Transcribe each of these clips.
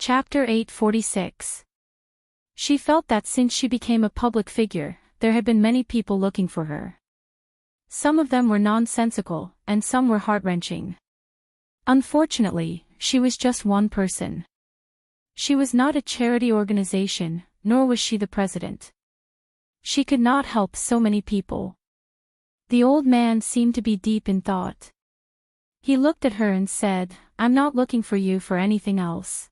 Chapter 846. She felt that since she became a public figure, there had been many people looking for her. Some of them were nonsensical, and some were heart-wrenching. Unfortunately, she was just one person. She was not a charity organization, nor was she the president. She could not help so many people. The old man seemed to be deep in thought. He looked at her and said, "I'm not looking for you for anything else.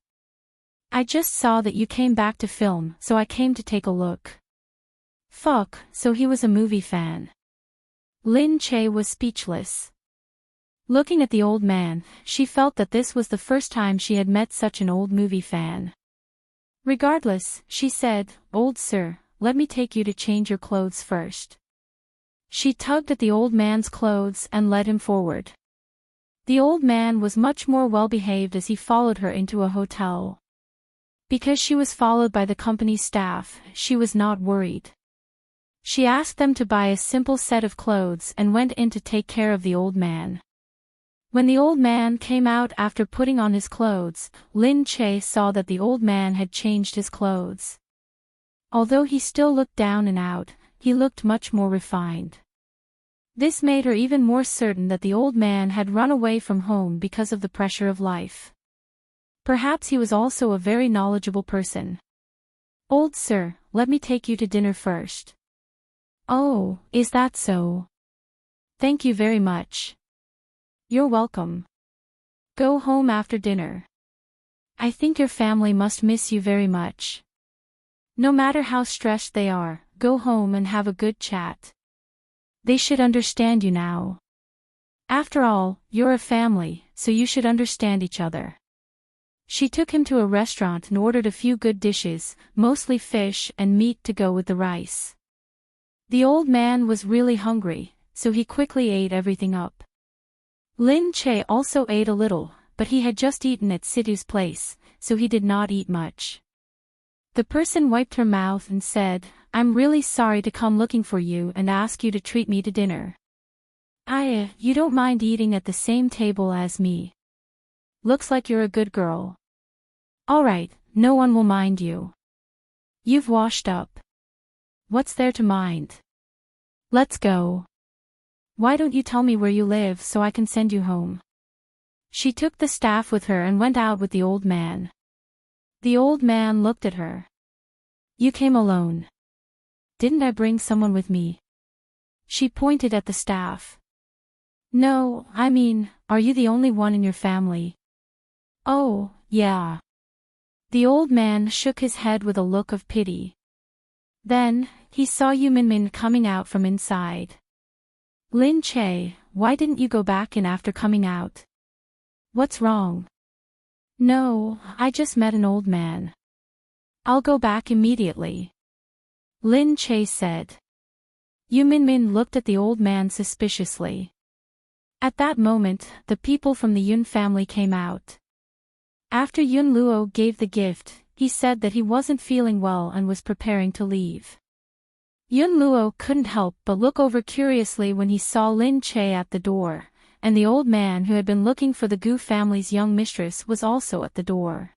I just saw that you came back to film, so I came to take a look." Fuck, so he was a movie fan. Lin Che was speechless. Looking at the old man, she felt that this was the first time she had met such an old movie fan. Regardless, she said, "Old sir, let me take you to change your clothes first." She tugged at the old man's clothes and led him forward. The old man was much more well-behaved as he followed her into a hotel. Because she was followed by the company staff, she was not worried. She asked them to buy a simple set of clothes and went in to take care of the old man. When the old man came out after putting on his clothes, Lin Che saw that the old man had changed his clothes. Although he still looked down and out, he looked much more refined. This made her even more certain that the old man had run away from home because of the pressure of life. Perhaps he was also a very knowledgeable person. "Old sir, let me take you to dinner first." "Oh, is that so? Thank you very much." "You're welcome. Go home after dinner. I think your family must miss you very much. No matter how stressed they are, go home and have a good chat. They should understand you now. After all, you're a family, so you should understand each other." She took him to a restaurant and ordered a few good dishes, mostly fish and meat to go with the rice. The old man was really hungry, so he quickly ate everything up. Lin Che also ate a little, but he had just eaten at Sidhu's place, so he did not eat much. The person wiped her mouth and said, "I'm really sorry to come looking for you and ask you to treat me to dinner. You don't mind eating at the same table as me. Looks like you're a good girl. Alright, no one will mind you. You've washed up. What's there to mind? Let's go. Why don't you tell me where you live so I can send you home?" She took the staff with her and went out with the old man. The old man looked at her. "You came alone. Didn't I bring someone with me?" She pointed at the staff. "No, I mean, are you the only one in your family?" "Oh, yeah." The old man shook his head with a look of pity. Then, he saw Yu Minmin coming out from inside. "Lin Che, why didn't you go back in after coming out? What's wrong?" "No, I just met an old man. I'll go back immediately," Lin Che said. Yu Minmin looked at the old man suspiciously. At that moment, the people from the Yun family came out. After Yun Luo gave the gift, he said that he wasn't feeling well and was preparing to leave. Yun Luo couldn't help but look over curiously when he saw Lin Che at the door, and the old man who had been looking for the Gu family's young mistress was also at the door.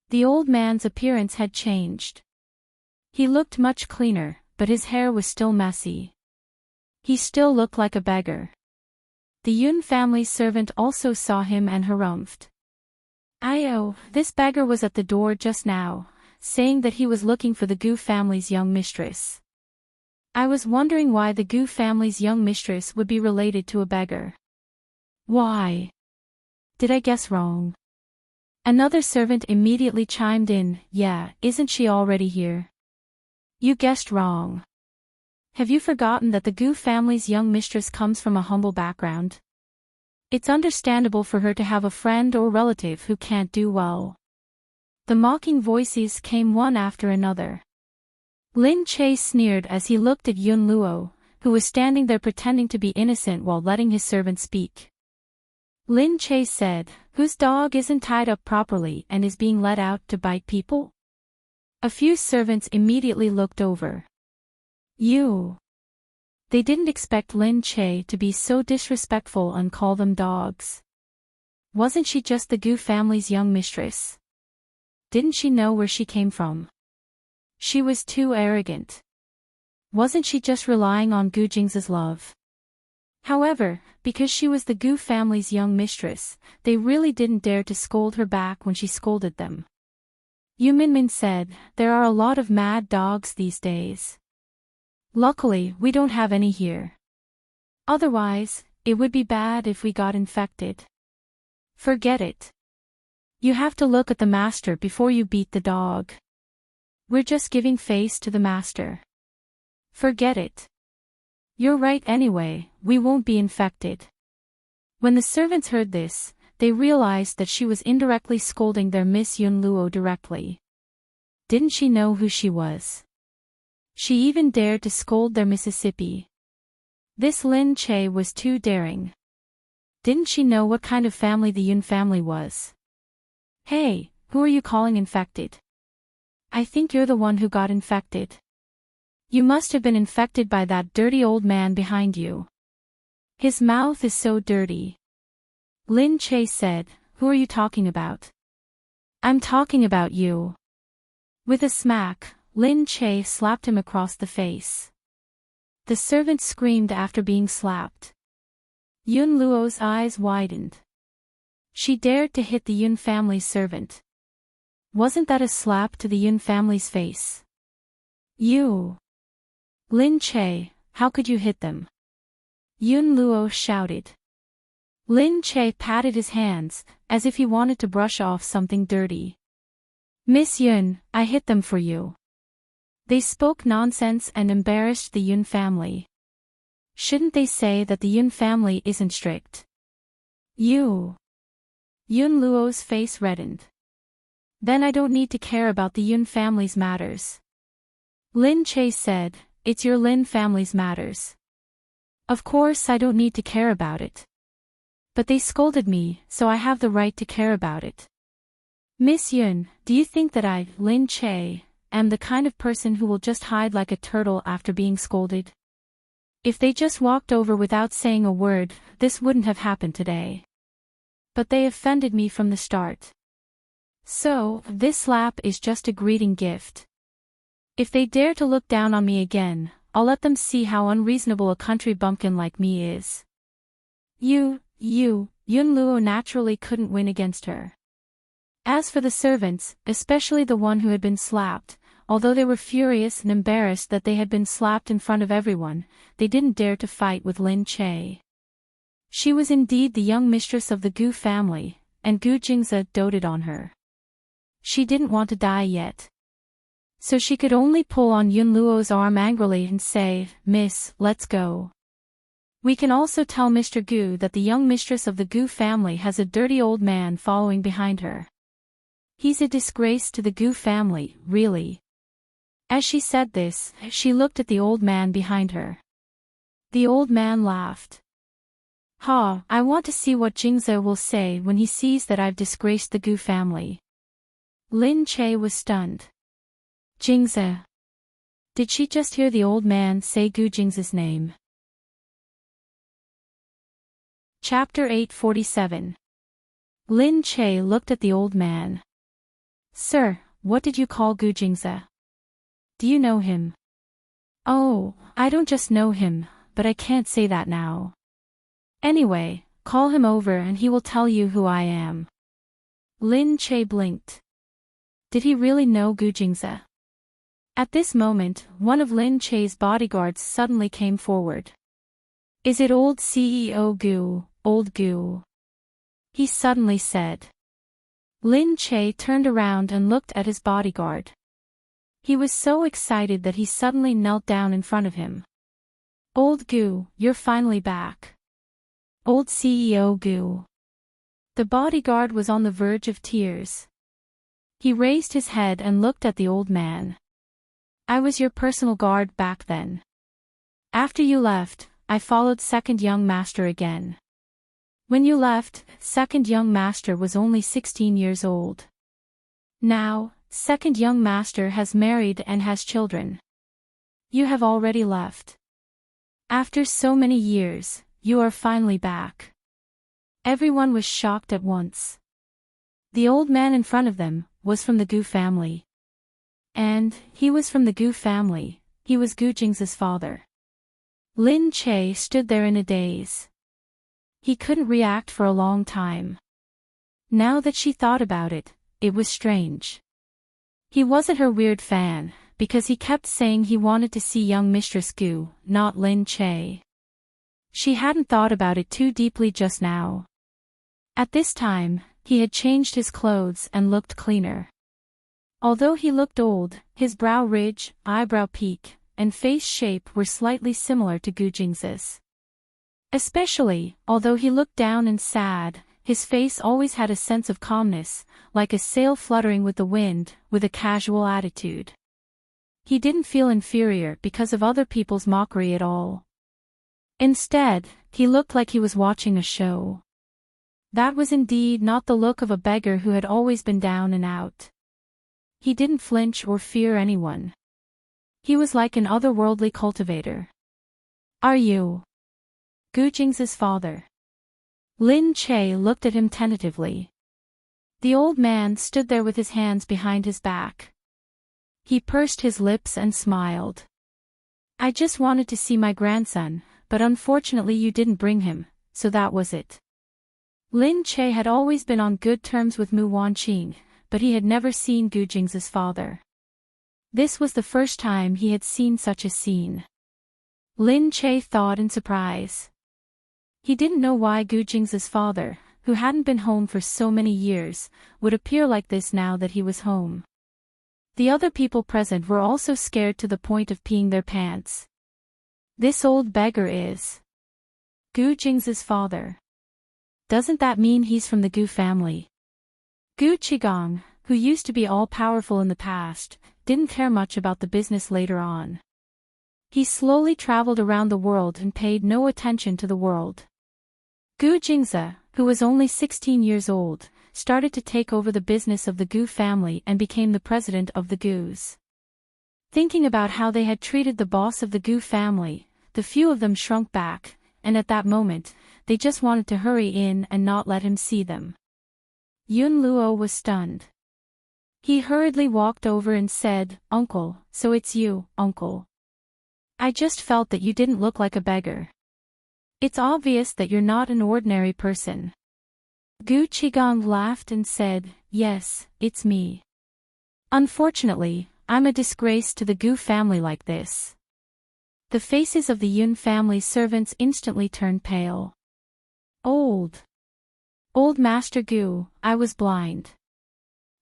The old man's appearance had changed. He looked much cleaner, but his hair was still messy. He still looked like a beggar. The Yun family's servant also saw him and harumphed. This beggar was at the door just now, saying that he was looking for the Gu family's young mistress. I was wondering why the Gu family's young mistress would be related to a beggar. Why? Did I guess wrong? Another servant immediately chimed in, "Yeah, isn't she already here?" "You guessed wrong. Have you forgotten that the Gu family's young mistress comes from a humble background? It's understandable for her to have a friend or relative who can't do well." The mocking voices came one after another. Lin Che sneered as he looked at Yun Luo, who was standing there pretending to be innocent while letting his servant speak. Lin Che said, "Whose dog isn't tied up properly and is being let out to bite people?" A few servants immediately looked over. "You." They didn't expect Lin Che to be so disrespectful and call them dogs. Wasn't she just the Gu family's young mistress? Didn't she know where she came from? She was too arrogant. Wasn't she just relying on Gu Jing's love? However, because she was the Gu family's young mistress, they really didn't dare to scold her back when she scolded them. Yu Minmin said, "There are a lot of mad dogs these days. Luckily, we don't have any here. Otherwise, it would be bad if we got infected." "Forget it. You have to look at the master before you beat the dog. We're just giving face to the master." "Forget it. You're right anyway, we won't be infected." When the servants heard this, they realized that she was indirectly scolding their Miss Yun Luo directly. Didn't she know who she was? She even dared to scold their Mississippi. This Lin Che was too daring. Didn't she know what kind of family the Yun family was? "Hey, who are you calling infected? I think you're the one who got infected. You must have been infected by that dirty old man behind you. His mouth is so dirty." Lin Che said, "Who are you talking about?" "I'm talking about you." With a smack, Lin Che slapped him across the face. The servant screamed after being slapped. Yun Luo's eyes widened. She dared to hit the Yun family's servant. Wasn't that a slap to the Yun family's face? "You! Lin Che, how could you hit them?" Yun Luo shouted. Lin Che patted his hands, as if he wanted to brush off something dirty. "Miss Yun, I hit them for you." They spoke nonsense and embarrassed the Yun family. Shouldn't they say that the Yun family isn't strict? "You!" Yun Luo's face reddened. "Then I don't need to care about the Yun family's matters." Lin Che said, "It's your Lin family's matters. Of course I don't need to care about it. But they scolded me, so I have the right to care about it. Miss Yun, do you think that I, Lin Che, am the kind of person who will just hide like a turtle after being scolded? If they just walked over without saying a word, this wouldn't have happened today. But they offended me from the start. So, this slap is just a greeting gift. If they dare to look down on me again, I'll let them see how unreasonable a country bumpkin like me is." Yun Luo naturally couldn't win against her. As for the servants, especially the one who had been slapped, although they were furious and embarrassed that they had been slapped in front of everyone, they didn't dare to fight with Lin Che. She was indeed the young mistress of the Gu family, and Gu Jingze doted on her. She didn't want to die yet. So she could only pull on Yun Luo's arm angrily and say, "Miss, let's go. We can also tell Mr. Gu that the young mistress of the Gu family has a dirty old man following behind her. He's a disgrace to the Gu family, really." As she said this, she looked at the old man behind her. The old man laughed. "Ha, I want to see what Jingze will say when he sees that I've disgraced the Gu family." Lin Che was stunned. Jingze. Did she just hear the old man say Gu Jingze's name? Chapter 847. Lin Che looked at the old man. "Sir, what did you call Gu Jingze? Do you know him?" "Oh, I don't just know him, but I can't say that now. Anyway, call him over and he will tell you who I am." Lin Che blinked. Did he really know Gu Jingze? At this moment, one of Lin Che's bodyguards suddenly came forward. "Is it old CEO Gu, old Gu?" he suddenly said. Lin Che turned around and looked at his bodyguard. He was so excited that he suddenly knelt down in front of him. "Old Gu, you're finally back. Old CEO Gu." The bodyguard was on the verge of tears. He raised his head and looked at the old man. "I was your personal guard back then. After you left, I followed second young master again. When you left, second young master was only 16 years old. Now, second young master has married and has children. You have already left. After so many years, you are finally back." Everyone was shocked at once. The old man in front of them, was from the Gu family. And he was from the Gu family, he was Gu Jing's father. Lin Che stood there in a daze. He couldn't react for a long time. Now that she thought about it, it was strange. He wasn't her weird fan, because he kept saying he wanted to see young Mistress Gu, not Lin Che. She hadn't thought about it too deeply just now. At this time, he had changed his clothes and looked cleaner. Although he looked old, his brow ridge, eyebrow peak, and face shape were slightly similar to Gu Jing's. Especially, although he looked down and sad, his face always had a sense of calmness, like a sail fluttering with the wind, with a casual attitude. He didn't feel inferior because of other people's mockery at all. Instead, he looked like he was watching a show. That was indeed not the look of a beggar who had always been down and out. He didn't flinch or fear anyone. He was like an otherworldly cultivator. Are you Gu Jing's father? Lin Che looked at him tentatively. The old man stood there with his hands behind his back. He pursed his lips and smiled. I just wanted to see my grandson, but unfortunately you didn't bring him, so that was it. Lin Che had always been on good terms with Mu Wanqing, but he had never seen Gu Jing's father. This was the first time he had seen such a scene. Lin Che thought in surprise. He didn't know why Gu Jing's father, who hadn't been home for so many years, would appear like this now that he was home. The other people present were also scared to the point of peeing their pants. This old beggar is Gu Jing's father. Doesn't that mean he's from the Gu family? Gu Qigong, who used to be all-powerful in the past, didn't care much about the business later on. He slowly traveled around the world and paid no attention to the world. Gu Jingze, who was only 16 years old, started to take over the business of the Gu family and became the president of the Gus. Thinking about how they had treated the boss of the Gu family, the few of them shrunk back, and at that moment, they just wanted to hurry in and not let him see them. Yun Luo was stunned. He hurriedly walked over and said, "Uncle, so it's you, uncle. I just felt that you didn't look like a beggar. It's obvious that you're not an ordinary person." Gu Qigong laughed and said, "Yes, it's me. Unfortunately, I'm a disgrace to the Gu family like this." The faces of the Yun family servants instantly turned pale. Old Master Gu, I was blind.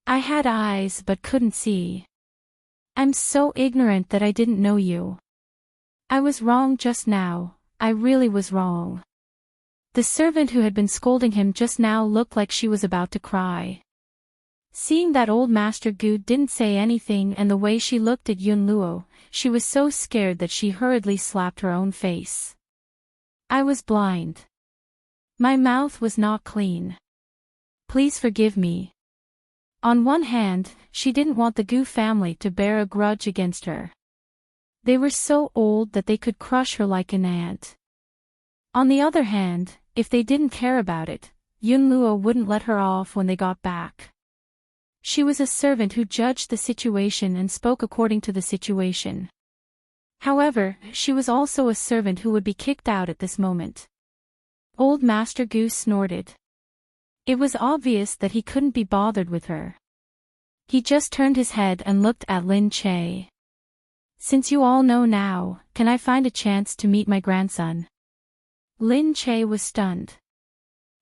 I had eyes but couldn't see. I'm so ignorant that I didn't know you. I was wrong just now, I really was wrong. The servant who had been scolding him just now looked like she was about to cry. Seeing that old Master Gu didn't say anything and the way she looked at Yun Luo, she was so scared that she hurriedly slapped her own face. I was blind. My mouth was not clean. Please forgive me. On one hand, she didn't want the Gu family to bear a grudge against her. They were so old that they could crush her like an ant. On the other hand, if they didn't care about it, Yun Luo wouldn't let her off when they got back. She was a servant who judged the situation and spoke according to the situation. However, she was also a servant who would be kicked out at this moment. Old Master Gu snorted. It was obvious that he couldn't be bothered with her. He just turned his head and looked at Lin Che. Since you all know now, can I find a chance to meet my grandson? Lin Che was stunned.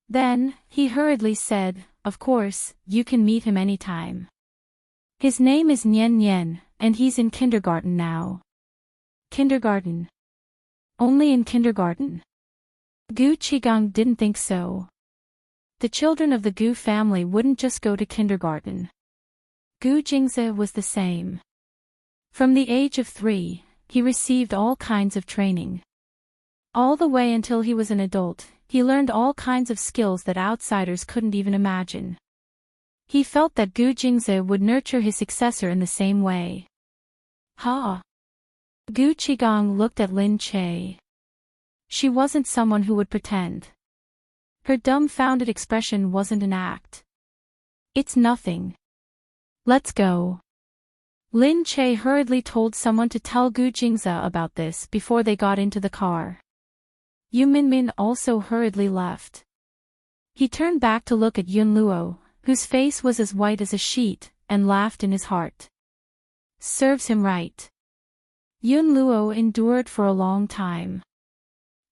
Then, he hurriedly said, of course, you can meet him anytime. His name is Nian Nian, and he's in kindergarten now. Kindergarten? Only in kindergarten? Gu Qigong didn't think so. The children of the Gu family wouldn't just go to kindergarten. Gu Jingze was the same. From the age of 3, he received all kinds of training. All the way until he was an adult, he learned all kinds of skills that outsiders couldn't even imagine. He felt that Gu Jingze would nurture his successor in the same way. Ha! Gu Qigong looked at Lin Che. She wasn't someone who would pretend. Her dumbfounded expression wasn't an act. It's nothing. Let's go. Lin Che hurriedly told someone to tell Gu Jingze about this before they got into the car. Yu Minmin also hurriedly left. He turned back to look at Yun Luo, whose face was as white as a sheet, and laughed in his heart. Serves him right. Yun Luo endured for a long time.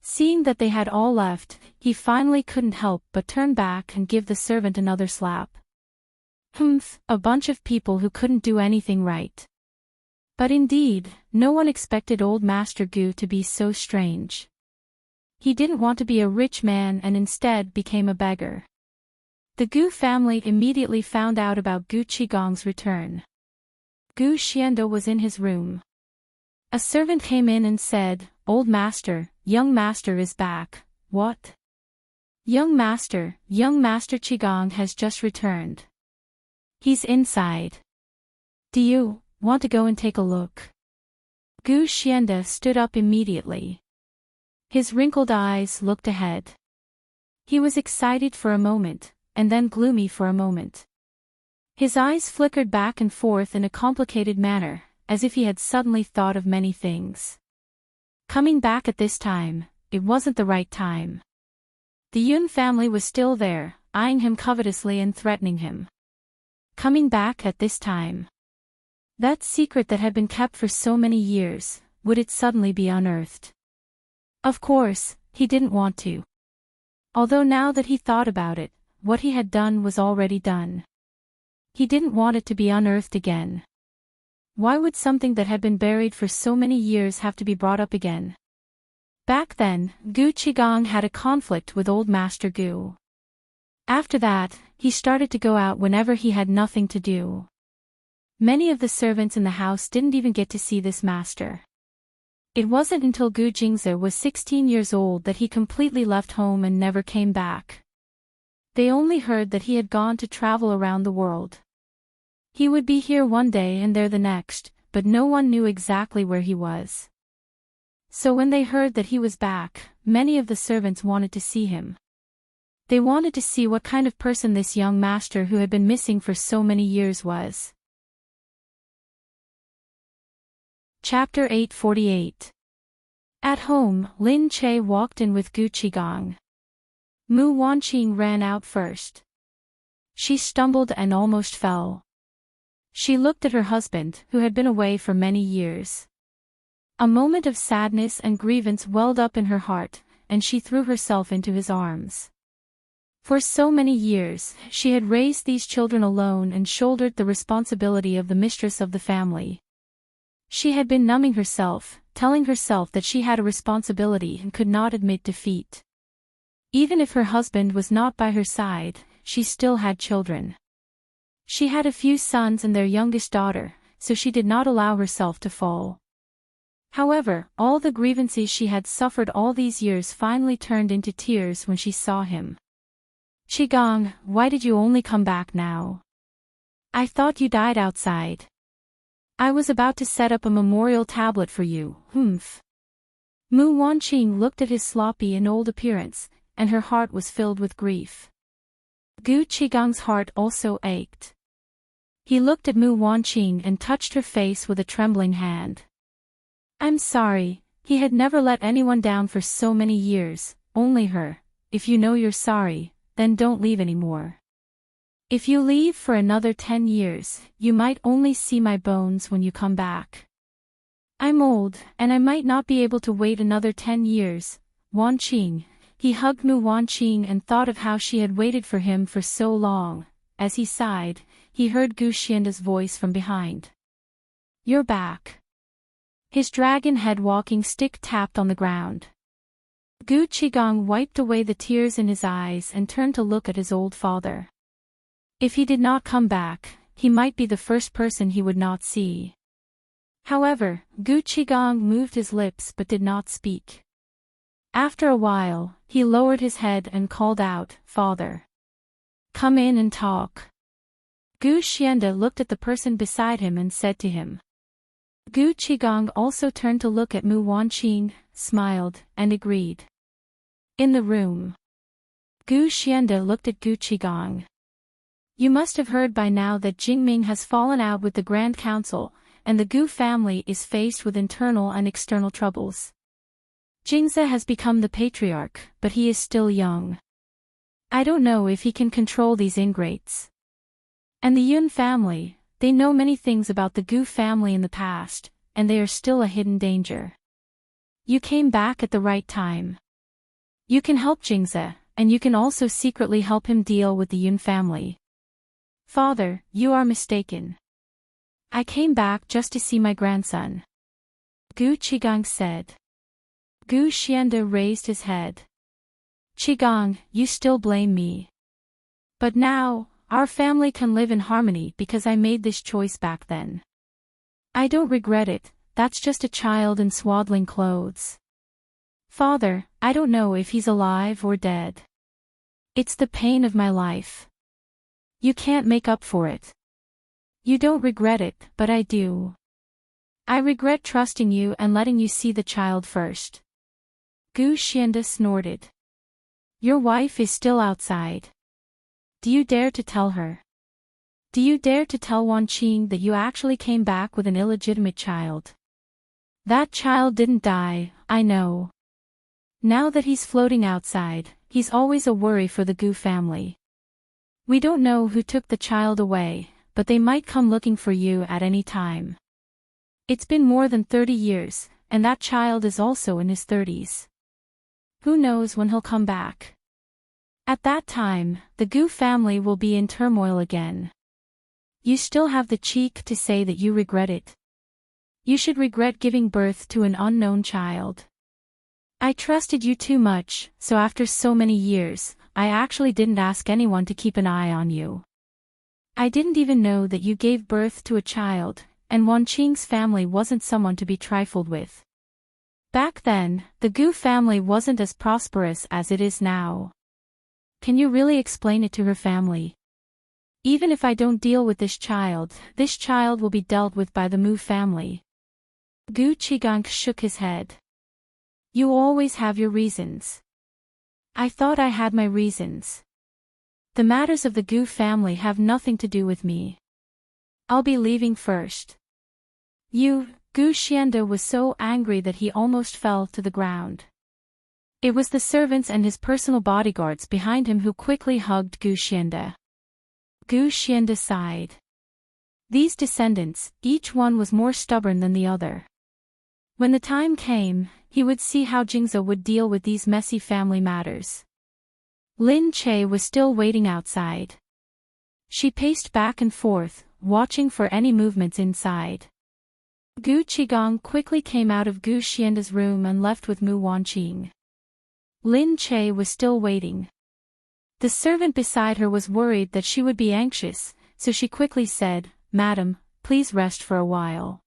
Seeing that they had all left, he finally couldn't help but turn back and give the servant another slap. Humph, a bunch of people who couldn't do anything right. But indeed, no one expected old Master Gu to be so strange. He didn't want to be a rich man and instead became a beggar. The Gu family immediately found out about Gu Qigong's return. Gu Xianda was in his room. A servant came in and said, "Old master, young master is back." "What?" Young master Qigong has just returned. He's inside. Do you want to go and take a look? Gu Xianda stood up immediately. His wrinkled eyes looked ahead. He was excited for a moment, and then gloomy for a moment. His eyes flickered back and forth in a complicated manner, as if he had suddenly thought of many things. Coming back at this time, it wasn't the right time. The Yun family was still there, eyeing him covetously and threatening him. Coming back at this time. That secret that had been kept for so many years, would it suddenly be unearthed? Of course, he didn't want to. Although now that he thought about it, what he had done was already done. He didn't want it to be unearthed again. Why would something that had been buried for so many years have to be brought up again? Back then, Gu Qigong had a conflict with old Master Gu. After that, he started to go out whenever he had nothing to do. Many of the servants in the house didn't even get to see this master. It wasn't until Gu Jingze was 16 years old that he completely left home and never came back. They only heard that he had gone to travel around the world. He would be here one day and there the next, but no one knew exactly where he was. So when they heard that he was back, many of the servants wanted to see him. They wanted to see what kind of person this young master who had been missing for so many years was. Chapter 848. At home, Lin Che walked in with Gu Qigong. Mu Wanqing ran out first. She stumbled and almost fell. She looked at her husband, who had been away for many years. A moment of sadness and grievance welled up in her heart, and she threw herself into his arms. For so many years, she had raised these children alone and shouldered the responsibility of the mistress of the family. She had been numbing herself, telling herself that she had a responsibility and could not admit defeat. Even if her husband was not by her side, she still had children. She had a few sons and their youngest daughter, so she did not allow herself to fall. However, all the grievances she had suffered all these years finally turned into tears when she saw him. "Qigong, why did you only come back now? I thought you died outside. I was about to set up a memorial tablet for you." Humph. Mu Wanqing looked at his sloppy and old appearance, and her heart was filled with grief. Gu Qigong's heart also ached. He looked at Mu Wanqing and touched her face with a trembling hand. "I'm sorry," he had never let anyone down for so many years, only her. "If you know you're sorry, then don't leave anymore. If you leave for another 10 years, you might only see my bones when you come back. I'm old, and I might not be able to wait another 10 years, Wanqing." He hugged Mu Wanqing and thought of how she had waited for him for so long. As he sighed, he heard Gu Xianda's voice from behind. "You're back." His dragon head walking stick tapped on the ground. Gu Qigong wiped away the tears in his eyes and turned to look at his old father. If he did not come back, he might be the first person he would not see. However, Gu Qigong moved his lips but did not speak. After a while, he lowered his head and called out, "Father. Come in and talk." Gu Xianda looked at the person beside him and said to him. Gu Qigong also turned to look at Mu Wanqing, smiled, and agreed. In the room, Gu Xianda looked at Gu Qigong. You must have heard by now that Jingming has fallen out with the Grand Council, and the Gu family is faced with internal and external troubles. Jingze has become the patriarch, but he is still young. I don't know if he can control these ingrates. And the Yun family, they know many things about the Gu family in the past, and they are still a hidden danger. You came back at the right time. You can help Jingze, and you can also secretly help him deal with the Yun family. Father, you are mistaken. I came back just to see my grandson. Gu Qigang said. Gu Xianda raised his head. Qigang, you still blame me. But now, our family can live in harmony because I made this choice back then. I don't regret it, that's just a child in swaddling clothes. Father, I don't know if he's alive or dead. It's the pain of my life. You can't make up for it. You don't regret it, but I do. I regret trusting you and letting you see the child first. Gu Xianda snorted. Your wife is still outside. Do you dare to tell her? Do you dare to tell Wanqing that you actually came back with an illegitimate child? That child didn't die, I know. Now that he's floating outside, he's always a worry for the Gu family. We don't know who took the child away, but they might come looking for you at any time. It's been more than 30 years, and that child is also in his 30s. Who knows when he'll come back? At that time, the Gu family will be in turmoil again. You still have the cheek to say that you regret it. You should regret giving birth to an unknown child. I trusted you too much, so after so many years, I actually didn't ask anyone to keep an eye on you. I didn't even know that you gave birth to a child, and Wanqing's family wasn't someone to be trifled with. Back then, the Gu family wasn't as prosperous as it is now. Can you really explain it to her family? Even if I don't deal with this child will be dealt with by the Mu family. Gu Qigang shook his head. You always have your reasons. I thought I had my reasons. The matters of the Gu family have nothing to do with me. I'll be leaving first. Gu Xianda was so angry that he almost fell to the ground. It was the servants and his personal bodyguards behind him who quickly hugged Gu Xianda. Gu Xianda sighed. These descendants, each one was more stubborn than the other. When the time came, he would see how Jingze would deal with these messy family matters. Lin Che was still waiting outside. She paced back and forth, watching for any movements inside. Gu Qigang quickly came out of Gu Xianda's room and left with Mu Wanqing. Lin Che was still waiting. The servant beside her was worried that she would be anxious, so she quickly said, Madam, please rest for a while.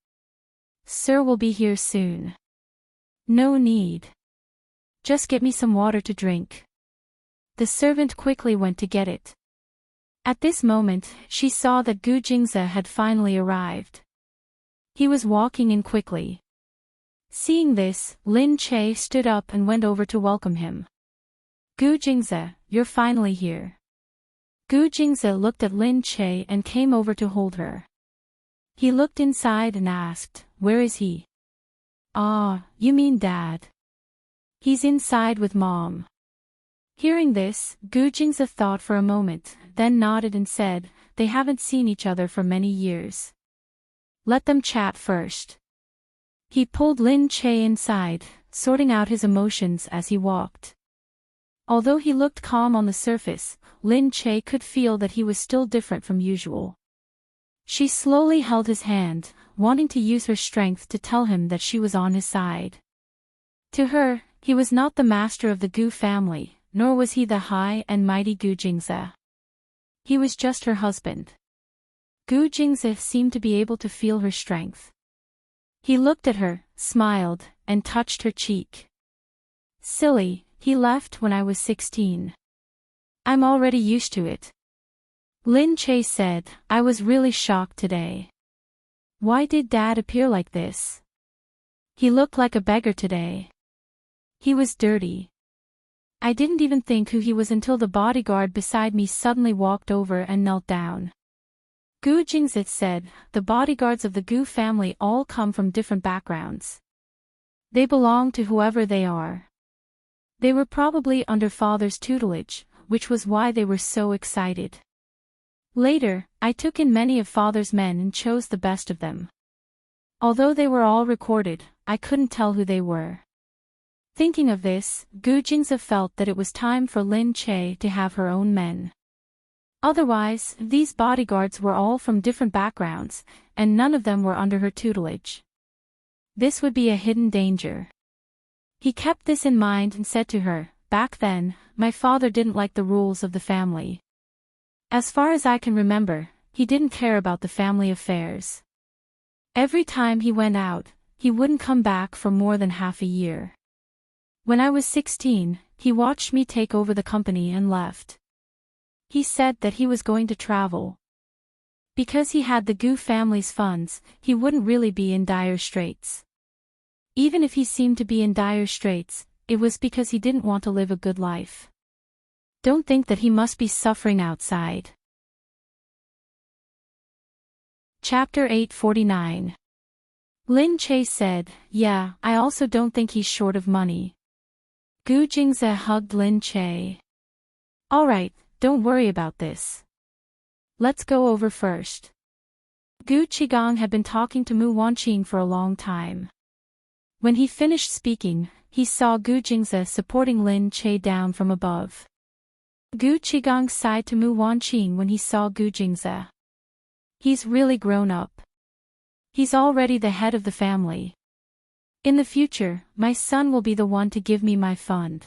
Sir will be here soon. No need. Just get me some water to drink. The servant quickly went to get it. At this moment, she saw that Gu Jingze had finally arrived. He was walking in quickly. Seeing this, Lin Che stood up and went over to welcome him. Gu Jingze, you're finally here. Gu Jingze looked at Lin Che and came over to hold her. He looked inside and asked, where is he? Ah, you mean Dad. He's inside with Mom. Hearing this, Gu Jingze thought for a moment, then nodded and said, they haven't seen each other for many years. Let them chat first. He pulled Lin Che inside, sorting out his emotions as he walked. Although he looked calm on the surface, Lin Che could feel that he was still different from usual. She slowly held his hand, wanting to use her strength to tell him that she was on his side. To her, he was not the master of the Gu family, nor was he the high and mighty Gu Jingze. He was just her husband. Gu Jingze seemed to be able to feel her strength. He looked at her, smiled, and touched her cheek. Silly, he left when I was 16. I'm already used to it. Lin Che said, I was really shocked today. Why did Dad appear like this? He looked like a beggar today. He was dirty. I didn't even think who he was until the bodyguard beside me suddenly walked over and knelt down. Gu Jingzi said, the bodyguards of the Gu family all come from different backgrounds. They belong to whoever they are. They were probably under father's tutelage, which was why they were so excited. Later, I took in many of father's men and chose the best of them. Although they were all recorded, I couldn't tell who they were. Thinking of this, Gu Jingzi felt that it was time for Lin Che to have her own men. Otherwise, these bodyguards were all from different backgrounds, and none of them were under her tutelage. This would be a hidden danger. He kept this in mind and said to her, back then, my father didn't like the rules of the family. As far as I can remember, he didn't care about the family affairs. Every time he went out, he wouldn't come back for more than half a year. When I was 16, he watched me take over the company and left. He said that he was going to travel. Because he had the Gu family's funds, he wouldn't really be in dire straits. Even if he seemed to be in dire straits, it was because he didn't want to live a good life. Don't think that he must be suffering outside. Chapter 849. Lin Che said, yeah, I also don't think he's short of money. Gu Jingzi hugged Lin Che. Alright, don't worry about this. Let's go over first. Gu Qigong had been talking to Mu Wanqing for a long time. When he finished speaking, he saw Gu Jingzi supporting Lin Che down from above. Gu Qigong sighed to Mu Wanqing when he saw Gu Jingzi. He's really grown up. He's already the head of the family. In the future, my son will be the one to give me my fund.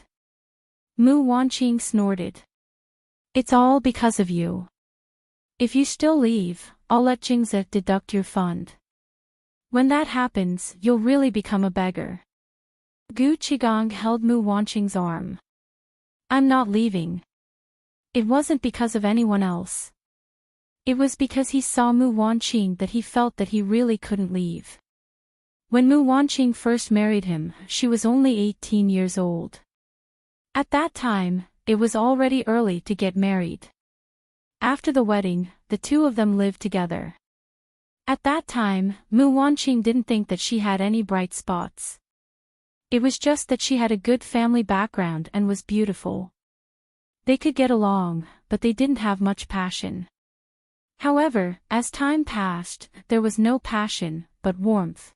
Mu Wanqing snorted. It's all because of you. If you still leave, I'll let Jingzi deduct your fund. When that happens, you'll really become a beggar. Gu Qigong held Mu Wanqing's arm. I'm not leaving. It wasn't because of anyone else. It was because he saw Mu Wanqing that he felt that he really couldn't leave. When Mu Wanqing first married him, she was only 18 years old. At that time, it was already early to get married. After the wedding, the two of them lived together. At that time, Mu Wanqing didn't think that she had any bright spots. It was just that she had a good family background and was beautiful. They could get along, but they didn't have much passion. However, as time passed, there was no passion, but warmth.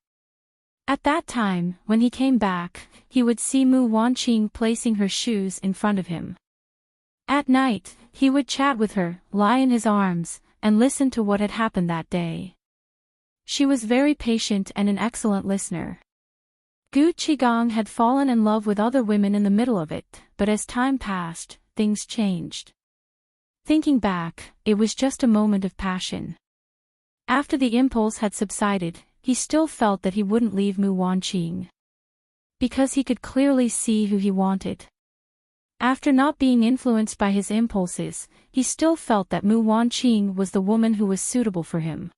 At that time, when he came back, he would see Mu Wanqing placing her shoes in front of him. At night, he would chat with her, lie in his arms, and listen to what had happened that day. She was very patient and an excellent listener. Gu Qigong had fallen in love with other women in the middle of it, but as time passed, things changed. Thinking back, it was just a moment of passion. After the impulse had subsided, he still felt that he wouldn't leave Mu Wanqing. Because he could clearly see who he wanted. After not being influenced by his impulses, he still felt that Mu Wanqing was the woman who was suitable for him.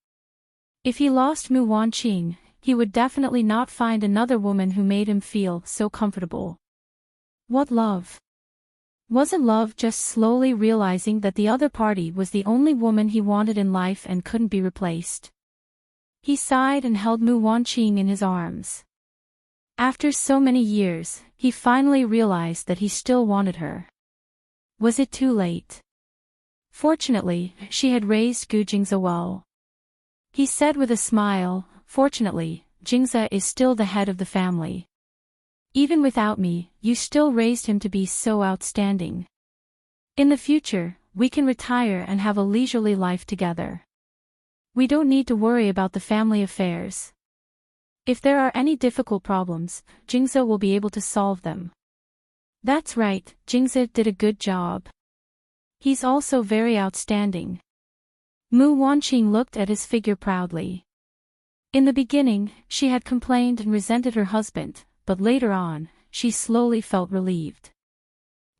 If he lost Mu Wanqing, he would definitely not find another woman who made him feel so comfortable. What love? Wasn't love just slowly realizing that the other party was the only woman he wanted in life and couldn't be replaced? He sighed and held Mu Wanqing in his arms. After so many years, he finally realized that he still wanted her. Was it too late? Fortunately, she had raised Gu Jingzi well. He said with a smile, fortunately, Jingzi is still the head of the family. Even without me, you still raised him to be so outstanding. In the future, we can retire and have a leisurely life together. We don't need to worry about the family affairs. If there are any difficult problems, Jingzi will be able to solve them. That's right, Jingzi did a good job. He's also very outstanding. Mu Wanqing looked at his figure proudly. In the beginning, she had complained and resented her husband, but later on, she slowly felt relieved.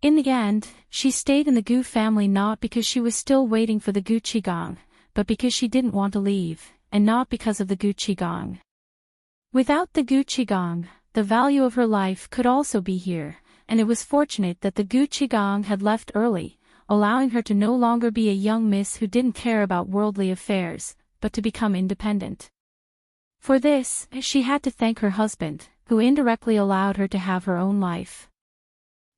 In the end, she stayed in the Gu family not because she was still waiting for the Gu Qigong, but because she didn't want to leave, and not because of the Gu Qigong. Without the Gu Qigong, the value of her life could also be here, and it was fortunate that the Gu Qigong had left early, allowing her to no longer be a young miss who didn't care about worldly affairs, but to become independent. For this, she had to thank her husband, who indirectly allowed her to have her own life.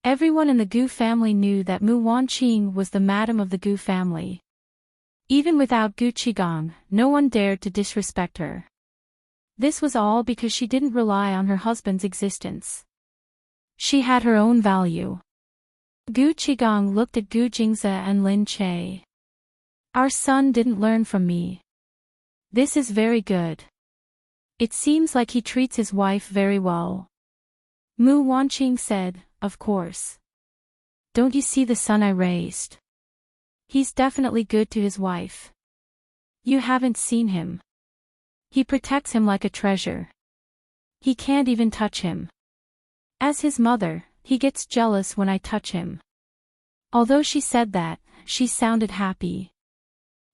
Everyone in the Gu family knew that Mu Wanqing was the madam of the Gu family. Even without Gu Qigong, no one dared to disrespect her. This was all because she didn't rely on her husband's existence. She had her own value. Gu Qigong looked at Gu Jingze and Lin Che. Our son didn't learn from me. This is very good. It seems like he treats his wife very well. Mu Wanqing said, of course. Don't you see the son I raised? He's definitely good to his wife. You haven't seen him. He protects him like a treasure. He can't even touch him. As his mother, he gets jealous when I touch him. Although she said that, she sounded happy.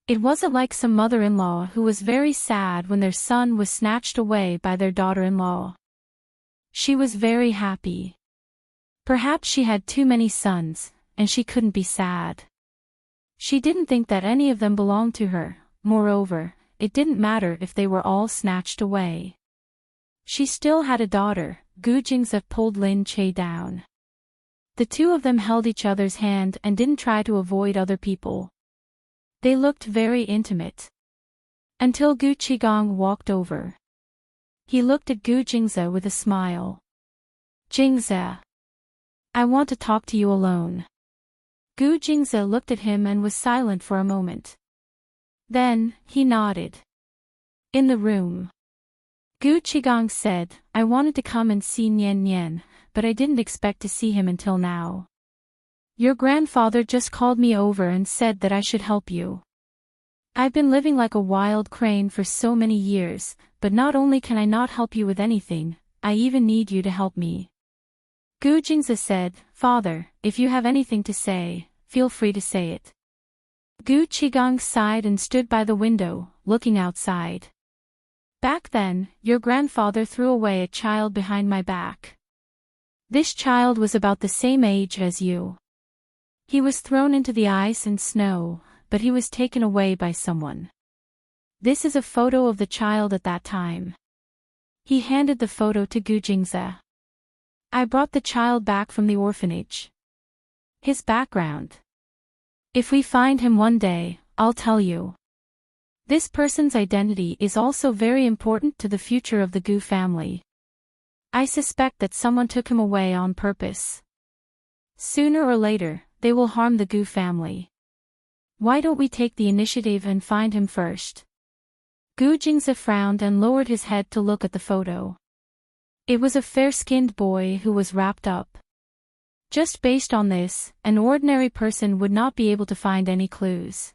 It wasn't like some mother-in-law who was very sad when their son was snatched away by their daughter-in-law. She was very happy. Perhaps she had too many sons, and she couldn't be sad. She didn't think that any of them belonged to her. Moreover, it didn't matter if they were all snatched away. She still had a daughter. Gu Jingze pulled Lin Che down. The two of them held each other's hand and didn't try to avoid other people. They looked very intimate. Until Gu Qigong walked over. He looked at Gu Jingze with a smile. Jingze. I want to talk to you alone. Gu Jingze looked at him and was silent for a moment. Then, he nodded. In the room. Gu Qigong said, I wanted to come and see Nian Nian, but I didn't expect to see him until now. Your grandfather just called me over and said that I should help you. I've been living like a wild crane for so many years, but not only can I not help you with anything, I even need you to help me. Gu Jingze said, Father, if you have anything to say, feel free to say it. Gu Qigong sighed and stood by the window, looking outside. Back then, your grandfather threw away a child behind my back. This child was about the same age as you. He was thrown into the ice and snow, but he was taken away by someone. This is a photo of the child at that time. He handed the photo to Gu Jingze. I brought the child back from the orphanage. His background. If we find him one day, I'll tell you. This person's identity is also very important to the future of the Gu family. I suspect that someone took him away on purpose. Sooner or later, they will harm the Gu family. Why don't we take the initiative and find him first? Gu Jingze frowned and lowered his head to look at the photo. It was a fair-skinned boy who was wrapped up. Just based on this, an ordinary person would not be able to find any clues.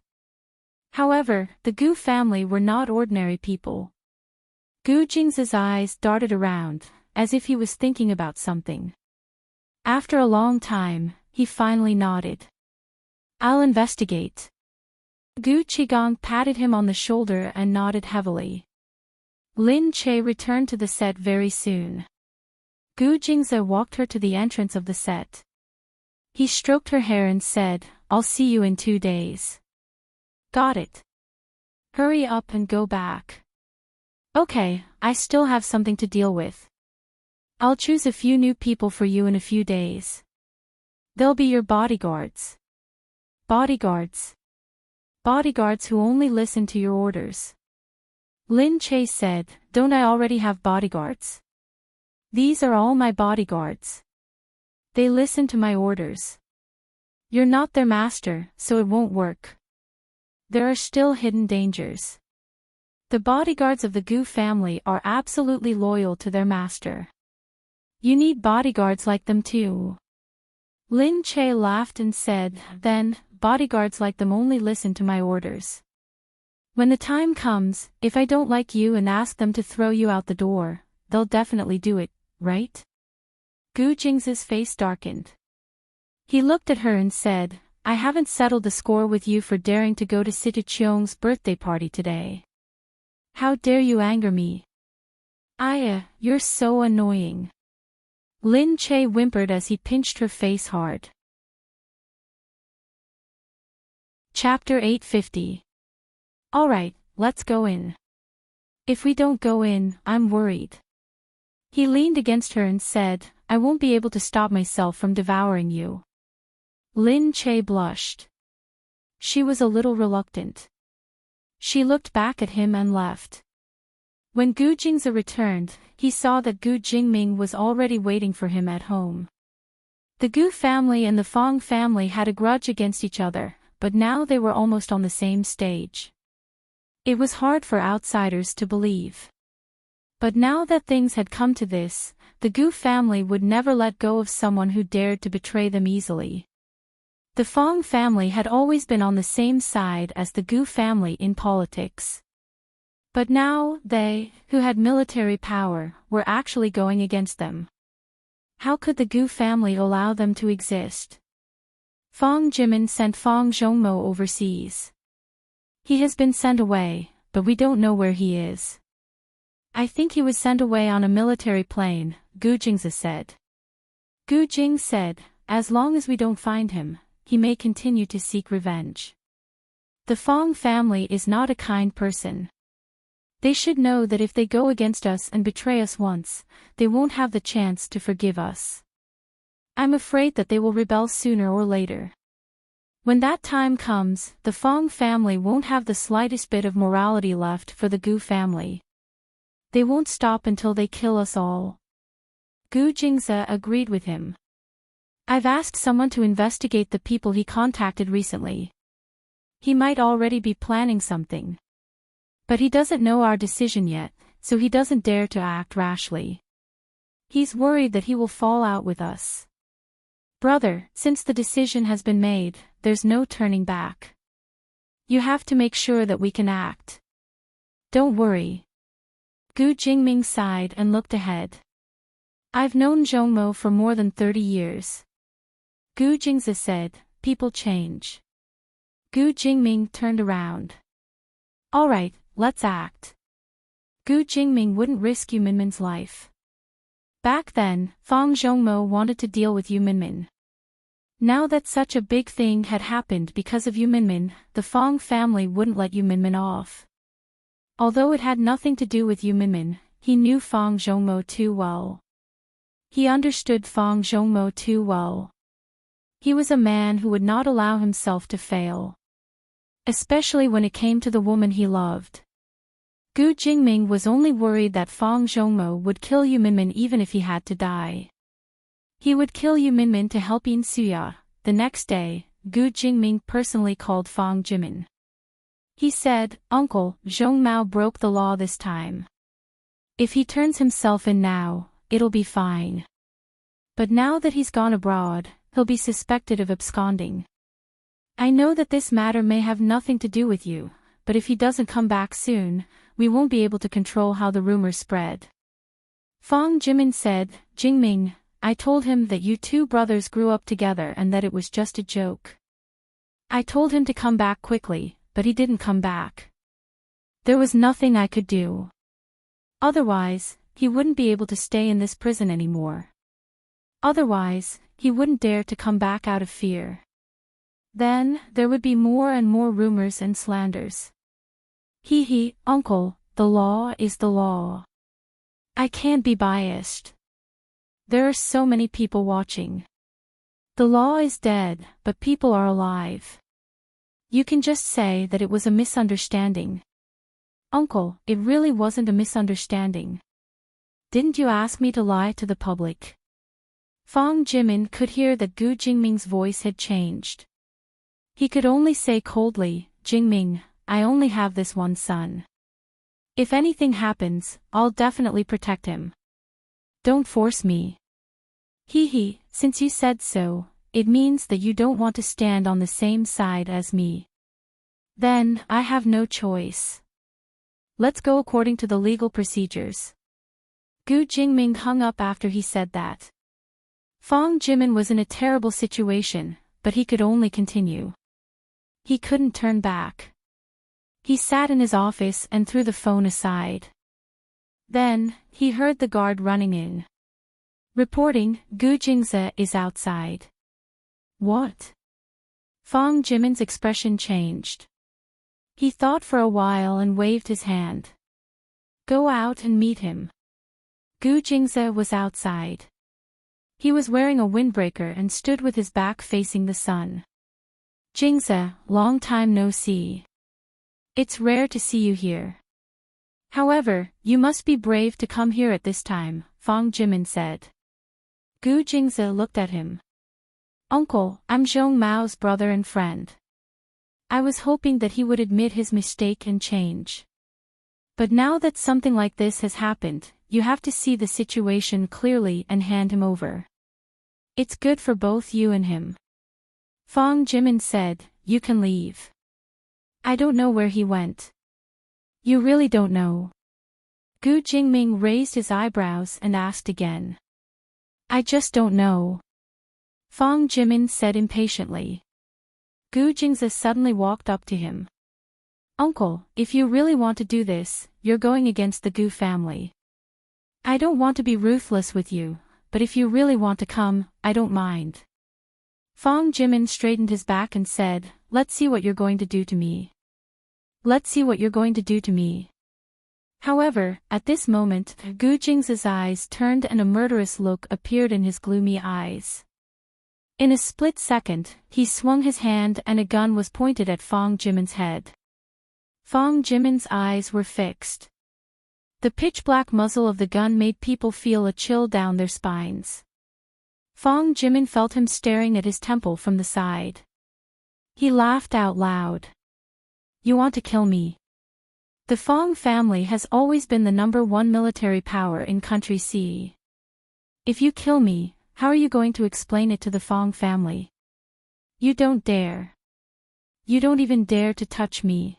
However, the Gu family were not ordinary people. Gu Jingze's eyes darted around, as if he was thinking about something. After a long time, he finally nodded. I'll investigate. Gu Qigong patted him on the shoulder and nodded heavily. Lin Che returned to the set very soon. Gu Jingze walked her to the entrance of the set. He stroked her hair and said, I'll see you in 2 days. Got it. Hurry up and go back. Okay, I still have something to deal with. I'll choose a few new people for you in a few days. They'll be your bodyguards. Bodyguards. Bodyguards who only listen to your orders. Lin Che said, Don't I already have bodyguards? These are all my bodyguards. They listen to my orders. You're not their master, so it won't work. There are still hidden dangers. The bodyguards of the Gu family are absolutely loyal to their master. You need bodyguards like them too. Lin Che laughed and said, Then, bodyguards like them only listen to my orders. When the time comes, if I don't like you and ask them to throw you out the door, they'll definitely do it, right? Gu Jingze's face darkened. He looked at her and said, I haven't settled the score with you for daring to go to Situ Cheong's birthday party today. How dare you anger me? Aya, you're so annoying. Lin Che whimpered as he pinched her face hard. Chapter 850. Alright, let's go in. If we don't go in, I'm worried. He leaned against her and said, I won't be able to stop myself from devouring you. Lin Che blushed. She was a little reluctant. She looked back at him and left. When Gu Jingze returned, he saw that Gu Jingming was already waiting for him at home. The Gu family and the Fong family had a grudge against each other, but now they were almost on the same stage. It was hard for outsiders to believe. But now that things had come to this, the Gu family would never let go of someone who dared to betray them easily. The Fong family had always been on the same side as the Gu family in politics. But now, they, who had military power, were actually going against them. How could the Gu family allow them to exist? Fong Jimin sent Fong Zhongmo overseas. He has been sent away, but we don't know where he is. I think he was sent away on a military plane, Gu Jingze said. Gu Jing said, as long as we don't find him, he may continue to seek revenge. The Fong family is not a kind person. They should know that if they go against us and betray us once, they won't have the chance to forgive us. I'm afraid that they will rebel sooner or later. When that time comes, the Fong family won't have the slightest bit of morality left for the Gu family. They won't stop until they kill us all. Gu Jingze agreed with him. I've asked someone to investigate the people he contacted recently. He might already be planning something. But he doesn't know our decision yet, so he doesn't dare to act rashly. He's worried that he will fall out with us. Brother, since the decision has been made, there's no turning back. You have to make sure that we can act. Don't worry. Gu Jingming sighed and looked ahead. I've known Zhongmo for more than 30 years. Gu Jingze said, people change. Gu Jingming turned around. Alright, let's act. Gu Jingming wouldn't risk Yu Minmin's life. Back then, Fong Zhongmo wanted to deal with Yu Minmin. Now that such a big thing had happened because of Yu Minmin, the Fong family wouldn't let Yu Minmin off. Although it had nothing to do with Yu Minmin, he knew Fong Zhongmo too well. He understood Fong Zhongmo too well. He was a man who would not allow himself to fail. Especially when it came to the woman he loved. Gu Jingming was only worried that Fong Zhongmo would kill Yu Minmin even if he had to die. He would kill Yu Minmin to help Yin Suya. The next day, Gu Jingming personally called Fong Jimin. He said, Uncle, Zhong Mao broke the law this time. If he turns himself in now, it'll be fine. But now that he's gone abroad, he'll be suspected of absconding. I know that this matter may have nothing to do with you, but if he doesn't come back soon, we won't be able to control how the rumors spread. Fong Jimin said, Jingming, I told him that you two brothers grew up together and that it was just a joke. I told him to come back quickly, but he didn't come back. There was nothing I could do. Otherwise, he wouldn't be able to stay in this prison anymore. Otherwise, he wouldn't dare to come back out of fear. Then, there would be more and more rumors and slanders. Hee, uncle, the law is the law. I can't be biased. There are so many people watching. The law is dead, but people are alive. You can just say that it was a misunderstanding. Uncle, it really wasn't a misunderstanding. Didn't you ask me to lie to the public? Fong Jimin could hear that Gu Jingming's voice had changed. He could only say coldly, Jingming, I only have this one son. If anything happens, I'll definitely protect him. Don't force me. Hee, since you said so, it means that you don't want to stand on the same side as me. Then, I have no choice. Let's go according to the legal procedures. Gu Jingming hung up after he said that. Fong Jimin was in a terrible situation, but he could only continue. He couldn't turn back. He sat in his office and threw the phone aside. Then, he heard the guard running in. Reporting, Gu Jingze is outside. What? Fang Jimin's expression changed. He thought for a while and waved his hand. Go out and meet him. Gu Jingze was outside. He was wearing a windbreaker and stood with his back facing the sun. Jingze, long time no see. It's rare to see you here. However, you must be brave to come here at this time, Fang Jimin said. Gu Jingze looked at him. Uncle, I'm Zhong Mao's brother and friend. I was hoping that he would admit his mistake and change. But now that something like this has happened, you have to see the situation clearly and hand him over. It's good for both you and him. Fang Jimin said, you can leave. I don't know where he went. You really don't know? Gu Jingming raised his eyebrows and asked again. I just don't know. Fang Jimin said impatiently. Gu Jingze suddenly walked up to him. Uncle, if you really want to do this, you're going against the Gu family. I don't want to be ruthless with you, but if you really want to come, I don't mind. Fang Jimin straightened his back and said, let's see what you're going to do to me. Let's see what you're going to do to me. However, at this moment, Gu Jingze's eyes turned and a murderous look appeared in his gloomy eyes. In a split second, he swung his hand and a gun was pointed at Fang Jimin's head. Fang Jimin's eyes were fixed. The pitch-black muzzle of the gun made people feel a chill down their spines. Fang Jimin felt him staring at his temple from the side. He laughed out loud. You want to kill me? The Fang family has always been the #1 military power in Country C. If you kill me, how are you going to explain it to the Fang family? You don't dare. You don't even dare to touch me.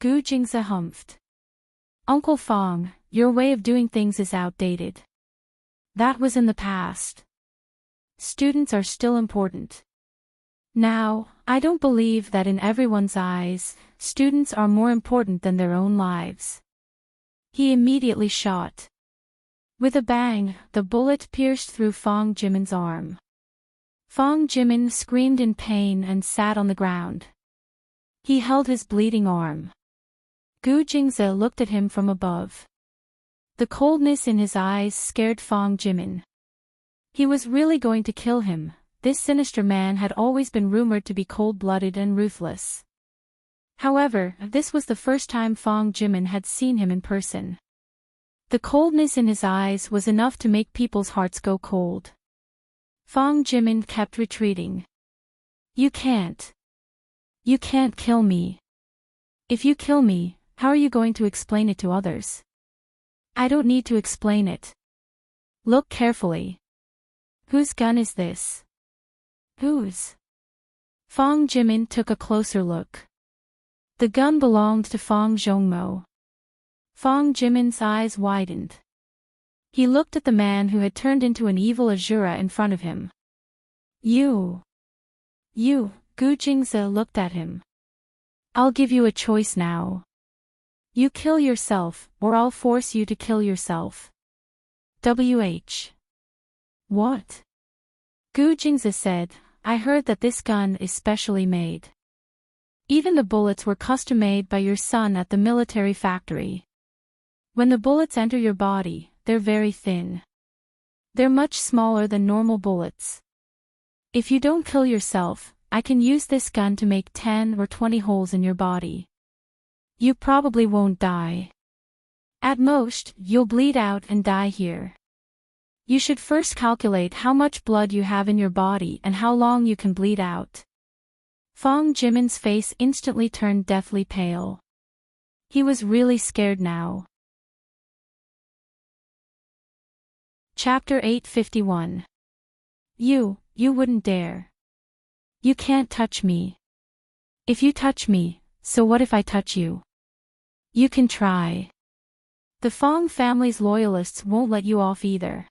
Gu Jingze humphed. Uncle Fang, your way of doing things is outdated. That was in the past. Students are still important. Now, I don't believe that in everyone's eyes, students are more important than their own lives. He immediately shot. With a bang, the bullet pierced through Fang Jimin's arm. Fang Jimin screamed in pain and sat on the ground. He held his bleeding arm. Gu Jingze looked at him from above. The coldness in his eyes scared Fang Jimin. He was really going to kill him. This sinister man had always been rumored to be cold-blooded and ruthless. However, this was the first time Fang Jimin had seen him in person. The coldness in his eyes was enough to make people's hearts go cold. Fang Jimin kept retreating. You can't. You can't kill me. If you kill me, how are you going to explain it to others? I don't need to explain it. Look carefully. Whose gun is this? Whose? Fang Jimin took a closer look. The gun belonged to Fang Zhongmo. Fang Jimin's eyes widened. He looked at the man who had turned into an evil Azura in front of him. You, Gu Jingze looked at him. I'll give you a choice now. You kill yourself, or I'll force you to kill yourself. WH. What? Gu Jingze said, I heard that this gun is specially made. Even the bullets were custom-made by your son at the military factory. When the bullets enter your body, they're very thin. They're much smaller than normal bullets. If you don't kill yourself, I can use this gun to make 10 or 20 holes in your body. You probably won't die. At most, you'll bleed out and die here. You should first calculate how much blood you have in your body and how long you can bleed out. Fang Jimin's face instantly turned deathly pale. He was really scared now. Chapter 851. You wouldn't dare. You can't touch me. If you touch me, so what if I touch you? You can try. The Fang family's loyalists won't let you off either.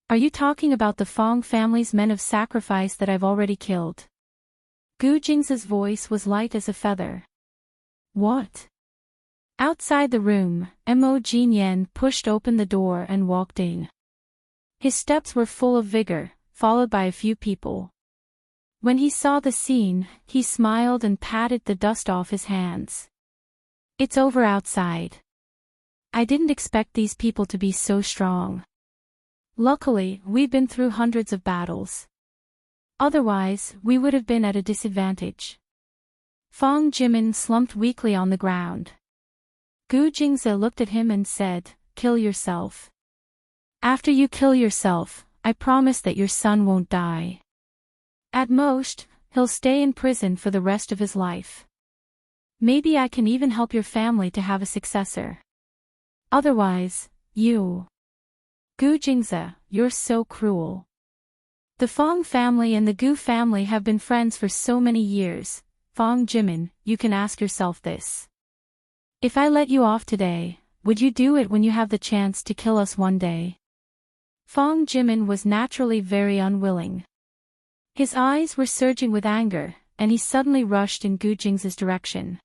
Are you talking about the Fang family's men of sacrifice that I've already killed? Gu Jingze's voice was light as a feather. What? Outside the room, Mo Jinyan pushed open the door and walked in. His steps were full of vigor, followed by a few people. When he saw the scene, he smiled and patted the dust off his hands. It's over outside. I didn't expect these people to be so strong. Luckily, we've been through hundreds of battles. Otherwise, we would have been at a disadvantage. Fang Jimin slumped weakly on the ground. Gu Jingze looked at him and said, "Kill yourself. After you kill yourself, I promise that your son won't die. At most, he'll stay in prison for the rest of his life. Maybe I can even help your family to have a successor. Otherwise, you..." Gu Jingze, you're so cruel. The Fang family and the Gu family have been friends for so many years. Fang Jimin, you can ask yourself this. If I let you off today, would you do it when you have the chance to kill us one day? Fang Jimin was naturally very unwilling. His eyes were surging with anger, and he suddenly rushed in Gu Jingze's direction.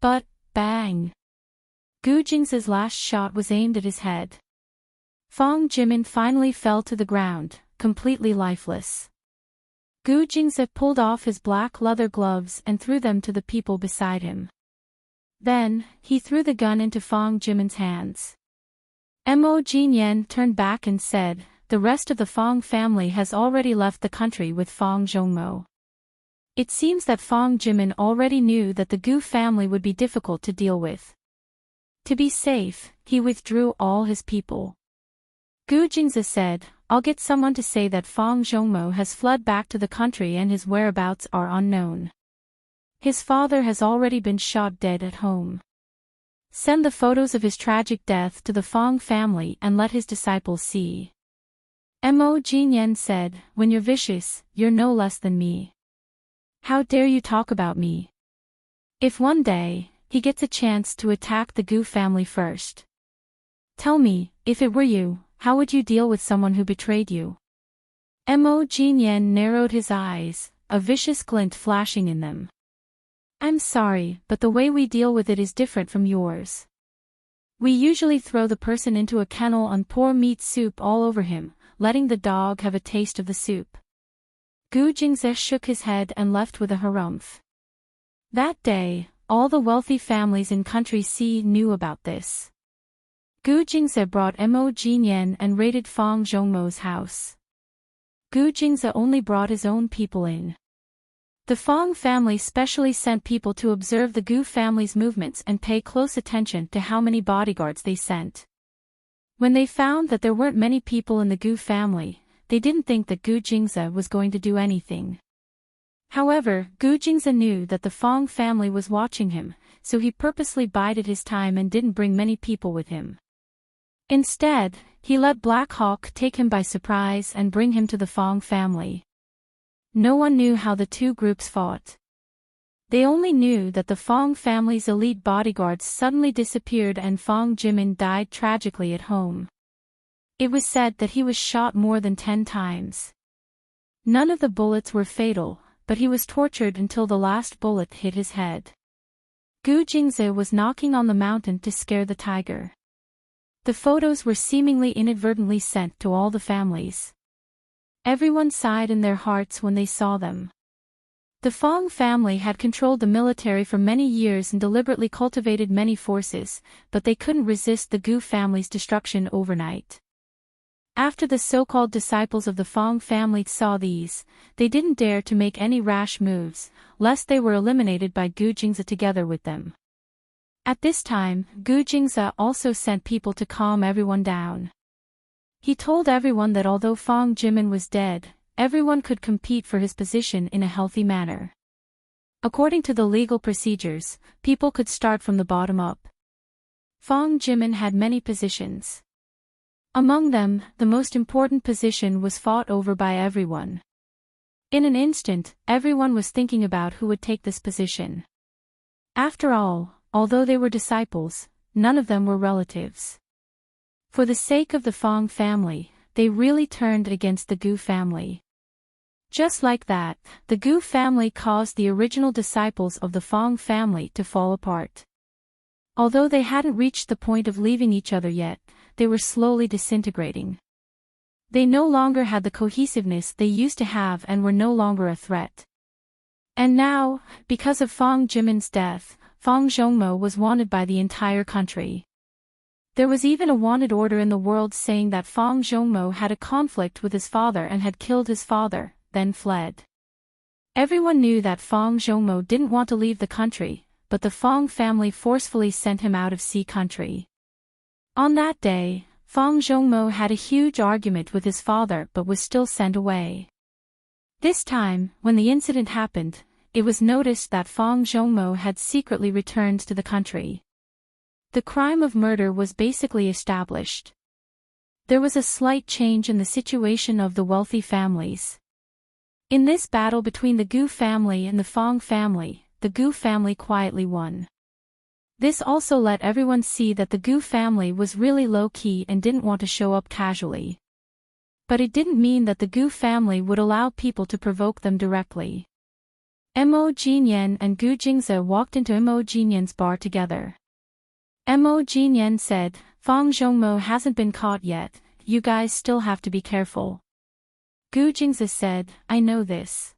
But, bang! Gu Jingze's last shot was aimed at his head. Fang Jimin finally fell to the ground, completely lifeless. Gu Jingze pulled off his black leather gloves and threw them to the people beside him. Then, he threw the gun into Fang Jimin's hands. Mo Jinyan turned back and said, "The rest of the Fang family has already left the country with Fang Zhongmo." It seems that Fang Jimin already knew that the Gu family would be difficult to deal with. To be safe, he withdrew all his people. Gu Jingze said, "I'll get someone to say that Fang Zhongmo has fled back to the country and his whereabouts are unknown. His father has already been shot dead at home. Send the photos of his tragic death to the Fang family and let his disciples see." Mo Jinyan said, "When you're vicious, you're no less than me. How dare you talk about me? If one day, he gets a chance to attack the Gu family first. Tell me, if it were you, how would you deal with someone who betrayed you?" Mo Jinyan narrowed his eyes, a vicious glint flashing in them. "I'm sorry, but the way we deal with it is different from yours. We usually throw the person into a kennel and pour meat soup all over him, letting the dog have a taste of the soup." Gu Jingze shook his head and left with a harumph. That day, all the wealthy families in Country C knew about this. Gu Jingze brought Mo Jinyan and raided Fang Zhongmo's house. Gu Jingze only brought his own people in. The Fang family specially sent people to observe the Gu family's movements and pay close attention to how many bodyguards they sent. When they found that there weren't many people in the Gu family, they didn't think that Gu Jingze was going to do anything. However, Gu Jingze knew that the Fang family was watching him, so he purposely bided his time and didn't bring many people with him. Instead, he let Black Hawk take him by surprise and bring him to the Fang family. No one knew how the two groups fought. They only knew that the Fang family's elite bodyguards suddenly disappeared and Fang Jimin died tragically at home. It was said that he was shot more than 10 times. None of the bullets were fatal, but he was tortured until the last bullet hit his head. Gu Jingze was knocking on the mountain to scare the tiger. The photos were seemingly inadvertently sent to all the families. Everyone sighed in their hearts when they saw them. The Fang family had controlled the military for many years and deliberately cultivated many forces, but they couldn't resist the Gu family's destruction overnight. After the so-called disciples of the Fang family saw these, they didn't dare to make any rash moves, lest they were eliminated by Gu Jingze together with them. At this time, Gu Jingze also sent people to calm everyone down. He told everyone that although Fang Jimin was dead, everyone could compete for his position in a healthy manner. According to the legal procedures, people could start from the bottom up. Fang Jimin had many positions. Among them, the most important position was fought over by everyone. In an instant, everyone was thinking about who would take this position. After all, although they were disciples, none of them were relatives. For the sake of the Fang family, they really turned against the Gu family. Just like that, the Gu family caused the original disciples of the Fang family to fall apart. Although they hadn't reached the point of leaving each other yet, they were slowly disintegrating. They no longer had the cohesiveness they used to have and were no longer a threat. And now, because of Fang Jimin's death, Fang Zhongmo was wanted by the entire country. There was even a wanted order in the world saying that Fang Zhongmo had a conflict with his father and had killed his father, then fled. Everyone knew that Fang Zhongmo didn't want to leave the country, but the Fang family forcefully sent him out of Sea Country. On that day, Fang Zhongmo had a huge argument with his father but was still sent away. This time, when the incident happened, it was noticed that Fang Zhongmo had secretly returned to the country. The crime of murder was basically established. There was a slight change in the situation of the wealthy families. In this battle between the Gu family and the Fang family, the Gu family quietly won. This also let everyone see that the Gu family was really low-key and didn't want to show up casually. But it didn't mean that the Gu family would allow people to provoke them directly. Mo Jinyan and Gu Jingze walked into Mo Jinyan's bar together. Mo Jinyan said, "Fang Zhongmo hasn't been caught yet, you guys still have to be careful." Gu Jingze said, "I know this.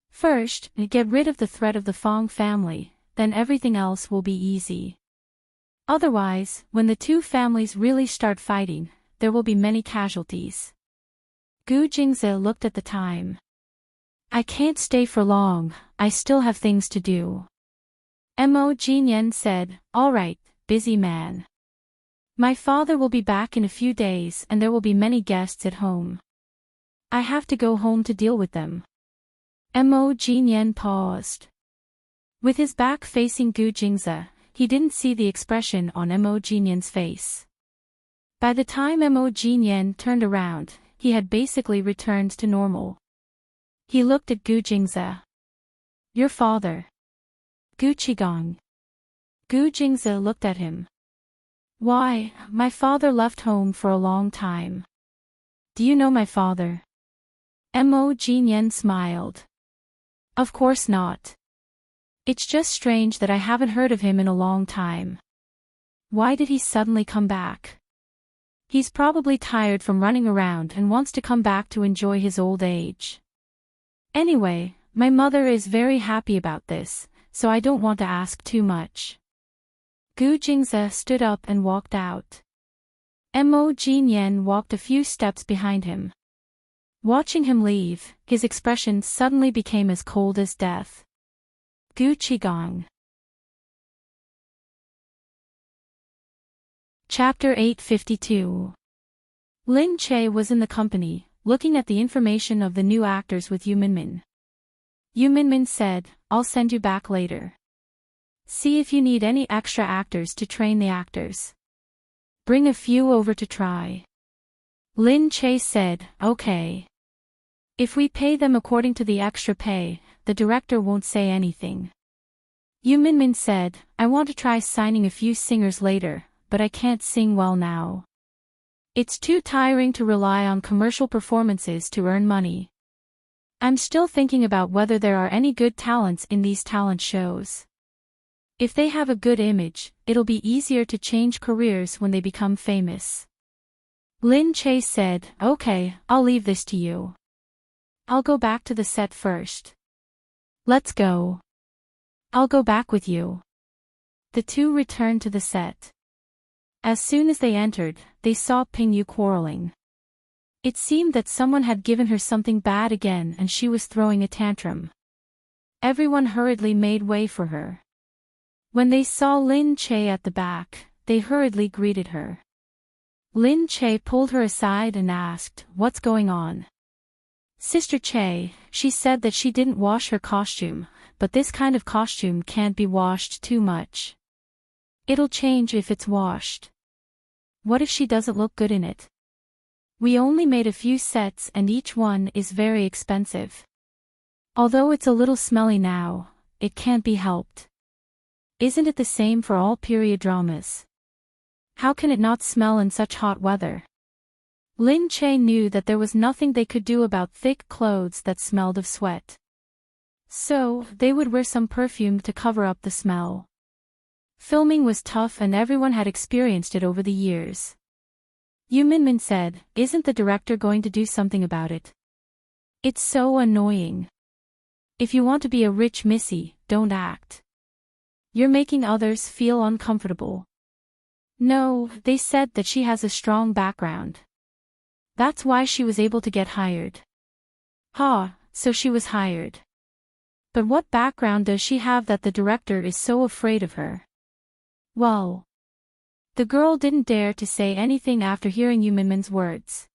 First, get rid of the threat of the Fang family, then everything else will be easy. Otherwise, when the two families really start fighting, there will be many casualties." Gu Jingze looked at the time. "I can't stay for long, I still have things to do." Mo Jinyan said, "All right, busy man. My father will be back in a few days and there will be many guests at home. I have to go home to deal with them." Mo Jinyan paused. With his back facing Gu Jingze, he didn't see the expression on Mo Jinyan's face. By the time Mo Jinyan turned around, he had basically returned to normal. He looked at Gu Jingze. "Your father." "Gu Qigong." Gu Jingze looked at him. "Why, my father left home for a long time." "Do you know my father?" Mo Jinyan smiled. "Of course not. It's just strange that I haven't heard of him in a long time. Why did he suddenly come back? He's probably tired from running around and wants to come back to enjoy his old age. Anyway, my mother is very happy about this, so I don't want to ask too much." Gu Jingze stood up and walked out. Mo Jinyan walked a few steps behind him. Watching him leave, his expression suddenly became as cold as death. Gu Qigong. Chapter 852. Lin Che was in the company, looking at the information of the new actors with Yu Minmin. Yu Minmin said, "I'll send you back later. See if you need any extra actors to train the actors. Bring a few over to try." Lin Che said, "Okay. If we pay them according to the extra pay, the director won't say anything." Yu Minmin said, "I want to try signing a few singers later, but I can't sing well now. It's too tiring to rely on commercial performances to earn money. I'm still thinking about whether there are any good talents in these talent shows. If they have a good image, it'll be easier to change careers when they become famous." Lin Che said, "Okay, I'll leave this to you. I'll go back to the set first." "Let's go." "I'll go back with you." The two returned to the set. As soon as they entered, they saw Ping Yu quarreling. It seemed that someone had given her something bad again and she was throwing a tantrum. Everyone hurriedly made way for her. When they saw Lin Che at the back, they hurriedly greeted her. Lin Che pulled her aside and asked, "What's going on?" "Sister Che," she said that she didn't wash her costume, but this kind of costume can't be washed too much. It'll change if it's washed. What if she doesn't look good in it? We only made a few sets and each one is very expensive. Although it's a little smelly now, it can't be helped. Isn't it the same for all period dramas? How can it not smell in such hot weather?" Lin Che knew that there was nothing they could do about thick clothes that smelled of sweat. So, they would wear some perfume to cover up the smell. Filming was tough and everyone had experienced it over the years. Yu Minmin said, isn't the director going to do something about it? It's so annoying. If you want to be a rich missy, don't act. You're making others feel uncomfortable. No, they said that she has a strong background. That's why she was able to get hired. So she was hired. But what background does she have that the director is so afraid of her? Well. The girl didn't dare to say anything after hearing Yu Minmin's words.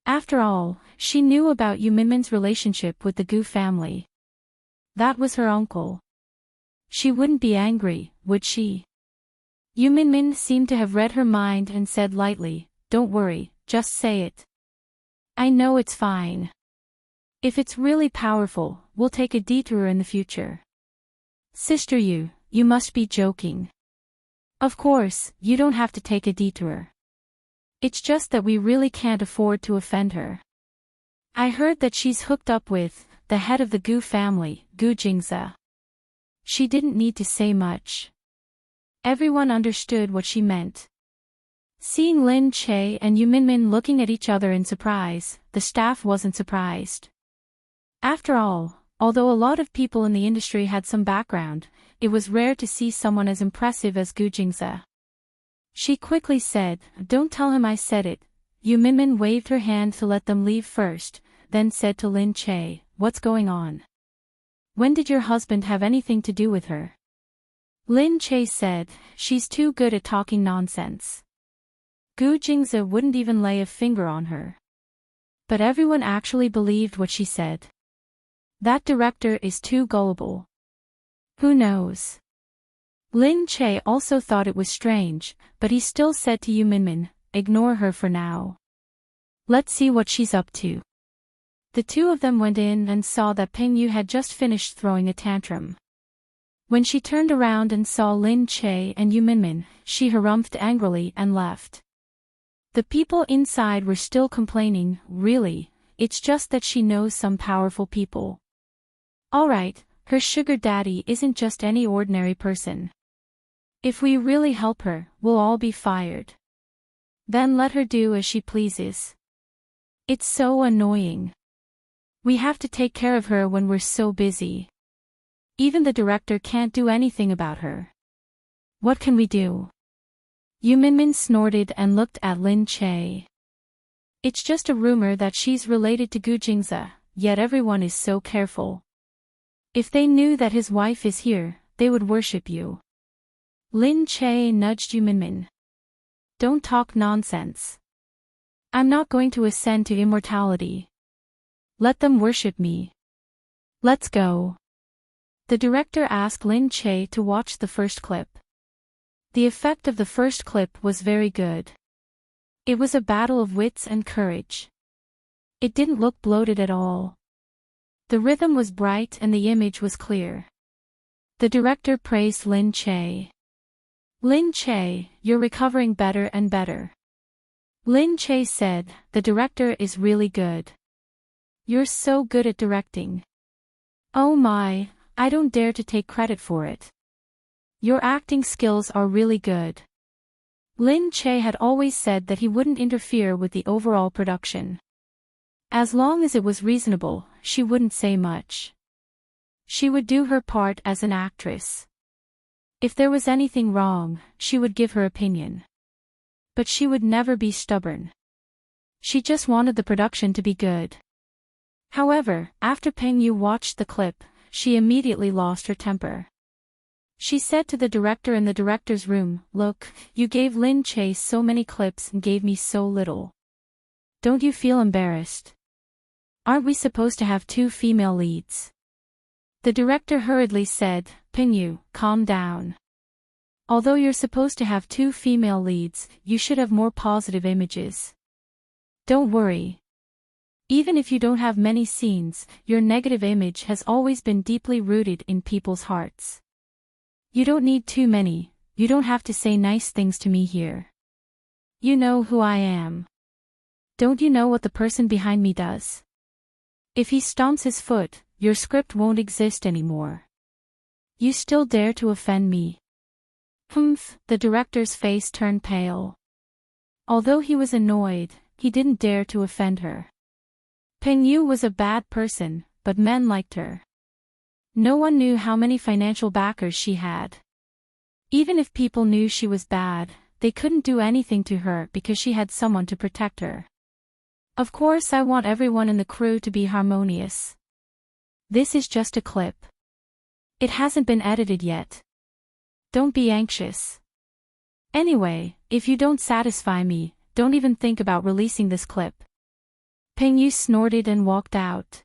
After all, she knew about Yu Minmin's relationship with the Gu family. That was her uncle. She wouldn't be angry, would she? Yu Minmin seemed to have read her mind and said lightly, don't worry, just say it. I know it's fine. If it's really powerful, we'll take a detour in the future. Sister Yu, you must be joking. Of course, you don't have to take a detour. It's just that we really can't afford to offend her. I heard that she's hooked up with the head of the Gu family, Gu Jingze. She didn't need to say much. Everyone understood what she meant. Seeing Lin Che and Yu Minmin looking at each other in surprise, the staff wasn't surprised. After all, although a lot of people in the industry had some background, it was rare to see someone as impressive as Gu Jingze. She quickly said, don't tell him I said it. Yu Minmin waved her hand to let them leave first, then said to Lin Che, what's going on? When did your husband have anything to do with her? Lin Che said, she's too good at talking nonsense. Gu Jingze wouldn't even lay a finger on her. But everyone actually believed what she said. That director is too gullible. Who knows? Lin Che also thought it was strange, but he still said to Yu Minmin, ignore her for now. Let's see what she's up to. The two of them went in and saw that Peng Yu had just finished throwing a tantrum. When she turned around and saw Lin Che and Yu Minmin, she harumphed angrily and left. The people inside were still complaining, really, it's just that she knows some powerful people. Alright, her sugar daddy isn't just any ordinary person. If we really help her, we'll all be fired. Then let her do as she pleases. It's so annoying. We have to take care of her when we're so busy. Even the director can't do anything about her. What can we do? Yu Minmin snorted and looked at Lin Che. It's just a rumor that she's related to Gu Jingze, yet everyone is so careful. If they knew that his wife is here, they would worship you. Lin Che nudged Yu Minmin. Don't talk nonsense. I'm not going to ascend to immortality. Let them worship me. Let's go. The director asked Lin Che to watch the first clip. The effect of the first clip was very good. It was a battle of wits and courage. It didn't look bloated at all. The rhythm was bright and the image was clear. The director praised Lin Che. Lin Che, you're recovering better and better. Lin Che said, the director is really good. You're so good at directing. Oh my, I don't dare to take credit for it. Your acting skills are really good. Lin Che had always said that he wouldn't interfere with the overall production. As long as it was reasonable, she wouldn't say much. She would do her part as an actress. If there was anything wrong, she would give her opinion. But she would never be stubborn. She just wanted the production to be good. However, after Peng Yu watched the clip, she immediately lost her temper. She said to the director in the director's room, look, you gave Lin Che so many clips and gave me so little. Don't you feel embarrassed? Aren't we supposed to have 2 female leads? The director hurriedly said, Peng Yu, calm down. Although you're supposed to have 2 female leads, you should have more positive images. Don't worry. Even if you don't have many scenes, your negative image has always been deeply rooted in people's hearts. You don't need too many, you don't have to say nice things to me here. You know who I am. Don't you know what the person behind me does? If he stomps his foot, your script won't exist anymore. You still dare to offend me? Humph, the director's face turned pale. Although he was annoyed, he didn't dare to offend her. Peng Yu was a bad person, but men liked her. No one knew how many financial backers she had. Even if people knew she was bad, they couldn't do anything to her because she had someone to protect her. Of course, I want everyone in the crew to be harmonious. This is just a clip. It hasn't been edited yet. Don't be anxious. Anyway, if you don't satisfy me, don't even think about releasing this clip. Peng Yu snorted and walked out.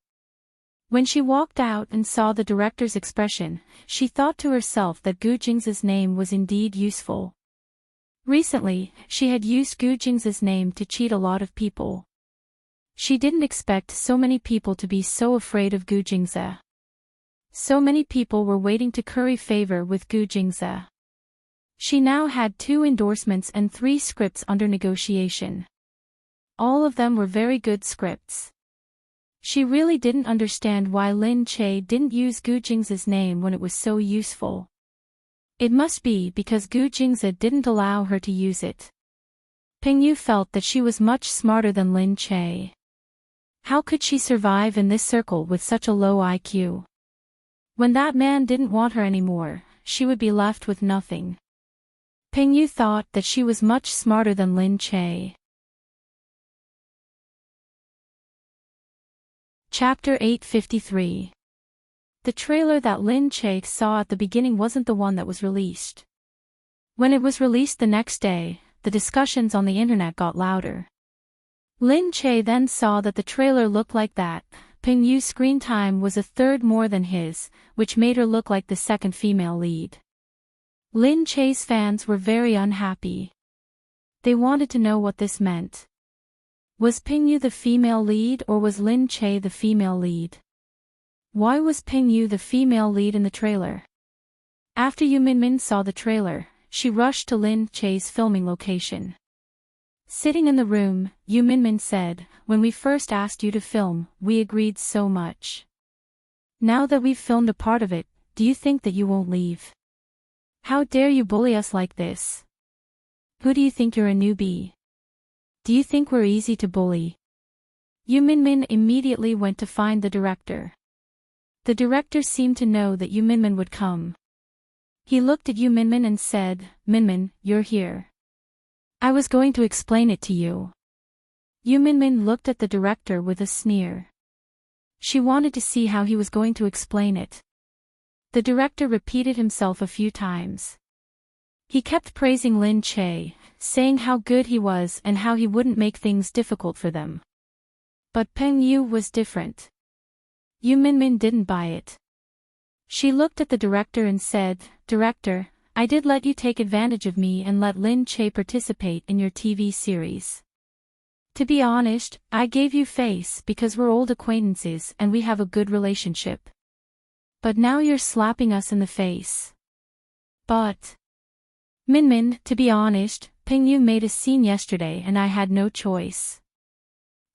When she walked out and saw the director's expression, she thought to herself that Gu Jing's name was indeed useful. Recently, she had used Gu Jing's name to cheat a lot of people. She didn't expect so many people to be so afraid of Gu Jing's. So many people were waiting to curry favor with Gu Jing's. She now had 2 endorsements and 3 scripts under negotiation. All of them were very good scripts. She really didn't understand why Lin Che didn't use Gu Jing's name when it was so useful. It must be because Gu Jing's didn't allow her to use it. Peng Yu felt that she was much smarter than Lin Che. How could she survive in this circle with such a low IQ? When that man didn't want her anymore, she would be left with nothing. Peng Yu thought that she was much smarter than Lin Che. Chapter 853. The trailer that Lin Che saw at the beginning wasn't the one that was released. When it was released the next day, the discussions on the internet got louder. Lin Che then saw that the trailer looked like that. Peng Yu's screen time was a third more than his, which made her look like the second female lead. Lin Che's fans were very unhappy. They wanted to know what this meant. Was Peng Yu the female lead or was Lin Che the female lead? Why was Peng Yu the female lead in the trailer? After Yu Minmin saw the trailer, she rushed to Lin Che's filming location. Sitting in the room, Yu Minmin said, "When we first asked you to film, we agreed so much. Now that we've filmed a part of it, do you think that you won't leave? How dare you bully us like this? Who do you think you're a newbie? Do you think we're easy to bully?" Yu Minmin immediately went to find the director. The director seemed to know that Yu Minmin would come. He looked at Yu Minmin and said, "Minmin, you're here. I was going to explain it to you." Yu Minmin looked at the director with a sneer. She wanted to see how he was going to explain it. The director repeated himself a few times. He kept praising Lin Che, saying how good he was and how he wouldn't make things difficult for them. But Peng Yu was different. Yu Minmin didn't buy it. She looked at the director and said, "Director, I did let you take advantage of me and let Lin Che participate in your TV series. To be honest, I gave you face because we're old acquaintances and we have a good relationship. But now you're slapping us in the face." But Minmin, to be honest, Peng Yu made a scene yesterday and I had no choice.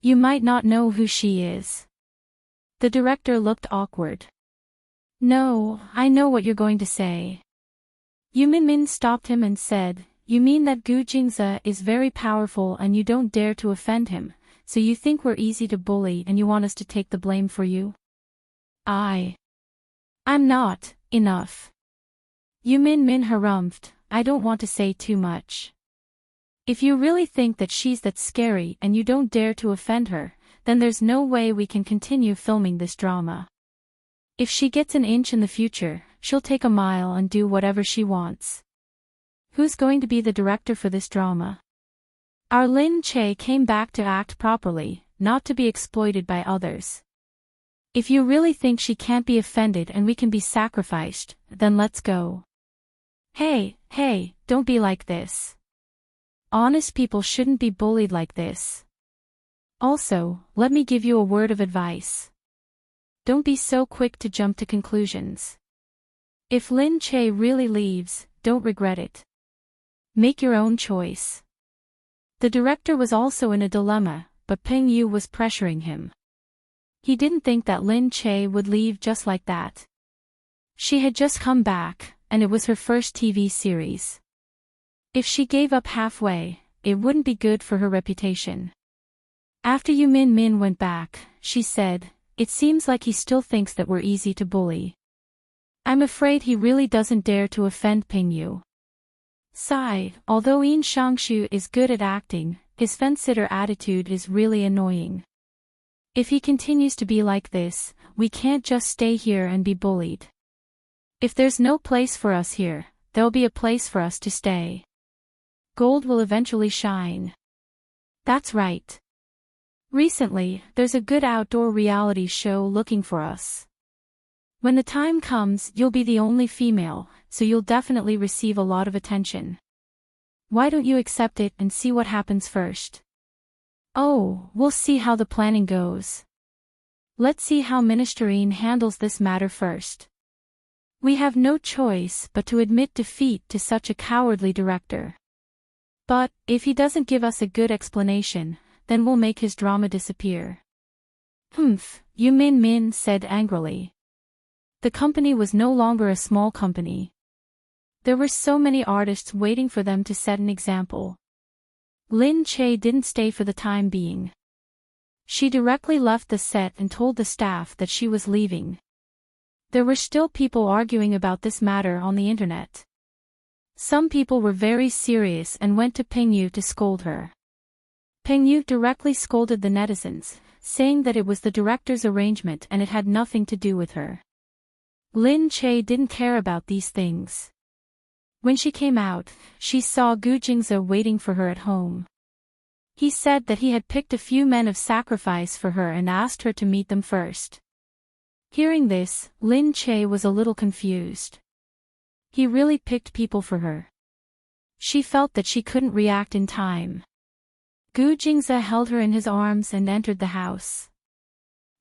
You might not know who she is. The director looked awkward. "No, I know what you're going to say." Yu Minmin stopped him and said, "You mean that Gu Jingze is very powerful and you don't dare to offend him, so you think we're easy to bully and you want us to take the blame for you?" I'm not, enough. Yu Minmin harumphed, "I don't want to say too much. If you really think that she's that scary and you don't dare to offend her, then there's no way we can continue filming this drama. If she gets an inch in the future, she'll take a mile and do whatever she wants. Who's going to be the director for this drama? Our Lin Che came back to act properly, not to be exploited by others. If you really think she can't be offended and we can be sacrificed, then let's go." Hey, don't be like this. Honest people shouldn't be bullied like this. Also, let me give you a word of advice. Don't be so quick to jump to conclusions. If Lin Che really leaves, don't regret it. Make your own choice. The director was also in a dilemma, but Peng Yu was pressuring him. He didn't think that Lin Che would leave just like that. She had just come back, and it was her first TV series. If she gave up halfway, it wouldn't be good for her reputation. After Yu Min Min went back, she said, "It seems like he still thinks that we're easy to bully. I'm afraid he really doesn't dare to offend Ping Yu." Sigh, although Yin Shangshu is good at acting, his fence-sitter attitude is really annoying. If he continues to be like this, we can't just stay here and be bullied. If there's no place for us here, there'll be a place for us to stay. Gold will eventually shine. That's right. Recently, there's a good outdoor reality show looking for us. When the time comes, you'll be the only female, so you'll definitely receive a lot of attention. Why don't you accept it and see what happens first? Oh, we'll see how the planning goes. Let's see how Ministerine handles this matter first. We have no choice but to admit defeat to such a cowardly director. But, if he doesn't give us a good explanation, then we'll make his drama disappear. Humph, Yu Min Min said angrily. The company was no longer a small company. There were so many artists waiting for them to set an example. Lin Che didn't stay for the time being. She directly left the set and told the staff that she was leaving. There were still people arguing about this matter on the internet. Some people were very serious and went to Ping Yu to scold her. Ping Yu directly scolded the netizens, saying that it was the director's arrangement and it had nothing to do with her. Lin Che didn't care about these things. When she came out, she saw Gu Jingze waiting for her at home. He said that he had picked a few men of sacrifice for her and asked her to meet them first. Hearing this, Lin Che was a little confused. He really picked people for her. She felt that she couldn't react in time. Gu Jingze held her in his arms and entered the house.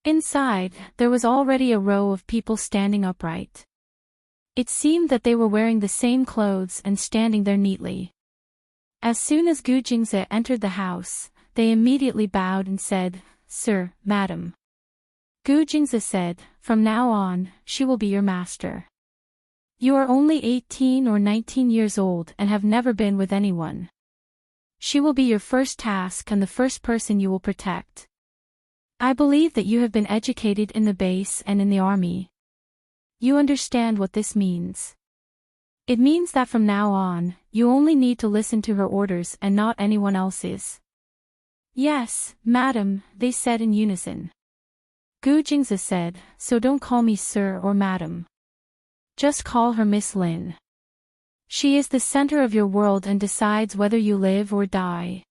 Inside, there was already a row of people standing upright. It seemed that they were wearing the same clothes and standing there neatly. As soon as Gu Jingze entered the house, they immediately bowed and said, "Sir, Madam." Gu Jingze said, "From now on, she will be your master. You are only 18 or 19 years old and have never been with anyone. She will be your first task and the first person you will protect. I believe that you have been educated in the base and in the army. You understand what this means. It means that from now on, you only need to listen to her orders and not anyone else's." "Yes, madam," they said in unison. Gu Jingze said, "So don't call me sir or madam. Just call her Miss Lin. She is the center of your world and decides whether you live or die.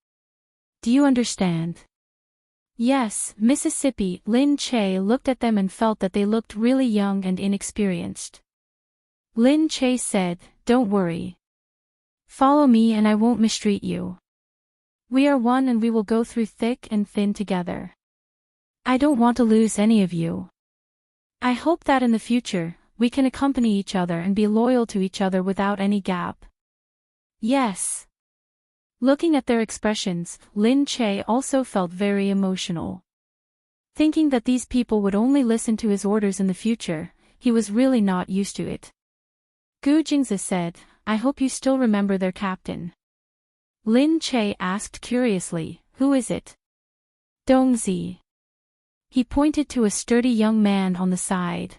Do you understand?" "Yes, Mississippi." Lin Che looked at them and felt that they looked really young and inexperienced. Lin Che said, "Don't worry. Follow me and I won't mistreat you. We are one and we will go through thick and thin together. I don't want to lose any of you. I hope that in the future, we can accompany each other and be loyal to each other without any gap." "Yes." Looking at their expressions, Lin Che also felt very emotional. Thinking that these people would only listen to his orders in the future, he was really not used to it. Gu Jingze said, "I hope you still remember their captain." Lin Che asked curiously, "Who is it?" "Dongzi." He pointed to a sturdy young man on the side.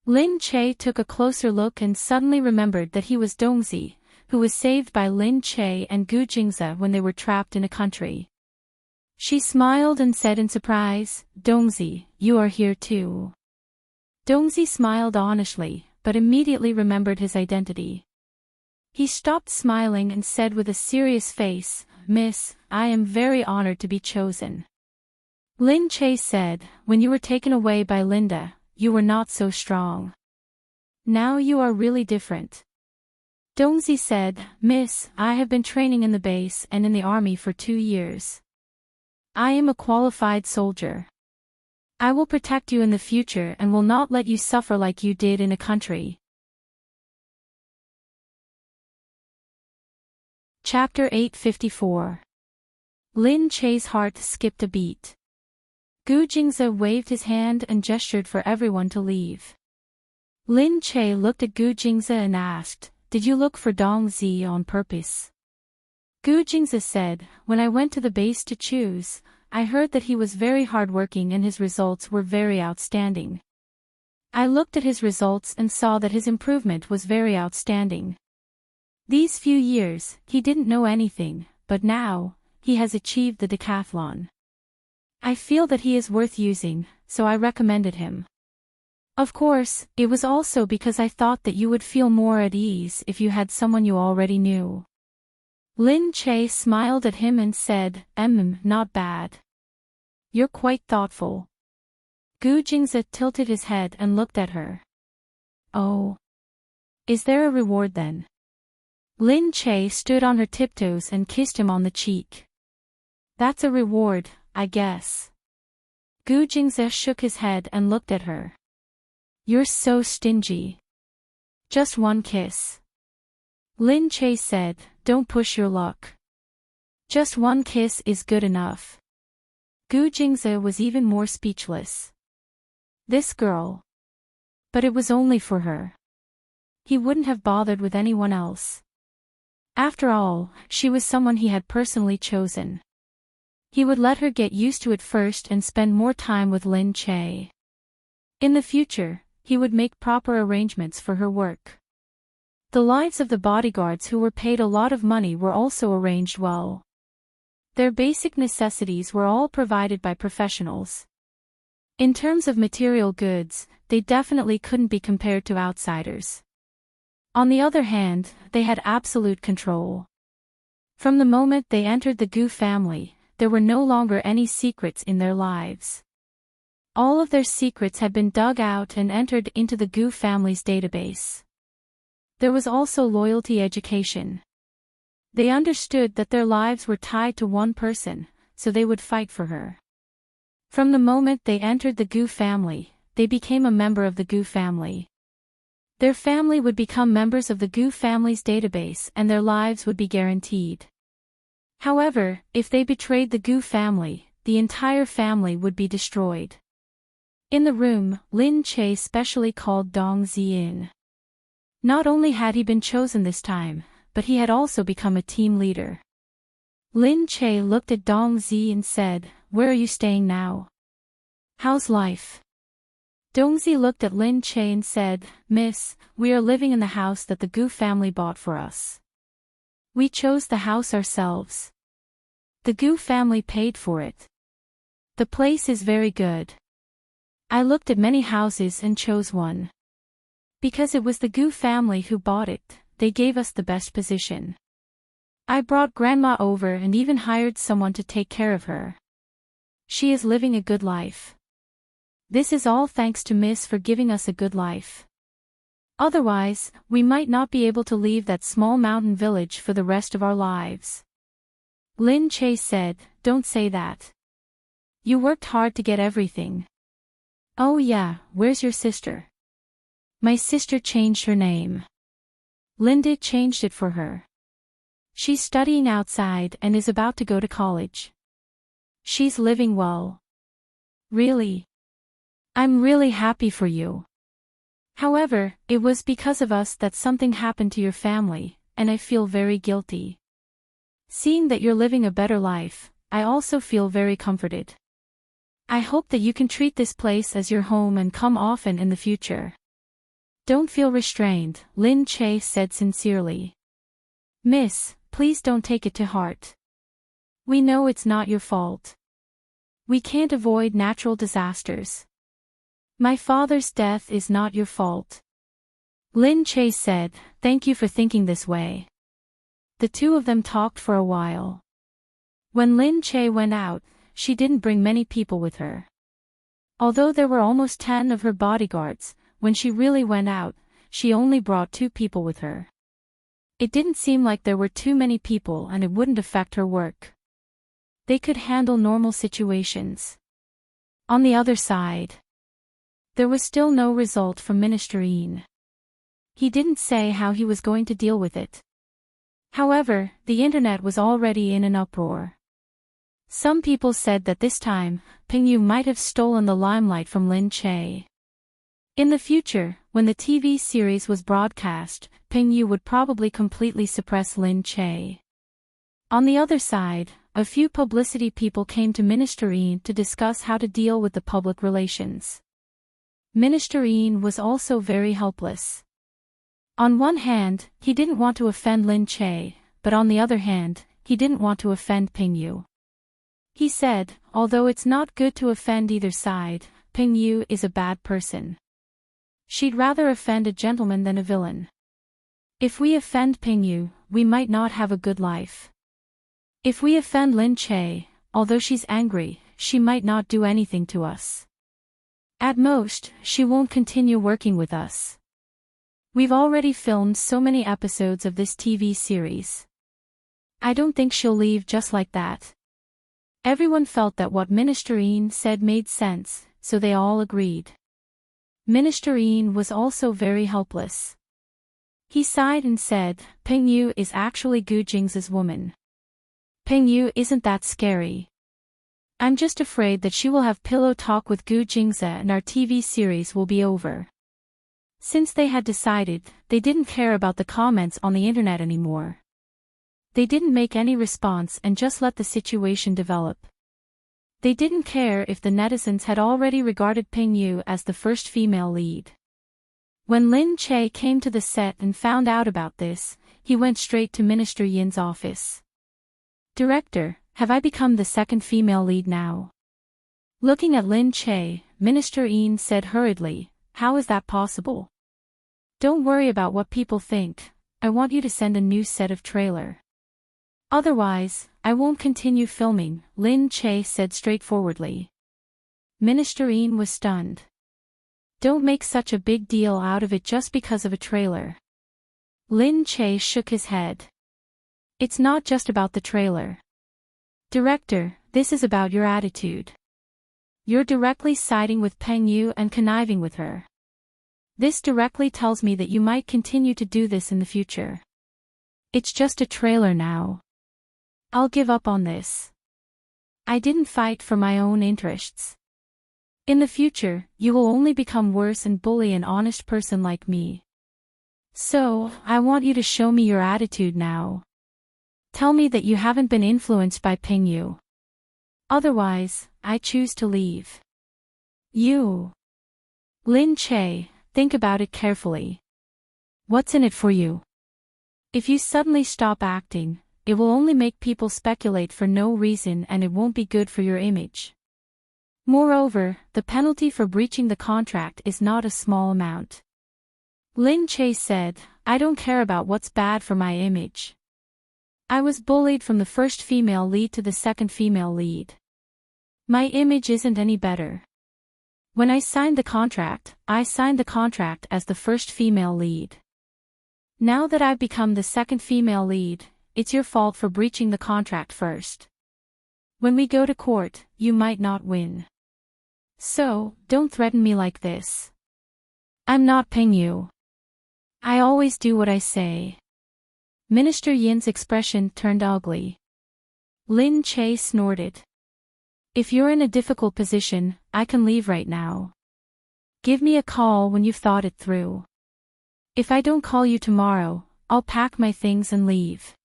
Lin Che took a closer look and suddenly remembered that he was Dongzi, who was saved by Lin Che and Gu Jingze when they were trapped in a country. She smiled and said in surprise, "Dongzi, you are here too." Dongzi smiled honestly, but immediately remembered his identity. He stopped smiling and said with a serious face, "Miss, I am very honored to be chosen." Lin Che said, "When you were taken away by Linda, you were not so strong. Now you are really different." Dongzi said, "Miss, I have been training in the base and in the army for 2 years. I am a qualified soldier. I will protect you in the future and will not let you suffer like you did in a country." Chapter 854. Lin Che's heart skipped a beat. Gu Jingze waved his hand and gestured for everyone to leave. Lin Che looked at Gu Jingze and asked, "Did you look for Dong Zi on purpose?" Gu Jingzi said, when I went to the base to choose, I heard that he was very hardworking and his results were very outstanding. I looked at his results and saw that his improvement was very outstanding. These few years, he didn't know anything, but now, he has achieved the decathlon. I feel that he is worth using, so I recommended him. Of course, it was also because I thought that you would feel more at ease if you had someone you already knew. Lin Che smiled at him and said, not bad. You're quite thoughtful. Gu Jingzi tilted his head and looked at her. Oh. Is there a reward then? Lin Che stood on her tiptoes and kissed him on the cheek. That's a reward, I guess. Gu Jingzi shook his head and looked at her. You're so stingy. Just one kiss. Lin Che said, don't push your luck. Just one kiss is good enough. Gu Jingzi was even more speechless. This girl. But it was only for her. He wouldn't have bothered with anyone else. After all, she was someone he had personally chosen. He would let her get used to it first and spend more time with Lin Che. In the future, he would make proper arrangements for her work. The lives of the bodyguards who were paid a lot of money were also arranged well. Their basic necessities were all provided by professionals. In terms of material goods, they definitely couldn't be compared to outsiders. On the other hand, they had absolute control. From the moment they entered the Gu family, there were no longer any secrets in their lives. All of their secrets had been dug out and entered into the Gu family's database. There was also loyalty education. They understood that their lives were tied to one person, so they would fight for her. From the moment they entered the Gu family, they became a member of the Gu family. Their family would become members of the Gu family's database and their lives would be guaranteed. However, if they betrayed the Gu family, the entire family would be destroyed. In the room, Lin Che specially called Dong Zi in. Not only had he been chosen this time, but he had also become a team leader. Lin Che looked at Dong Zi and said, where are you staying now? How's life? Dong Zi looked at Lin Che and said, Miss, we are living in the house that the Gu family bought for us. We chose the house ourselves. The Gu family paid for it. The place is very good. I looked at many houses and chose one. Because it was the Gu family who bought it, they gave us the best position. I brought grandma over and even hired someone to take care of her. She is living a good life. This is all thanks to Miss for giving us a good life. Otherwise, we might not be able to leave that small mountain village for the rest of our lives. Lin Che said, don't say that. You worked hard to get everything. Oh yeah, where's your sister? My sister changed her name. Linda changed it for her. She's studying outside and is about to go to college. She's living well. Really? I'm really happy for you. However, it was because of us that something happened to your family, and I feel very guilty. Seeing that you're living a better life, I also feel very comforted. I hope that you can treat this place as your home and come often in the future. Don't feel restrained, Lin Che said sincerely. Miss, please don't take it to heart. We know it's not your fault. We can't avoid natural disasters. My father's death is not your fault. Lin Che said, thank you for thinking this way. The two of them talked for a while. When Lin Che went out, she didn't bring many people with her. Although there were almost 10 of her bodyguards, when she really went out, she only brought 2 people with her. It didn't seem like there were too many people and it wouldn't affect her work. They could handle normal situations. On the other side, there was still no result from Minister Yin. He didn't say how he was going to deal with it. However, the internet was already in an uproar. Some people said that this time, Ping Yu might have stolen the limelight from Lin Che. In the future, when the TV series was broadcast, Ping Yu would probably completely suppress Lin Che. On the other side, a few publicity people came to Minister Ian to discuss how to deal with the public relations. Minister Ian was also very helpless. On one hand, he didn't want to offend Lin Che, but on the other hand, he didn't want to offend Ping Yu. He said, although it's not good to offend either side, Ping Yu is a bad person. She'd rather offend a gentleman than a villain. If we offend Ping Yu, we might not have a good life. If we offend Lin Che, although she's angry, she might not do anything to us. At most, she won't continue working with us. We've already filmed so many episodes of this TV series. I don't think she'll leave just like that. Everyone felt that what Minister Ian said made sense, so they all agreed. Minister Ian was also very helpless. He sighed and said, Ping Yu is actually Gu Jing's woman. Ping Yu isn't that scary. I'm just afraid that she will have pillow talk with Gu Jingze and our TV series will be over. Since they had decided, they didn't care about the comments on the internet anymore. They didn't make any response and just let the situation develop. They didn't care if the netizens had already regarded Ping Yu as the first female lead. When Lin Che came to the set and found out about this, he went straight to Minister Yin's office. Director, have I become the second female lead now? Looking at Lin Che, Minister Ian said hurriedly, how is that possible? Don't worry about what people think, I want you to send a new set of trailer. Otherwise, I won't continue filming, Lin Che said straightforwardly. Minister Ian was stunned. Don't make such a big deal out of it just because of a trailer. Lin Che shook his head. It's not just about the trailer. Director, this is about your attitude. You're directly siding with Peng Yu and conniving with her. This directly tells me that you might continue to do this in the future. It's just a trailer now. I'll give up on this. I didn't fight for my own interests. In the future, you will only become worse and bully an honest person like me. So, I want you to show me your attitude now. Tell me that you haven't been influenced by Ping Yu. Otherwise, I choose to leave. You. Lin Che, think about it carefully. What's in it for you? If you suddenly stop acting, it will only make people speculate for no reason and it won't be good for your image. Moreover, the penalty for breaching the contract is not a small amount. Lin Che said, I don't care about what's bad for my image. I was bullied from the first female lead to the second female lead. My image isn't any better. When I signed the contract as the first female lead. Now that I've become the second female lead, it's your fault for breaching the contract first. When we go to court, you might not win. So, don't threaten me like this. I'm not Ping Yu. I always do what I say. Minister Yin's expression turned ugly. Lin Che snorted. If you're in a difficult position, I can leave right now. Give me a call when you've thought it through. If I don't call you tomorrow, I'll pack my things and leave.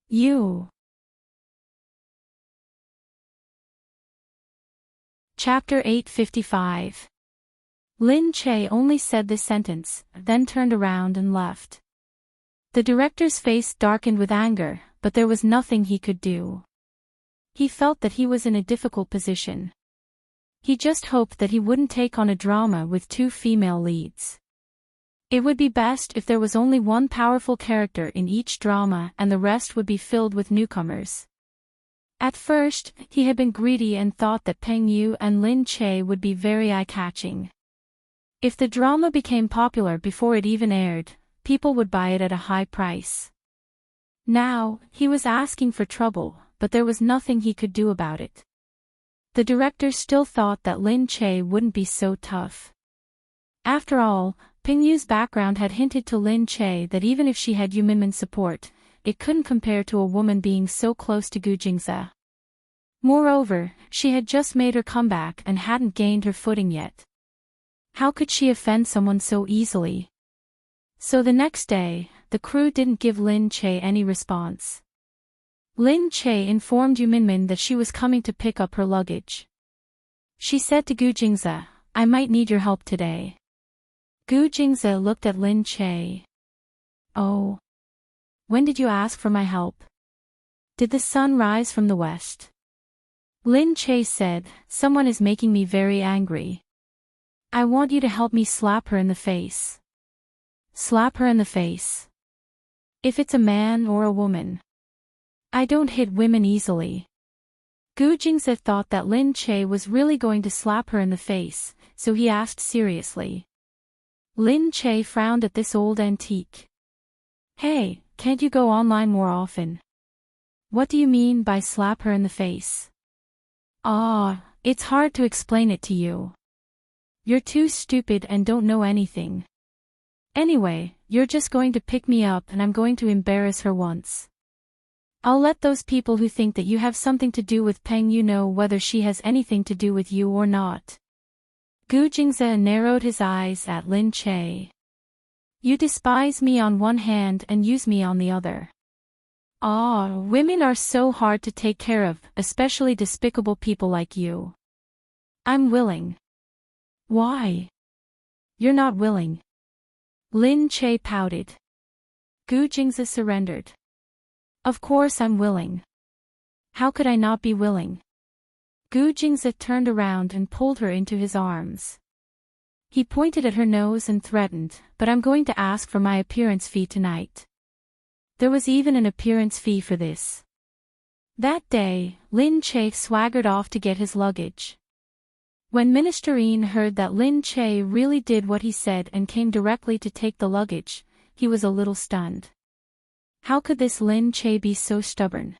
You. Chapter 855. Lin Che only said this sentence, then turned around and left. The director's face darkened with anger, but there was nothing he could do. He felt that he was in a difficult position. He just hoped that he wouldn't take on a drama with two female leads. It would be best if there was only one powerful character in each drama and the rest would be filled with newcomers. At first, he had been greedy and thought that Peng Yu and Lin Che would be very eye-catching. If the drama became popular before it even aired, people would buy it at a high price. Now, he was asking for trouble, but there was nothing he could do about it. The director still thought that Lin Che wouldn't be so tough. After all, Ping Yu's background had hinted to Lin Che that even if she had Yuminmin's support, it couldn't compare to a woman being so close to Gu Jingze. Moreover, she had just made her comeback and hadn't gained her footing yet. How could she offend someone so easily? So the next day, the crew didn't give Lin Che any response. Lin Che informed Yu Minmin that she was coming to pick up her luggage. She said to Gu Jingze, I might need your help today. Gu Jingze looked at Lin Che. Oh. When did you ask for my help? Did the sun rise from the west? Lin Che said, someone is making me very angry. I want you to help me slap her in the face. Slap her in the face. If it's a man or a woman. I don't hit women easily. Gu Jingze thought that Lin Che was really going to slap her in the face, so he asked seriously. Lin Che frowned at this old antique. Hey, can't you go online more often? What do you mean by slap her in the face? It's hard to explain it to you. You're too stupid and don't know anything. Anyway, you're just going to pick me up and I'm going to embarrass her once. I'll let those people who think that you have something to do with Peng Yu know whether she has anything to do with you or not. Gu Jingze narrowed his eyes at Lin Che. You despise me on one hand and use me on the other. Women are so hard to take care of, especially despicable people like you. I'm willing. Why? You're not willing. Lin Che pouted. Gu Jingze surrendered. Of course I'm willing. How could I not be willing? Gu Jingze turned around and pulled her into his arms. He pointed at her nose and threatened, but I'm going to ask for my appearance fee tonight. There was even an appearance fee for this. That day, Lin Che swaggered off to get his luggage. When Ministerine heard that Lin Che really did what he said and came directly to take the luggage, he was a little stunned. How could this Lin Che be so stubborn?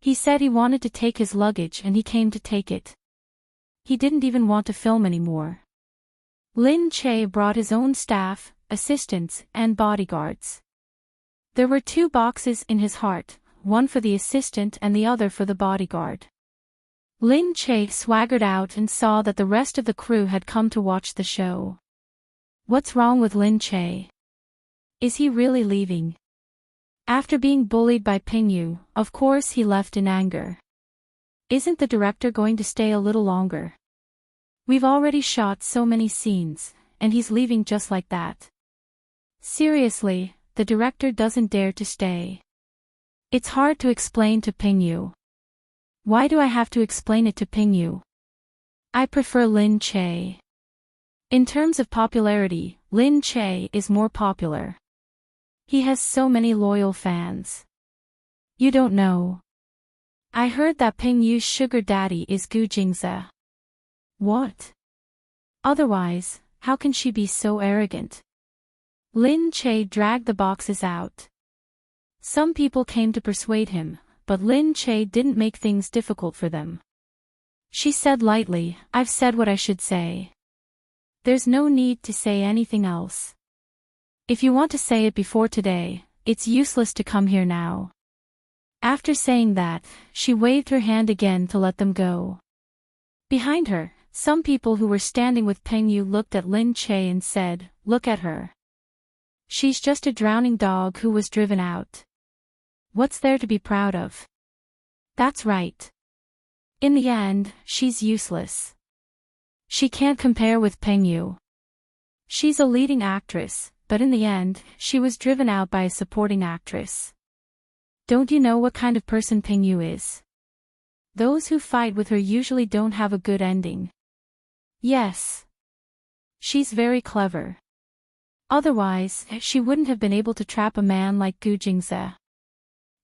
He said he wanted to take his luggage and he came to take it. He didn't even want to film anymore. Lin Che brought his own staff, assistants, and bodyguards. There were 2 boxes in his heart, one for the assistant and the other for the bodyguard. Lin Che swaggered out and saw that the rest of the crew had come to watch the show. What's wrong with Lin Che? Is he really leaving? After being bullied by Peng Yu, of course he left in anger. Isn't the director going to stay a little longer? We've already shot so many scenes, and he's leaving just like that. Seriously, the director doesn't dare to stay. It's hard to explain to Peng Yu. Why do I have to explain it to Peng Yu? I prefer Lin Che. In terms of popularity, Lin Che is more popular. He has so many loyal fans. You don't know. I heard that Peng Yu's sugar daddy is Gu Jingze. What? Otherwise, how can she be so arrogant? Lin Che dragged the boxes out. Some people came to persuade him, but Lin Che didn't make things difficult for them. She said lightly, I've said what I should say. There's no need to say anything else. If you want to say it before today, it's useless to come here now. After saying that, she waved her hand again to let them go. Behind her, some people who were standing with Peng Yu looked at Lin Che and said, look at her. She's just a drowning dog who was driven out. What's there to be proud of? That's right. In the end, she's useless. She can't compare with Peng Yu. She's a leading actress, but in the end, she was driven out by a supporting actress. Don't you know what kind of person Peng Yu is? Those who fight with her usually don't have a good ending. Yes. She's very clever. Otherwise, she wouldn't have been able to trap a man like Gu Jingze.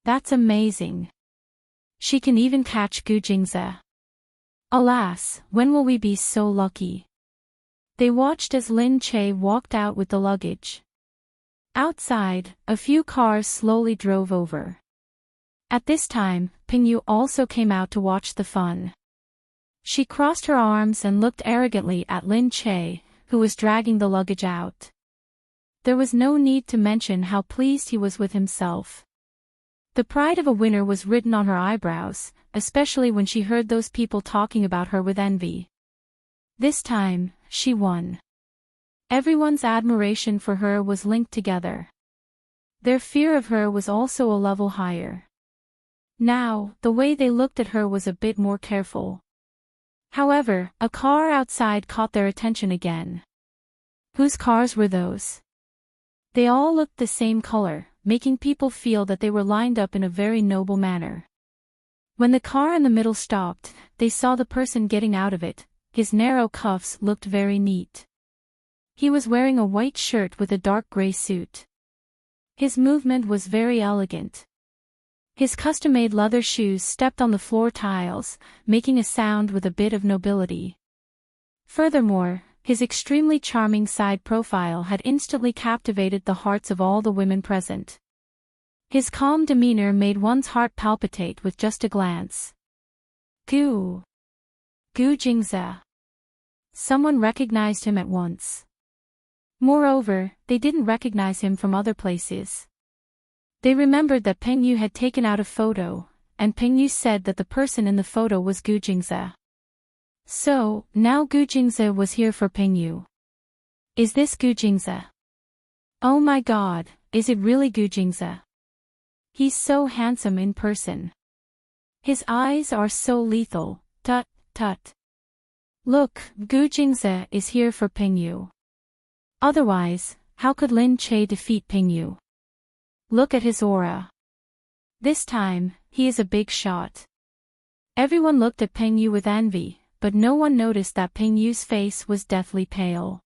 That's amazing. She can even catch Gu Jingze. Alas, when will we be so lucky? They watched as Lin Che walked out with the luggage. Outside, a few cars slowly drove over. At this time, Peng Yu also came out to watch the fun. She crossed her arms and looked arrogantly at Lin Che, who was dragging the luggage out. There was no need to mention how pleased he was with himself. The pride of a winner was written on her eyebrows, especially when she heard those people talking about her with envy. This time, she won. Everyone's admiration for her was linked together. Their fear of her was also a level higher. Now, the way they looked at her was a bit more careful. However, a car outside caught their attention again. Whose cars were those? They all looked the same color, making people feel that they were lined up in a very noble manner. When the car in the middle stopped, they saw the person getting out of it. His narrow cuffs looked very neat. He was wearing a white shirt with a dark gray suit. His movement was very elegant. His custom-made leather shoes stepped on the floor tiles, making a sound with a bit of nobility. Furthermore, his extremely charming side profile had instantly captivated the hearts of all the women present. His calm demeanor made one's heart palpitate with just a glance. Gu Jingze. Someone recognized him at once. Moreover, they didn't recognize him from other places. They remembered that Peng Yu had taken out a photo, and Peng Yu said that the person in the photo was Gu Jingze. So, now Gu Jingze was here for Peng Yu. Is this Gu Jingze? Oh my god, is it really Gu Jingze? He's so handsome in person. His eyes are so lethal, tut, tut. Look, Gu Jingze is here for Peng Yu. Otherwise, how could Lin Che defeat Peng Yu? Look at his aura. This time, he is a big shot. Everyone looked at Peng Yu with envy, but no one noticed that Peng Yu's face was deathly pale.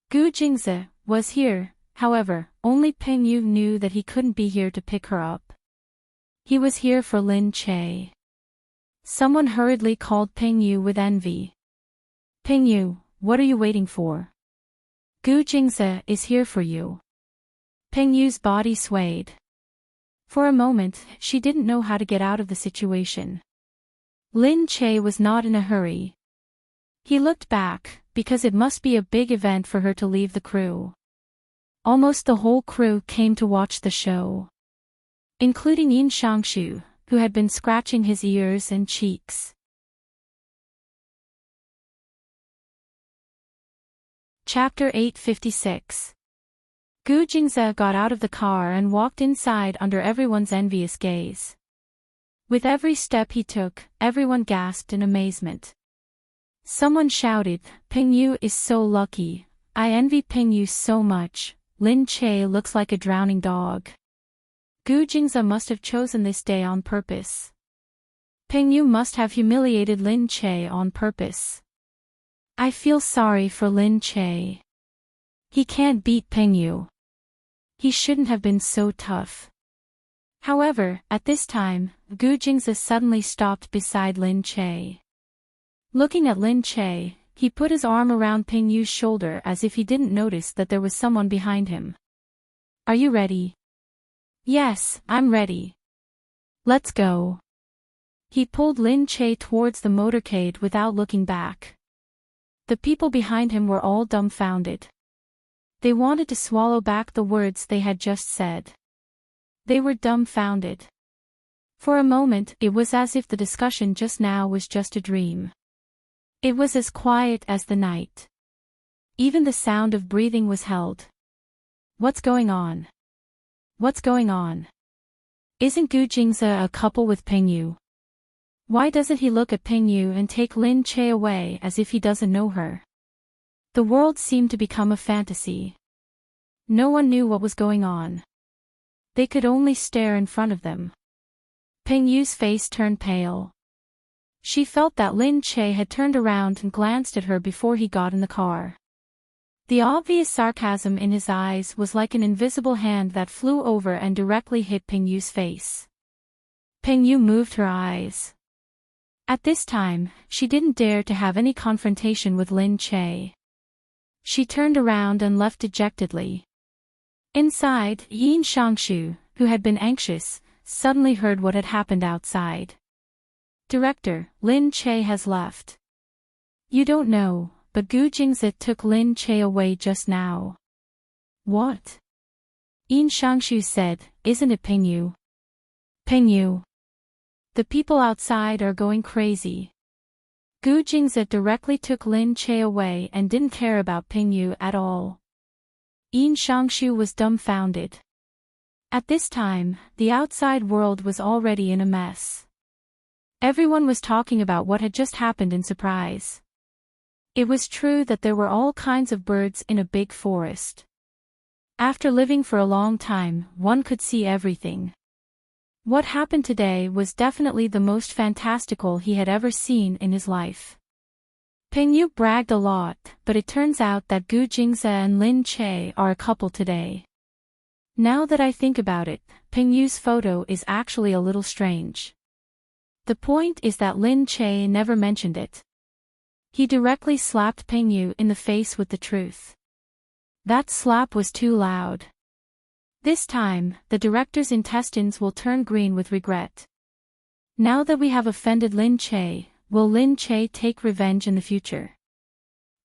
Gu Jingze was here, however, only Peng Yu knew that he couldn't be here to pick her up. He was here for Lin Che. Someone hurriedly called Peng Yu with envy. Peng Yu, what are you waiting for? Gu Jingze is here for you. Peng Yu's body swayed. For a moment, she didn't know how to get out of the situation. Lin Che was not in a hurry. He looked back, because it must be a big event for her to leave the crew. Almost the whole crew came to watch the show. Including Yin Shangshu, who had been scratching his ears and cheeks. Chapter 856. Gu Jingze got out of the car and walked inside under everyone's envious gaze. With every step he took, everyone gasped in amazement. Someone shouted, Peng Yu is so lucky, I envy Peng Yu so much, Lin Che looks like a drowning dog. Gu Jingze must have chosen this day on purpose. Peng Yu must have humiliated Lin Che on purpose. I feel sorry for Lin Che. He can't beat Peng Yu. He shouldn't have been so tough. However, at this time, Gu Jingze suddenly stopped beside Lin Che. Looking at Lin Che, he put his arm around Peng Yu's shoulder as if he didn't notice that there was someone behind him. Are you ready? Yes, I'm ready. Let's go. He pulled Lin Che towards the motorcade without looking back. The people behind him were all dumbfounded. They wanted to swallow back the words they had just said. They were dumbfounded. For a moment, it was as if the discussion just now was just a dream. It was as quiet as the night. Even the sound of breathing was held. What's going on? What's going on? Isn't Gu Jingze a couple with Peng Yu? Why doesn't he look at Peng Yu and take Lin Che away as if he doesn't know her? The world seemed to become a fantasy. No one knew what was going on. They could only stare in front of them. Peng Yu's face turned pale. She felt that Lin Che had turned around and glanced at her before he got in the car. The obvious sarcasm in his eyes was like an invisible hand that flew over and directly hit Peng Yu's face. Peng Yu moved her eyes. At this time, she didn't dare to have any confrontation with Lin Che. She turned around and left dejectedly. Inside, Yin Shangshu, who had been anxious, suddenly heard what had happened outside. Director, Lin Che has left. You don't know, but Gu Jingze took Lin Che away just now. What? Yin Shangshu said, isn't it Peng Yu? Peng Yu. The people outside are going crazy. Gu Jingze directly took Lin Che away and didn't care about Peng Yu at all. Yin Shangshu was dumbfounded. At this time, the outside world was already in a mess. Everyone was talking about what had just happened in surprise. It was true that there were all kinds of birds in a big forest. After living for a long time, one could see everything. What happened today was definitely the most fantastical he had ever seen in his life. Peng Yu bragged a lot, but it turns out that Gu Jingze and Lin Che are a couple today. Now that I think about it, Peng Yu's photo is actually a little strange. The point is that Lin Che never mentioned it. He directly slapped Peng Yu in the face with the truth. That slap was too loud. This time, the director's intestines will turn green with regret. Now that we have offended Lin Che, will Lin Che take revenge in the future?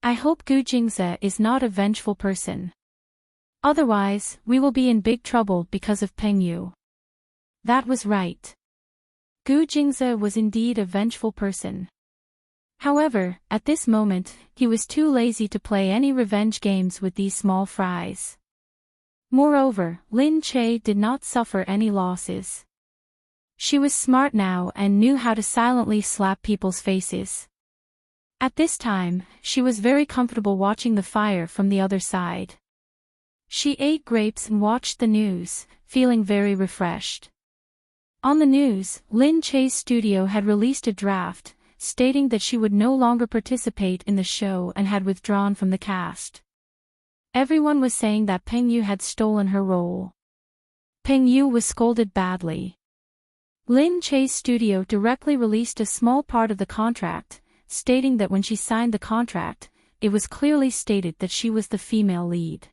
I hope Gu Jingze is not a vengeful person. Otherwise, we will be in big trouble because of Peng Yu. That was right. Gu Jingze was indeed a vengeful person. However, at this moment, he was too lazy to play any revenge games with these small fries. Moreover, Lin Che did not suffer any losses. She was smart now and knew how to silently slap people's faces. At this time, she was very comfortable watching the fire from the other side. She ate grapes and watched the news, feeling very refreshed. On the news, Lin Che's studio had released a draft, stating that she would no longer participate in the show and had withdrawn from the cast. Everyone was saying that Peng Yu had stolen her role. Peng Yu was scolded badly. Lin Che's studio directly released a small part of the contract, stating that when she signed the contract, it was clearly stated that she was the female lead.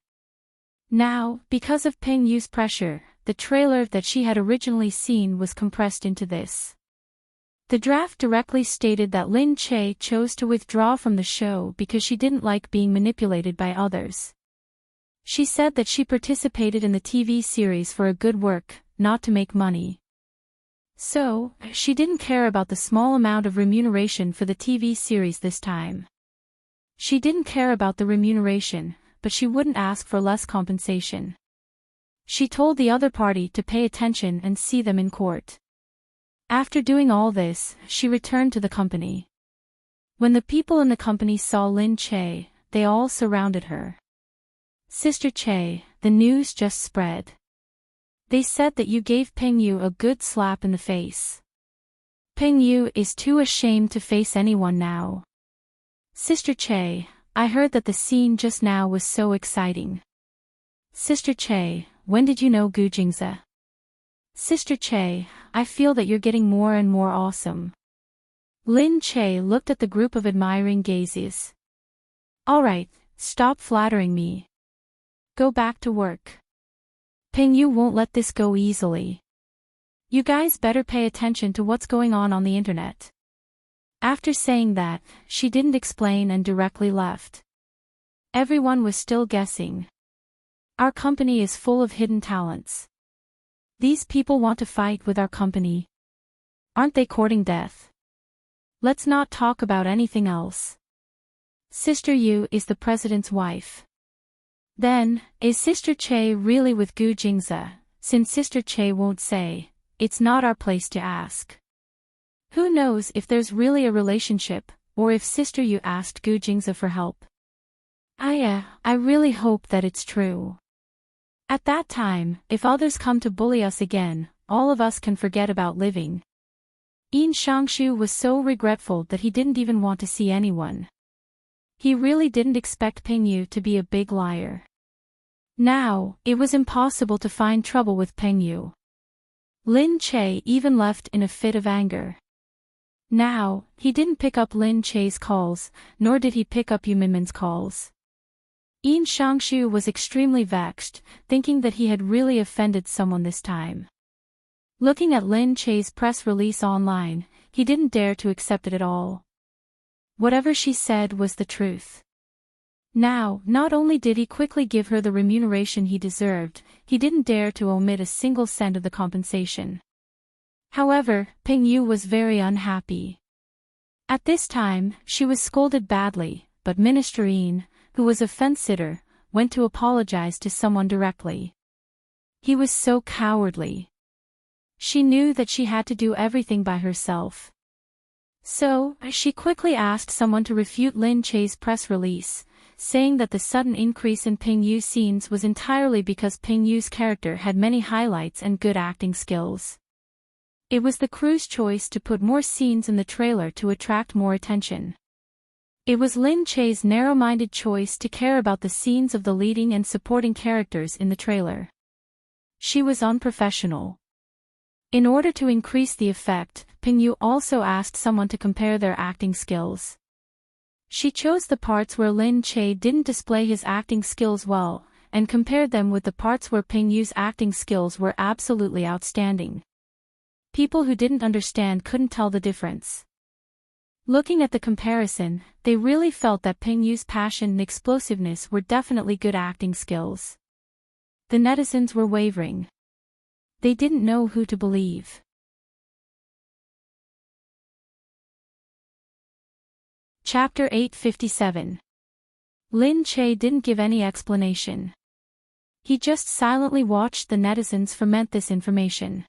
Now, because of Peng Yu's pressure, the trailer that she had originally seen was compressed into this. The draft directly stated that Lin Che chose to withdraw from the show because she didn't like being manipulated by others. She said that she participated in the TV series for a good work, not to make money. So, she didn't care about the small amount of remuneration for the TV series this time. She didn't care about the remuneration, but she wouldn't ask for less compensation. She told the other party to pay attention and see them in court. After doing all this, she returned to the company. When the people in the company saw Lin Che, they all surrounded her. Sister Che, the news just spread. They said that you gave Peng Yu a good slap in the face. Peng Yu is too ashamed to face anyone now. Sister Che, I heard that the scene just now was so exciting. Sister Che, when did you know Gu Jingze? Sister Che, I feel that you're getting more and more awesome. Lin Che looked at the group of admiring gazes. Alright, stop flattering me. Go back to work. Peng Yu won't let this go easily. You guys better pay attention to what's going on the internet. After saying that, she didn't explain and directly left. Everyone was still guessing. Our company is full of hidden talents. These people want to fight with our company. Aren't they courting death? Let's not talk about anything else. Sister Yu is the president's wife. Then, is Sister Che really with Gu Jingze? Since Sister Che won't say, it's not our place to ask. Who knows if there's really a relationship, or if Sister Yu asked Gu Jingze for help. I really hope that it's true. At that time, if others come to bully us again, all of us can forget about living. Yin Shangshu was so regretful that he didn't even want to see anyone. He really didn't expect Peng Yu to be a big liar. Now, it was impossible to find trouble with Peng Yu. Lin Che even left in a fit of anger. Now, he didn't pick up Lin Che's calls, nor did he pick up Yu Minmin's calls. Yin Shangshu was extremely vexed, thinking that he had really offended someone this time. Looking at Lin Che's press release online, he didn't dare to accept it at all. Whatever she said was the truth. Now, not only did he quickly give her the remuneration he deserved, he didn't dare to omit a single cent of the compensation. However, Peng Yu was very unhappy. At this time, she was scolded badly, but Minister Yin, who was a fence-sitter, went to apologize to someone directly. He was so cowardly. She knew that she had to do everything by herself. So, she quickly asked someone to refute Lin Che's press release, saying that the sudden increase in Ping Yu's scenes was entirely because Ping Yu's character had many highlights and good acting skills. It was the crew's choice to put more scenes in the trailer to attract more attention. It was Lin Che's narrow-minded choice to care about the scenes of the leading and supporting characters in the trailer. She was unprofessional. In order to increase the effect, Ping Yu also asked someone to compare their acting skills. She chose the parts where Lin Che didn't display his acting skills well, and compared them with the parts where Ping Yu's acting skills were absolutely outstanding. People who didn't understand couldn't tell the difference. Looking at the comparison, they really felt that Ping Yu's passion and explosiveness were definitely good acting skills. The netizens were wavering. They didn't know who to believe. Chapter 857. Lin Che didn't give any explanation. He just silently watched the netizens ferment this information.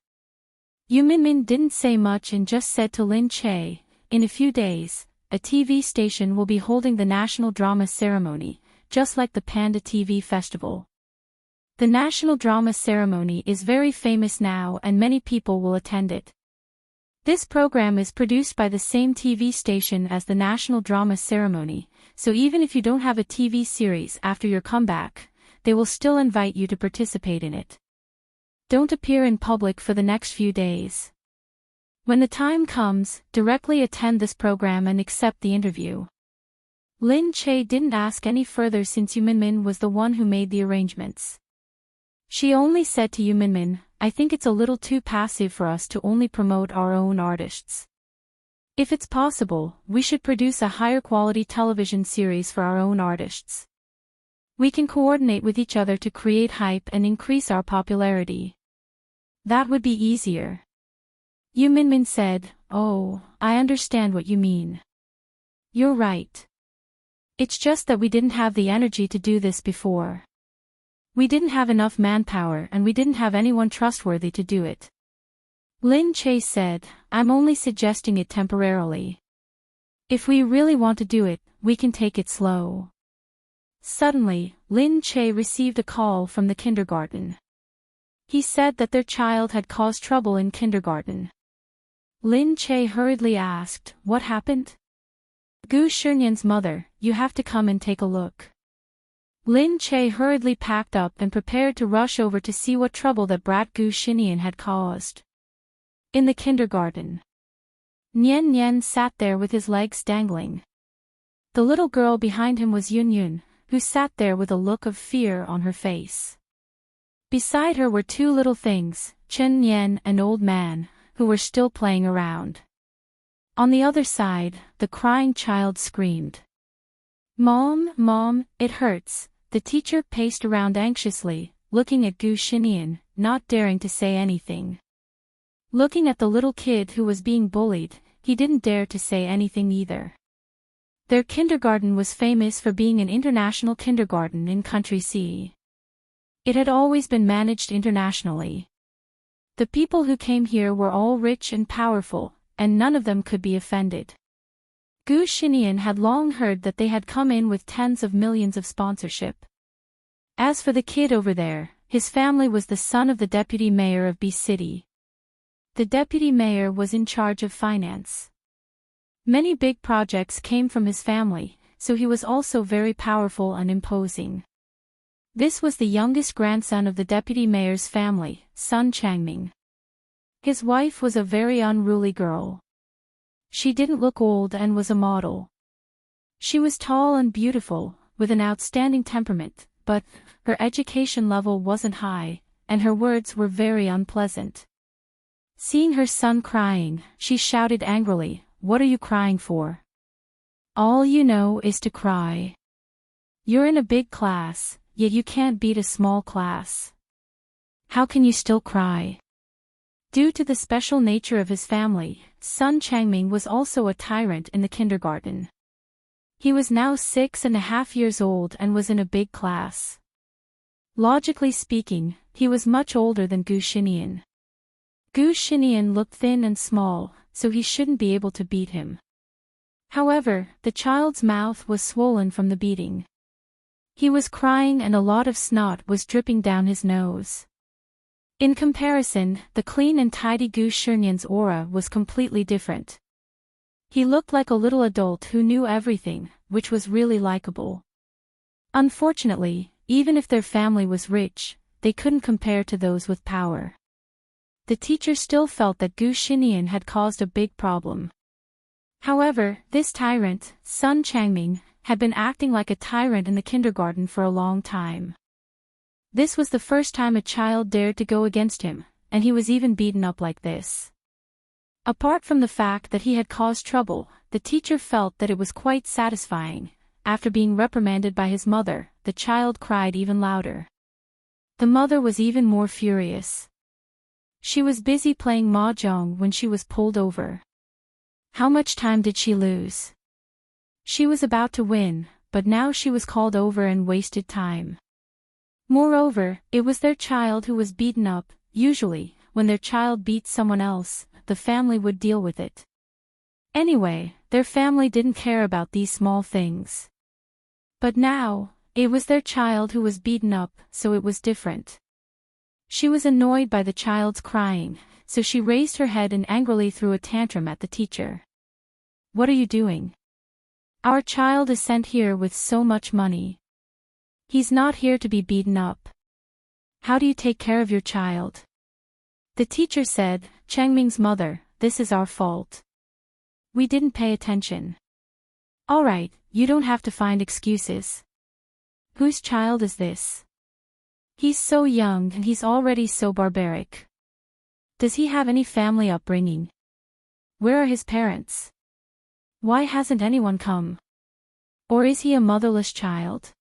Yu Minmin didn't say much and just said to Lin Che, "In a few days, a TV station will be holding the National Drama Ceremony, just like the Panda TV Festival. The National Drama Ceremony is very famous now and many people will attend it. This program is produced by the same TV station as the National Drama Ceremony, so even if you don't have a TV series after your comeback, they will still invite you to participate in it. Don't appear in public for the next few days. When the time comes, directly attend this program and accept the interview." Lin Che didn't ask any further since Yu Minmin was the one who made the arrangements. She only said to Yu Minmin, "I think it's a little too passive for us to only promote our own artists. If it's possible, we should produce a higher quality television series for our own artists. We can coordinate with each other to create hype and increase our popularity. That would be easier." Yu Minmin said, "Oh, I understand what you mean. You're right. It's just that we didn't have the energy to do this before. We didn't have enough manpower and we didn't have anyone trustworthy to do it." Lin Che said, "I'm only suggesting it temporarily. If we really want to do it, we can take it slow." Suddenly, Lin Che received a call from the kindergarten. He said that their child had caused trouble in kindergarten. Lin Che hurriedly asked, "What happened?" "Gu Shunyan's mother, you have to come and take a look." Lin Che hurriedly packed up and prepared to rush over to see what trouble that brat Gu Shinian had caused. In the kindergarten, Nian Nian sat there with his legs dangling. The little girl behind him was Yun Yun, who sat there with a look of fear on her face. Beside her were two little things, Chen Nian and Old Man, who were still playing around. On the other side, the crying child screamed, "Mom, Mom, it hurts." The teacher paced around anxiously, looking at Gu Shinian, not daring to say anything. Looking at the little kid who was being bullied, he didn't dare to say anything either. Their kindergarten was famous for being an international kindergarten in Country C. It had always been managed internationally. The people who came here were all rich and powerful, and none of them could be offended. Gu Shinian had long heard that they had come in with tens of millions of sponsorship. As for the kid over there, his family was the son of the deputy mayor of B City. The deputy mayor was in charge of finance. Many big projects came from his family, so he was also very powerful and imposing. This was the youngest grandson of the deputy mayor's family, Sun Changming. His wife was a very unruly girl. She didn't look old and was a model. She was tall and beautiful, with an outstanding temperament, but her education level wasn't high, and her words were very unpleasant. Seeing her son crying, she shouted angrily, "What are you crying for? All you know is to cry. You're in a big class, yet you can't beat a small class. How can you still cry?" Due to the special nature of his family, Sun Changming was also a tyrant in the kindergarten. He was now 6.5 years old and was in a big class. Logically speaking, he was much older than Gu Xinian. Gu Xinian looked thin and small, so he shouldn't be able to beat him. However, the child's mouth was swollen from the beating. He was crying and a lot of snot was dripping down his nose. In comparison, the clean and tidy Gu Xinian's aura was completely different. He looked like a little adult who knew everything, which was really likable. Unfortunately, even if their family was rich, they couldn't compare to those with power. The teacher still felt that Gu Xinian had caused a big problem. However, this tyrant, Sun Changming, had been acting like a tyrant in the kindergarten for a long time. This was the first time a child dared to go against him, and he was even beaten up like this. Apart from the fact that he had caused trouble, the teacher felt that it was quite satisfying. After being reprimanded by his mother, the child cried even louder. The mother was even more furious. She was busy playing mahjong when she was pulled over. How much time did she lose? She was about to win, but now she was called over and wasted time. Moreover, it was their child who was beaten up. Usually, when their child beat someone else, the family would deal with it. Anyway, their family didn't care about these small things. But now, it was their child who was beaten up, so it was different. She was annoyed by the child's crying, so she raised her head and angrily threw a tantrum at the teacher. "What are you doing? Our child is sent here with so much money. He's not here to be beaten up. How do you take care of your child?" The teacher said, "Changming's mother, this is our fault. We didn't pay attention." "Alright, you don't have to find excuses. Whose child is this? He's so young and he's already so barbaric. Does he have any family upbringing? Where are his parents? Why hasn't anyone come? Or is he a motherless child?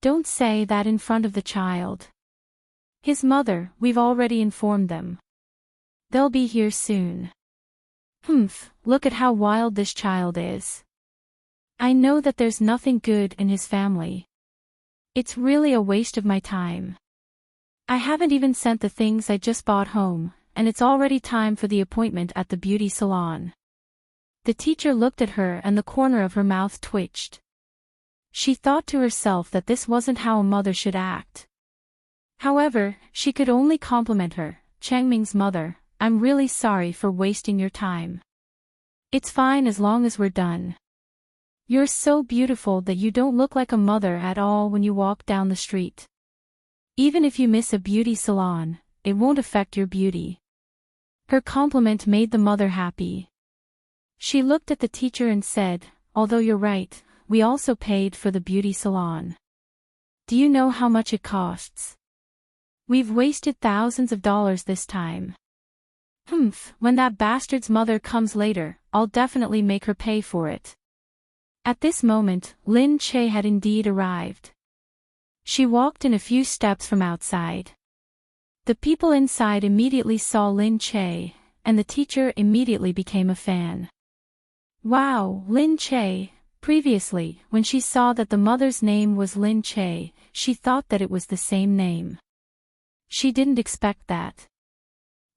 Don't say that in front of the child. His mother, we've already informed them. They'll be here soon. Look at how wild this child is. I know that there's nothing good in his family. It's really a waste of my time. I haven't even sent the things I just bought home, and it's already time for the appointment at the beauty salon." The teacher looked at her and the corner of her mouth twitched. She thought to herself that this wasn't how a mother should act. However, she could only compliment her. "Changming's mother, I'm really sorry for wasting your time. It's fine as long as we're done. You're so beautiful that you don't look like a mother at all when you walk down the street. Even if you miss a beauty salon, it won't affect your beauty." Her compliment made the mother happy. She looked at the teacher and said, "Although you're right, we also paid for the beauty salon. Do you know how much it costs? We've wasted thousands of dollars this time. When that bastard's mother comes later, I'll definitely make her pay for it." At this moment, Lin Che had indeed arrived. She walked in a few steps from outside. The people inside immediately saw Lin Che, and the teacher immediately became a fan. Wow, Lin Che! Previously, when she saw that the mother's name was Lin Che, she thought that it was the same name. She didn't expect that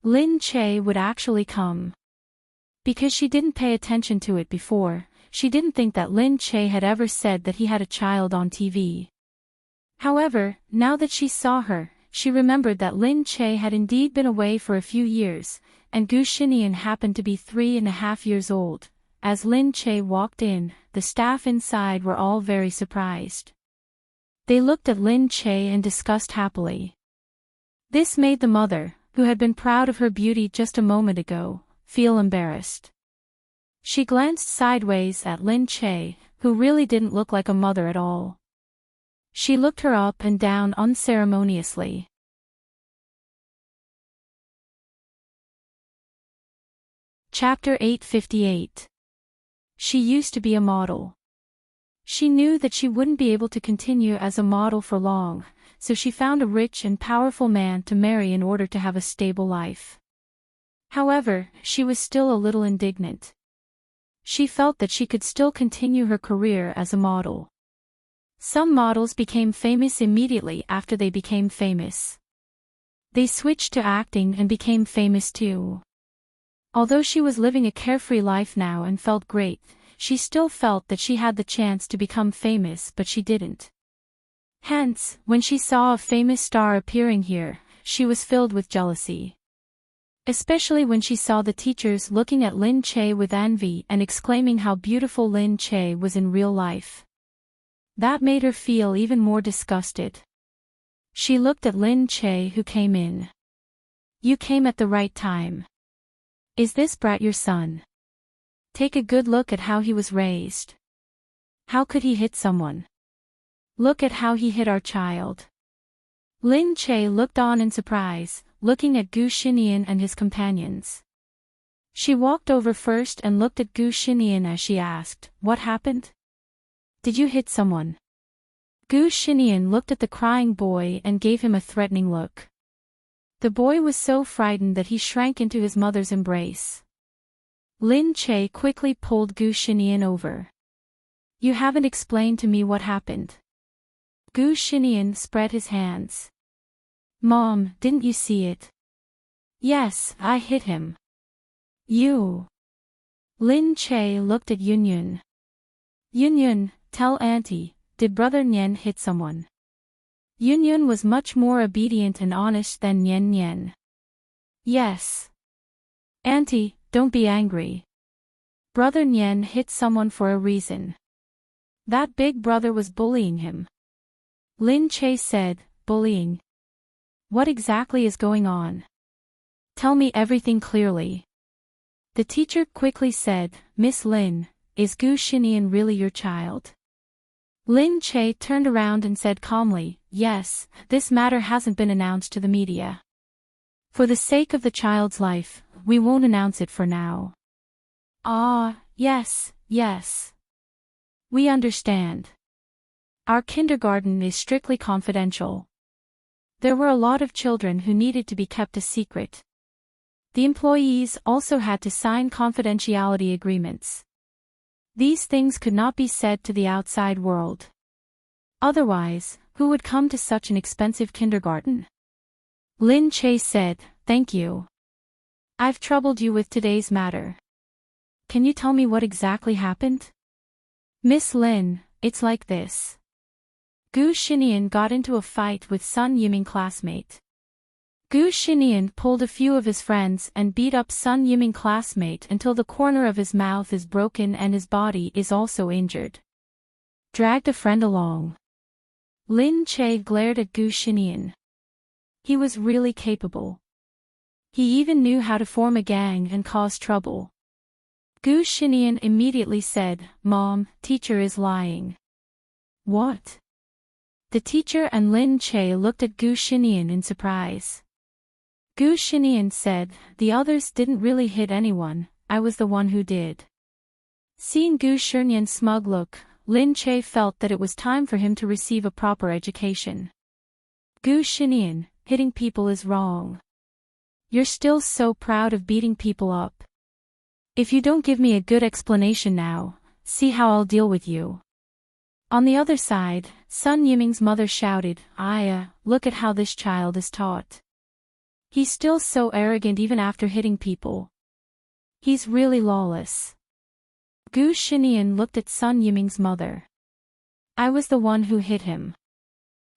Lin Che would actually come. Because she didn't pay attention to it before, she didn't think that Lin Che had ever said that he had a child on TV. However, now that she saw her, she remembered that Lin Che had indeed been away for a few years, and Gu Xinian happened to be 3.5 years old. As Lin Che walked in, the staff inside were all very surprised. They looked at Lin Che and discussed happily. This made the mother, who had been proud of her beauty just a moment ago, feel embarrassed. She glanced sideways at Lin Che, who really didn't look like a mother at all. She looked her up and down unceremoniously. Chapter 858. She used to be a model. She knew that she wouldn't be able to continue as a model for long, so she found a rich and powerful man to marry in order to have a stable life. However, she was still a little indignant. She felt that she could still continue her career as a model. Some models became famous immediately after they became famous. They switched to acting and became famous too. Although she was living a carefree life now and felt great, she still felt that she had the chance to become famous but she didn't. Hence, when she saw a famous star appearing here, she was filled with jealousy. Especially when she saw the teachers looking at Lin Che with envy and exclaiming how beautiful Lin Che was in real life. That made her feel even more disgusted. She looked at Lin Che who came in. You came at the right time. Is this brat your son? Take a good look at how he was raised. How could he hit someone? Look at how he hit our child. Lin Che looked on in surprise, looking at Gu Xinian and his companions. She walked over first and looked at Gu Xinian as she asked, "What happened? Did you hit someone?" Gu Xinian looked at the crying boy and gave him a threatening look. The boy was so frightened that he shrank into his mother's embrace. Lin Che quickly pulled Gu Xinian over. You haven't explained to me what happened. Gu Xinian spread his hands. Mom, didn't you see it? Yes, I hit him. You. Lin Che looked at Yunyun. Yunyun, tell Auntie, did Brother Nian hit someone? Yunyun was much more obedient and honest than Nian Nian. Yes. Auntie, don't be angry. Brother Nian hit someone for a reason. That big brother was bullying him. Lin Che said, bullying. What exactly is going on? Tell me everything clearly. The teacher quickly said, Miss Lin, is Gu Xinian really your child? Lin Che turned around and said calmly, yes, this matter hasn't been announced to the media. For the sake of the child's life, we won't announce it for now. Ah, yes, yes. We understand. Our kindergarten is strictly confidential. There were a lot of children who needed to be kept a secret. The employees also had to sign confidentiality agreements. These things could not be said to the outside world. Otherwise, who would come to such an expensive kindergarten? Lin Che said, thank you. I've troubled you with today's matter. Can you tell me what exactly happened? Miss Lin, it's like this. Gu Xinian got into a fight with Sun Yiming classmate. Gu Xinian pulled a few of his friends and beat up Sun Yiming classmate until the corner of his mouth is broken and his body is also injured. Dragged a friend along. Lin Che glared at Gu Xinian. He was really capable. He even knew how to form a gang and cause trouble. Gu Xinian immediately said, Mom, teacher is lying. What? The teacher and Lin Che looked at Gu Xinian in surprise. Gu Xinian said, the others didn't really hit anyone, I was the one who did. Seeing Gu Xinian's smug look, Lin Che felt that it was time for him to receive a proper education. Gu Xinian, hitting people is wrong. You're still so proud of beating people up. If you don't give me a good explanation now, see how I'll deal with you. On the other side, Sun Yiming's mother shouted, Aya, look at how this child is taught. He's still so arrogant even after hitting people. He's really lawless. Gu Xinian looked at Sun Yiming's mother. I was the one who hit him.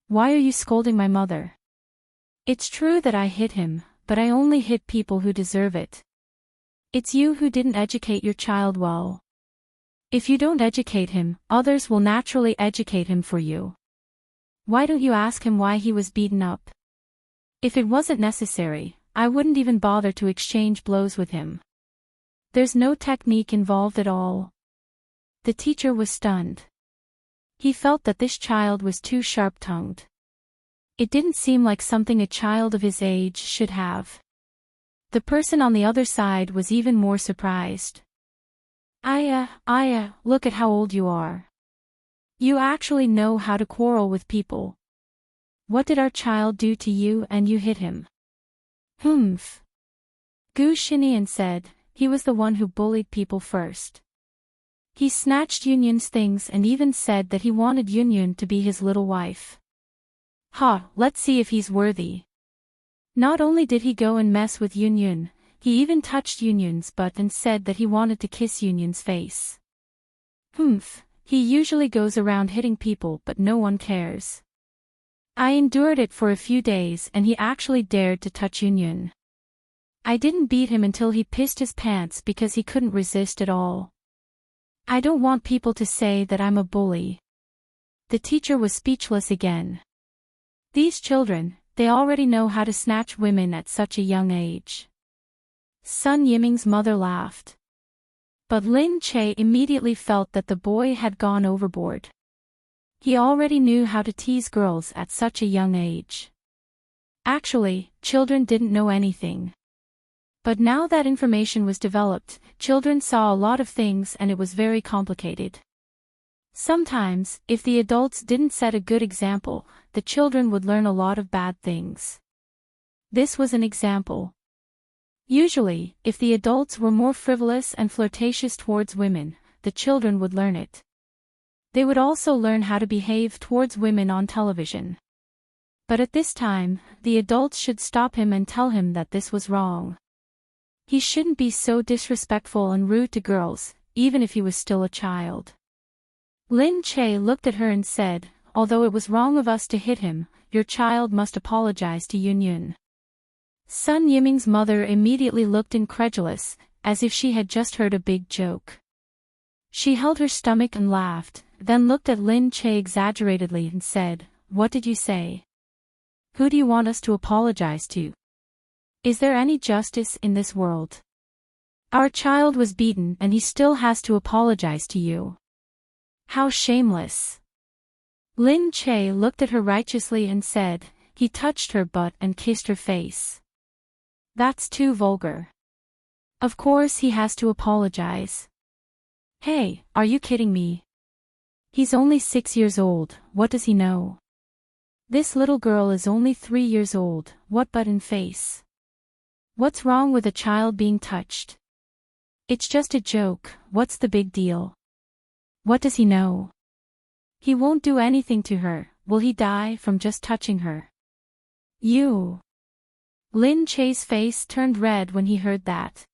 Why are you scolding my mother? It's true that I hit him, but I only hit people who deserve it. It's you who didn't educate your child well. If you don't educate him, others will naturally educate him for you. Why don't you ask him why he was beaten up? If it wasn't necessary, I wouldn't even bother to exchange blows with him. There's no technique involved at all. The teacher was stunned. He felt that this child was too sharp-tongued. It didn't seem like something a child of his age should have. The person on the other side was even more surprised. Aya, look at how old you are. You actually know how to quarrel with people. What did our child do to you and you hit him? Humph. Gu Xinian said, he was the one who bullied people first. He snatched Yunyun's things and even said that he wanted Yunyun to be his little wife. Ha, let's see if he's worthy. Not only did he go and mess with Yun, he even touched Yun's butt and said that he wanted to kiss Yun's face. Humph, he usually goes around hitting people but no one cares. I endured it for a few days and he actually dared to touch Yun. I didn't beat him until he pissed his pants because he couldn't resist at all. I don't want people to say that I'm a bully. The teacher was speechless again. These children, they already know how to snatch women at such a young age. Sun Yiming's mother laughed. But Lin Che immediately felt that the boy had gone overboard. He already knew how to tease girls at such a young age. Actually, children didn't know anything. But now that information was developed, children saw a lot of things and it was very complicated. Sometimes, if the adults didn't set a good example, the children would learn a lot of bad things. This was an example. Usually, if the adults were more frivolous and flirtatious towards women, the children would learn it. They would also learn how to behave towards women on television. But at this time, the adults should stop him and tell him that this was wrong. He shouldn't be so disrespectful and rude to girls, even if he was still a child. Lin Che looked at her and said, although it was wrong of us to hit him, your child must apologize to Yun. Sun Yiming's mother immediately looked incredulous, as if she had just heard a big joke. She held her stomach and laughed, then looked at Lin Che exaggeratedly and said, what did you say? Who do you want us to apologize to? Is there any justice in this world? Our child was beaten and he still has to apologize to you. How shameless. Lin Che looked at her righteously and said, he touched her butt and kissed her face. That's too vulgar. Of course he has to apologize. Hey, are you kidding me? He's only 6 years old, what does he know? This little girl is only 3 years old, what butt and face? What's wrong with a child being touched? It's just a joke, what's the big deal? What does he know? He won't do anything to her, will he die from just touching her? You. Lin Che's face turned red when he heard that.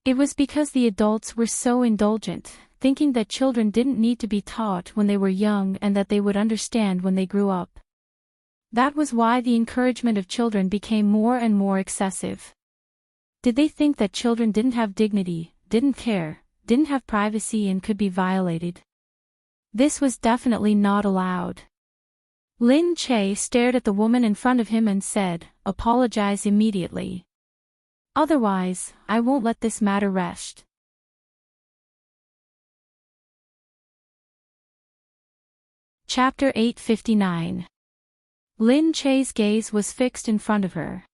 It was because the adults were so indulgent, thinking that children didn't need to be taught when they were young and that they would understand when they grew up. That was why the encouragement of children became more and more excessive. Did they think that children didn't have dignity, didn't care, didn't have privacy and could be violated? This was definitely not allowed. Lin Che stared at the woman in front of him and said, apologize immediately. Otherwise, I won't let this matter rest. Chapter 859. Lin Che's gaze was fixed in front of her.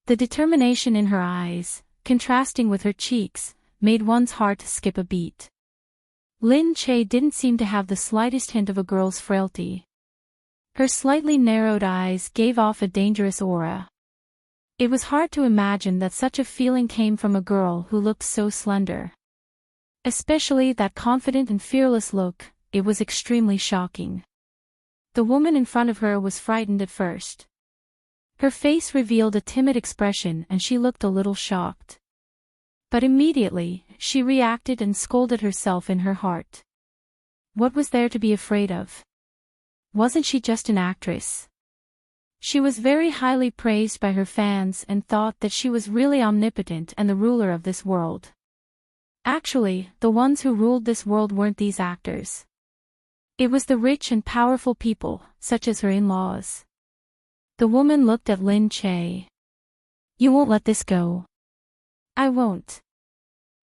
The determination in her eyes, contrasting with her cheeks, made one's heart skip a beat. Lin Che didn't seem to have the slightest hint of a girl's frailty. Her slightly narrowed eyes gave off a dangerous aura. It was hard to imagine that such a feeling came from a girl who looked so slender. Especially that confident and fearless look, it was extremely shocking. The woman in front of her was frightened at first. Her face revealed a timid expression and she looked a little shocked. But immediately, she reacted and scolded herself in her heart. What was there to be afraid of? Wasn't she just an actress? She was very highly praised by her fans and thought that she was really omnipotent and the ruler of this world. Actually, the ones who ruled this world weren't these actors. It was the rich and powerful people, such as her in-laws. The woman looked at Lin Che. You won't let this go. I won't.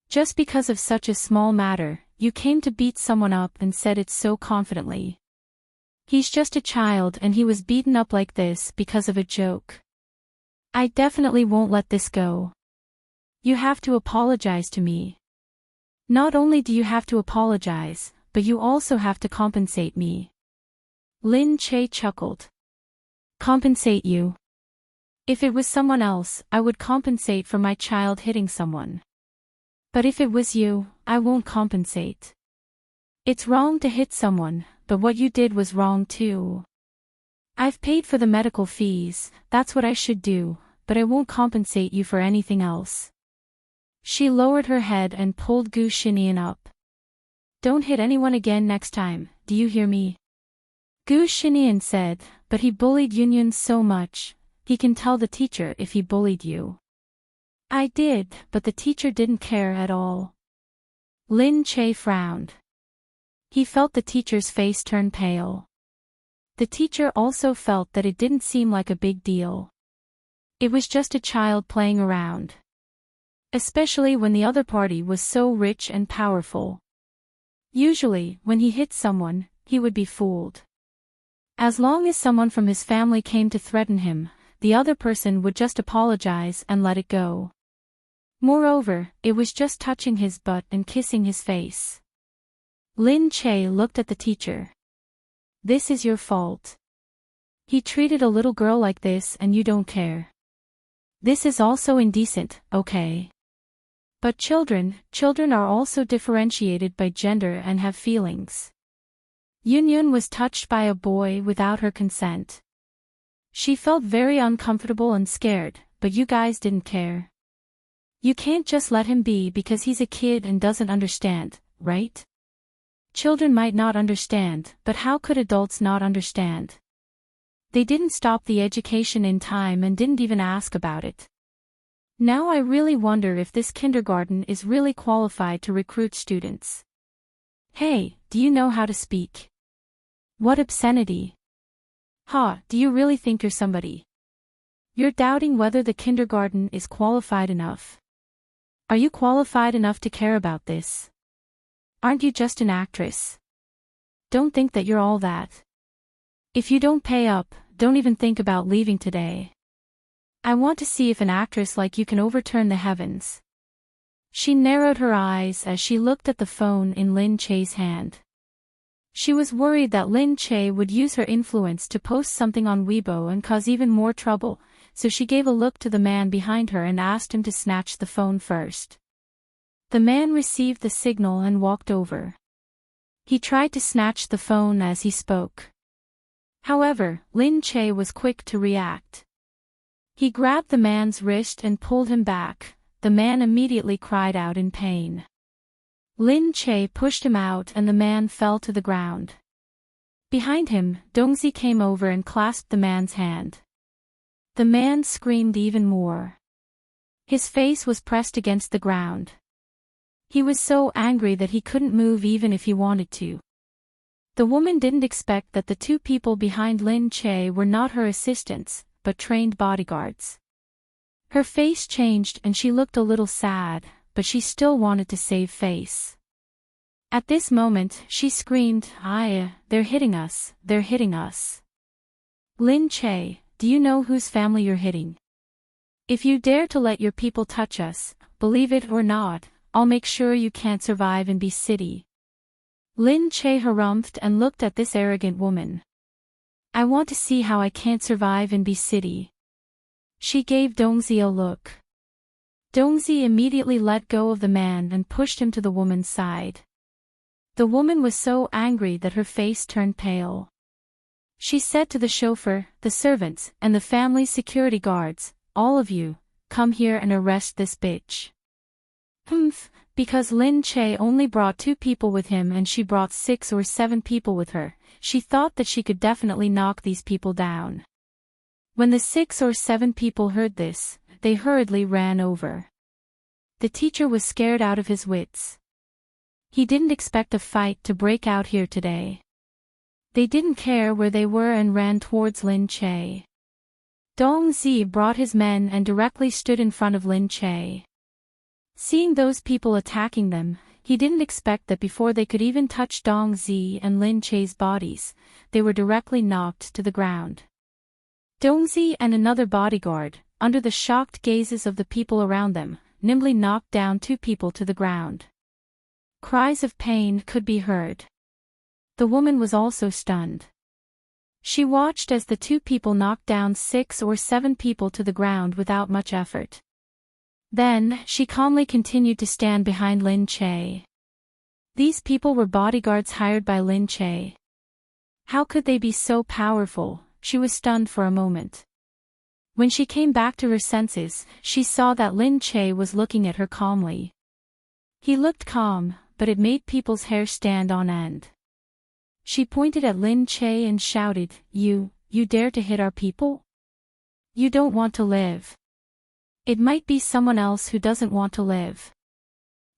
Just because of such a small matter, you came to beat someone up and said it so confidently. He's just a child and he was beaten up like this because of a joke. I definitely won't let this go. You have to apologize to me. Not only do you have to apologize, but you also have to compensate me. Lin Che chuckled. Compensate you? If it was someone else, I would compensate for my child hitting someone. But if it was you, I won't compensate. It's wrong to hit someone, but what you did was wrong too. I've paid for the medical fees, that's what I should do, but I won't compensate you for anything else. She lowered her head and pulled Gu Xinian up. Don't hit anyone again next time, do you hear me? Gu Xinian said, but he bullied Yunyun so much, he can tell the teacher if he bullied you. I did, but the teacher didn't care at all. Lin Che frowned. He felt the teacher's face turn pale. The teacher also felt that it didn't seem like a big deal. It was just a child playing around. Especially when the other party was so rich and powerful. Usually, when he hit someone, he would be fooled. As long as someone from his family came to threaten him, the other person would just apologize and let it go. Moreover, it was just touching his butt and kissing his face. Lin Che looked at the teacher. This is your fault. He treated a little girl like this and you don't care. This is also indecent, okay? But children are also differentiated by gender and have feelings. Yunyun was touched by a boy without her consent. She felt very uncomfortable and scared, but you guys didn't care. You can't just let him be because he's a kid and doesn't understand, right? Children might not understand, but how could adults not understand? They didn't stop the education in time and didn't even ask about it. Now I really wonder if this kindergarten is really qualified to recruit students. Hey, do you know how to speak? What obscenity! Ha, do you really think you're somebody? You're doubting whether the kindergarten is qualified enough. Are you qualified enough to care about this? Aren't you just an actress? Don't think that you're all that. If you don't pay up, don't even think about leaving today. I want to see if an actress like you can overturn the heavens. She narrowed her eyes as she looked at the phone in Lin Che's hand. She was worried that Lin Che would use her influence to post something on Weibo and cause even more trouble, so she gave a look to the man behind her and asked him to snatch the phone first. The man received the signal and walked over. He tried to snatch the phone as he spoke. However, Lin Che was quick to react. He grabbed the man's wrist and pulled him back. The man immediately cried out in pain. Lin Che pushed him out and the man fell to the ground. Behind him, Dongzi came over and clasped the man's hand. The man screamed even more. His face was pressed against the ground. He was so angry that he couldn't move even if he wanted to. The woman didn't expect that the two people behind Lin Che were not her assistants, but trained bodyguards. Her face changed and she looked a little sad, but she still wanted to save face. At this moment, she screamed, they're hitting us, they're hitting us. Lin Che, do you know whose family you're hitting? If you dare to let your people touch us, believe it or not, I'll make sure you can't survive in B City. Lin Che harumphed and looked at this arrogant woman. I want to see how I can't survive in B City. She gave Dongzi a look. Dongzi immediately let go of the man and pushed him to the woman's side. The woman was so angry that her face turned pale. She said to the chauffeur, the servants, and the family's security guards, all of you, come here and arrest this bitch. Because Lin Che only brought 2 people with him and she brought 6 or 7 people with her, she thought that she could definitely knock these people down. When the 6 or 7 people heard this, they hurriedly ran over. The teacher was scared out of his wits. He didn't expect a fight to break out here today. They didn't care where they were and ran towards Lin Che. Dongzi brought his men and directly stood in front of Lin Che. Seeing those people attacking them, he didn't expect that before they could even touch Dongzi and Lin Che's bodies, they were directly knocked to the ground. Dongzi and another bodyguard, under the shocked gazes of the people around them, nimbly knocked down 2 people to the ground. Cries of pain could be heard. The woman was also stunned. She watched as the 2 people knocked down 6 or 7 people to the ground without much effort. Then, she calmly continued to stand behind Lin Che. These people were bodyguards hired by Lin Che. How could they be so powerful? she was stunned for a moment. When she came back to her senses, she saw that Lin Che was looking at her calmly. He looked calm, but it made people's hair stand on end. She pointed at Lin Che and shouted, You dare to hit our people? You don't want to live. It might be someone else who doesn't want to live.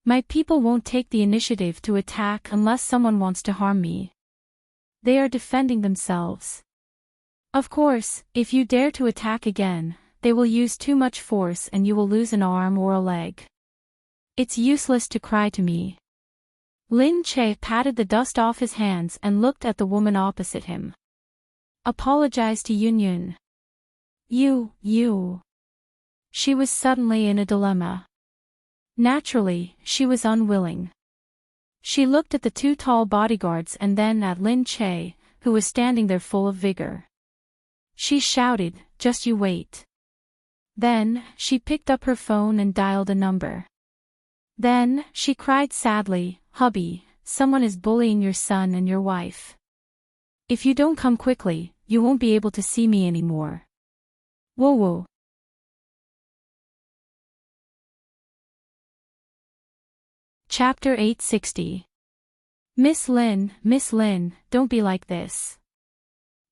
My people won't take the initiative to attack unless someone wants to harm me. They are defending themselves. Of course, if you dare to attack again, they will use too much force and you will lose an arm or a leg. It's useless to cry to me. Lin Che patted the dust off his hands and looked at the woman opposite him. Apologize to Yun. You. She was suddenly in a dilemma. Naturally, she was unwilling. She looked at the two tall bodyguards and then at Lin Che, who was standing there full of vigor. She shouted, Just you wait. Then, she picked up her phone and dialed a number. Then, she cried sadly, Hubby, someone is bullying your son and your wife. If you don't come quickly, you won't be able to see me anymore. Whoa. Chapter 860. Miss Lin, don't be like this.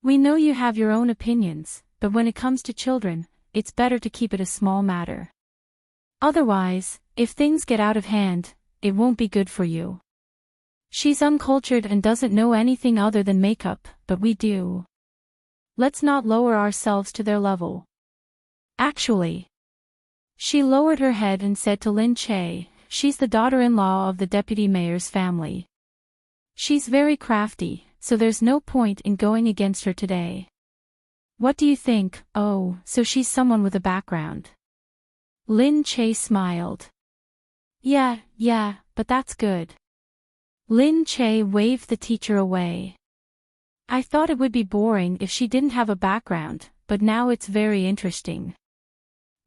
We know you have your own opinions, but when it comes to children, it's better to keep it a small matter. Otherwise, if things get out of hand, it won't be good for you. She's uncultured and doesn't know anything other than makeup, but we do. Let's not lower ourselves to their level. Actually. She lowered her head and said to Lin Che, She's the daughter-in-law of the deputy mayor's family. She's very crafty, so there's no point in going against her today. What do you think? Oh, so she's someone with a background. Lin Che smiled. Yeah, but that's good. Lin Che waved the teacher away. I thought it would be boring if she didn't have a background, but now it's very interesting.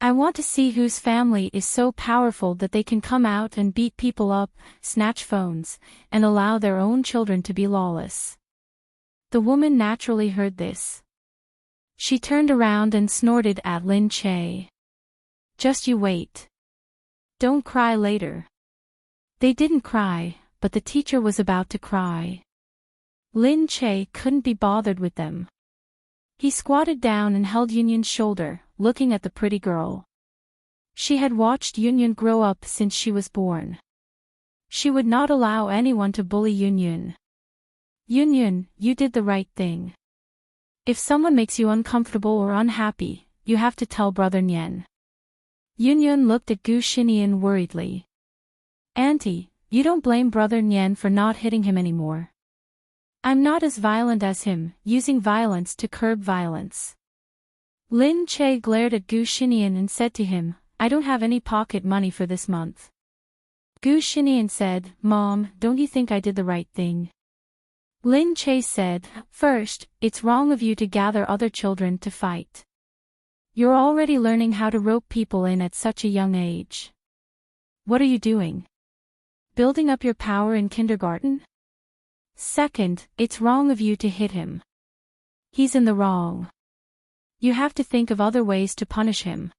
I want to see whose family is so powerful that they can come out and beat people up, snatch phones, and allow their own children to be lawless. The woman naturally heard this. She turned around and snorted at Lin Che. Just you wait. Don't cry later. They didn't cry, but the teacher was about to cry. Lin Che couldn't be bothered with them. He squatted down and held Yunyun's shoulder, looking at the pretty girl. She had watched Yunyun grow up since she was born. She would not allow anyone to bully Yunyun. Yunyun, you did the right thing. If someone makes you uncomfortable or unhappy, you have to tell Brother Nyen. Yunyun looked at Gu Xinian worriedly. Auntie, you don't blame Brother Nyen for not hitting him anymore. I'm not as violent as him, using violence to curb violence. Lin Che glared at Gu Xinian and said to him, I don't have any pocket money for this month. Gu Xinian said, Mom, don't you think I did the right thing? Lin Che said, First, it's wrong of you to gather other children to fight. You're already learning how to rope people in at such a young age. What are you doing? Building up your power in kindergarten? Second, it's wrong of you to hit him. He's in the wrong. You have to think of other ways to punish him.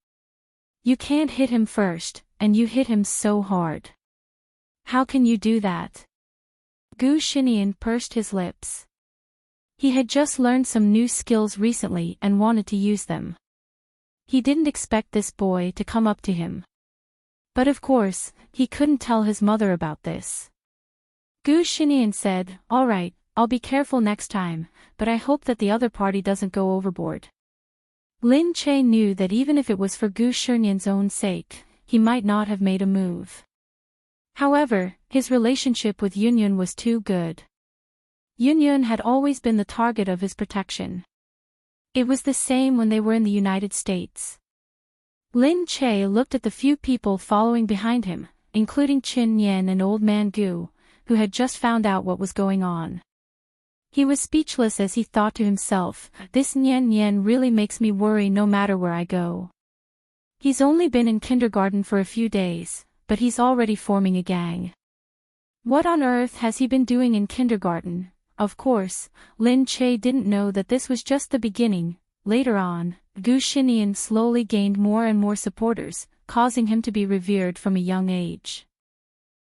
You can't hit him first, and you hit him so hard. How can you do that? Gu Xinian pursed his lips. He had just learned some new skills recently and wanted to use them. He didn't expect this boy to come up to him. But of course, he couldn't tell his mother about this. Gu Xinian said, All right, I'll be careful next time, but I hope that the other party doesn't go overboard. Lin Che knew that even if it was for Gu Xinian's own sake, he might not have made a move. However, his relationship with Yunyun was too good. Yunyun had always been the target of his protection. It was the same when they were in the United States. Lin Che looked at the few people following behind him, including Qin Yan and Old Man Gu, who had just found out what was going on. He was speechless as he thought to himself, this Nyen really makes me worry no matter where I go. He's only been in kindergarten for a few days, but he's already forming a gang. What on earth has he been doing in kindergarten? Of course, Lin Che didn't know that this was just the beginning. Later on, Gu Xinian slowly gained more and more supporters, causing him to be revered from a young age.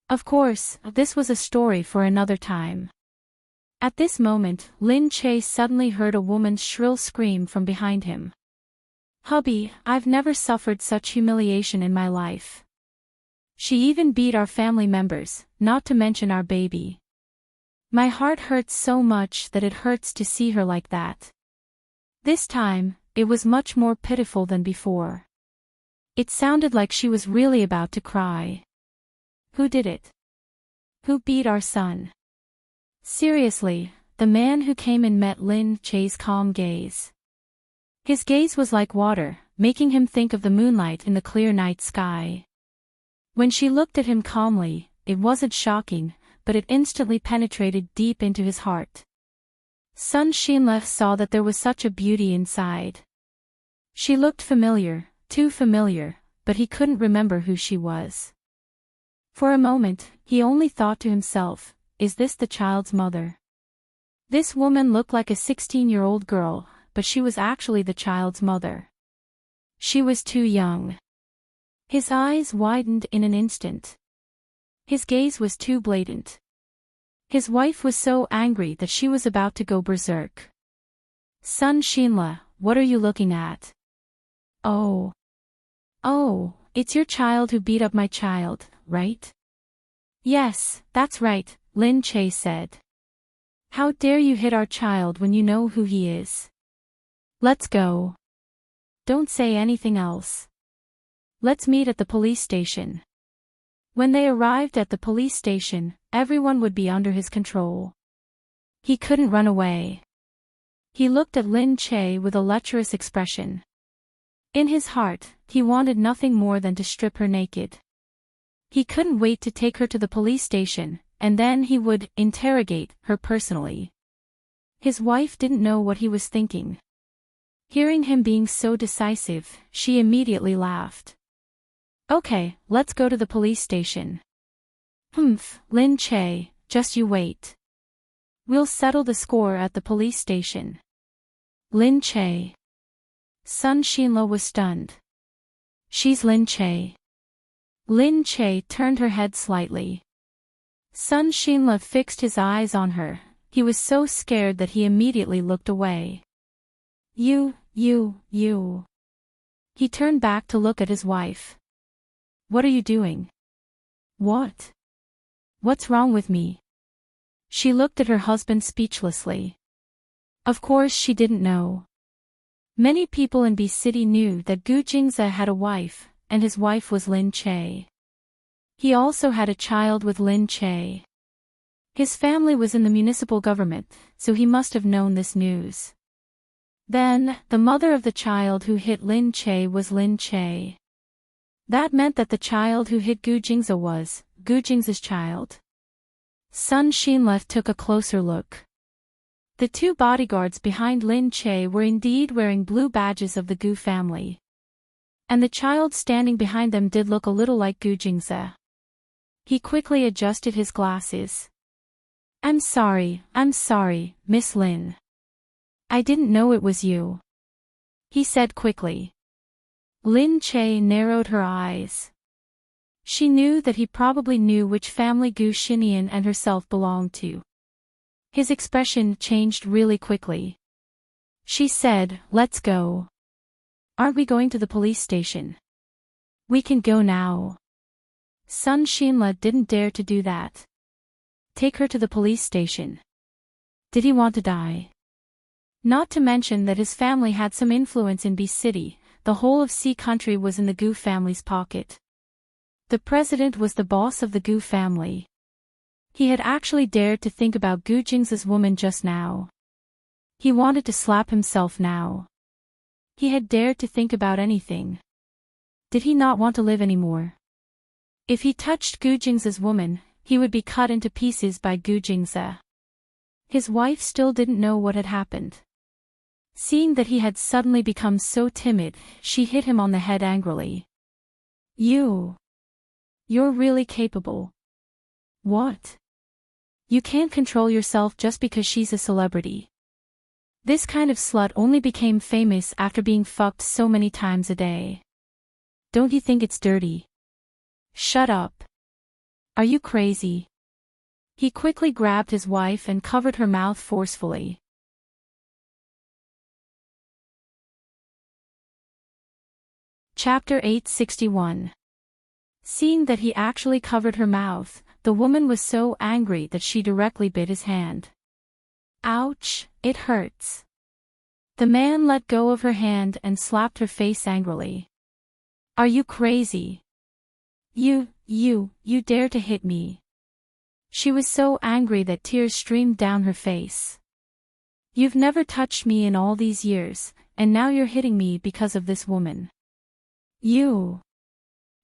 Of course, this was a story for another time. At this moment, Lin Che suddenly heard a woman's shrill scream from behind him. "Hubby, I've never suffered such humiliation in my life. She even beat our family members, not to mention our baby. My heart hurts so much that it hurts to see her like that." This time, it was much more pitiful than before. It sounded like she was really about to cry. "Who did it? Who beat our son?" Seriously, the man who came in met Lin Che's calm gaze. His gaze was like water, making him think of the moonlight in the clear night sky. When she looked at him calmly, it wasn't shocking, but it instantly penetrated deep into his heart. Sun Xinle saw that there was such a beauty inside. She looked familiar, too familiar, but he couldn't remember who she was. For a moment, he only thought to himself, is this the child's mother? This woman looked like a 16-year-old girl, but she was actually the child's mother. She was too young. His eyes widened in an instant. His gaze was too blatant. His wife was so angry that she was about to go berserk. "Sun Xinle, what are you looking at?" Oh, it's your child who beat up my child, right?" "Yes, that's right," Lin Che said. "How dare you hit our child when you know who he is? Let's go. Don't say anything else. Let's meet at the police station." When they arrived at the police station, everyone would be under his control. He couldn't run away. He looked at Lin Che with a lecherous expression. In his heart, he wanted nothing more than to strip her naked. He couldn't wait to take her to the police station, and then he would interrogate her personally. His wife didn't know what he was thinking. Hearing him being so decisive, she immediately laughed. "Okay, let's go to the police station." "Humph, Lin Che, just you wait. We'll settle the score at the police station." "Lin Che." Sun Xinle was stunned. "She's Lin Che." Lin Che turned her head slightly. Sun Xinle fixed his eyes on her. He was so scared that he immediately looked away. You. He turned back to look at his wife. "What are you doing?" "What? What's wrong with me?" She looked at her husband speechlessly. Of course she didn't know. Many people in B City knew that Gu Jingze had a wife, and his wife was Lin Che. He also had a child with Lin Che. His family was in the municipal government, so he must have known this news. Then, the mother of the child who hit Lin Che was Lin Che. That meant that the child who hit Gu Jingze was Gu Jingze's child. Sun Xinle took a closer look. The two bodyguards behind Lin Che were indeed wearing blue badges of the Gu family. And the child standing behind them did look a little like Gu Jingze. He quickly adjusted his glasses. I'm sorry, Miss Lin. I didn't know it was you," he said quickly. Lin Che narrowed her eyes. She knew that he probably knew which family Gu Xinian and herself belonged to. His expression changed really quickly. She said, "Let's go." "Aren't we going to the police station?" "We can go now." Sun Xinle didn't dare to do that. Take her to the police station. Did he want to die? Not to mention that his family had some influence in B City. The whole of C country was in the Gu family's pocket. The president was the boss of the Gu family. He had actually dared to think about Gu Jingze's woman just now. He wanted to slap himself now. He had dared to think about anything. Did he not want to live anymore? If he touched Gu Jingze's woman, he would be cut into pieces by Gu Jingze. His wife still didn't know what had happened. Seeing that he had suddenly become so timid, she hit him on the head angrily. You're really capable." "What? You can't control yourself just because she's a celebrity. This kind of slut only became famous after being fucked so many times a day. Don't you think it's dirty? Shut up. Are you crazy? He quickly grabbed his wife and covered her mouth forcefully. Chapter 861. Seeing that he actually covered her mouth, the woman was so angry that she directly bit his hand. Ouch, it hurts. The man let go of her hand and slapped her face angrily. Are you crazy? You dare to hit me. She was so angry that tears streamed down her face. You've never touched me in all these years, and now you're hitting me because of this woman. You.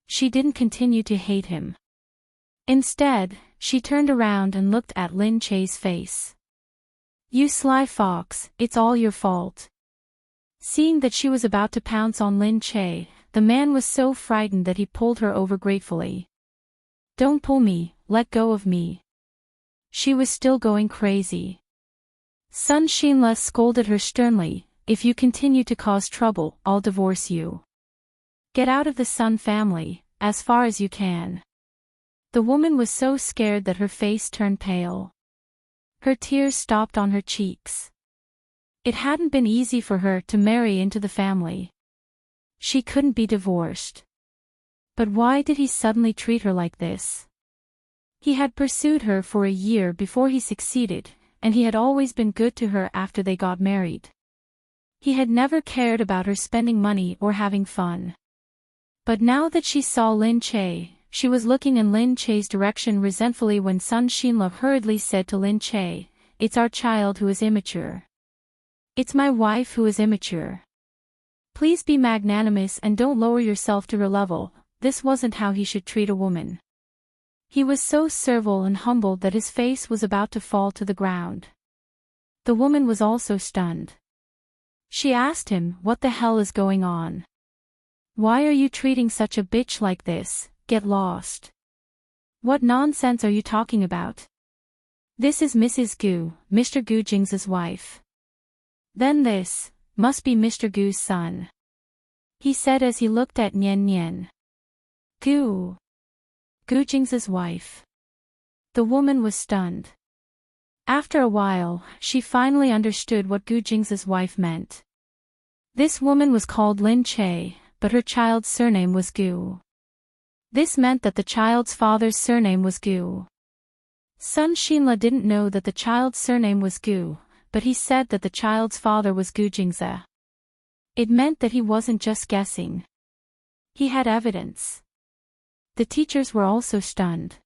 She didn't continue to hate him. Instead, she turned around and looked at Lin Che's face. You sly fox, it's all your fault. Seeing that she was about to pounce on Lin Che, the man was so frightened that he pulled her over gratefully. Don't pull me, let go of me. She was still going crazy. Sun Xinla scolded her sternly, if you continue to cause trouble, I'll divorce you. Get out of the Sun family, as far as you can. The woman was so scared that her face turned pale. Her tears stopped on her cheeks. It hadn't been easy for her to marry into the family. She couldn't be divorced. But why did he suddenly treat her like this? He had pursued her for a year before he succeeded, and he had always been good to her after they got married. He had never cared about her spending money or having fun. But now that she saw Lin Che, she was looking in Lin Che's direction resentfully when Sun Xinla hurriedly said to Lin Che, it's our child who is immature. It's my wife who is immature. Please be magnanimous and don't lower yourself to her level, this wasn't how he should treat a woman. He was so servile and humbled that his face was about to fall to the ground. The woman was also stunned. She asked him, what the hell is going on? Why are you treating such a bitch like this? Get lost. What nonsense are you talking about? This is Mrs. Gu, Mr. Gu Jing's wife. Then this must be Mr. Gu's son, he said as he looked at Nian Nian. Gu Jing's wife. The woman was stunned. After a while, she finally understood what Gu Jing's wife meant. This woman was called Lin Che, but her child's surname was Gu. This meant that the child's father's surname was Gu. Sun Xinla didn't know that the child's surname was Gu, but he said that the child's father was Gu Jingze. It meant that he wasn't just guessing. He had evidence. The teachers were also stunned.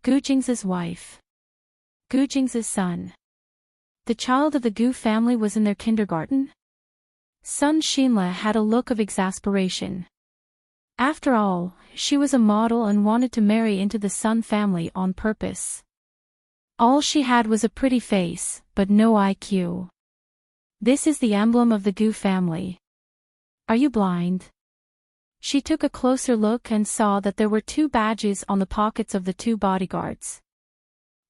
Gu Jing's wife. Gu Jing's son. The child of the Gu family was in their kindergarten? Sun Xinla had a look of exasperation. After all, she was a model and wanted to marry into the Sun family on purpose. All she had was a pretty face, but no IQ. This is the emblem of the Gu family. Are you blind? She took a closer look and saw that there were 2 badges on the pockets of the 2 bodyguards.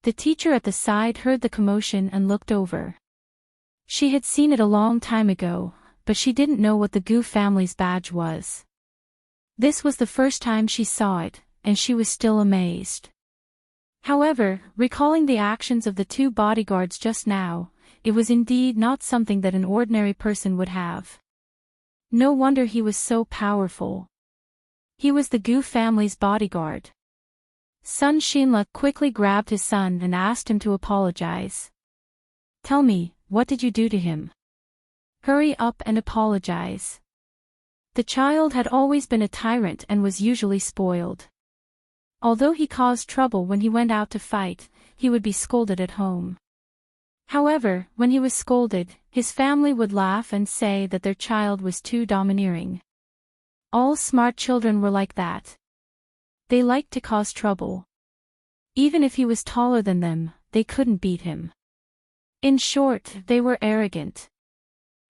The teacher at the side heard the commotion and looked over. She had seen it a long time ago, but she didn't know what the Gu family's badge was. This was the first time she saw it, and she was still amazed. However, recalling the actions of the 2 bodyguards just now, it was indeed not something that an ordinary person would have. No wonder he was so powerful. He was the Gu family's bodyguard. Sun Xinla quickly grabbed his son and asked him to apologize. Tell me, what did you do to him? Hurry up and apologize. The child had always been a tyrant and was usually spoiled. Although he caused trouble when he went out to fight, he would be scolded at home. However, when he was scolded, his family would laugh and say that their child was too domineering. All smart children were like that. They liked to cause trouble. Even if he was taller than them, they couldn't beat him. In short, they were arrogant.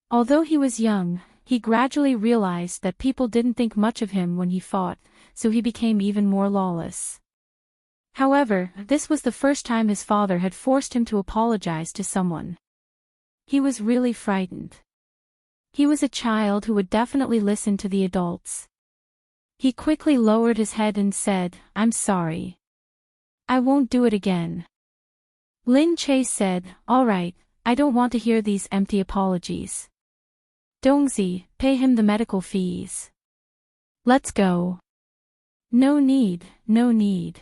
Although he was young, he gradually realized that people didn't think much of him when he fought, so he became even more lawless. However, this was the first time his father had forced him to apologize to someone. He was really frightened. He was a child who would definitely listen to the adults. He quickly lowered his head and said, "I'm sorry. I won't do it again." Lin Che said, "All right, I don't want to hear these empty apologies. Dongzi, pay him the medical fees. Let's go." No need, no need.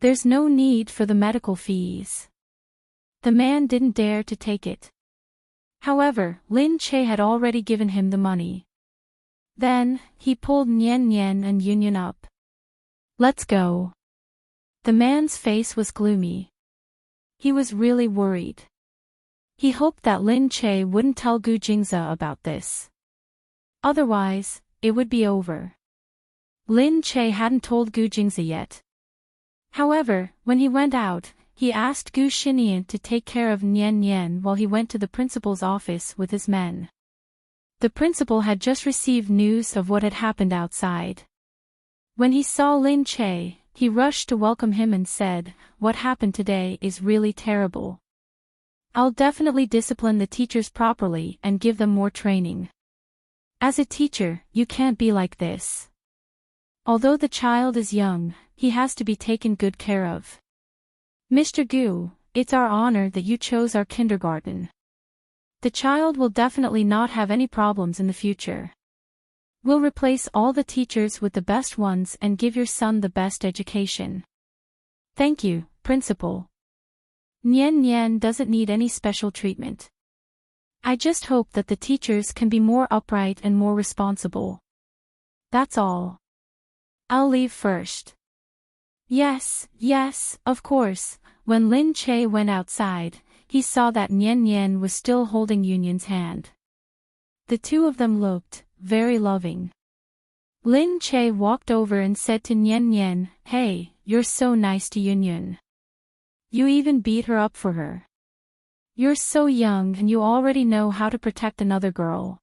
There's no need for the medical fees. The man didn't dare to take it. However, Lin Che had already given him the money. Then, he pulled Nian Nian and Yun up. "Let's go." The man's face was gloomy. He was really worried. He hoped that Lin Che wouldn't tell Gu Jingze about this. Otherwise, it would be over. Lin Che hadn't told Gu Jingze yet. However, when he went out, he asked Gu Xinian to take care of Nian Nian while he went to the principal's office with his men. The principal had just received news of what had happened outside. When he saw Lin Che, he rushed to welcome him and said, "What happened today is really terrible. I'll definitely discipline the teachers properly and give them more training. As a teacher, you can't be like this. Although the child is young, he has to be taken good care of. Mr. Gu, it's our honor that you chose our kindergarten. The child will definitely not have any problems in the future. We'll replace all the teachers with the best ones and give your son the best education." "Thank you, Principal. Nian Nian doesn't need any special treatment. I just hope that the teachers can be more upright and more responsible. That's all. I'll leave first." Yes, of course." When Lin Che went outside, he saw that Nian Nian was still holding Yunyun's hand. The two of them looked very loving. Lin Che walked over and said to Nian Nian, "Hey, you're so nice to Yunyun. You even beat her up for her. You're so young and you already know how to protect another girl.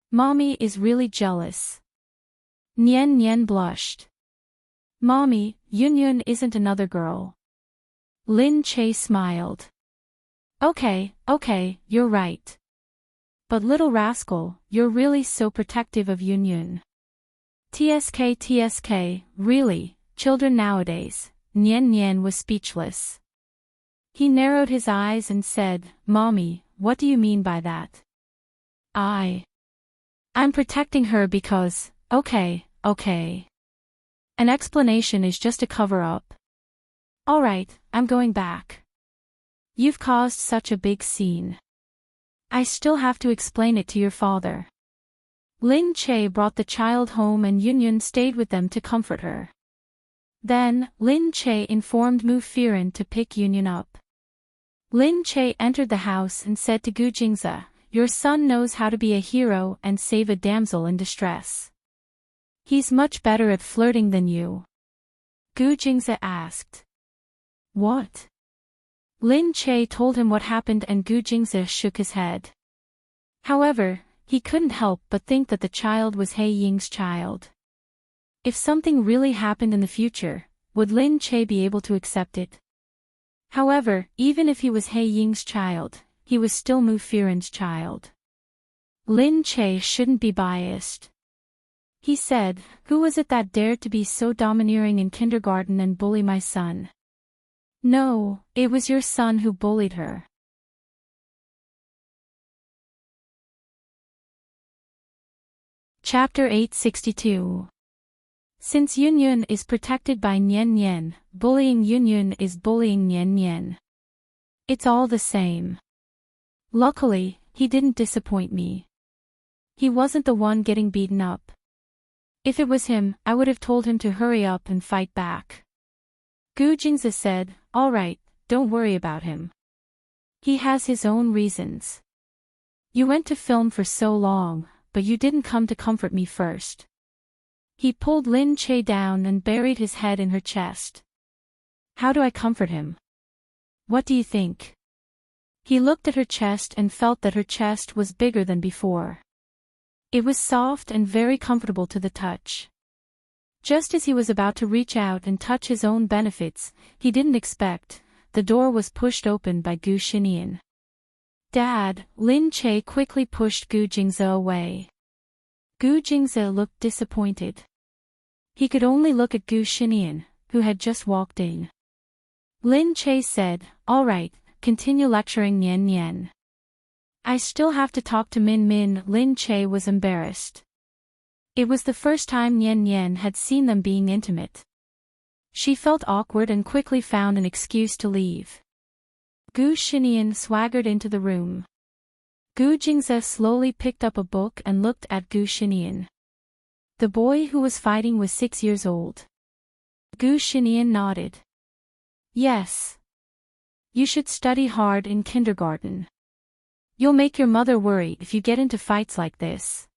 Mommy is really jealous." Nian Nian blushed. "Mommy, Yunyun isn't another girl." Lin Che smiled. Okay, you're right. But little rascal, you're really so protective of Yunyun. TSK, really, children nowadays." Nian Nian was speechless. He narrowed his eyes and said, "Mommy, what do you mean by that?" I'm protecting her because, okay. An explanation is just a cover-up. Alright, I'm going back. You've caused such a big scene. I still have to explain it to your father." Lin Che brought the child home and Yunyun stayed with them to comfort her. Then, Lin Che informed Mu Firen to pick Yunyun up. Lin Che entered the house and said to Gu Jingze, "Your son knows how to be a hero and save a damsel in distress. He's much better at flirting than you." Gu Jingze asked. "What?" Lin Che told him what happened and Gu Jingze shook his head. However, he couldn't help but think that the child was He Ying's child. If something really happened in the future, would Lin Che be able to accept it? However, even if he was He Ying's child, he was still Mu Firen's child. Lin Che shouldn't be biased. He said, "Who was it that dared to be so domineering in kindergarten and bully my son?" "No, it was your son who bullied her." Chapter 862. Since Yunyun is protected by Nian Nian, bullying Yunyun is bullying Nian Nian. It's all the same. Luckily, he didn't disappoint me. He wasn't the one getting beaten up. If it was him, I would have told him to hurry up and fight back. Gu Jingze said, "Alright, don't worry about him. He has his own reasons. You went to film for so long, but you didn't come to comfort me first." He pulled Lin Che down and buried his head in her chest. "How do I comfort him? What do you think?" He looked at her chest and felt that her chest was bigger than before. It was soft and very comfortable to the touch. Just as he was about to reach out and touch his own benefits, he didn't expect, the door was pushed open by Gu Xinian. "Dad," Lin Che quickly pushed Gu Jingze away. Gu Jingze looked disappointed. He could only look at Gu Xinian, who had just walked in. Lin Che said, "All right, continue lecturing Nian Nian." "I still have to talk to Min Min." Lin Che was embarrassed. It was the first time Nian Nian had seen them being intimate. She felt awkward and quickly found an excuse to leave. Gu Xinian swaggered into the room. Gu Jingze slowly picked up a book and looked at Gu Xinian. The boy who was fighting was 6 years old. Gu Xinian nodded. "Yes. You should study hard in kindergarten. You'll make your mother worry if you get into fights like this."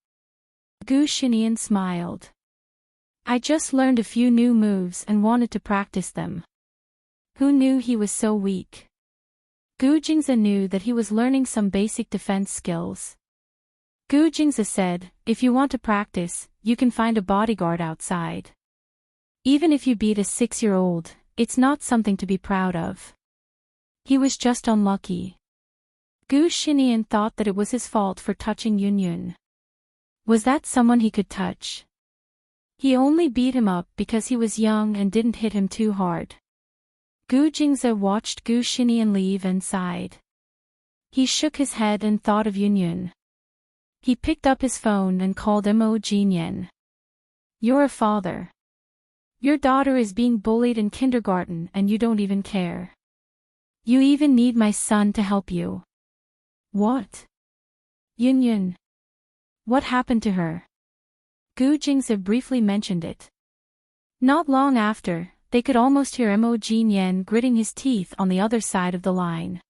Gu Xinian smiled. "I just learned a few new moves and wanted to practice them." Who knew he was so weak? Gu Jingze knew that he was learning some basic defense skills. Gu Jingze said, "If you want to practice, you can find a bodyguard outside. Even if you beat a 6-year-old, it's not something to be proud of." He was just unlucky. Gu Xinian thought that it was his fault for touching Yun Yun. Was that someone he could touch? He only beat him up because he was young and didn't hit him too hard. Gu Jingze watched Gu Xinian leave and sighed. He shook his head and thought of Yun Yun. He picked up his phone and called Mo Jinyan. "You're a father. Your daughter is being bullied in kindergarten and you don't even care. You even need my son to help you." "What? Yun Yun. What happened to her?" Gu Jingze briefly mentioned it. Not long after, they could almost hear Mo Jinyan gritting his teeth on the other side of the line.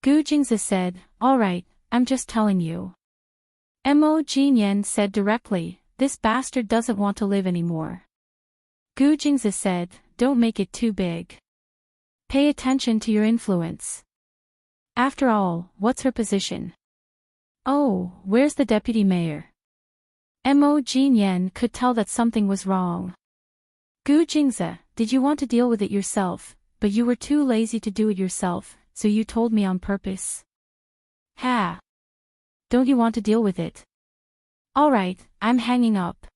Gu Jingze said, "All right, I'm just telling you." Mo Jinyan said directly, "This bastard doesn't want to live anymore." Gu Jingze said, "Don't make it too big. Pay attention to your influence. After all, what's her position?" "Oh, where's the deputy mayor?" Mo Jinyan could tell that something was wrong. "Gu Jingze, did you want to deal with it yourself, but you were too lazy to do it yourself, so you told me on purpose?" "Ha! Don't you want to deal with it?" "All right, I'm hanging up."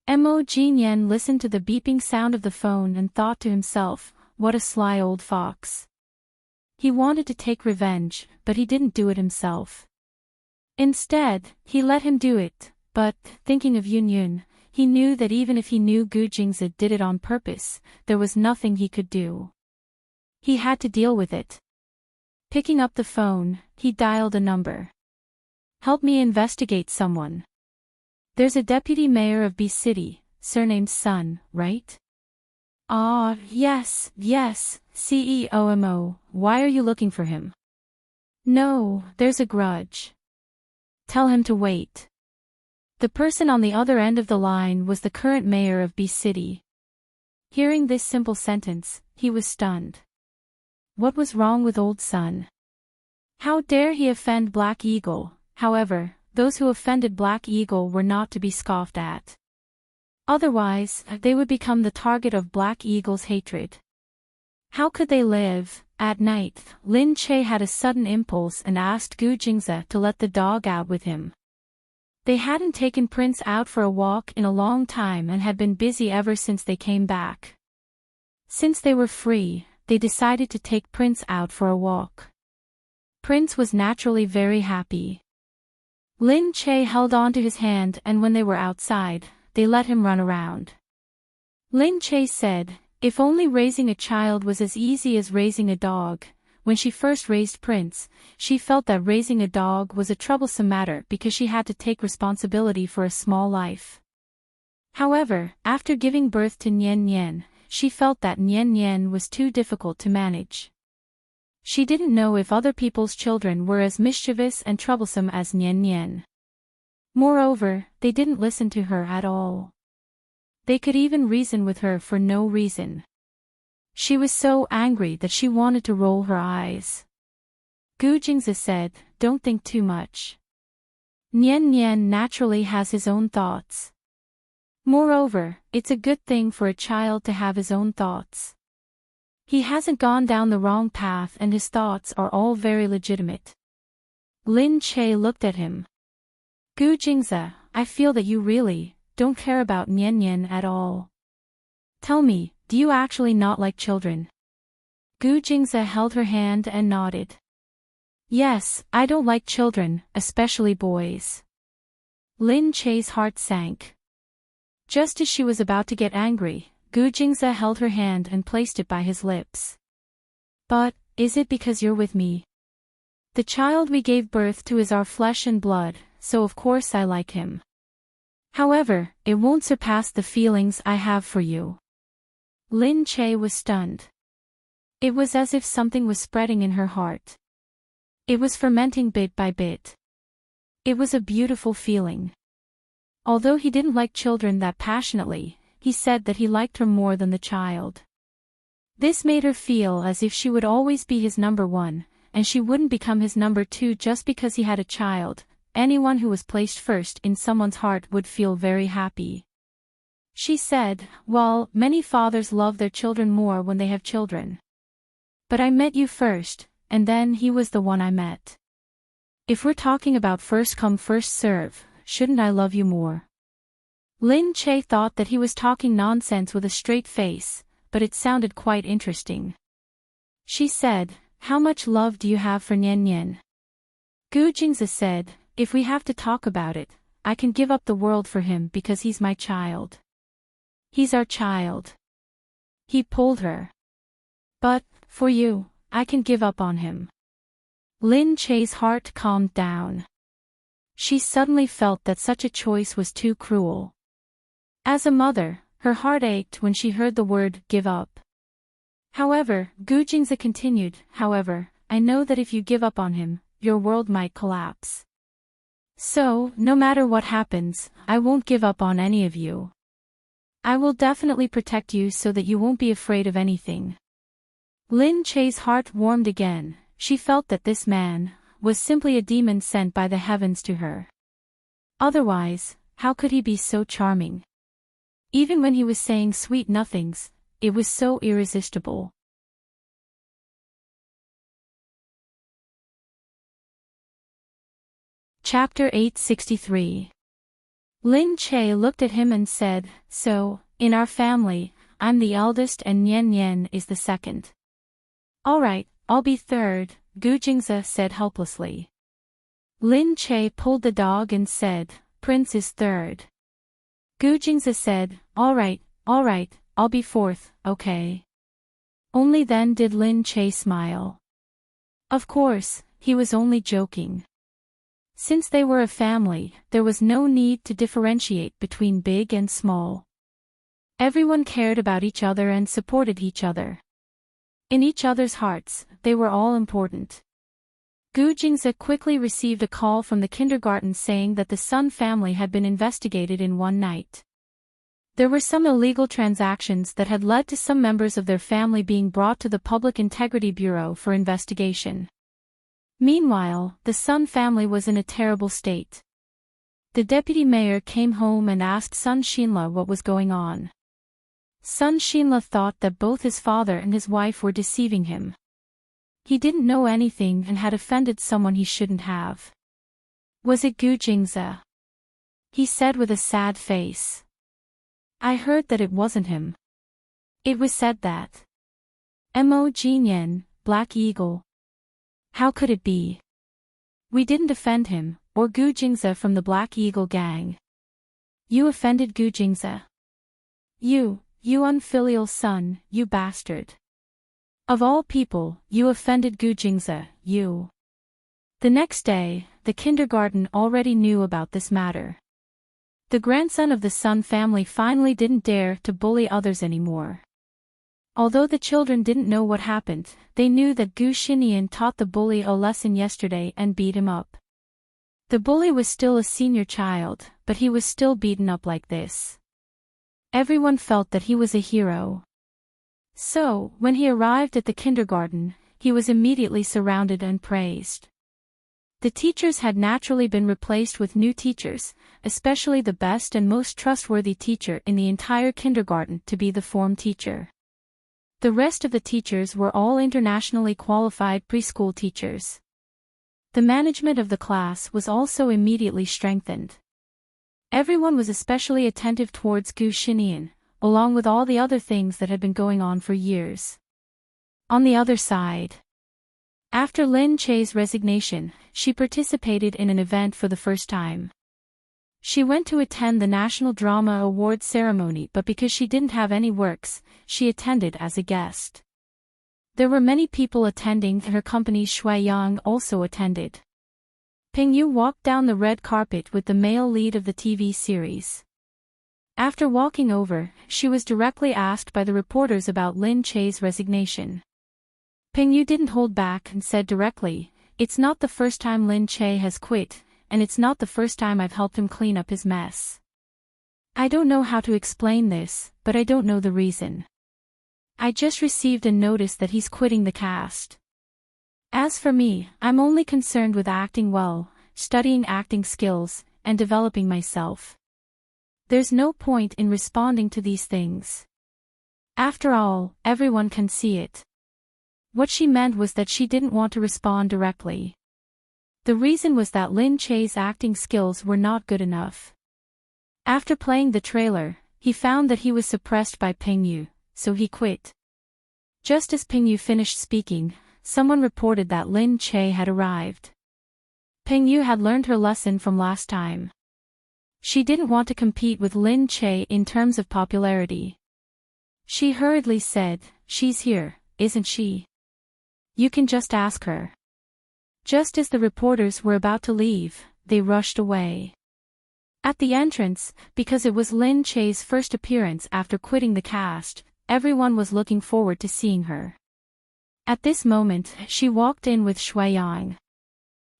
Mo Jinyan listened to the beeping sound of the phone and thought to himself, what a sly old fox. He wanted to take revenge, but he didn't do it himself. Instead, he let him do it, but, thinking of Yun Yun, he knew that even if he knew Gu Jingze did it on purpose, there was nothing he could do. He had to deal with it. Picking up the phone, he dialed a number. "Help me investigate someone. There's a deputy mayor of B City, surnamed Sun, right?" "Ah, yes, CEO Mo, why are you looking for him?" "No, there's a grudge. Tell him to wait." The person on the other end of the line was the current mayor of B City. Hearing this simple sentence, he was stunned. What was wrong with old Sun? How dare he offend Black Eagle? However, those who offended Black Eagle were not to be scoffed at. Otherwise, they would become the target of Black Eagle's hatred. How could they live? At night, Lin Che had a sudden impulse and asked Gu Jingze to let the dog out with him. They hadn't taken Prince out for a walk in a long time and had been busy ever since they came back. Since they were free, they decided to take Prince out for a walk. Prince was naturally very happy. Lin Che held on to his hand and when they were outside, they let him run around. Lin Che said, if only raising a child was as easy as raising a dog. When she first raised Prince, she felt that raising a dog was a troublesome matter because she had to take responsibility for a small life. However, after giving birth to Nian Nian, she felt that Nian Nian was too difficult to manage. She didn't know if other people's children were as mischievous and troublesome as Nian Nian. Moreover, they didn't listen to her at all. They could even reason with her for no reason. She was so angry that she wanted to roll her eyes. Gu Jingze said, don't think too much. Nian Nian naturally has his own thoughts. Moreover, it's a good thing for a child to have his own thoughts. He hasn't gone down the wrong path and his thoughts are all very legitimate. Lin Che looked at him. Gu Jingze, I feel that you really don't care about Nian Nian at all. Tell me, do you actually not like children? Gu Jingze held her hand and nodded. Yes, I don't like children, especially boys. Lin Che's heart sank. Just as she was about to get angry, Gu Jingze held her hand and placed it by his lips. But, is it because you're with me? The child we gave birth to is our flesh and blood, so of course I like him. However, it won't surpass the feelings I have for you. Lin Che was stunned. It was as if something was spreading in her heart. It was fermenting bit by bit. It was a beautiful feeling. Although he didn't like children that passionately, he said that he liked her more than the child. This made her feel as if she would always be his number one, and she wouldn't become his number two just because he had a child. Anyone who was placed first in someone's heart would feel very happy. She said, well, many fathers love their children more when they have children. But I met you first, and then he was the one I met. If we're talking about first come first serve, shouldn't I love you more? Lin Che thought that he was talking nonsense with a straight face, but it sounded quite interesting. She said, how much love do you have for Nian Nian? Gu Jingze said, if we have to talk about it, I can give up the world for him because he's my child. He's our child. He pulled her. But, for you, I can give up on him. Lin Che's heart calmed down. She suddenly felt that such a choice was too cruel. As a mother, her heart ached when she heard the word give up. However, Gu Jingze continued, however, I know that if you give up on him, your world might collapse. So, no matter what happens, I won't give up on any of you. I will definitely protect you so that you won't be afraid of anything. Lin Che's heart warmed again. She felt that this man was simply a demon sent by the heavens to her. Otherwise, how could he be so charming? Even when he was saying sweet nothings, it was so irresistible. Chapter 863. Lin Che looked at him and said, so, in our family, I'm the eldest and Nian Nian is the second. Alright, I'll be third, Gu Jingze said helplessly. Lin Che pulled the dog and said, Prince is third. Gu Jingze said, alright, I'll be fourth, okay. Only then did Lin Che smile. Of course, he was only joking. Since they were a family, there was no need to differentiate between big and small. Everyone cared about each other and supported each other. In each other's hearts, they were all important. Gu Jingze quickly received a call from the kindergarten saying that the Sun family had been investigated in one night. There were some illegal transactions that had led to some members of their family being brought to the Public Integrity Bureau for investigation. Meanwhile, the Sun family was in a terrible state. The deputy mayor came home and asked Sun Xinla what was going on. Sun Xinla thought that both his father and his wife were deceiving him. He didn't know anything and had offended someone he shouldn't have. Was it Gu Jingze? He said with a sad face. I heard that it wasn't him. It was said that. Mo Jinyan, Black Eagle. How could it be? We didn't offend him, or Gu Jingze from the Black Eagle gang. You offended Gu Jingze. You unfilial son, you bastard. Of all people, you offended Gu Jingze, you. The next day, the kindergarten already knew about this matter. The grandson of the Sun family finally didn't dare to bully others anymore. Although the children didn't know what happened, they knew that Gu Xinian taught the bully a lesson yesterday and beat him up. The bully was still a senior child, but he was still beaten up like this. Everyone felt that he was a hero. So, when he arrived at the kindergarten, he was immediately surrounded and praised. The teachers had naturally been replaced with new teachers, especially the best and most trustworthy teacher in the entire kindergarten to be the form teacher. The rest of the teachers were all internationally qualified preschool teachers. The management of the class was also immediately strengthened. Everyone was especially attentive towards Gu Xinian, along with all the other things that had been going on for years. On the other side, after Lin Che's resignation, she participated in an event for the first time. She went to attend the National Drama Awards ceremony, but because she didn't have any works, she attended as a guest. There were many people attending, and her company Shui Yang also attended. Ping Yu walked down the red carpet with the male lead of the TV series. After walking over, she was directly asked by the reporters about Lin Che's resignation. Ping Yu didn't hold back and said directly, "It's not the first time Lin Che has quit, and it's not the first time I've helped him clean up his mess. I don't know how to explain this, but I don't know the reason. I just received a notice that he's quitting the cast. As for me, I'm only concerned with acting well, studying acting skills, and developing myself. There's no point in responding to these things. After all, everyone can see it." What she meant was that she didn't want to respond directly. The reason was that Lin Che's acting skills were not good enough. After playing the trailer, he found that he was suppressed by Ping Yu, so he quit. Just as Ping Yu finished speaking, someone reported that Lin Che had arrived. Ping Yu had learned her lesson from last time. She didn't want to compete with Lin Che in terms of popularity. She hurriedly said, "She's here, isn't she? You can just ask her." Just as the reporters were about to leave, they rushed away. At the entrance, because it was Lin Che's first appearance after quitting the cast, everyone was looking forward to seeing her. At this moment, she walked in with Shui Yang.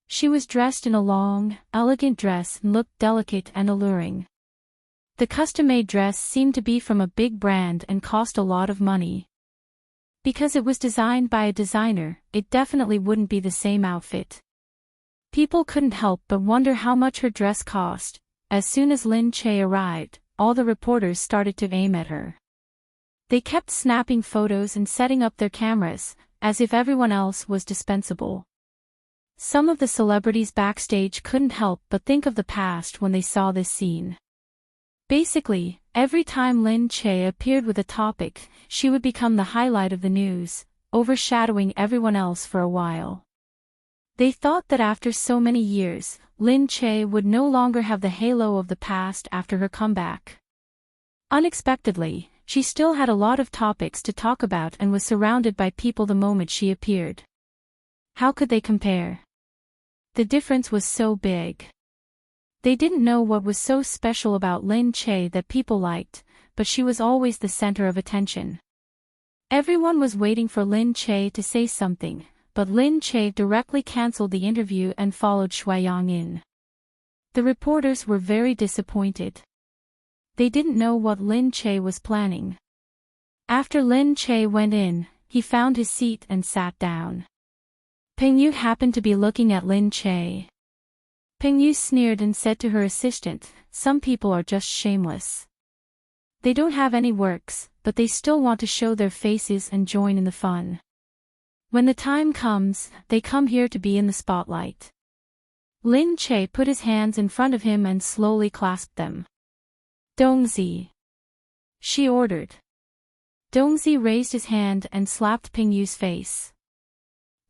She was dressed in a long, elegant dress and looked delicate and alluring. The custom-made dress seemed to be from a big brand and cost a lot of money. Because it was designed by a designer, it definitely wouldn't be the same outfit. People couldn't help but wonder how much her dress cost. As soon as Lin Che arrived, all the reporters started to aim at her. They kept snapping photos and setting up their cameras, as if everyone else was dispensable. Some of the celebrities backstage couldn't help but think of the past when they saw this scene. Basically, every time Lin Che appeared with a topic, she would become the highlight of the news, overshadowing everyone else for a while. They thought that after so many years, Lin Che would no longer have the halo of the past after her comeback. Unexpectedly, she still had a lot of topics to talk about and was surrounded by people the moment she appeared. How could they compare? The difference was so big. They didn't know what was so special about Lin Che that people liked, but she was always the center of attention. Everyone was waiting for Lin Che to say something, but Lin Che directly cancelled the interview and followed Shui Yang in. The reporters were very disappointed. They didn't know what Lin Che was planning. After Lin Che went in, he found his seat and sat down. Ping Yu happened to be looking at Lin Che. Ping Yu sneered and said to her assistant, "Some people are just shameless. They don't have any works, but they still want to show their faces and join in the fun. When the time comes, they come here to be in the spotlight." Lin Che put his hands in front of him and slowly clasped them. "Dongzi," she ordered. Dongzi raised his hand and slapped Ping Yu's face.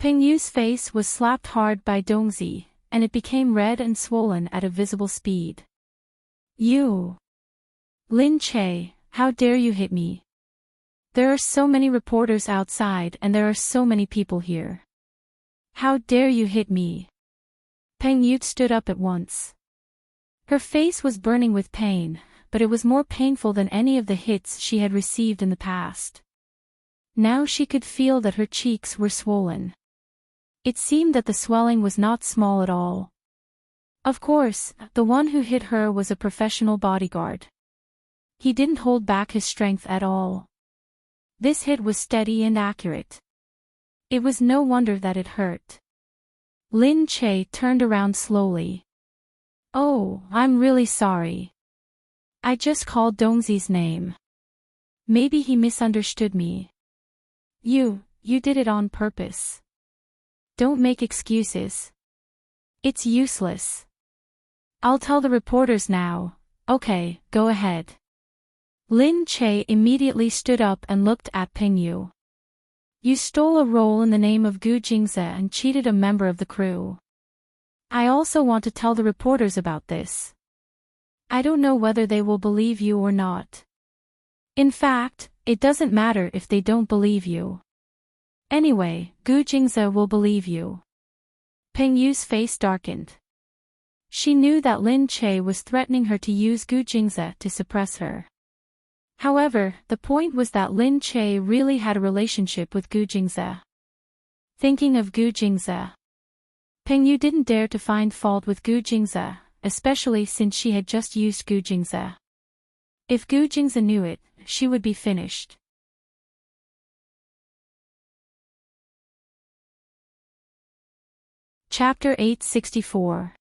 Ping Yu's face was slapped hard by Dongzi, and it became red and swollen at a visible speed. "You! Lin Che, how dare you hit me? There are so many reporters outside and there are so many people here. How dare you hit me?" Peng Yu stood up at once. Her face was burning with pain, but it was more painful than any of the hits she had received in the past. Now she could feel that her cheeks were swollen. It seemed that the swelling was not small at all. Of course, the one who hit her was a professional bodyguard. He didn't hold back his strength at all. This hit was steady and accurate. It was no wonder that it hurt. Lin Che turned around slowly. Oh, I'm really sorry. I just called Dongzi's name. Maybe he misunderstood me. You did it on purpose. Don't make excuses. It's useless. I'll tell the reporters now. Okay, go ahead. Lin Che immediately stood up and looked at Ping Yu. You stole a role in the name of Gu Jingze and cheated a member of the crew. I also want to tell the reporters about this. I don't know whether they will believe you or not. In fact, it doesn't matter if they don't believe you. Anyway, Gu Jingze will believe you. Ping Yu's face darkened. She knew that Lin Che was threatening her to use Gu Jingze to suppress her. However, the point was that Lin Che really had a relationship with Gu Jingze. Thinking of Gu Jingze, Ping Yu didn't dare to find fault with Gu Jingze, especially since she had just used Gu Jingze. If Gu Jingze knew it, she would be finished. Chapter 864.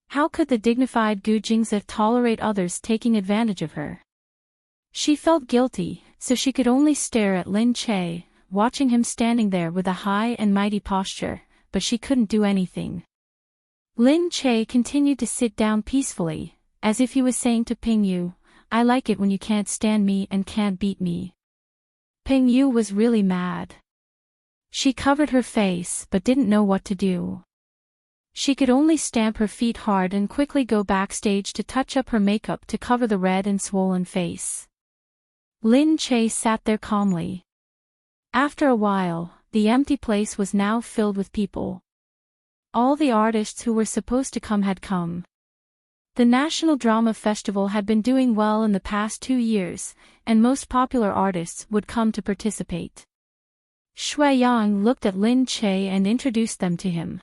How could the dignified Gu Jingze tolerate others taking advantage of her? She felt guilty, so she could only stare at Lin Che, watching him standing there with a high and mighty posture, but she couldn't do anything. Lin Che continued to sit down peacefully, as if he was saying to Ping Yu, I like it when you can't stand me and can't beat me. Ping Yu was really mad. She covered her face but didn't know what to do. She could only stamp her feet hard and quickly go backstage to touch up her makeup to cover the red and swollen face. Lin Che sat there calmly. After a while, the empty place was now filled with people. All the artists who were supposed to come had come. The National Drama Festival had been doing well in the past 2 years, and most popular artists would come to participate. Shui Yang looked at Lin Che and introduced them to him.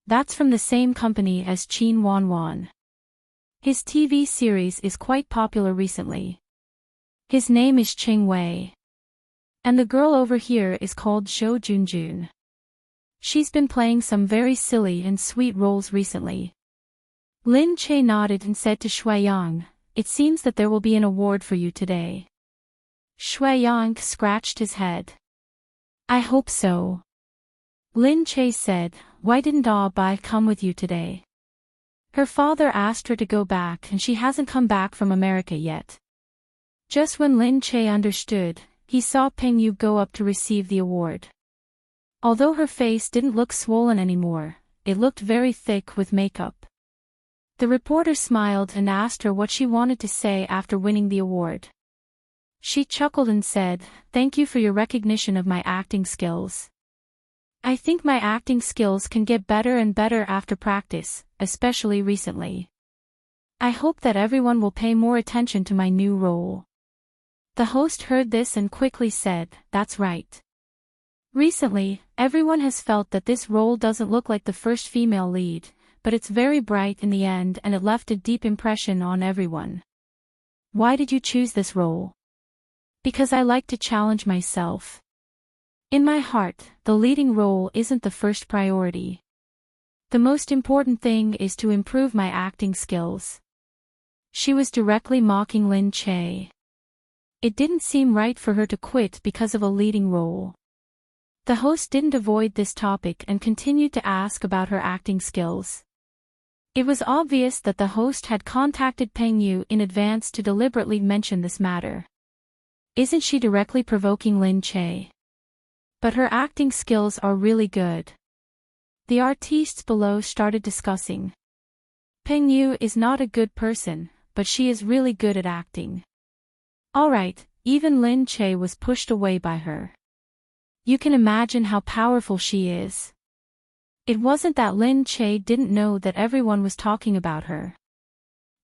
That's from the same company as Qin Wanwan. His TV series is quite popular recently. His name is Qing Wei. And the girl over here is called Zhou Junjun. She's been playing some very silly and sweet roles recently. Lin Che nodded and said to Shui Yang, it seems that there will be an award for you today. Shui Yang scratched his head. I hope so. Lin Che said, why didn't Bai come with you today? Her father asked her to go back and she hasn't come back from America yet. Just when Lin Che understood, he saw Ping Yu go up to receive the award. Although her face didn't look swollen anymore, it looked very thick with makeup. The reporter smiled and asked her what she wanted to say after winning the award. She chuckled and said, thank you for your recognition of my acting skills. I think my acting skills can get better and better after practice, especially recently. I hope that everyone will pay more attention to my new role. The host heard this and quickly said, that's right. Recently, everyone has felt that this role doesn't look like the first female lead, but it's very bright in the end and it left a deep impression on everyone. Why did you choose this role? Because I like to challenge myself. In my heart, the leading role isn't the first priority. The most important thing is to improve my acting skills. She was directly mocking Lin Che. It didn't seem right for her to quit because of a leading role. The host didn't avoid this topic and continued to ask about her acting skills. It was obvious that the host had contacted Peng Yu in advance to deliberately mention this matter. Isn't she directly provoking Lin Che? But her acting skills are really good. The artistes below started discussing. Peng Yu is not a good person, but she is really good at acting. Alright, even Lin Che was pushed away by her. You can imagine how powerful she is. It wasn't that Lin Che didn't know that everyone was talking about her.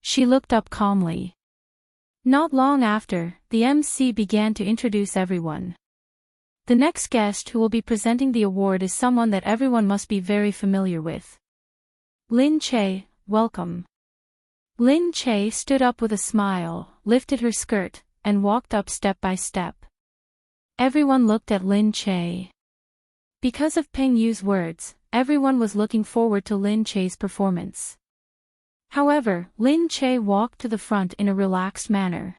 She looked up calmly. Not long after, the MC began to introduce everyone. The next guest who will be presenting the award is someone that everyone must be very familiar with. Lin Che, welcome. Lin Che stood up with a smile, lifted her skirt, and walked up step by step. Everyone looked at Lin Che. Because of Peng Yu's words, everyone was looking forward to Lin Che's performance. However, Lin Che walked to the front in a relaxed manner.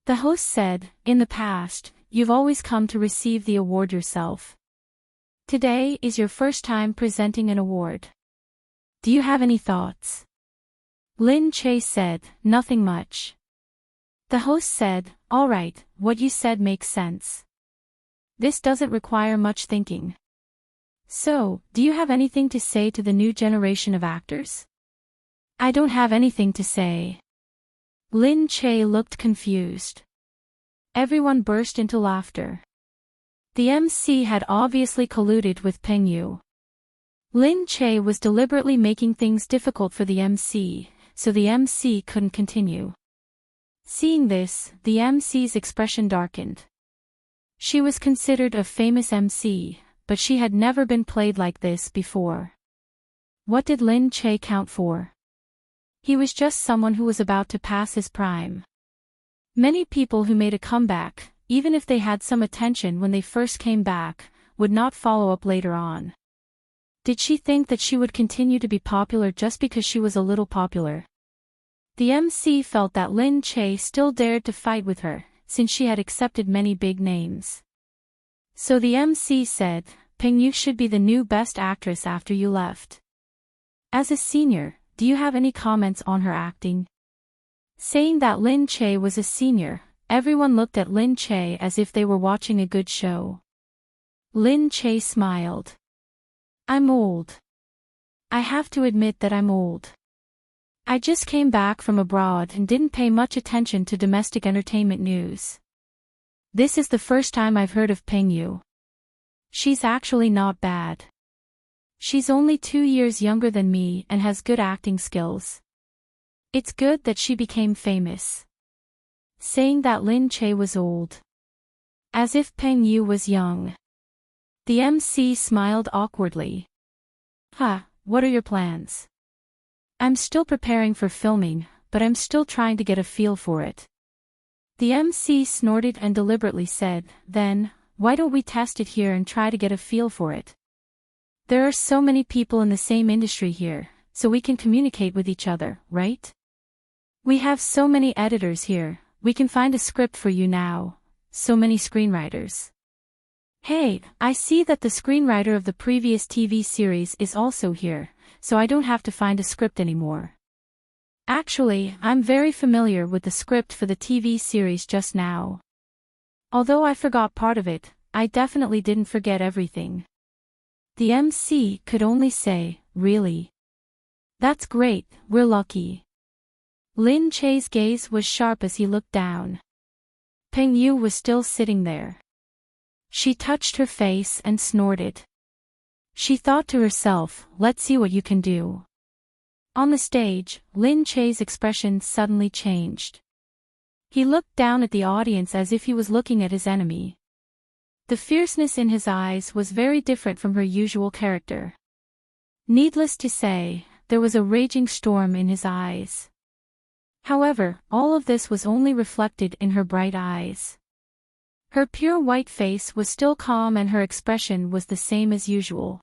The host said, "In the past, you've always come to receive the award yourself. Today is your first time presenting an award. Do you have any thoughts?" Lin Che said, "Nothing much." The host said, "All right, what you said makes sense. This doesn't require much thinking. So, do you have anything to say to the new generation of actors?" "I don't have anything to say." Lin Che looked confused. Everyone burst into laughter. The MC had obviously colluded with Peng Yu. Lin Che was deliberately making things difficult for the MC, so the MC couldn't continue. Seeing this, the MC's expression darkened. She was considered a famous MC, but she had never been played like this before. What did Lin Che count for? He was just someone who was about to pass his prime. Many people who made a comeback, even if they had some attention when they first came back, would not follow up later on. Did she think that she would continue to be popular just because she was a little popular? The MC felt that Lin Che still dared to fight with her, since she had accepted many big names. So the MC said, "Peng Yu should be the new best actress after you left. As a senior, do you have any comments on her acting?" Saying that Lin Che was a senior, everyone looked at Lin Che as if they were watching a good show. Lin Che smiled. "I'm old. I have to admit that I'm old. I just came back from abroad and didn't pay much attention to domestic entertainment news. This is the first time I've heard of Peng Yu. She's actually not bad. She's only 2 years younger than me and has good acting skills. It's good that she became famous." Saying that Lin Che was old. As if Peng Yu was young. The MC smiled awkwardly. What are your plans?" "I'm still preparing for filming, but I'm still trying to get a feel for it." The MC snorted and deliberately said, "Then, why don't we test it here and try to get a feel for it? There are so many people in the same industry here, so we can communicate with each other, right? We have so many editors here, we can find a script for you now, so many screenwriters. Hey, I see that the screenwriter of the previous TV series is also here, so I don't have to find a script anymore. Actually, I'm very familiar with the script for the TV series just now. Although I forgot part of it, I definitely didn't forget everything." The MC could only say, "Really? That's great, we're lucky." Lin Che's gaze was sharp as he looked down. Peng Yu was still sitting there. She touched her face and snorted. She thought to herself, "Let's see what you can do." On the stage, Lin Che's expression suddenly changed. He looked down at the audience as if he was looking at his enemy. The fierceness in his eyes was very different from her usual character. Needless to say, there was a raging storm in his eyes. However, all of this was only reflected in her bright eyes. Her pure white face was still calm and her expression was the same as usual.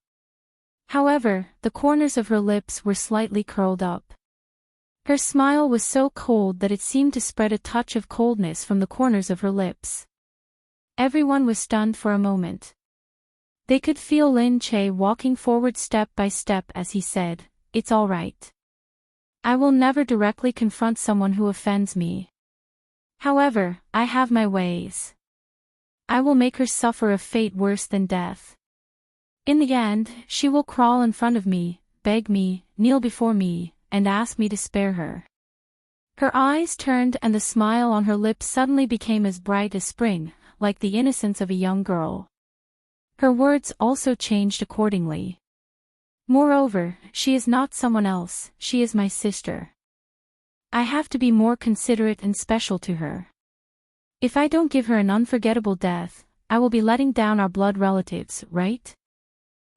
However, the corners of her lips were slightly curled up. Her smile was so cold that it seemed to spread a touch of coldness from the corners of her lips. Everyone was stunned for a moment. They could feel Lin Che walking forward step by step as he said, "It's all right. I will never directly confront someone who offends me. However, I have my ways. I will make her suffer a fate worse than death. In the end, she will crawl in front of me, beg me, kneel before me, and ask me to spare her." Her eyes turned and the smile on her lips suddenly became as bright as spring, like the innocence of a young girl. Her words also changed accordingly. "Moreover, she is not someone else, she is my sister. I have to be more considerate and special to her. If I don't give her an unforgettable death, I will be letting down our blood relatives, right?"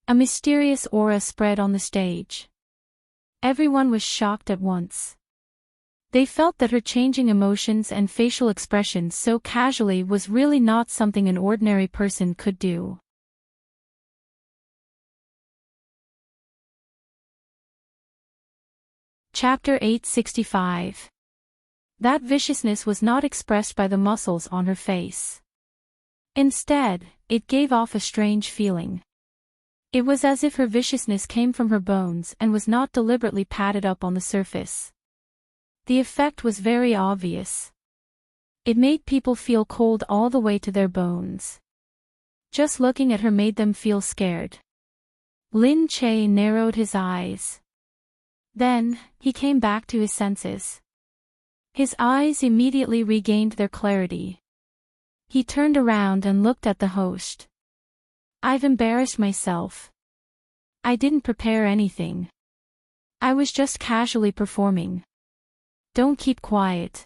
A mysterious aura spread on the stage. Everyone was shocked at once. They felt that her changing emotions and facial expressions so casually was really not something an ordinary person could do. Chapter 865. That viciousness was not expressed by the muscles on her face. Instead, it gave off a strange feeling. It was as if her viciousness came from her bones and was not deliberately padded up on the surface. The effect was very obvious. It made people feel cold all the way to their bones. Just looking at her made them feel scared. Lin Che narrowed his eyes. Then, he came back to his senses. His eyes immediately regained their clarity. He turned around and looked at the host. I've embarrassed myself. I didn't prepare anything. I was just casually performing. Don't keep quiet.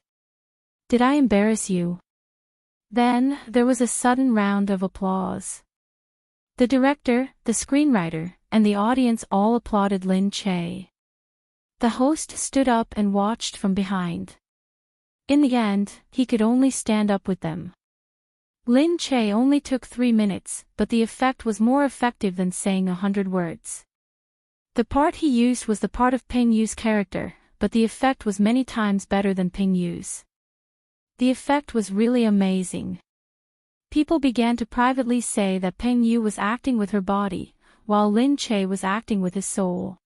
Did I embarrass you? Then, there was a sudden round of applause. The director, the screenwriter, and the audience all applauded Lin Che. The host stood up and watched from behind. In the end, he could only stand up with them. Lin Che only took 3 minutes, but the effect was more effective than saying 100 words. The part he used was the part of Peng Yu's character, but the effect was many times better than Peng Yu's. The effect was really amazing. People began to privately say that Peng Yu was acting with her body, while Lin Che was acting with his soul.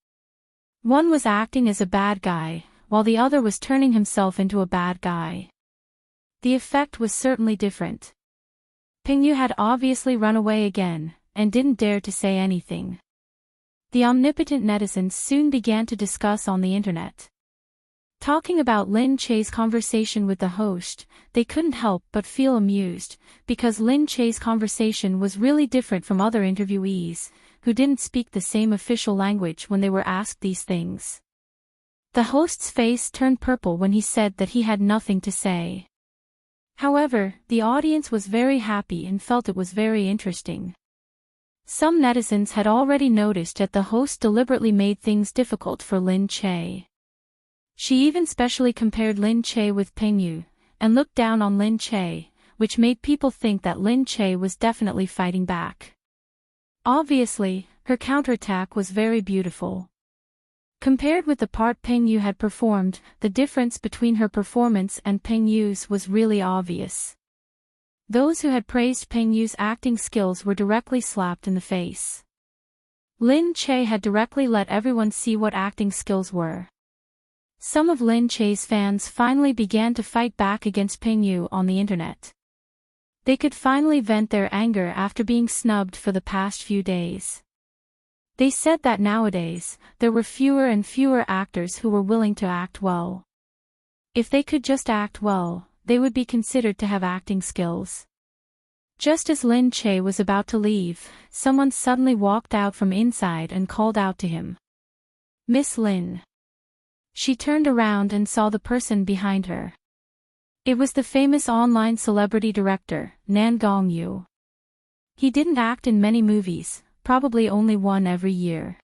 One was acting as a bad guy, while the other was turning himself into a bad guy. The effect was certainly different. Peng Yu had obviously run away again, and didn't dare to say anything. The omnipotent netizens soon began to discuss on the internet. Talking about Lin Che's conversation with the host, they couldn't help but feel amused, because Lin Che's conversation was really different from other interviewees, who didn't speak the same official language when they were asked these things. The host's face turned purple when he said that he had nothing to say. However, the audience was very happy and felt it was very interesting. Some netizens had already noticed that the host deliberately made things difficult for Lin Che. She even specially compared Lin Che with Peng Yu, and looked down on Lin Che, which made people think that Lin Che was definitely fighting back. Obviously, her counterattack was very beautiful. Compared with the part Peng Yu had performed, the difference between her performance and Peng Yu's was really obvious. Those who had praised Peng Yu's acting skills were directly slapped in the face. Lin Che had directly let everyone see what acting skills were. Some of Lin Che's fans finally began to fight back against Peng Yu on the internet. They could finally vent their anger after being snubbed for the past few days. They said that nowadays, there were fewer and fewer actors who were willing to act well. If they could just act well, they would be considered to have acting skills. Just as Lin Che was about to leave, someone suddenly walked out from inside and called out to him. "Miss Lin." She turned around and saw the person behind her. It was the famous online celebrity director, Nan Gongyu. He didn't act in many movies, probably only one every year.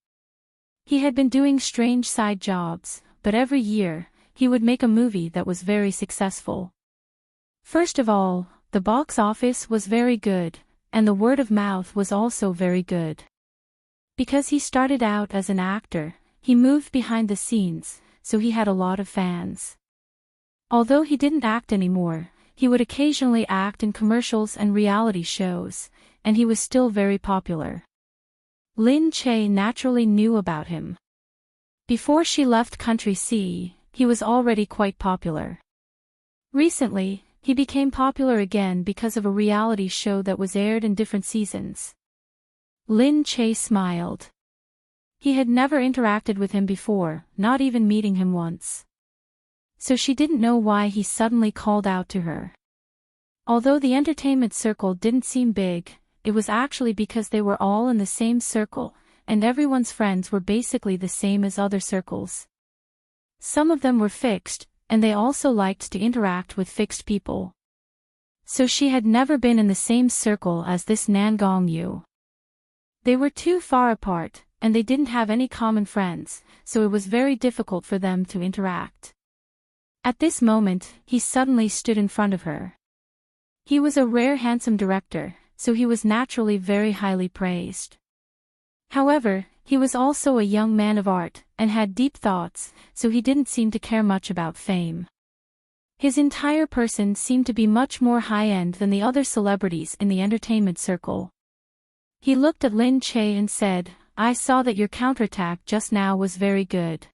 He had been doing strange side jobs, but every year, he would make a movie that was very successful. First of all, the box office was very good, and the word of mouth was also very good. Because he started out as an actor, he moved behind the scenes, so he had a lot of fans. Although he didn't act anymore, he would occasionally act in commercials and reality shows, and he was still very popular. Lin Che naturally knew about him. Before she left Country C, he was already quite popular. Recently, he became popular again because of a reality show that was aired in different seasons. Lin Che smiled. He had never interacted with him before, not even meeting him once. So she didn't know why he suddenly called out to her. Although the entertainment circle didn't seem big, it was actually because they were all in the same circle, and everyone's friends were basically the same as other circles. Some of them were fixed, and they also liked to interact with fixed people. So she had never been in the same circle as this Nan Gongyu. They were too far apart, and they didn't have any common friends, so it was very difficult for them to interact. At this moment, he suddenly stood in front of her. He was a rare handsome director, so he was naturally very highly praised. However, he was also a young man of art, and had deep thoughts, so he didn't seem to care much about fame. His entire person seemed to be much more high-end than the other celebrities in the entertainment circle. He looked at Lin Che and said, "I saw that your counterattack just now was very good."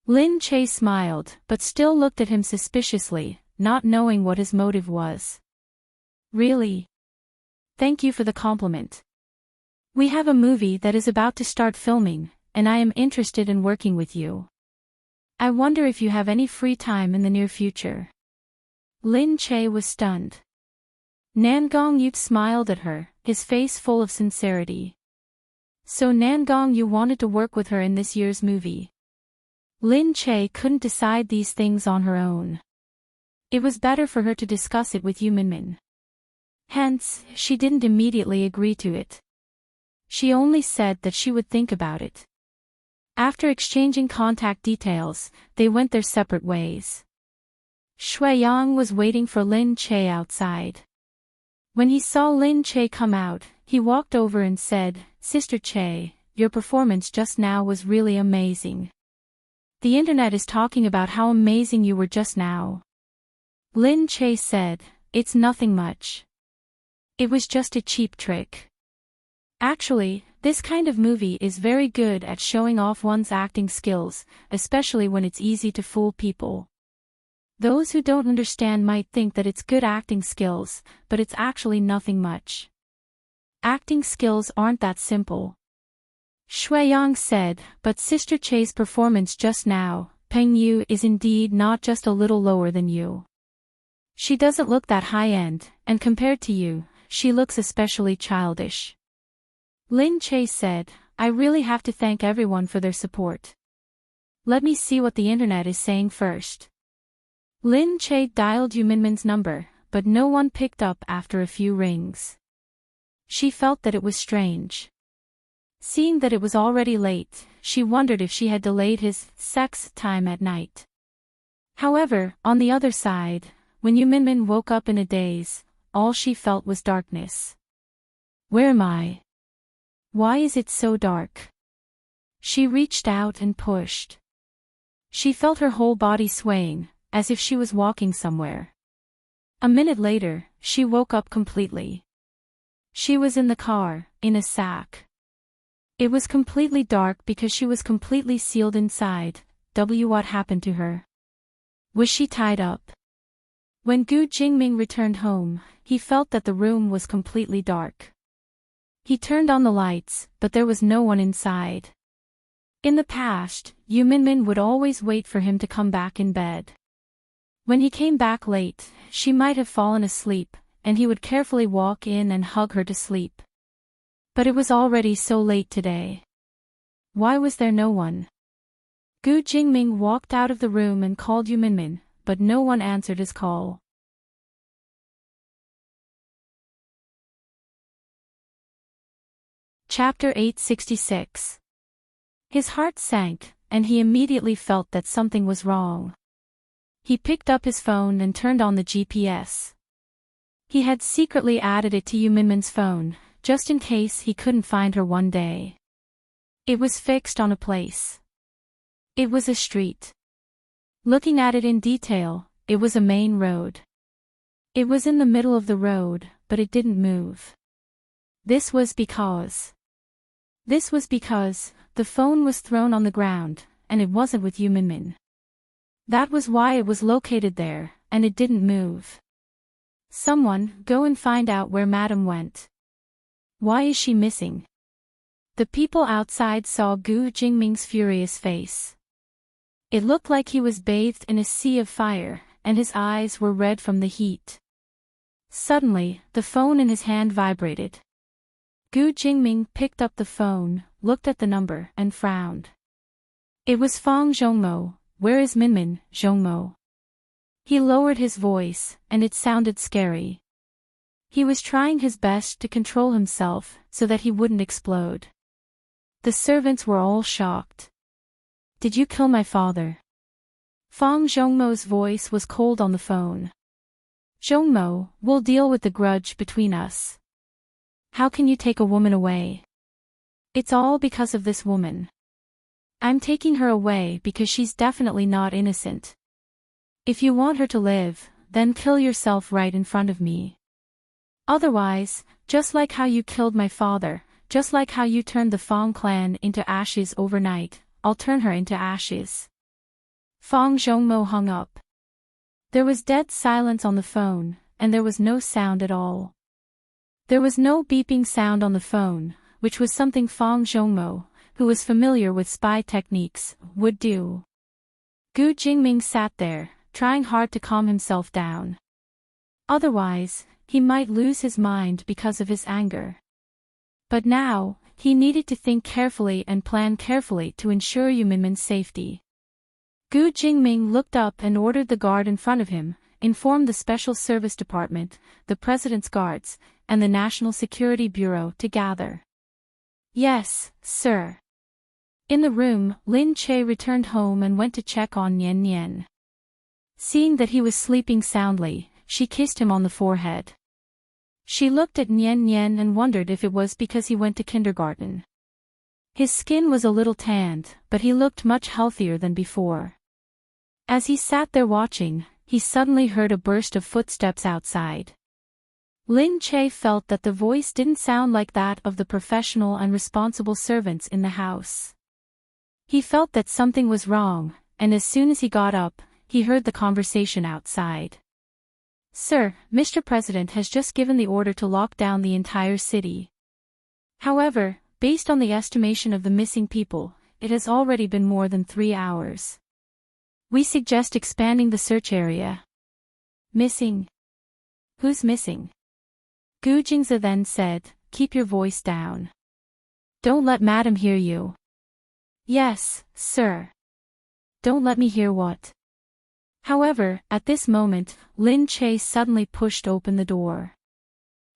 Lin Che smiled, but still looked at him suspiciously, not knowing what his motive was. "Really? Thank you for the compliment. We have a movie that is about to start filming, and I am interested in working with you. I wonder if you have any free time in the near future." Lin Che was stunned. Nangong Yu smiled at her, his face full of sincerity. So Nangong Yu wanted to work with her in this year's movie. Lin Che couldn't decide these things on her own. It was better for her to discuss it with Yu Minmin. Hence, she didn't immediately agree to it. She only said that she would think about it. After exchanging contact details, they went their separate ways. Shui Yang was waiting for Lin Che outside. When he saw Lin Che come out, he walked over and said, "Sister Che, your performance just now was really amazing. The internet is talking about how amazing you were just now." Lin Che said, "It's nothing much. It was just a cheap trick. Actually, this kind of movie is very good at showing off one's acting skills, especially when it's easy to fool people. Those who don't understand might think that it's good acting skills, but it's actually nothing much. Acting skills aren't that simple." Shui Yang said, "But Sister Che's performance just now, Peng Yu is indeed not just a little lower than you. She doesn't look that high-end, and compared to you, she looks especially childish." Lin Che said, "I really have to thank everyone for their support. Let me see what the internet is saying first." Lin Che dialed Yu Minmin's number, but no one picked up after a few rings. She felt that it was strange. Seeing that it was already late, she wondered if she had delayed his sex time at night. However, on the other side, when Yu Minmin woke up in a daze, all she felt was darkness. "Where am I? Why is it so dark?" She reached out and pushed. She felt her whole body swaying, as if she was walking somewhere. A minute later, she woke up completely. She was in the car, in a sack. It was completely dark because she was completely sealed inside. What happened to her? Was she tied up? When Gu Jingming returned home, he felt that the room was completely dark. He turned on the lights, but there was no one inside. In the past, Yu Minmin would always wait for him to come back in bed. When he came back late, she might have fallen asleep, and he would carefully walk in and hug her to sleep. But it was already so late today. Why was there no one? Gu Jingming walked out of the room and called Yu Minmin, but no one answered his call. Chapter 866. His heart sank, and he immediately felt that something was wrong. He picked up his phone and turned on the GPS. He had secretly added it to Yu Minmin's phone, just in case he couldn't find her one day. It was fixed on a place. It was a street. Looking at it in detail, it was a main road. It was in the middle of the road, but it didn't move. This was because the phone was thrown on the ground, and it wasn't with Yu Minmin. That was why it was located there, and it didn't move. Someone, go and find out where Madam went. Why is she missing? The people outside saw Gu Jingming's furious face. It looked like he was bathed in a sea of fire, and his eyes were red from the heat. Suddenly, the phone in his hand vibrated. Gu Jingming picked up the phone, looked at the number, and frowned. It was Fang Zhongmo. "Where is Minmin, Zhongmo?" He lowered his voice, and it sounded scary. He was trying his best to control himself, so that he wouldn't explode. The servants were all shocked. "Did you kill my father?" Fang Zhongmo's voice was cold on the phone. "Zhongmo, we'll deal with the grudge between us. How can you take a woman away?" It's all because of this woman. I'm taking her away because she's definitely not innocent. If you want her to live, then kill yourself right in front of me. Otherwise, just like how you killed my father, just like how you turned the Fong clan into ashes overnight, I'll turn her into ashes. Fong Zhongmo hung up. There was dead silence on the phone, and there was no sound at all. There was no beeping sound on the phone, which was something Fong Zhongmo, who was familiar with spy techniques, would do. Gu Jingming sat there, trying hard to calm himself down. Otherwise, he might lose his mind because of his anger. But now, he needed to think carefully and plan carefully to ensure Yu Minmin's safety. Gu Jingming looked up and ordered the guard in front of him, informed the Special Service Department, the President's Guards, and the National Security Bureau to gather. Yes, sir. In the room, Lin Che returned home and went to check on Nian Nian. Seeing that he was sleeping soundly, she kissed him on the forehead. She looked at Nian Nian and wondered if it was because he went to kindergarten. His skin was a little tanned, but he looked much healthier than before. As he sat there watching, he suddenly heard a burst of footsteps outside. Lin Che felt that the voice didn't sound like that of the professional and responsible servants in the house. He felt that something was wrong, and as soon as he got up, he heard the conversation outside. Sir, Mr. President has just given the order to lock down the entire city. However, based on the estimation of the missing people, it has already been more than 3 hours. We suggest expanding the search area. Missing? Who's missing? Gu Jingze then said, keep your voice down. Don't let Madam hear you. Yes, sir. Don't let me hear what? However, at this moment, Lin Che suddenly pushed open the door.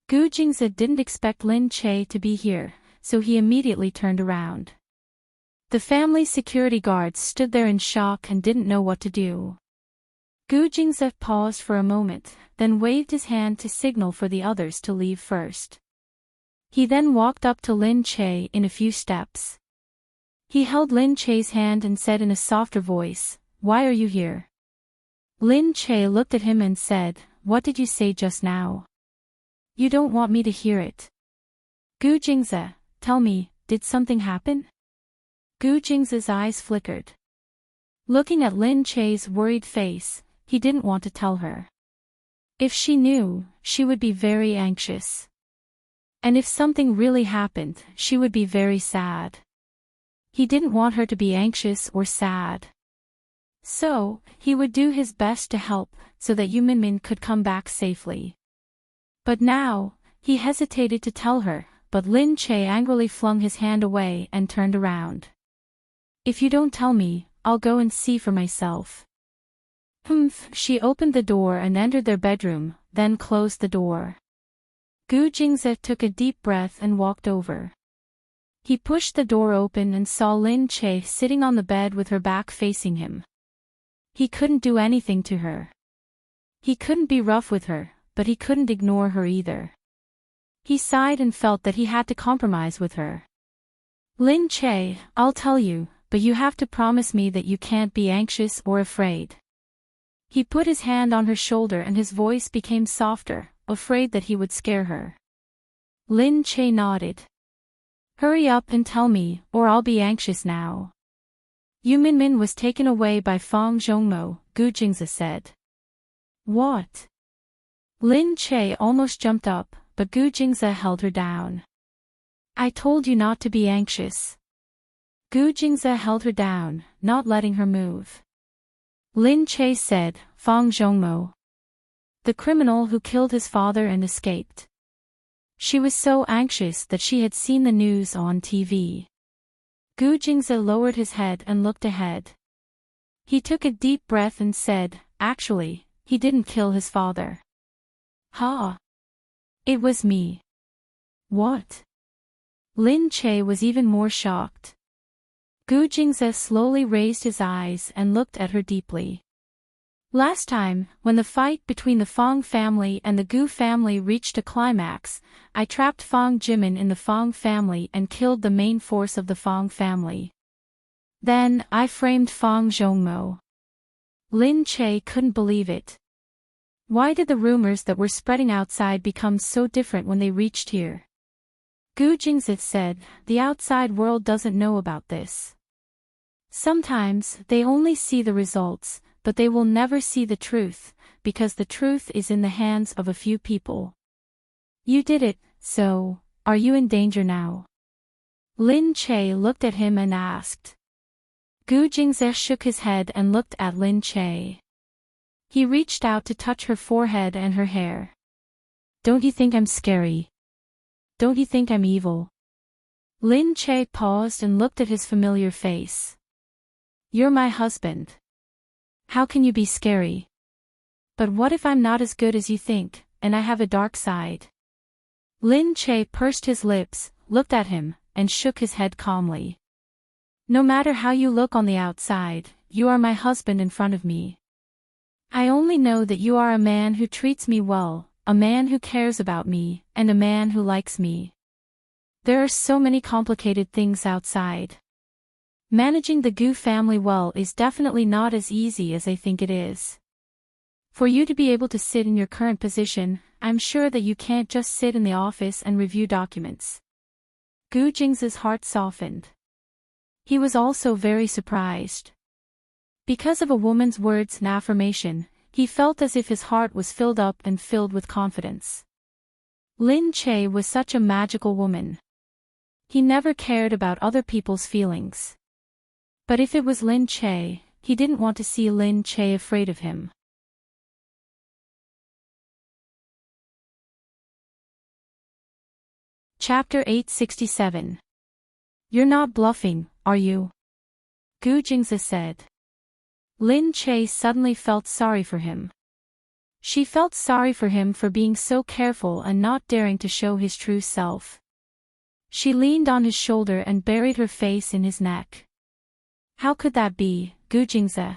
Gu Jingze didn't expect Lin Che to be here, so he immediately turned around. The family's security guards stood there in shock and didn't know what to do. Gu Jingze paused for a moment, then waved his hand to signal for the others to leave first. He then walked up to Lin Che in a few steps. He held Lin Che's hand and said in a softer voice, "Why are you here?" Lin Che looked at him and said, "What did you say just now? You don't want me to hear it." Gu Jingze, tell me, did something happen? Gu Jingze's eyes flickered. Looking at Lin Che's worried face, he didn't want to tell her. If she knew, she would be very anxious. And if something really happened, she would be very sad. He didn't want her to be anxious or sad. So, he would do his best to help, so that Yu Minmin could come back safely. But now, he hesitated to tell her, but Lin Che angrily flung his hand away and turned around. If you don't tell me, I'll go and see for myself. Humph! She opened the door and entered their bedroom, then closed the door. Gu Jingze took a deep breath and walked over. He pushed the door open and saw Lin Che sitting on the bed with her back facing him. He couldn't do anything to her. He couldn't be rough with her, but he couldn't ignore her either. He sighed and felt that he had to compromise with her. Lin Che, I'll tell you, but you have to promise me that you can't be anxious or afraid. He put his hand on her shoulder and his voice became softer, afraid that he would scare her. Lin Che nodded. Hurry up and tell me, or I'll be anxious now. Yu Minmin was taken away by Fong Zhongmo, Gu Jingze said. What? Lin Che almost jumped up, but Gu Jingze held her down. I told you not to be anxious. Gu Jingze held her down, not letting her move. Lin Che said, Fong Zhongmo. The criminal who killed his father and escaped. She was so anxious that she had seen the news on TV. Gu Jingze lowered his head and looked ahead. He took a deep breath and said, actually, he didn't kill his father. Ha! It was me. What? Lin Che was even more shocked. Gu Jingze slowly raised his eyes and looked at her deeply. Last time, when the fight between the Fong family and the Gu family reached a climax, I trapped Fong Jimin in the Fong family and killed the main force of the Fong family. Then, I framed Fong Zhongmo. Lin Che couldn't believe it. Why did the rumors that were spreading outside become so different when they reached here? Gu Jingzi said, the outside world doesn't know about this. Sometimes, they only see the results, but they will never see the truth, because the truth is in the hands of a few people. You did it, so, are you in danger now? Lin Che looked at him and asked. Gu Jingzi shook his head and looked at Lin Che. He reached out to touch her forehead and her hair. Don't you think I'm scary? Don't you think I'm evil? Lin Che paused and looked at his familiar face. You're my husband. How can you be scary? But what if I'm not as good as you think, and I have a dark side? Lin Che pursed his lips, looked at him, and shook his head calmly. No matter how you look on the outside, you are my husband in front of me. I only know that you are a man who treats me well, a man who cares about me, and a man who likes me. There are so many complicated things outside. Managing the Gu family well is definitely not as easy as I think it is. For you to be able to sit in your current position, I'm sure that you can't just sit in the office and review documents. Gu Jingzi's heart softened. He was also very surprised. Because of a woman's words and affirmation, he felt as if his heart was filled up and filled with confidence. Lin Che was such a magical woman. He never cared about other people's feelings. But if it was Lin Che, he didn't want to see Lin Che afraid of him. Chapter 867. You're not bluffing, are you? Gu Jingzi said. Lin Che suddenly felt sorry for him. She felt sorry for him for being so careful and not daring to show his true self. She leaned on his shoulder and buried her face in his neck. How could that be, Gu Jingzi?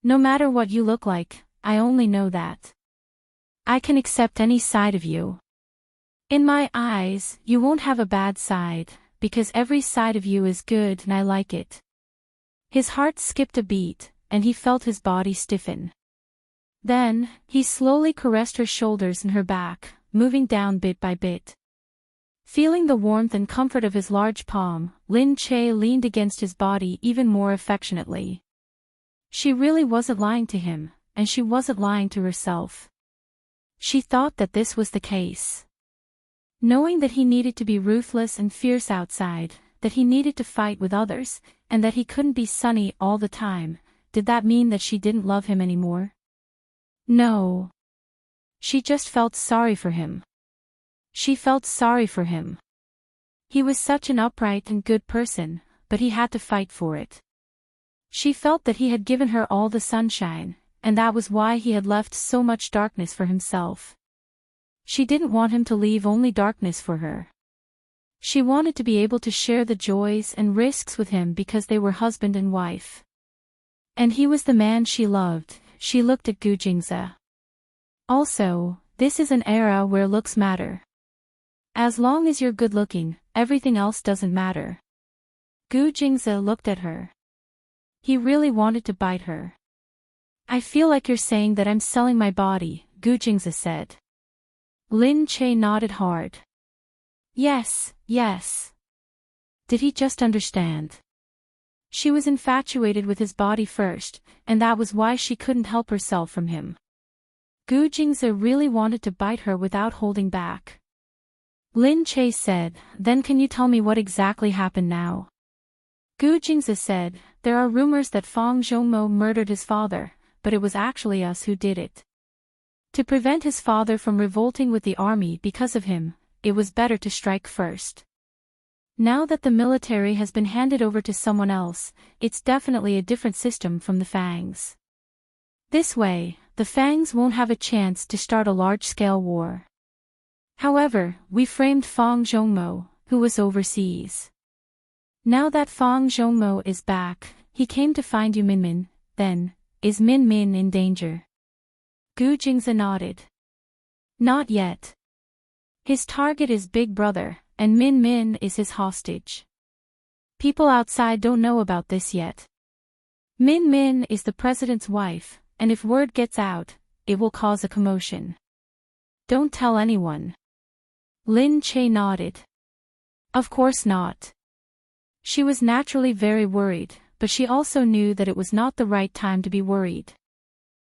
No matter what you look like, I only know that. I can accept any side of you. In my eyes, you won't have a bad side, because every side of you is good and I like it. His heart skipped a beat, and he felt his body stiffen. Then, he slowly caressed her shoulders and her back, moving down bit by bit. Feeling the warmth and comfort of his large palm, Lin Che leaned against his body even more affectionately. She really wasn't lying to him, and she wasn't lying to herself. She thought that this was the case. Knowing that he needed to be ruthless and fierce outside, that he needed to fight with others, and that he couldn't be sunny all the time, did that mean that she didn't love him anymore? No. She just felt sorry for him. She felt sorry for him. He was such an upright and good person, but he had to fight for it. She felt that he had given her all the sunshine, and that was why he had left so much darkness for himself. She didn't want him to leave only darkness for her. She wanted to be able to share the joys and risks with him because they were husband and wife. And he was the man she loved. She looked at Gu Jingzi. Also, this is an era where looks matter. As long as you're good-looking, everything else doesn't matter. Gu Jingzi looked at her. He really wanted to bite her. I feel like you're saying that I'm selling my body, Gu Jingzi said. Lin Che nodded hard. Yes, yes. Did he just understand? She was infatuated with his body first, and that was why she couldn't help herself from him. Gu Jingzi really wanted to bite her without holding back. Lin Che said, then can you tell me what exactly happened now? Gu Jingzi said, there are rumors that Fong Zhongmo murdered his father, but it was actually us who did it. To prevent his father from revolting with the army because of him, it was better to strike first. Now that the military has been handed over to someone else, it's definitely a different system from the Fangs. This way, the Fangs won't have a chance to start a large-scale war. However, we framed Fong Zhongmo, who was overseas. Now that Fong Zhongmo is back, he came to find you Minmin, then, is Min Min in danger? Gu Jingze nodded. Not yet. His target is Big Brother, and Min Min is his hostage. People outside don't know about this yet. Min Min is the president's wife, and if word gets out, it will cause a commotion. Don't tell anyone. Lin Che nodded. Of course not. She was naturally very worried, but she also knew that it was not the right time to be worried.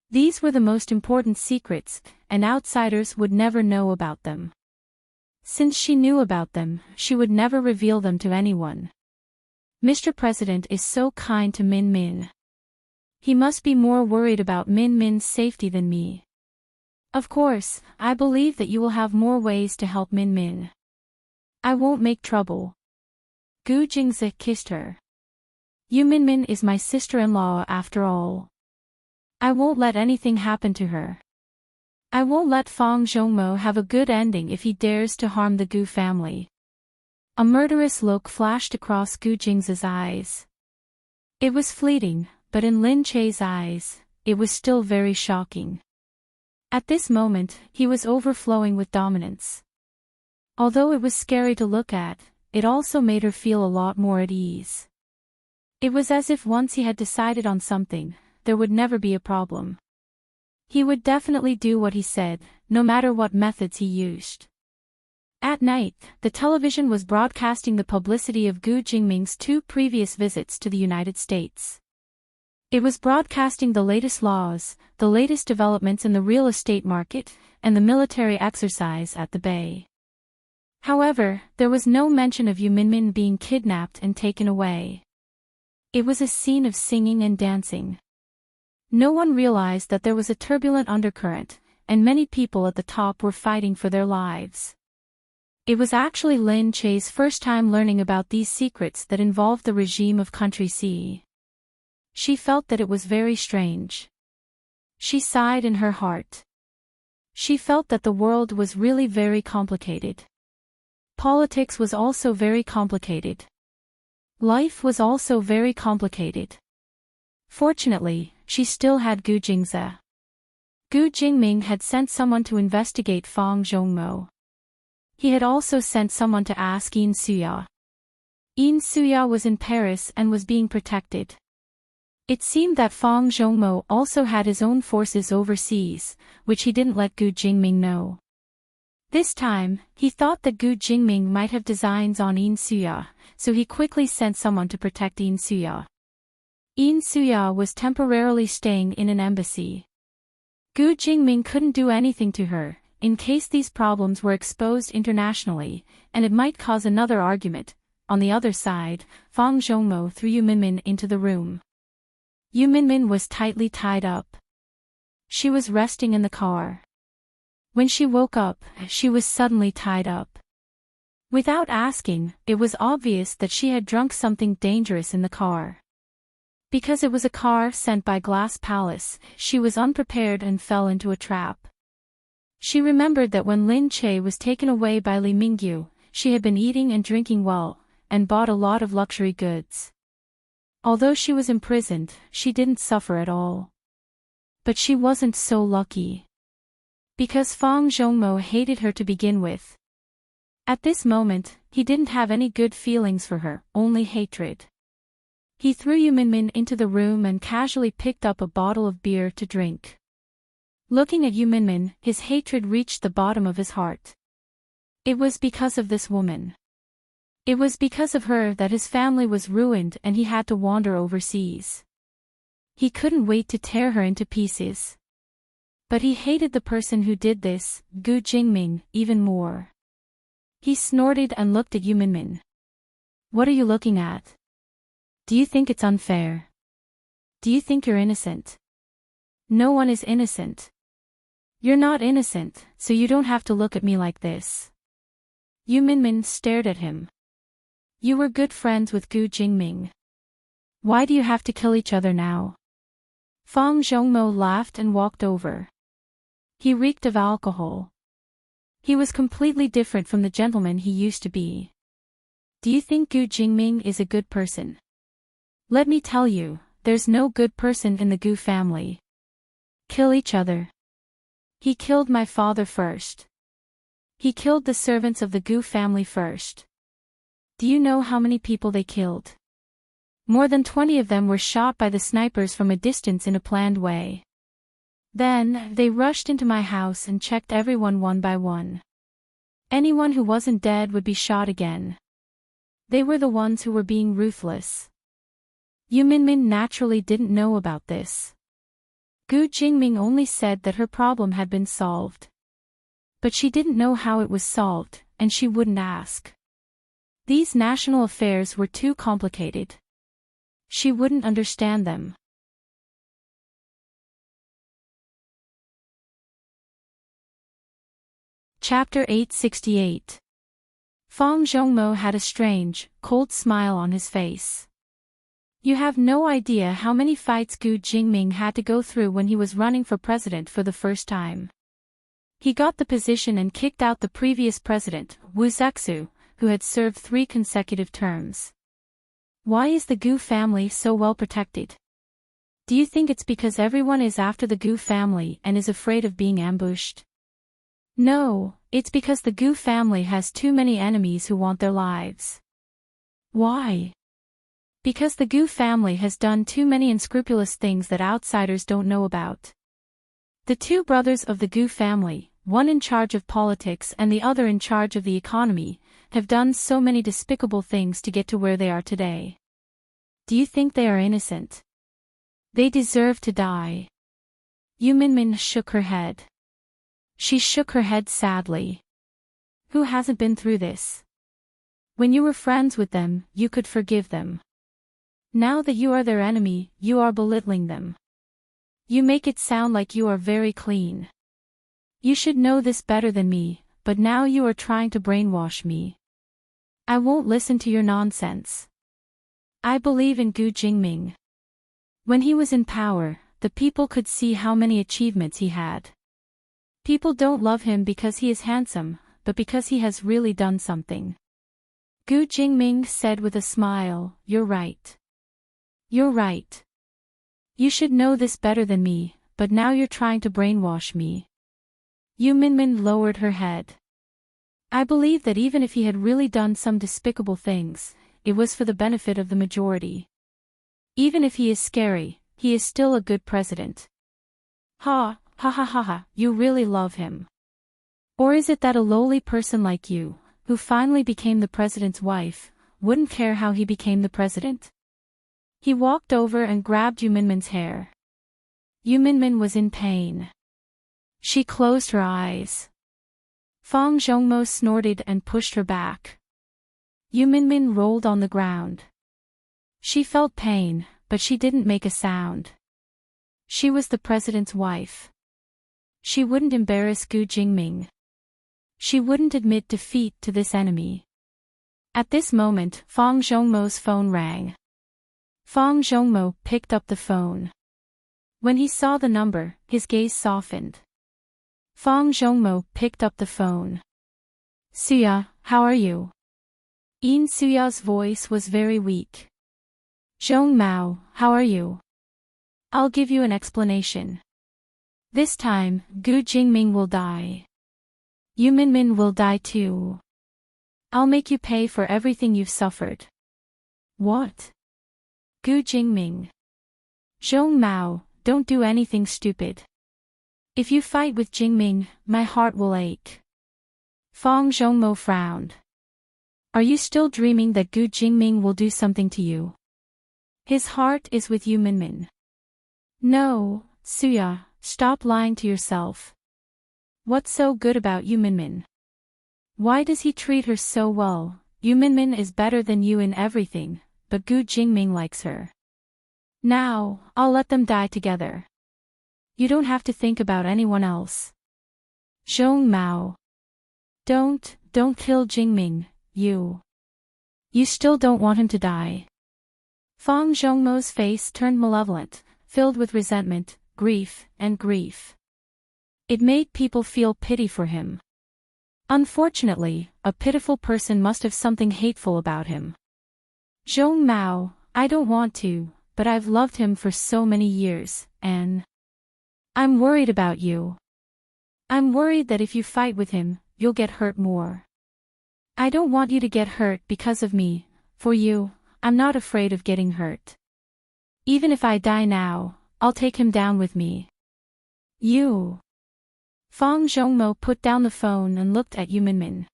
These were the most important secrets, and outsiders would never know about them. Since she knew about them, she would never reveal them to anyone. Mr. President is so kind to Min Min. He must be more worried about Min Min's safety than me. Of course, I believe that you will have more ways to help Min Min. I won't make trouble. Gu Jingze kissed her. Yu Min Min is my sister-in-law after all. I won't let anything happen to her. I won't let Fang Zhongmo have a good ending if he dares to harm the Gu family. A murderous look flashed across Gu Jingze's eyes. It was fleeting, but in Lin Che's eyes, it was still very shocking. At this moment, he was overflowing with dominance. Although it was scary to look at, it also made her feel a lot more at ease. It was as if once he had decided on something, there would never be a problem. He would definitely do what he said, no matter what methods he used. At night, the television was broadcasting the publicity of Gu Jingming's 2 previous visits to the United States. It was broadcasting the latest laws, the latest developments in the real estate market, and the military exercise at the Bay. However, there was no mention of Yu Minmin being kidnapped and taken away. It was a scene of singing and dancing. No one realized that there was a turbulent undercurrent, and many people at the top were fighting for their lives. It was actually Lin Che's first time learning about these secrets that involved the regime of Country C. She felt that it was very strange. She sighed in her heart. She felt that the world was really very complicated. Politics was also very complicated. Life was also very complicated. Fortunately, she still had Gu Jingze. Gu Jingming had sent someone to investigate Fang Zhongmo. He had also sent someone to ask Yin Suya. Yin Suya was in Paris and was being protected. It seemed that Fang Zhongmo also had his own forces overseas, which he didn't let Gu Jingming know. This time, he thought that Gu Jingming might have designs on Yin Suya, so he quickly sent someone to protect Yin Suya. Yin Suya was temporarily staying in an embassy. Gu Jingming couldn't do anything to her, in case these problems were exposed internationally, and it might cause another argument. On the other side, Fang Zhongmo threw Yu Minmin into the room. Yu Minmin was tightly tied up. She was resting in the car. When she woke up, she was suddenly tied up. Without asking, it was obvious that she had drunk something dangerous in the car. Because it was a car sent by Glass Palace, she was unprepared and fell into a trap. She remembered that when Lin Che was taken away by Li Mingyu, she had been eating and drinking well, and bought a lot of luxury goods. Although she was imprisoned, she didn't suffer at all. But she wasn't so lucky. Because Fang Zhongmo hated her to begin with. At this moment, he didn't have any good feelings for her, only hatred. He threw Yu Minmin into the room and casually picked up a bottle of beer to drink. Looking at Yu Minmin, his hatred reached the bottom of his heart. It was because of this woman. It was because of her that his family was ruined and he had to wander overseas. He couldn't wait to tear her into pieces. But he hated the person who did this, Gu Jingming, even more. He snorted and looked at Yu Minmin. What are you looking at? Do you think it's unfair? Do you think you're innocent? No one is innocent. You're not innocent, so you don't have to look at me like this. Yu Minmin stared at him. You were good friends with Gu Jingming. Why do you have to kill each other now? Fang Zhongmo laughed and walked over. He reeked of alcohol. He was completely different from the gentleman he used to be. Do you think Gu Jingming is a good person? Let me tell you, there's no good person in the Gu family. Kill each other. He killed my father first. He killed the servants of the Gu family first. Do you know how many people they killed? More than 20 of them were shot by the snipers from a distance in a planned way. Then, they rushed into my house and checked everyone one by one. Anyone who wasn't dead would be shot again. They were the ones who were being ruthless. Yu Minmin naturally didn't know about this. Gu Jingming only said that her problem had been solved. But she didn't know how it was solved, and she wouldn't ask. These national affairs were too complicated. She wouldn't understand them. Chapter 868. Fang Zhongmo had a strange, cold smile on his face. You have no idea how many fights Gu Jingming had to go through when he was running for president for the first time. He got the position and kicked out the previous president, Wu Zexu, who had served 3 consecutive terms. Why is the Gu family so well protected? Do you think it's because everyone is after the Gu family and is afraid of being ambushed? No, it's because the Gu family has too many enemies who want their lives. Why? Because the Gu family has done too many unscrupulous things that outsiders don't know about. The 2 brothers of the Gu family, one in charge of politics and the other in charge of the economy, have done so many despicable things to get to where they are today. Do you think they are innocent? They deserve to die. Yu Minmin shook her head. She shook her head sadly. Who hasn't been through this? When you were friends with them, you could forgive them. Now that you are their enemy, you are belittling them. You make it sound like you are very clean. You should know this better than me, but now you are trying to brainwash me. I won't listen to your nonsense. I believe in Gu Jingming. When he was in power, the people could see how many achievements he had. People don't love him because he is handsome, but because he has really done something. Gu Jingming said with a smile, "You're right. You're right. You should know this better than me, but now you're trying to brainwash me." Yu Minmin lowered her head. I believe that even if he had really done some despicable things, it was for the benefit of the majority. Even if he is scary, he is still a good president. Ha ha, you really love him. Or is it that a lowly person like you, who finally became the president's wife, wouldn't care how he became the president? He walked over and grabbed Yu Minmin's hair. Yu Minmin was in pain. She closed her eyes. Fang Zhongmo snorted and pushed her back. Yu Minmin rolled on the ground. She felt pain, but she didn't make a sound. She was the president's wife. She wouldn't embarrass Gu Jingming. She wouldn't admit defeat to this enemy. At this moment, Fang Zhongmo's phone rang. Fang Zhongmo picked up the phone. When he saw the number, his gaze softened. Fang Zhongmo picked up the phone. "Suya, how are you?" Yin Suya's voice was very weak. "Zhong Mao, how are you? I'll give you an explanation. This time, Gu Jingming will die. Yu Minmin will die too. I'll make you pay for everything you've suffered." "What?" "Gu Jingming. Zhong Mao, don't do anything stupid. If you fight with Jingming, my heart will ache." Fang Zhongmo frowned. "Are you still dreaming that Gu Jingming will do something to you? His heart is with Yu Minmin." "No, Suya, stop lying to yourself. What's so good about Yu Minmin? Why does he treat her so well? Yu Minmin is better than you in everything, but Gu Jingming likes her. Now, I'll let them die together. You don't have to think about anyone else." "Zhong Mao. Don't kill Jingming, you still don't want him to die." Fang Zhongmo's face turned malevolent, filled with resentment, grief. It made people feel pity for him. Unfortunately, a pitiful person must have something hateful about him. "Zhong Mao, I don't want to, but I've loved him for so many years, and I'm worried about you. I'm worried that if you fight with him, you'll get hurt more. I don't want you to get hurt because of me. For you, I'm not afraid of getting hurt. Even if I die now, I'll take him down with me. You. Fang Zhongmo put down the phone and looked at Yu Minmin.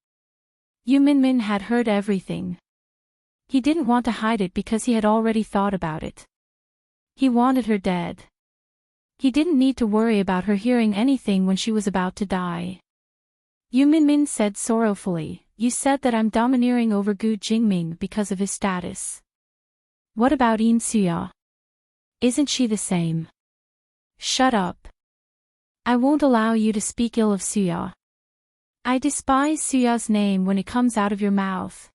Yu Minmin had heard everything. He didn't want to hide it because he had already thought about it. He wanted her dead. He didn't need to worry about her hearing anything when she was about to die. Yu Minmin said sorrowfully, "You said that I'm domineering over Gu Jingming because of his status. What about Yin Suya? Isn't she the same?" "Shut up. I won't allow you to speak ill of Suya. I despise Suya's name when it comes out of your mouth."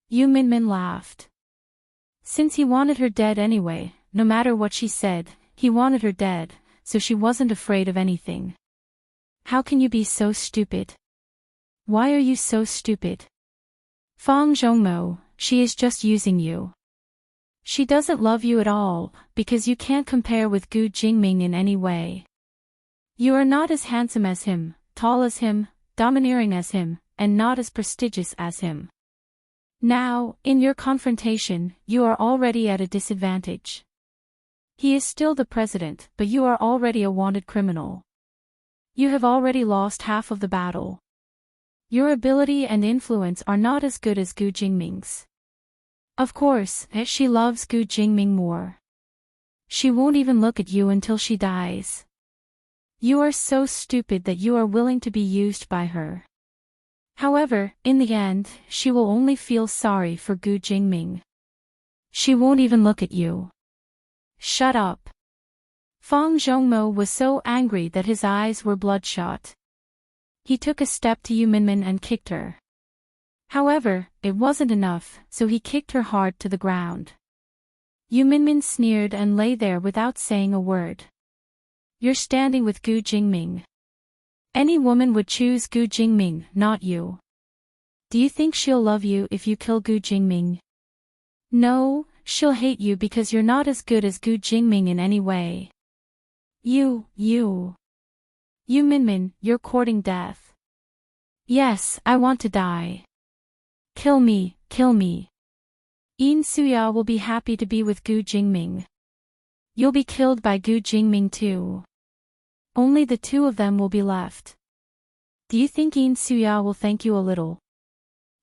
Yu Minmin laughed. Since he wanted her dead anyway, no matter what she said, he wanted her dead, so she wasn't afraid of anything. How can you be so stupid? Why are you so stupid? Fang Zhongmo, she is just using you. She doesn't love you at all, because you can't compare with Gu Jingming in any way. You are not as handsome as him, tall as him, domineering as him, and not as prestigious as him. Now, in your confrontation, you are already at a disadvantage. He is still the president, but you are already a wanted criminal. You have already lost half of the battle. Your ability and influence are not as good as Gu Jingming's. Of course, she loves Gu Jingming more. She won't even look at you until she dies. You are so stupid that you are willing to be used by her. However, in the end, she will only feel sorry for Gu Jingming. She won't even look at you. Shut up. Fang Zhongmo was so angry that his eyes were bloodshot. He took a step to Yu Minmin and kicked her. However, it wasn't enough, so he kicked her hard to the ground. Yu Minmin sneered and lay there without saying a word. You're standing with Gu Jingming. Any woman would choose Gu Jingming, not you. Do you think she'll love you if you kill Gu Jingming? No, she'll hate you because you're not as good as Gu Jingming in any way. You Minmin, you're courting death. Yes, I want to die. Kill me, kill me. Yin Suya will be happy to be with Gu Jingming. You'll be killed by Gu Jingming too. Only the two of them will be left. Do you think Yin Suya will thank you a little?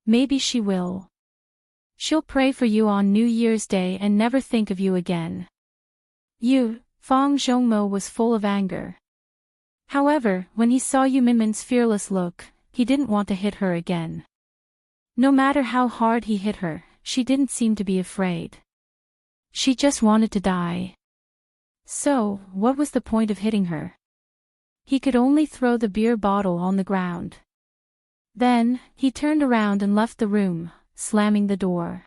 Maybe she will. She'll pray for you on New Year's Day and never think of you again. Fang Zhongmo was full of anger. However, when he saw Yu Minmin's fearless look, he didn't want to hit her again. No matter how hard he hit her, she didn't seem to be afraid. She just wanted to die. So, what was the point of hitting her? He could only throw the beer bottle on the ground. Then, he turned around and left the room, slamming the door.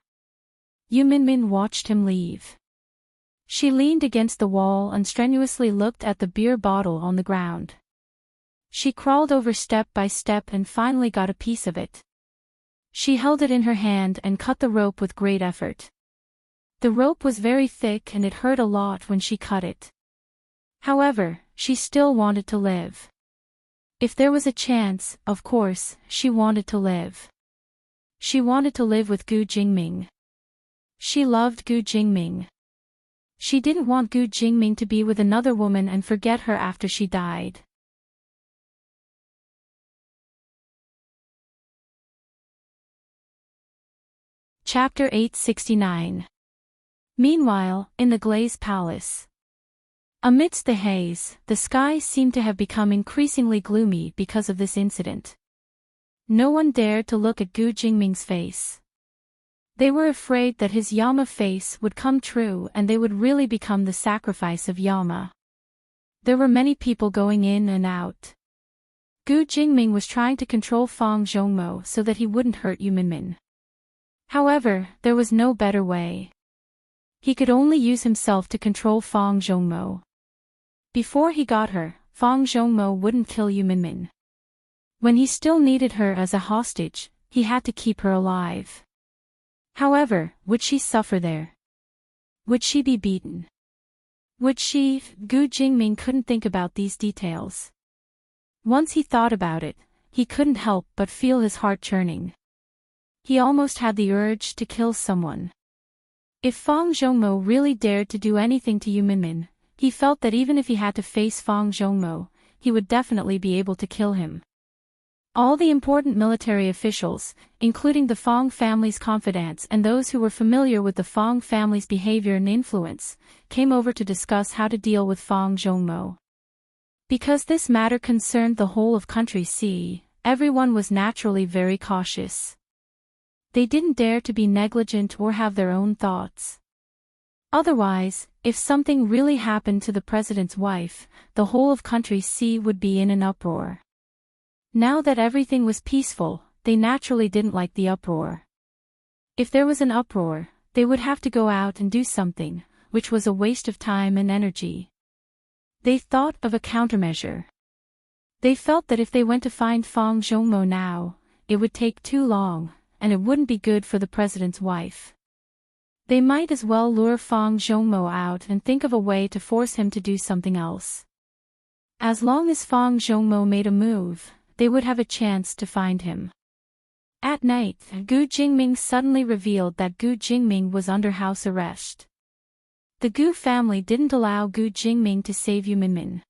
Yu Minmin watched him leave. She leaned against the wall and strenuously looked at the beer bottle on the ground. She crawled over step by step and finally got a piece of it. She held it in her hand and cut the rope with great effort. The rope was very thick and it hurt a lot when she cut it. However, she still wanted to live. If there was a chance, of course, she wanted to live. She wanted to live with Gu Jingming. She loved Gu Jingming. She didn't want Gu Jingming to be with another woman and forget her after she died. Chapter 869. Meanwhile, in the Glaze Palace. Amidst the haze, the sky seemed to have become increasingly gloomy because of this incident. No one dared to look at Gu Jingming's face. They were afraid that his Yama face would come true and they would really become the sacrifice of Yama. There were many people going in and out. Gu Jingming was trying to control Fang Zhongmo so that he wouldn't hurt Yu Minmin. However, there was no better way. He could only use himself to control Fang Zhongmo. Before he got her, Fang Zhongmo wouldn't kill Yu Minmin. When he still needed her as a hostage, he had to keep her alive. However, would she suffer there? Would she be beaten? Would she? Gu Jingming couldn't think about these details. Once he thought about it, he couldn't help but feel his heart churning. He almost had the urge to kill someone. If Fang Zhongmo really dared to do anything to Yu Minmin, he felt that even if he had to face Fang Zhongmo, he would definitely be able to kill him. All the important military officials, including the Fang family's confidants and those who were familiar with the Fang family's behavior and influence, came over to discuss how to deal with Fang Zhongmo. Because this matter concerned the whole of Country C, everyone was naturally very cautious. They didn't dare to be negligent or have their own thoughts. Otherwise, if something really happened to the president's wife, the whole of Country C would be in an uproar. Now that everything was peaceful, they naturally didn't like the uproar. If there was an uproar, they would have to go out and do something, which was a waste of time and energy. They thought of a countermeasure. They felt that if they went to find Fang Zhongmo now, it would take too long, and it wouldn't be good for the president's wife. They might as well lure Fang Zhongmo out and think of a way to force him to do something else. As long as Fang Zhongmo made a move, they would have a chance to find him. At night, Gu Jingming suddenly revealed that Gu Jingming was under house arrest. The Gu family didn't allow Gu Jingming to save Yu Minmin.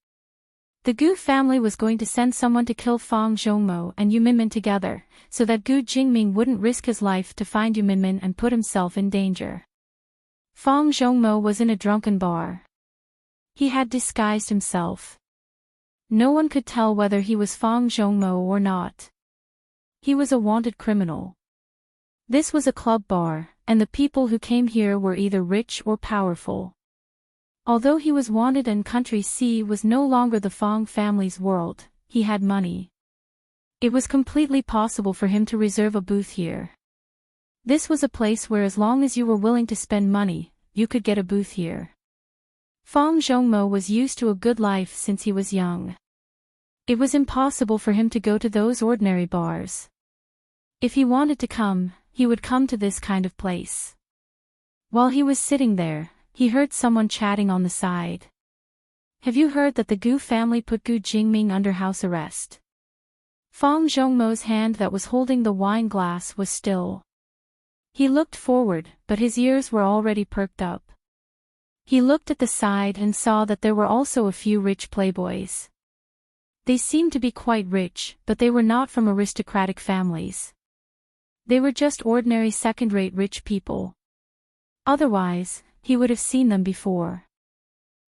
The Gu family was going to send someone to kill Fang Zhongmo and Yu Minmin together, so that Gu Jingming wouldn't risk his life to find Yu Minmin and put himself in danger. Fang Zhongmo was in a drunken bar. He had disguised himself. No one could tell whether he was Fang Zhongmo or not. He was a wanted criminal. This was a club bar, and the people who came here were either rich or powerful. Although he was wanted and Country C was no longer the Fang family's world, he had money. It was completely possible for him to reserve a booth here. This was a place where as long as you were willing to spend money, you could get a booth here. Fang Zhongmo was used to a good life since he was young. It was impossible for him to go to those ordinary bars. If he wanted to come, he would come to this kind of place. While he was sitting there, he heard someone chatting on the side. Have you heard that the Gu family put Gu Jingming under house arrest? Fang Zhongmo's hand that was holding the wine glass was still. He looked forward, but his ears were already perked up. He looked at the side and saw that there were also a few rich playboys. They seemed to be quite rich, but they were not from aristocratic families. They were just ordinary second-rate rich people. Otherwise, he would have seen them before.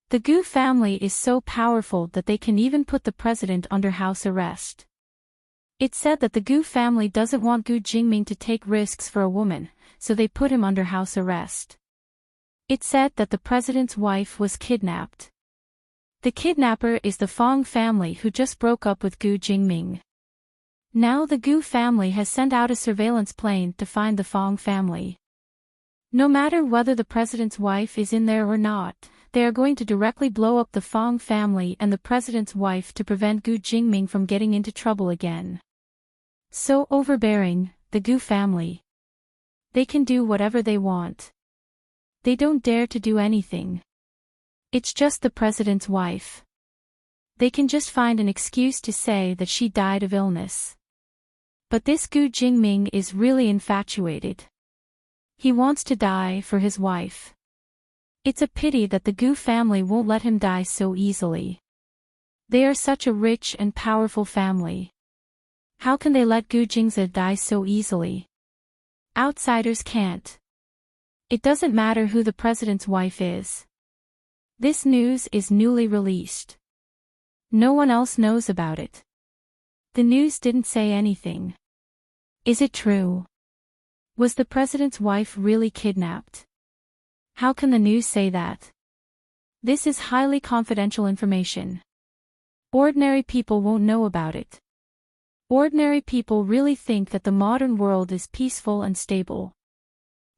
The Gu family is so powerful that they can even put the president under house arrest. It said that the Gu family doesn't want Gu Jingming to take risks for a woman, so they put him under house arrest. It said that the president's wife was kidnapped. The kidnapper is the Fang family who just broke up with Gu Jingming. Now the Gu family has sent out a surveillance plane to find the Fang family. No matter whether the president's wife is in there or not, they are going to directly blow up the Fang family and the president's wife to prevent Gu Jingming from getting into trouble again. So overbearing, the Gu family. They can do whatever they want. They don't dare to do anything. It's just the president's wife. They can just find an excuse to say that she died of illness. But this Gu Jingming is really infatuated. He wants to die for his wife. It's a pity that the Gu family won't let him die so easily. They are such a rich and powerful family. How can they let Gu Jingze die so easily? Outsiders can't. It doesn't matter who the president's wife is. This news is newly released. No one else knows about it. The news didn't say anything. Is it true? Was the president's wife really kidnapped? How can the news say that? This is highly confidential information. Ordinary people won't know about it. Ordinary people really think that the modern world is peaceful and stable.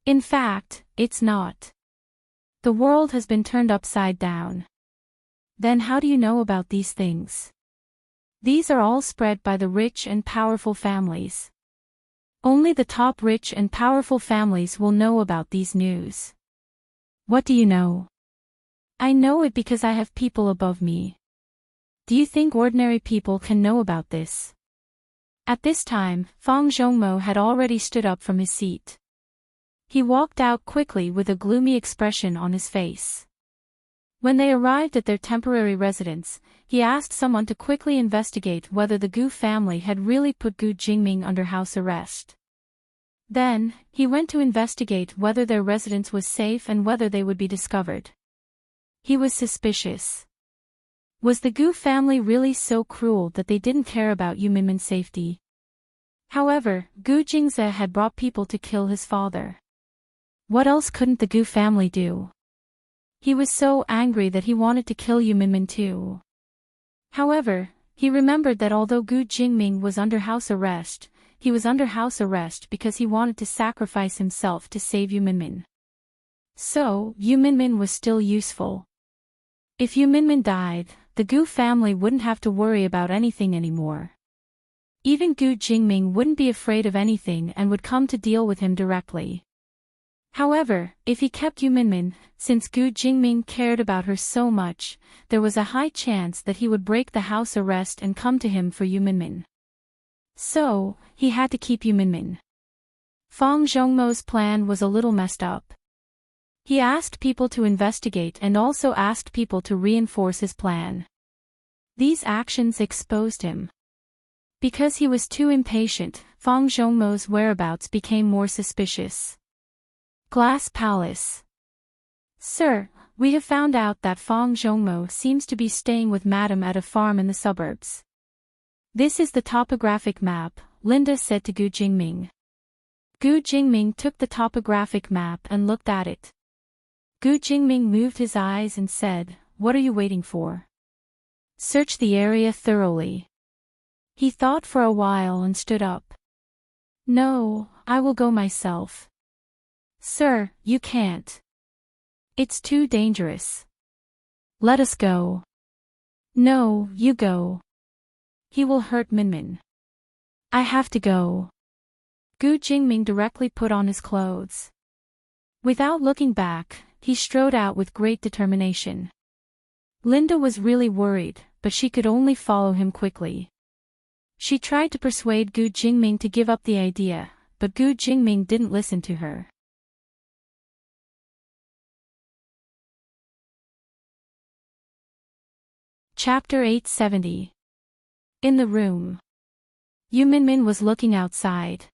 In fact, it's not. The world has been turned upside down. Then how do you know about these things? These are all spread by the rich and powerful families. Only the top rich and powerful families will know about these news. What do you know? I know it because I have people above me. Do you think ordinary people can know about this? At this time, Fang Zhongmo had already stood up from his seat. He walked out quickly with a gloomy expression on his face. When they arrived at their temporary residence, he asked someone to quickly investigate whether the Gu family had really put Gu Jingming under house arrest. Then, he went to investigate whether their residence was safe and whether they would be discovered. He was suspicious. Was the Gu family really so cruel that they didn't care about Yu Minmin's safety? However, Gu Jingze had brought people to kill his father. What else couldn't the Gu family do? He was so angry that he wanted to kill Yu Minmin too. However, he remembered that although Gu Jingming was under house arrest, he was under house arrest because he wanted to sacrifice himself to save Yu Minmin. So, Yu Minmin was still useful. If Yu Minmin died, the Gu family wouldn't have to worry about anything anymore. Even Gu Jingming wouldn't be afraid of anything and would come to deal with him directly. However, if he kept Yu Minmin, since Gu Jingming cared about her so much, there was a high chance that he would break the house arrest and come to him for Yu Minmin. So, he had to keep Yu Minmin. Fang Zhongmo's plan was a little messed up. He asked people to investigate and also asked people to reinforce his plan. These actions exposed him. Because he was too impatient, Fang Zhongmo's whereabouts became more suspicious. Glass Palace. Sir, we have found out that Fang Zhongmo seems to be staying with Madam at a farm in the suburbs. This is the topographic map, Linda said to Gu Jingming. Gu Jingming took the topographic map and looked at it. Gu Jingming moved his eyes and said, "What are you waiting for? Search the area thoroughly." He thought for a while and stood up. "No, I will go myself." "Sir, you can't. It's too dangerous." "Let us go." "No, you go. He will hurt Minmin." "I have to go." Gu Jingming directly put on his clothes. Without looking back, he strode out with great determination. Linda was really worried, but she could only follow him quickly. She tried to persuade Gu Jingming to give up the idea, but Gu Jingming didn't listen to her. Chapter 870. In the room. Yu Minmin was looking outside.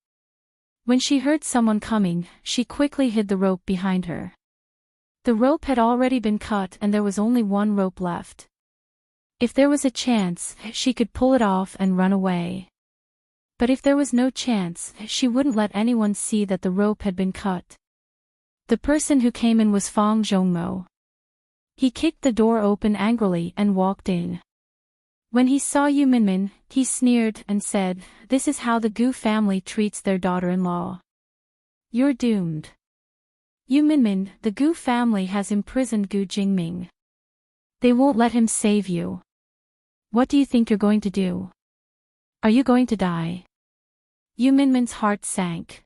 When she heard someone coming, she quickly hid the rope behind her. The rope had already been cut and there was only one rope left. If there was a chance, she could pull it off and run away. But if there was no chance, she wouldn't let anyone see that the rope had been cut. The person who came in was Fang Zhongmo. He kicked the door open angrily and walked in. When he saw Yu Minmin, he sneered and said, "This is how the Gu family treats their daughter-in-law. You're doomed. Yu Minmin, the Gu family has imprisoned Gu Jingming. They won't let him save you. What do you think you're going to do? Are you going to die?" Yu Minmin's heart sank.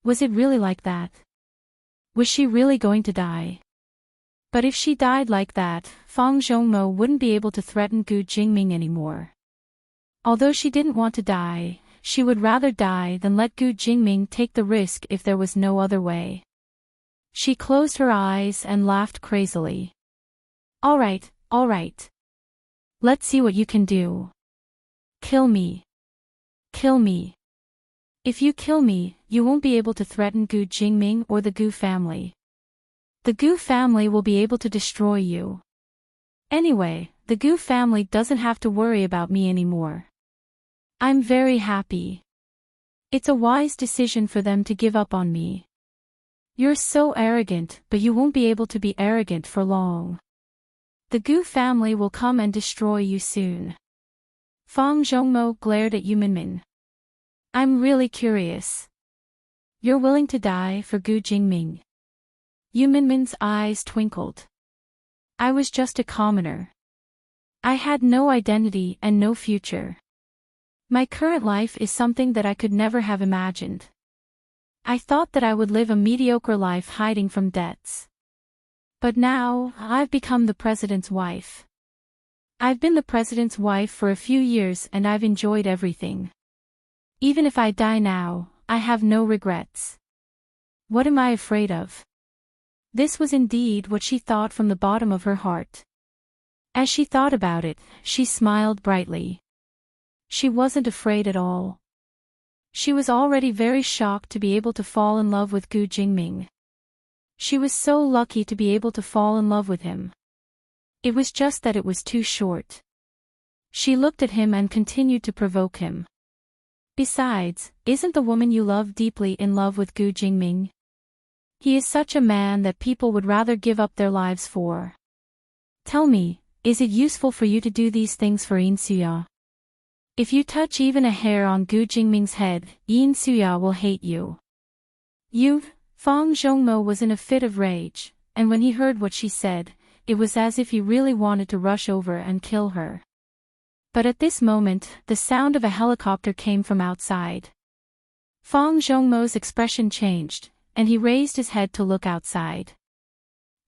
Was it really like that? Was she really going to die? But if she died like that, Fang Zhongmo wouldn't be able to threaten Gu Jingming anymore. Although she didn't want to die, she would rather die than let Gu Jingming take the risk if there was no other way. She closed her eyes and laughed crazily. All right. Let's see what you can do. Kill me. Kill me. If you kill me, you won't be able to threaten Gu Jingming or the Gu family. The Gu family will be able to destroy you. Anyway, the Gu family doesn't have to worry about me anymore. I'm very happy. It's a wise decision for them to give up on me. You're so arrogant, but you won't be able to be arrogant for long. The Gu family will come and destroy you soon. Fang Zhongmo glared at Yu Minmin. I'm really curious. You're willing to die for Gu Jingming? Yu Minmin's eyes twinkled. I was just a commoner. I had no identity and no future. My current life is something that I could never have imagined. I thought that I would live a mediocre life hiding from debts. But now, I've become the president's wife. I've been the president's wife for a few years and I've enjoyed everything. Even if I die now, I have no regrets. What am I afraid of? This was indeed what she thought from the bottom of her heart. As she thought about it, she smiled brightly. She wasn't afraid at all. She was already very shocked to be able to fall in love with Gu Jingming. She was so lucky to be able to fall in love with him. It was just that it was too short. She looked at him and continued to provoke him. Besides, isn't the woman you love deeply in love with Gu Jingming? He is such a man that people would rather give up their lives for. Tell me, is it useful for you to do these things for Yin Suya? If you touch even a hair on Gu Jingming's head, Yin Suya will hate you. Fang Zhongmo was in a fit of rage, and when he heard what she said, it was as if he really wanted to rush over and kill her. But at this moment, the sound of a helicopter came from outside. Fang Zhongmo's expression changed, and he raised his head to look outside.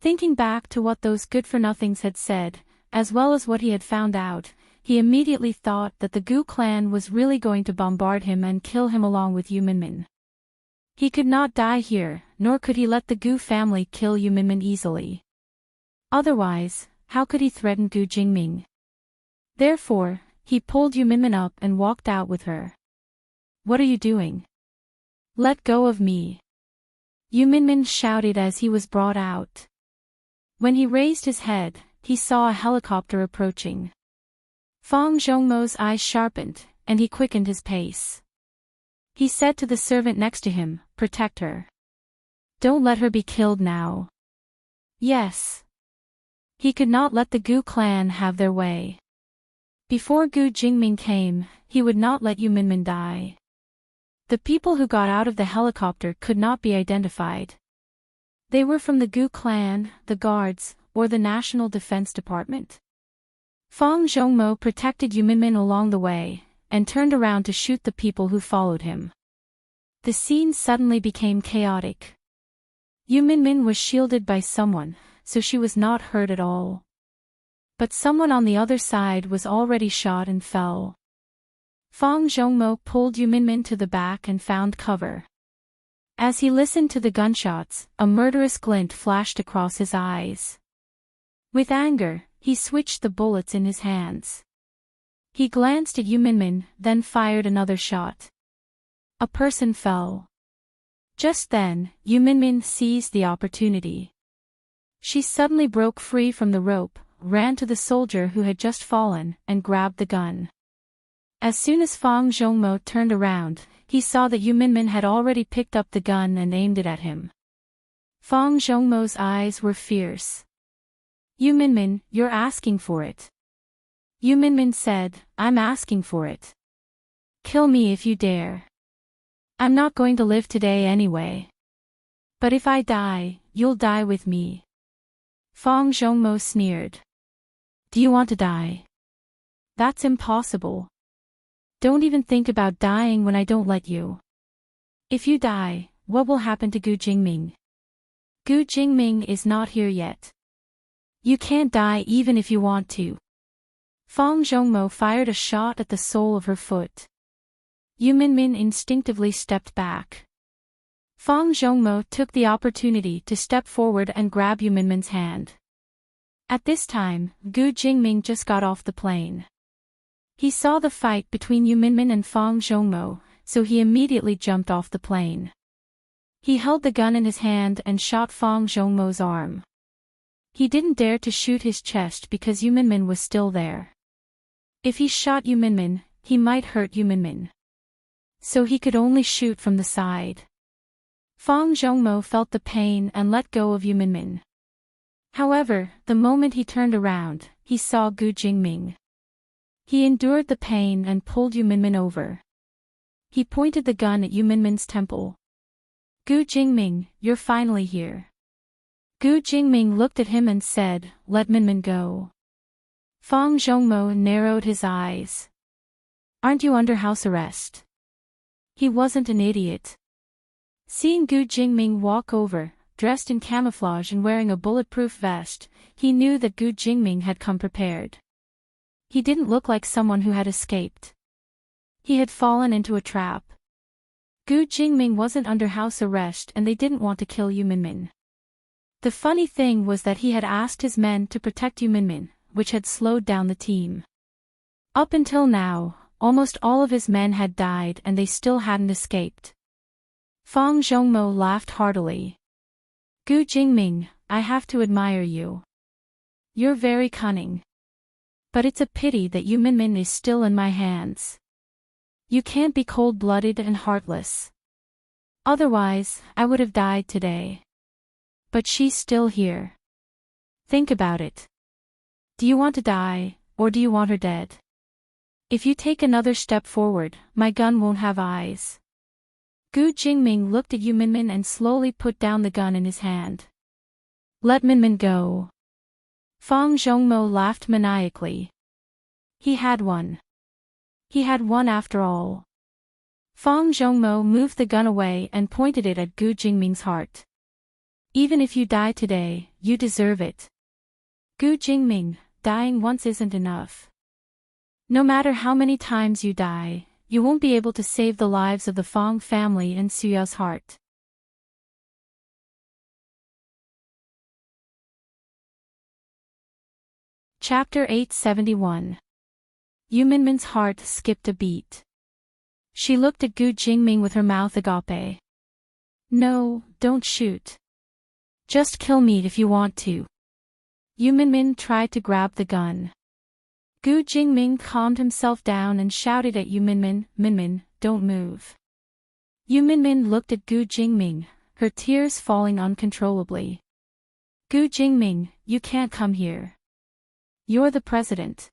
Thinking back to what those good-for-nothings had said, as well as what he had found out, he immediately thought that the Gu clan was really going to bombard him and kill him along with Yu Minmin. He could not die here, nor could he let the Gu family kill Yu Minmin easily. Otherwise, how could he threaten Gu Jingming? Therefore, he pulled Yu Minmin up and walked out with her. What are you doing? Let go of me. Yu Minmin shouted as he was brought out. When he raised his head, he saw a helicopter approaching. Fang Zhongmo's eyes sharpened, and he quickened his pace. He said to the servant next to him, "Protect her. Don't let her be killed now." Yes. He could not let the Gu clan have their way. Before Gu Jingming came, he would not let Yu Minmin die. The people who got out of the helicopter could not be identified. They were from the Gu clan, the guards, or the National Defense Department. Fang Zhongmo protected Yu Minmin along the way, and turned around to shoot the people who followed him. The scene suddenly became chaotic. Yu Minmin was shielded by someone, so she was not hurt at all. But someone on the other side was already shot and fell. Fang Zhongmo pulled Yu Minmin to the back and found cover. As he listened to the gunshots, a murderous glint flashed across his eyes. With anger, he switched the bullets in his hands. He glanced at Yu Minmin, then fired another shot. A person fell. Just then, Yu Minmin seized the opportunity. She suddenly broke free from the rope, ran to the soldier who had just fallen, and grabbed the gun. As soon as Fang Zhongmo turned around, he saw that Yu Minmin had already picked up the gun and aimed it at him. Fang Zhongmo's eyes were fierce. "Yu Minmin, you're asking for it." Yu Minmin said, "I'm asking for it. Kill me if you dare. I'm not going to live today anyway. But if I die, you'll die with me." Fang Zhongmo sneered. "Do you want to die? That's impossible. Don't even think about dying when I don't let you. If you die, what will happen to Gu Jingming? Gu Jingming is not here yet. You can't die even if you want to." Fang Zhongmo fired a shot at the sole of her foot. Yu Minmin instinctively stepped back. Fang Zhongmo took the opportunity to step forward and grab Yu Minmin's hand. At this time, Gu Jingming just got off the plane. He saw the fight between Yu Minmin and Fang Zhongmo, so he immediately jumped off the plane. He held the gun in his hand and shot Fang Zhongmo's arm. He didn't dare to shoot his chest because Yu Minmin was still there. If he shot Yu Minmin, he might hurt Yu Minmin. So he could only shoot from the side. Fang Zhongmo felt the pain and let go of Yu Minmin. However, the moment he turned around, he saw Gu Jingming. He endured the pain and pulled Yu Minmin over. He pointed the gun at Yu Minmin's temple. "Gu Jingming, you're finally here." Gu Jingming looked at him and said, "Let Minmin go." Fang Zhongmo narrowed his eyes. "Aren't you under house arrest?" He wasn't an idiot. Seeing Gu Jingming walk over, dressed in camouflage and wearing a bulletproof vest, he knew that Gu Jingming had come prepared. He didn't look like someone who had escaped. He had fallen into a trap. Gu Jingming wasn't under house arrest and they didn't want to kill Yu Minmin. The funny thing was that he had asked his men to protect Yu Minmin, which had slowed down the team. Up until now, almost all of his men had died and they still hadn't escaped. Fang Zhongmo laughed heartily. Gu Jingming, I have to admire you. You're very cunning. But it's a pity that Yu Minmin is still in my hands. You can't be cold-blooded and heartless. Otherwise, I would have died today. But she's still here. Think about it. Do you want to die, or do you want her dead? If you take another step forward, my gun won't have eyes. Gu Jingming looked at Yu Minmin and slowly put down the gun in his hand. Let Minmin go. Fang Zhongmo laughed maniacally. He had one. He had one after all. Fang Zhongmo moved the gun away and pointed it at Gu Jingming's heart. Even if you die today, you deserve it. Gu Jingming, dying once isn't enough. No matter how many times you die, you won't be able to save the lives of the Fang family and Suya's heart. Chapter 871. Yu Minmin's heart skipped a beat. She looked at Gu Jingming with her mouth agape. No, don't shoot. Just kill me if you want to. Yu Minmin tried to grab the gun. Gu Jingming calmed himself down and shouted at Yu Minmin, Minmin, don't move. Yu Minmin looked at Gu Jingming, her tears falling uncontrollably. Gu Jingming, you can't come here. You're the president.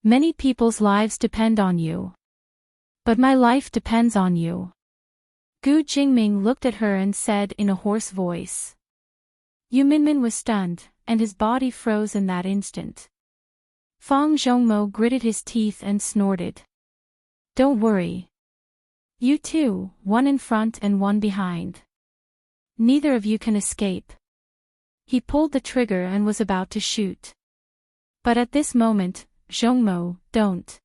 Many people's lives depend on you. But my life depends on you. Gu Jingming looked at her and said in a hoarse voice. Yu Minmin was stunned, and his body froze in that instant. Fang Zhongmo gritted his teeth and snorted. Don't worry. You two, one in front and one behind. Neither of you can escape. He pulled the trigger and was about to shoot. But at this moment, Zhongmo, don't.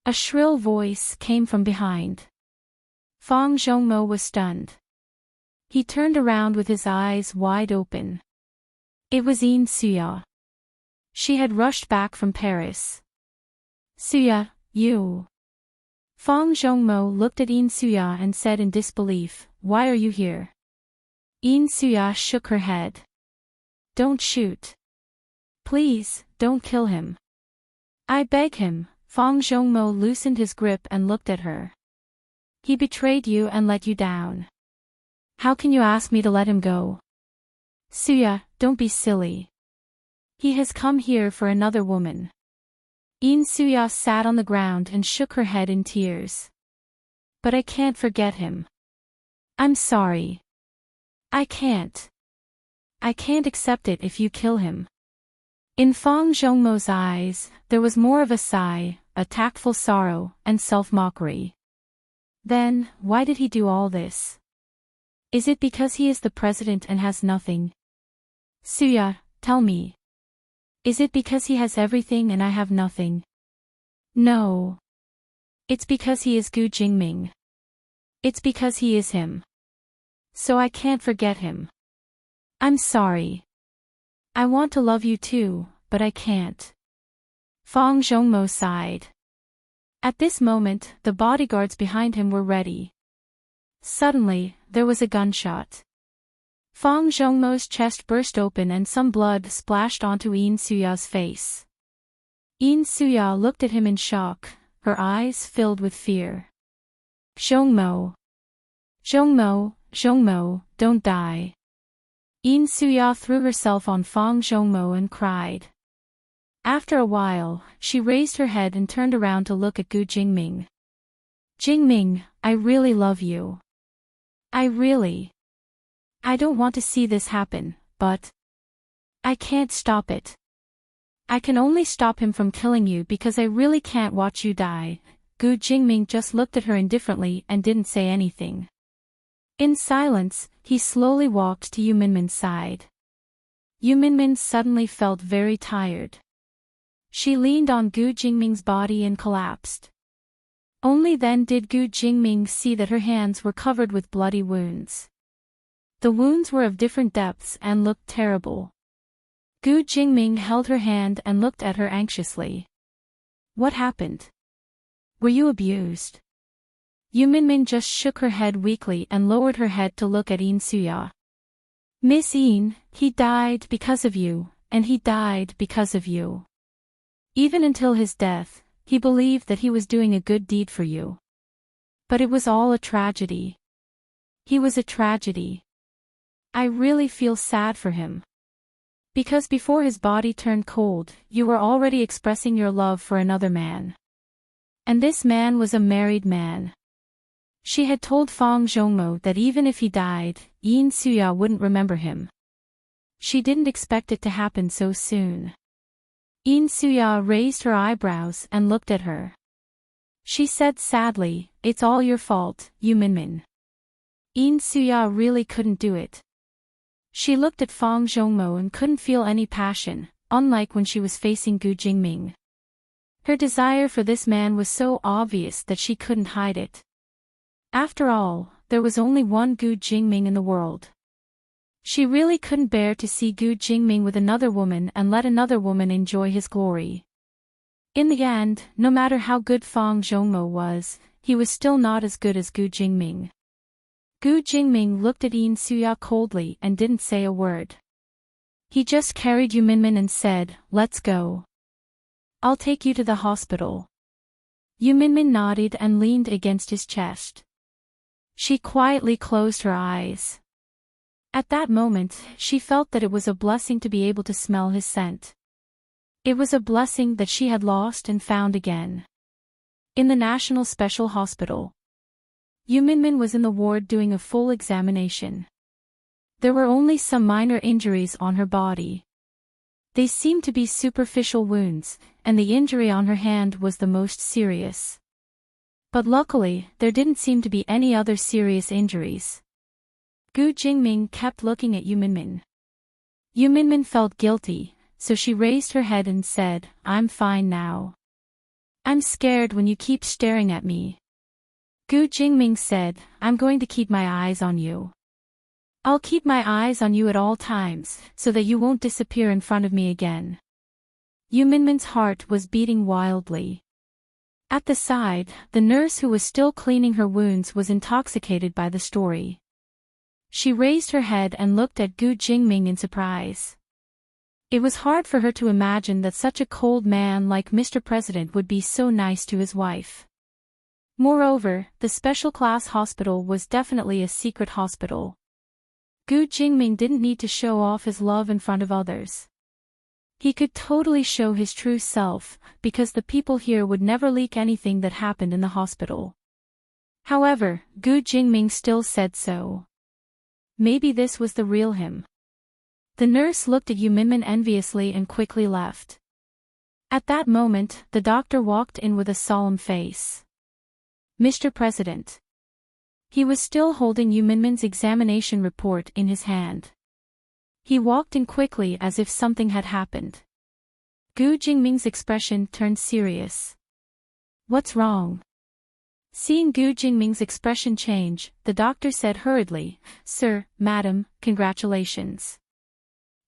A shrill voice came from behind. Fang Zhongmo was stunned. He turned around with his eyes wide open. It was Yin Suya. She had rushed back from Paris. Suya, you. Fang Zhongmo looked at Yin Suya and said in disbelief, why are you here? Yin Suya shook her head. Don't shoot. Please, don't kill him. I beg him. Fang Zhongmo loosened his grip and looked at her. He betrayed you and let you down. How can you ask me to let him go? Suya, don't be silly. He has come here for another woman. Yin Suya sat on the ground and shook her head in tears. But I can't forget him. I'm sorry. I can't. I can't accept it if you kill him. In Fang Zhongmo's eyes, there was more of a sigh, a tactful sorrow, and self-mockery. Then, why did he do all this? Is it because he is the president and has nothing? Suya, tell me. Is it because he has everything and I have nothing? No. It's because he is Gu Jingming. It's because he is him. So I can't forget him. I'm sorry. I want to love you too, but I can't. Fang Zhongmo sighed. At this moment, the bodyguards behind him were ready. Suddenly, there was a gunshot. Fang Zhongmo's chest burst open and some blood splashed onto Yin Suya's face. Yin Suya looked at him in shock, her eyes filled with fear. Zhongmo. Zhongmo, Zhongmo, don't die. Yin Suya threw herself on Fang Zhongmo and cried. After a while, she raised her head and turned around to look at Gu Jingming. Jingming, I really love you. I don't want to see this happen, but I can't stop it. I can only stop him from killing you because I really can't watch you die. Gu Jingming just looked at her indifferently and didn't say anything. In silence, he slowly walked to Yu Minmin's side. Yu Minmin suddenly felt very tired. She leaned on Gu Jingming's body and collapsed. Only then did Gu Jingming see that her hands were covered with bloody wounds. The wounds were of different depths and looked terrible. Gu Jingming held her hand and looked at her anxiously. What happened? Were you abused? Yu Minmin just shook her head weakly and lowered her head to look at Yin Suya. Miss Yin, he died because of you, and he died because of you. Even until his death, he believed that he was doing a good deed for you. But it was all a tragedy. He was a tragedy. I really feel sad for him. Because before his body turned cold, you were already expressing your love for another man. And this man was a married man. She had told Fang Zhongmo that even if he died, Yin Suya wouldn't remember him. She didn't expect it to happen so soon. Yin Suya raised her eyebrows and looked at her. She said sadly, "It's all your fault, Yu Minmin." Yin Suya really couldn't do it. She looked at Fang Zhongmo and couldn't feel any passion, unlike when she was facing Gu Jingming. Her desire for this man was so obvious that she couldn't hide it. After all, there was only one Gu Jingming in the world. She really couldn't bear to see Gu Jingming with another woman and let another woman enjoy his glory. In the end, no matter how good Fang Zhongmo was, he was still not as good as Gu Jingming. Gu Jingming looked at Yin Suya coldly and didn't say a word. He just carried Yu Minmin and said, "Let's go. I'll take you to the hospital." Yu Minmin nodded and leaned against his chest. She quietly closed her eyes. At that moment, she felt that it was a blessing to be able to smell his scent. It was a blessing that she had lost and found again. In the National Special Hospital, Yu Minmin was in the ward doing a full examination. There were only some minor injuries on her body. They seemed to be superficial wounds, and the injury on her hand was the most serious. But luckily, there didn't seem to be any other serious injuries. Gu Jingming kept looking at Yu Minmin. Yu Minmin felt guilty, so she raised her head and said, "I'm fine now. I'm scared when you keep staring at me." Gu Jingming said, "I'm going to keep my eyes on you. I'll keep my eyes on you at all times, so that you won't disappear in front of me again." Yu Minmin's heart was beating wildly. At the side, the nurse who was still cleaning her wounds was intoxicated by the story. She raised her head and looked at Gu Jingming in surprise. It was hard for her to imagine that such a cold man like Mr. President would be so nice to his wife. Moreover, the special class hospital was definitely a secret hospital. Gu Jingming didn't need to show off his love in front of others. He could totally show his true self, because the people here would never leak anything that happened in the hospital. However, Gu Jingming still said so. Maybe this was the real him. The nurse looked at Yu Minmin enviously and quickly left. At that moment, the doctor walked in with a solemn face. "Mr. President." He was still holding Yu Minmin's examination report in his hand. He walked in quickly as if something had happened. Gu Jingming's expression turned serious. "What's wrong?" Seeing Gu Jingming's expression change, the doctor said hurriedly, "Sir, Madam, congratulations.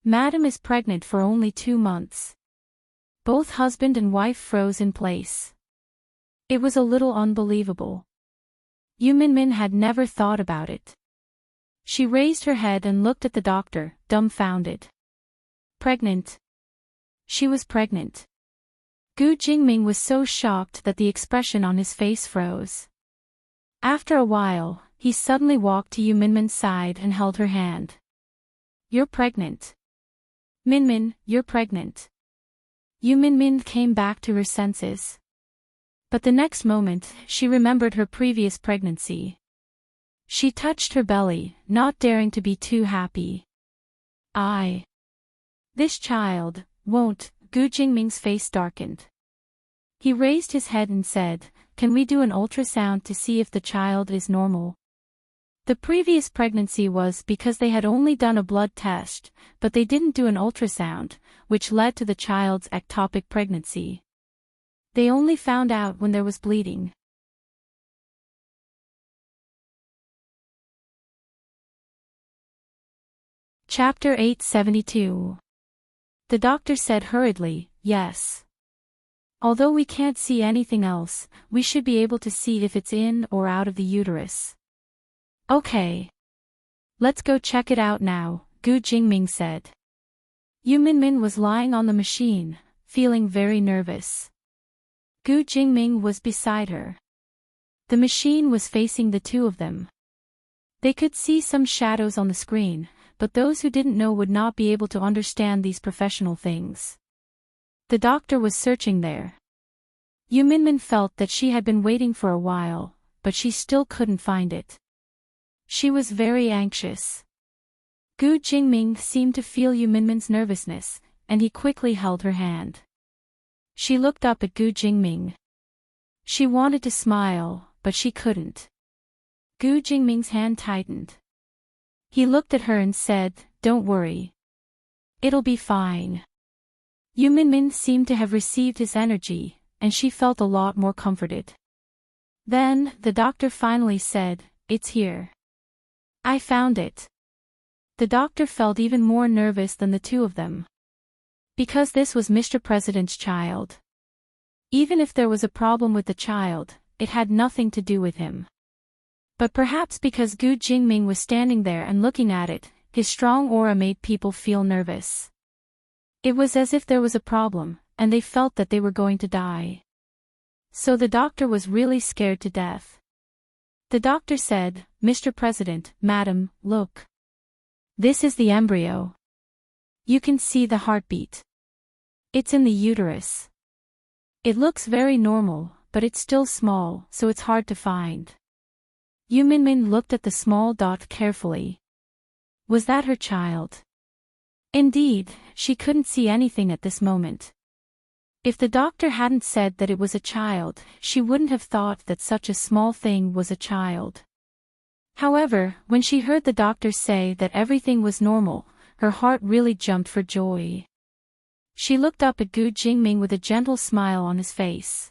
Madam is pregnant for only 2 months." Both husband and wife froze in place. It was a little unbelievable. Yu Minmin had never thought about it. She raised her head and looked at the doctor, dumbfounded. Pregnant. She was pregnant. Gu Jingming was so shocked that the expression on his face froze. After a while, he suddenly walked to Yu Minmin's side and held her hand. "You're pregnant. Minmin, you're pregnant." Yu Minmin came back to her senses. But the next moment, she remembered her previous pregnancy. She touched her belly, not daring to be too happy. This child won't." Gu Jingming's face darkened. He raised his head and said, "Can we do an ultrasound to see if the child is normal?" The previous pregnancy was because they had only done a blood test, but they didn't do an ultrasound, which led to the child's ectopic pregnancy. They only found out when there was bleeding. Chapter 872. The doctor said hurriedly, "Yes. Although we can't see anything else, we should be able to see if it's in or out of the uterus." "Okay. Let's go check it out now," Gu Jingming said. Yu Minmin was lying on the machine, feeling very nervous. Gu Jingming was beside her. The machine was facing the two of them. They could see some shadows on the screen, but those who didn't know would not be able to understand these professional things. The doctor was searching there. Yu Minmin felt that she had been waiting for a while, but she still couldn't find it. She was very anxious. Gu Jingming seemed to feel Yu Minmin's nervousness, and he quickly held her hand. She looked up at Gu Jingming. She wanted to smile, but she couldn't. Gu Jingming's hand tightened. He looked at her and said, "Don't worry. It'll be fine." Yu Minmin seemed to have received his energy, and she felt a lot more comforted. Then, the doctor finally said, "It's here. I found it." The doctor felt even more nervous than the two of them. Because this was Mr. President's child. Even if there was a problem with the child, it had nothing to do with him. But perhaps because Gu Jingming was standing there and looking at it, his strong aura made people feel nervous. It was as if there was a problem, and they felt that they were going to die. So the doctor was really scared to death. The doctor said, "Mr. President, Madam, look. This is the embryo. You can see the heartbeat. It's in the uterus. It looks very normal, but it's still small, so it's hard to find." Yu Minmin looked at the small dot carefully. Was that her child? Indeed, she couldn't see anything at this moment. If the doctor hadn't said that it was a child, she wouldn't have thought that such a small thing was a child. However, when she heard the doctor say that everything was normal, her heart really jumped for joy. She looked up at Gu Jingming with a gentle smile on his face.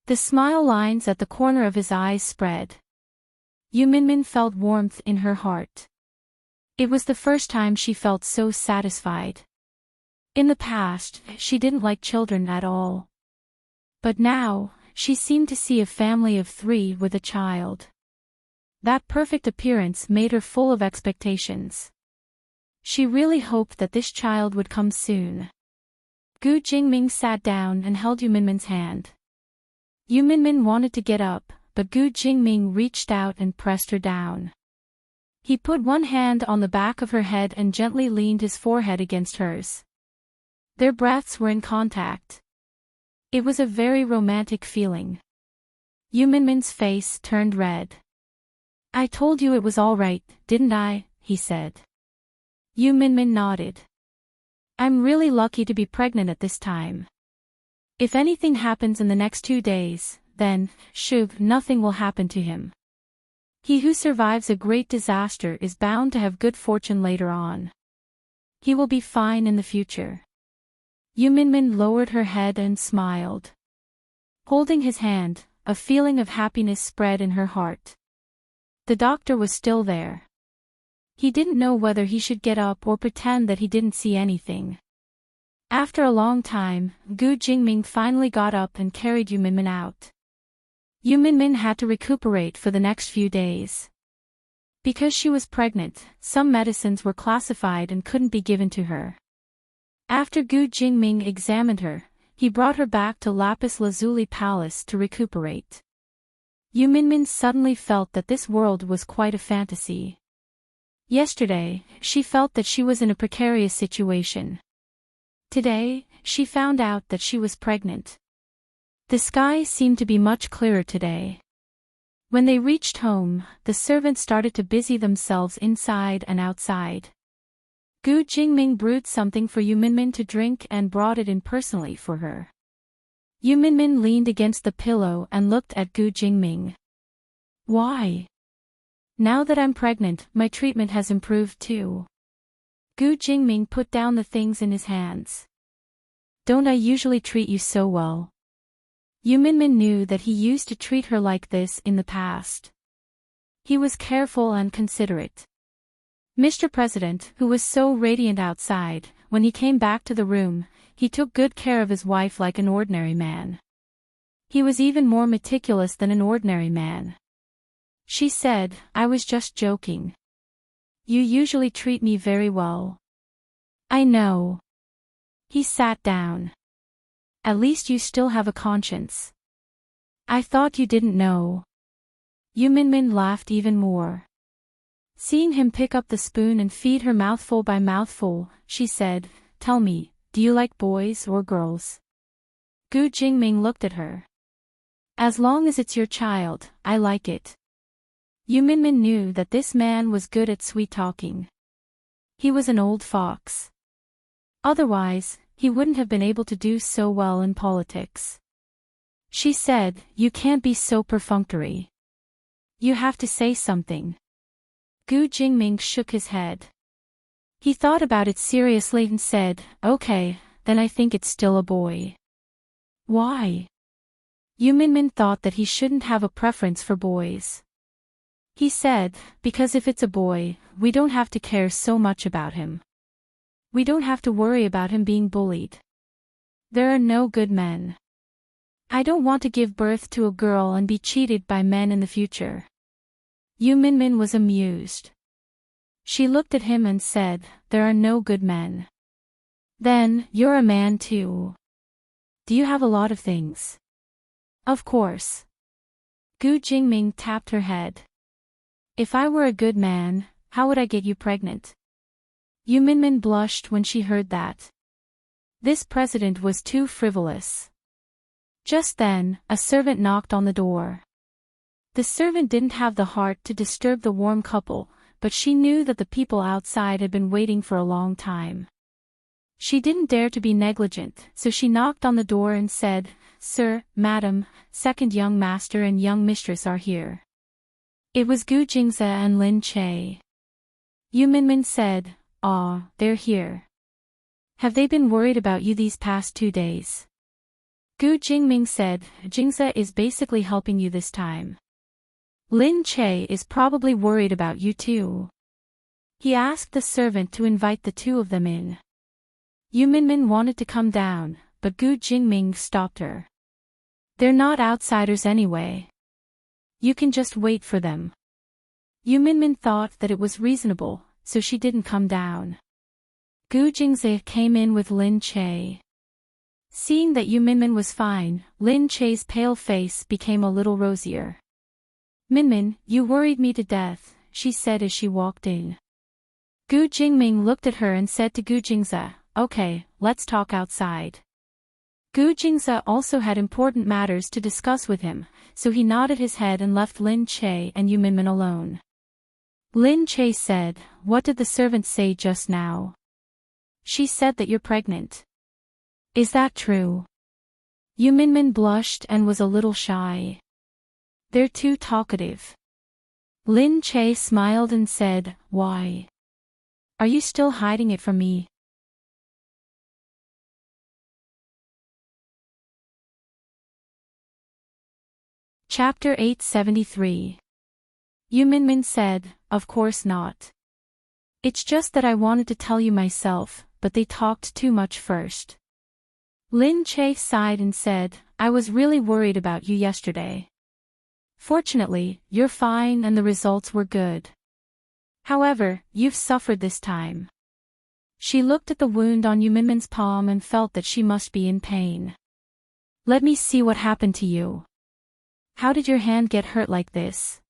The smile lines at the corner of his eyes spread. Yu Minmin felt warmth in her heart. It was the first time she felt so satisfied. In the past, she didn't like children at all. But now, she seemed to see a family of 3 with a child. That perfect appearance made her full of expectations. She really hoped that this child would come soon. Gu Jingming sat down and held Yu Minmin's hand. Yu Minmin wanted to get up, but Gu Jingming reached out and pressed her down. He put one hand on the back of her head and gently leaned his forehead against hers. Their breaths were in contact. It was a very romantic feeling. Yu Minmin's face turned red. "I told you it was all right, didn't I?" he said. Yu Minmin nodded. "I'm really lucky to be pregnant at this time. If anything happens in the next 2 days, then, nothing will happen to him. He who survives a great disaster is bound to have good fortune later on. He will be fine in the future." Yu Minmin lowered her head and smiled. Holding his hand, a feeling of happiness spread in her heart. The doctor was still there. He didn't know whether he should get up or pretend that he didn't see anything. After a long time, Gu Jingming finally got up and carried Yu Minmin out. Yu Minmin had to recuperate for the next few days. Because she was pregnant, some medicines were classified and couldn't be given to her. After Gu Jingming examined her, he brought her back to Lapis Lazuli Palace to recuperate. Yu Minmin suddenly felt that this world was quite a fantasy. Yesterday, she felt that she was in a precarious situation. Today, she found out that she was pregnant. The sky seemed to be much clearer today. When they reached home, the servants started to busy themselves inside and outside. Gu Jingming brewed something for Yu Minmin to drink and brought it in personally for her. Yu Minmin leaned against the pillow and looked at Gu Jingming. "Why? Now that I'm pregnant, my treatment has improved too. Gu Jingming put down the things in his hands. Don't I usually treat you so well? Yu Minmin knew that he used to treat her like this in the past. He was careful and considerate. Mr. President, who was so radiant outside, when he came back to the room, he took good care of his wife like an ordinary man. He was even more meticulous than an ordinary man. She said, I was just joking. You usually treat me very well. I know. He sat down. At least you still have a conscience. I thought you didn't know. Yu Minmin laughed even more. Seeing him pick up the spoon and feed her mouthful by mouthful, she said, Tell me, do you like boys or girls? Gu Jingming looked at her. As long as it's your child, I like it. Yu Minmin knew that this man was good at sweet-talking. He was an old fox. Otherwise, he wouldn't have been able to do so well in politics. She said, You can't be so perfunctory. You have to say something. Gu Jingming shook his head. He thought about it seriously and said, Okay, then I think it's still a boy. Why? Yu Minmin thought that he shouldn't have a preference for boys. He said, Because if it's a boy, we don't have to care so much about him. We don't have to worry about him being bullied. There are no good men. I don't want to give birth to a girl and be cheated by men in the future. Yu Minmin was amused. She looked at him and said, There are no good men. Then, you're a man too. Do you have a lot of things? Of course. Gu Jingming tapped her head. If I were a good man, how would I get you pregnant? Yu Minmin blushed when she heard that. This president was too frivolous. Just then, a servant knocked on the door. The servant didn't have the heart to disturb the warm couple, but she knew that the people outside had been waiting for a long time. She didn't dare to be negligent, so she knocked on the door and said, Sir, Madam, second young master and young mistress are here. It was Gu Jingze and Lin Che. Yu Minmin said, Ah, they're here. Have they been worried about you these past 2 days? Gu Jingming said, Jingze is basically helping you this time. Lin Che is probably worried about you too. He asked the servant to invite the two of them in. Yu Minmin wanted to come down, but Gu Jingming stopped her. They're not outsiders anyway. You can just wait for them. Yu Minmin thought that it was reasonable, so she didn't come down. Gu Jingze came in with Lin Che. Seeing that Yu Minmin was fine, Lin Che's pale face became a little rosier. Minmin, you worried me to death, she said as she walked in. Gu Jingming looked at her and said to Gu Jingze, Okay, let's talk outside. Gu Jingze also had important matters to discuss with him, so he nodded his head and left Lin Che and Yu Minmin alone. Lin Che said, What did the servant say just now? She said that you're pregnant. Is that true? Yu Minmin blushed and was a little shy. They're too talkative. Lin Che smiled and said, Why? Are you still hiding it from me? Chapter 873. Yu Minmin said, Of course not. It's just that I wanted to tell you myself, but they talked too much first. Lin Che sighed and said, I was really worried about you yesterday. Fortunately, you're fine and the results were good. However, you've suffered this time. She looked at the wound on Yu Minmin's palm and felt that she must be in pain. Let me see what happened to you. How did your hand get hurt like this?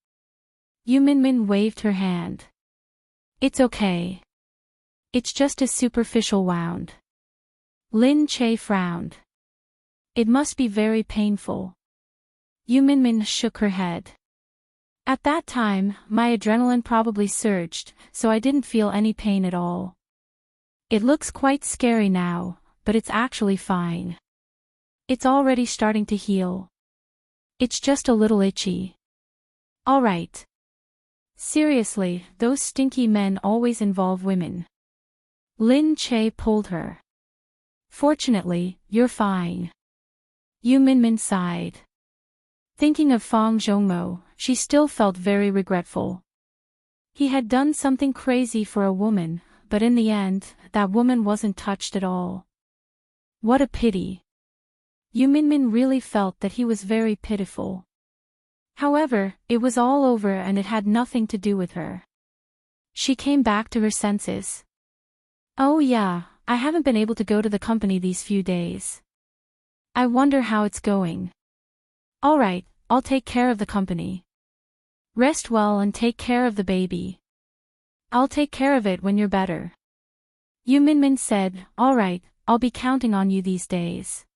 Yu Minmin waved her hand. It's okay. It's just a superficial wound. Lin Che frowned. It must be very painful. Yu Minmin shook her head. At that time, my adrenaline probably surged, so I didn't feel any pain at all. It looks quite scary now, but it's actually fine. It's already starting to heal. It's just a little itchy. All right. Seriously, those stinky men always involve women. Lin Che pulled her. Fortunately, you're fine. Yu Minmin sighed. Thinking of Fang Zhongmo, she still felt very regretful. He had done something crazy for a woman, but in the end, that woman wasn't touched at all. What a pity. Yu Minmin really felt that he was very pitiful. However, it was all over and it had nothing to do with her. She came back to her senses. Oh yeah, I haven't been able to go to the company these few days. I wonder how it's going. Alright, I'll take care of the company. Rest well and take care of the baby. I'll take care of it when you're better. Yu Minmin said, alright, I'll be counting on you these days.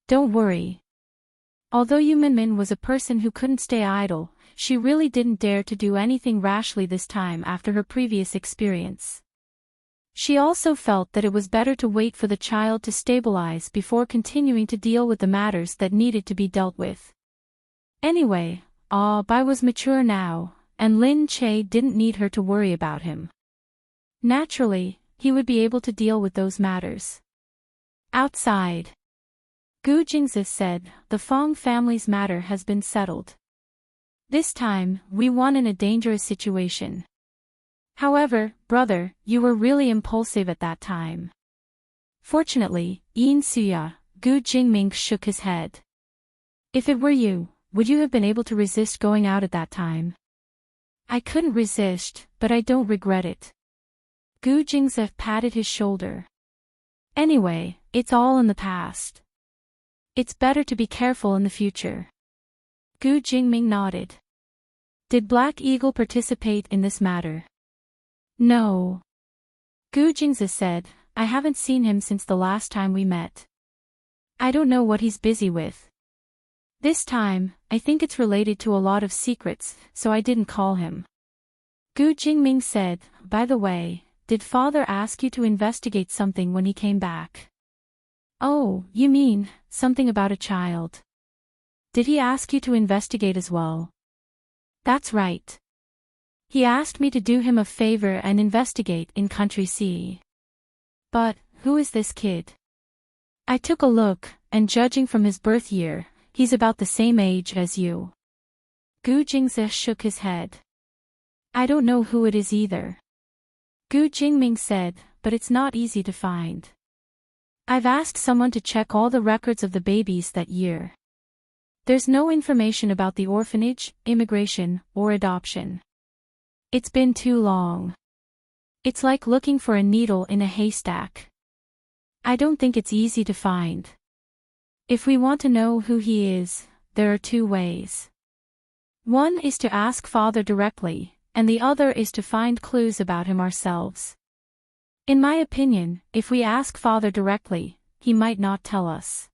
Don't worry. Although Yu Minmin was a person who couldn't stay idle, she really didn't dare to do anything rashly this time after her previous experience. She also felt that it was better to wait for the child to stabilize before continuing to deal with the matters that needed to be dealt with. Anyway, Bai was mature now, and Lin Che didn't need her to worry about him. Naturally, he would be able to deal with those matters. Outside, Gu Jingzi said, the Fong family's matter has been settled. This time, we won in a dangerous situation. However, brother, you were really impulsive at that time. Fortunately, Yin Suya, Gu Jingming shook his head. If it were you, would you have been able to resist going out at that time? I couldn't resist, but I don't regret it. Gu Jingzi patted his shoulder. Anyway, it's all in the past. It's better to be careful in the future. Gu Jingming nodded. Did Black Eagle participate in this matter? No. Gu Jingzi said, I haven't seen him since the last time we met. I don't know what he's busy with. This time, I think it's related to a lot of secrets, so I didn't call him. Gu Jingming said, by the way, did father ask you to investigate something when he came back? Oh, you mean, something about a child. Did he ask you to investigate as well? That's right. He asked me to do him a favor and investigate in Country C. But, who is this kid? I took a look, and judging from his birth year, he's about the same age as you. Gu Jingzi shook his head. I don't know who it is either. Gu Jingming said, but it's not easy to find. I've asked someone to check all the records of the babies that year. There's no information about the orphanage, immigration, or adoption. It's been too long. It's like looking for a needle in a haystack. I don't think it's easy to find. If we want to know who he is, there are two ways. One is to ask father directly, and the other is to find clues about him ourselves. In my opinion, if we ask father directly, he might not tell us.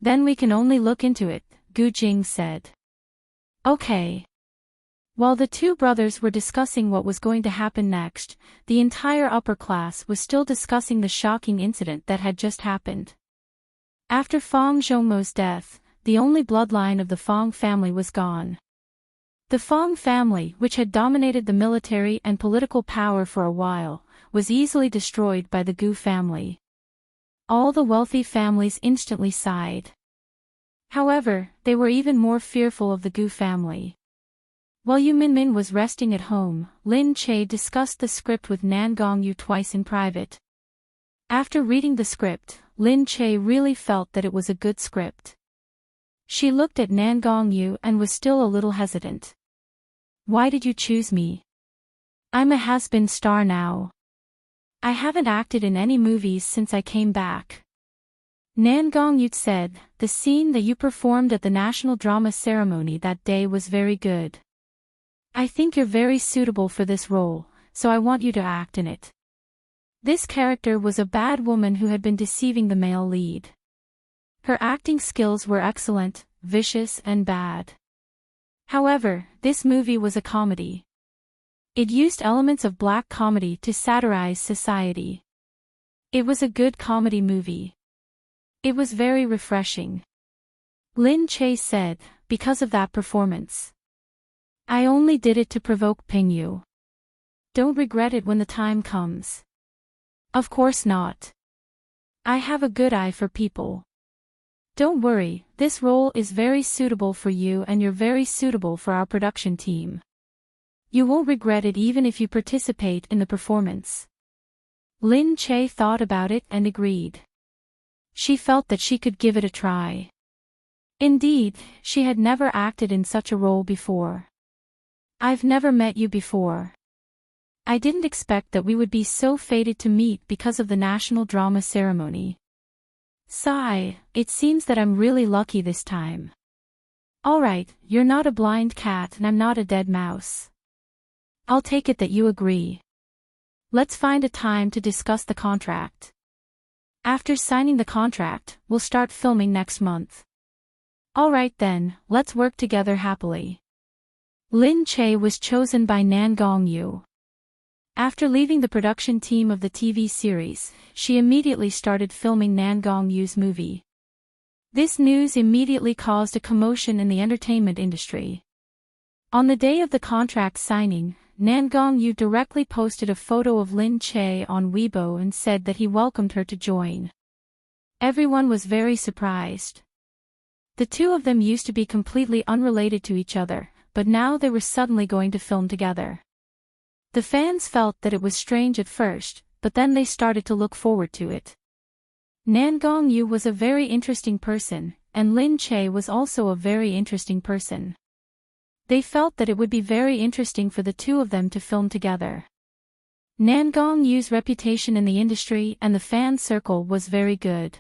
Then we can only look into it, Gu Jing said. Okay. While the two brothers were discussing what was going to happen next, the entire upper class was still discussing the shocking incident that had just happened. After Fang Zhongmo's death, the only bloodline of the Fang family was gone. The Fang family, which had dominated the military and political power for a while, was easily destroyed by the Gu family. All the wealthy families instantly sighed. However, they were even more fearful of the Gu family. While Yu Minmin was resting at home, Lin Che discussed the script with Nan Gongyu twice in private. After reading the script, Lin Che really felt that it was a good script. She looked at Nan Gongyu and was still a little hesitant. Why did you choose me? I'm a has-been star now. I haven't acted in any movies since I came back. Nan Gongyu said, the scene that you performed at the National Drama Ceremony that day was very good. I think you're very suitable for this role, so I want you to act in it. This character was a bad woman who had been deceiving the male lead. Her acting skills were excellent, vicious and bad. However, this movie was a comedy. It used elements of black comedy to satirize society. It was a good comedy movie. It was very refreshing. Lin Che said, because of that performance. I only did it to provoke Pingyu. Don't regret it when the time comes. Of course not. I have a good eye for people. Don't worry, this role is very suitable for you and you're very suitable for our production team. You won't regret it even if you participate in the performance. Lin Che thought about it and agreed. She felt that she could give it a try. Indeed, she had never acted in such a role before. I've never met you before. I didn't expect that we would be so fated to meet because of the national drama ceremony. Sigh, it seems that I'm really lucky this time. Alright, you're not a blind cat and I'm not a dead mouse. I'll take it that you agree. Let's find a time to discuss the contract. After signing the contract, we'll start filming next month. Alright then, let's work together happily. Lin Che was chosen by Nan Gongyu. After leaving the production team of the TV series, she immediately started filming Nan Gongyu's movie. This news immediately caused a commotion in the entertainment industry. On the day of the contract signing, Nan Gongyu directly posted a photo of Lin Che on Weibo and said that he welcomed her to join. Everyone was very surprised. The two of them used to be completely unrelated to each other, but now they were suddenly going to film together. The fans felt that it was strange at first, but then they started to look forward to it. Nan Gongyu was a very interesting person, and Lin Che was also a very interesting person. They felt that it would be very interesting for the two of them to film together. Nan Gongyu's reputation in the industry and the fan circle was very good.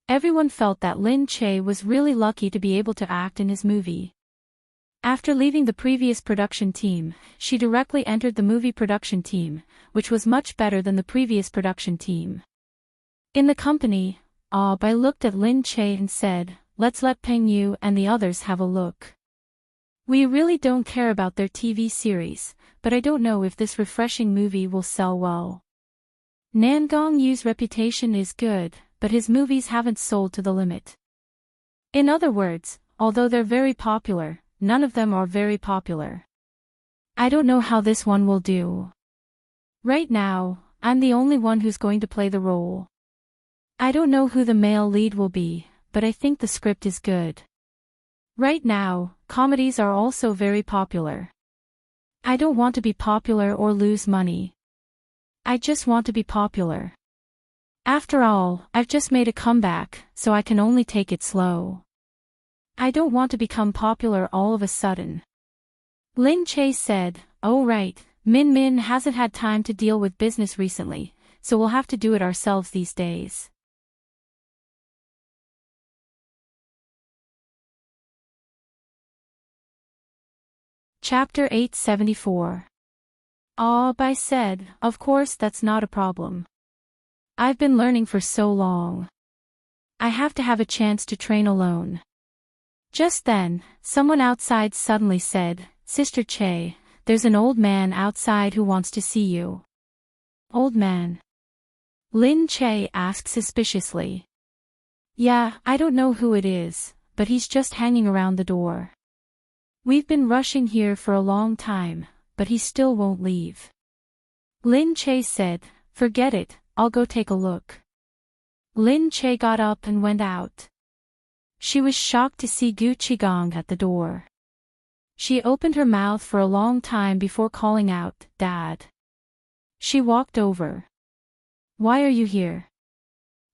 Everyone felt that Lin Che was really lucky to be able to act in his movie. After leaving the previous production team, she directly entered the movie production team, which was much better than the previous production team. In the company, Bai looked at Lin Che and said, "Let's let Pengyu and the others have a look. We really don't care about their TV series, but I don't know if this refreshing movie will sell well. Nan Gongyu's reputation is good, but his movies haven't sold to the limit. In other words, although they're very popular, none of them are very popular. I don't know how this one will do. Right now, I'm the only one who's going to play the role. I don't know who the male lead will be, but I think the script is good. Right now, comedies are also very popular. I don't want to be popular or lose money. I just want to be popular. After all, I've just made a comeback, so I can only take it slow. I don't want to become popular all of a sudden." Lin Che said, "Oh right, Min Min hasn't had time to deal with business recently, so we'll have to do it ourselves these days." Chapter 874. Bai said, "Of course that's not a problem. I've been learning for so long. I have to have a chance to train alone." Just then, someone outside suddenly said, "Sister Che, there's an old man outside who wants to see you." "Old man?" Lin Che asked suspiciously. "Yeah, I don't know who it is, but he's just hanging around the door. We've been rushing here for a long time, but he still won't leave." Lin Che said, "Forget it, I'll go take a look." Lin Che got up and went out. She was shocked to see Gu Qigong at the door. She opened her mouth for a long time before calling out, "Dad." She walked over. "Why are you here?"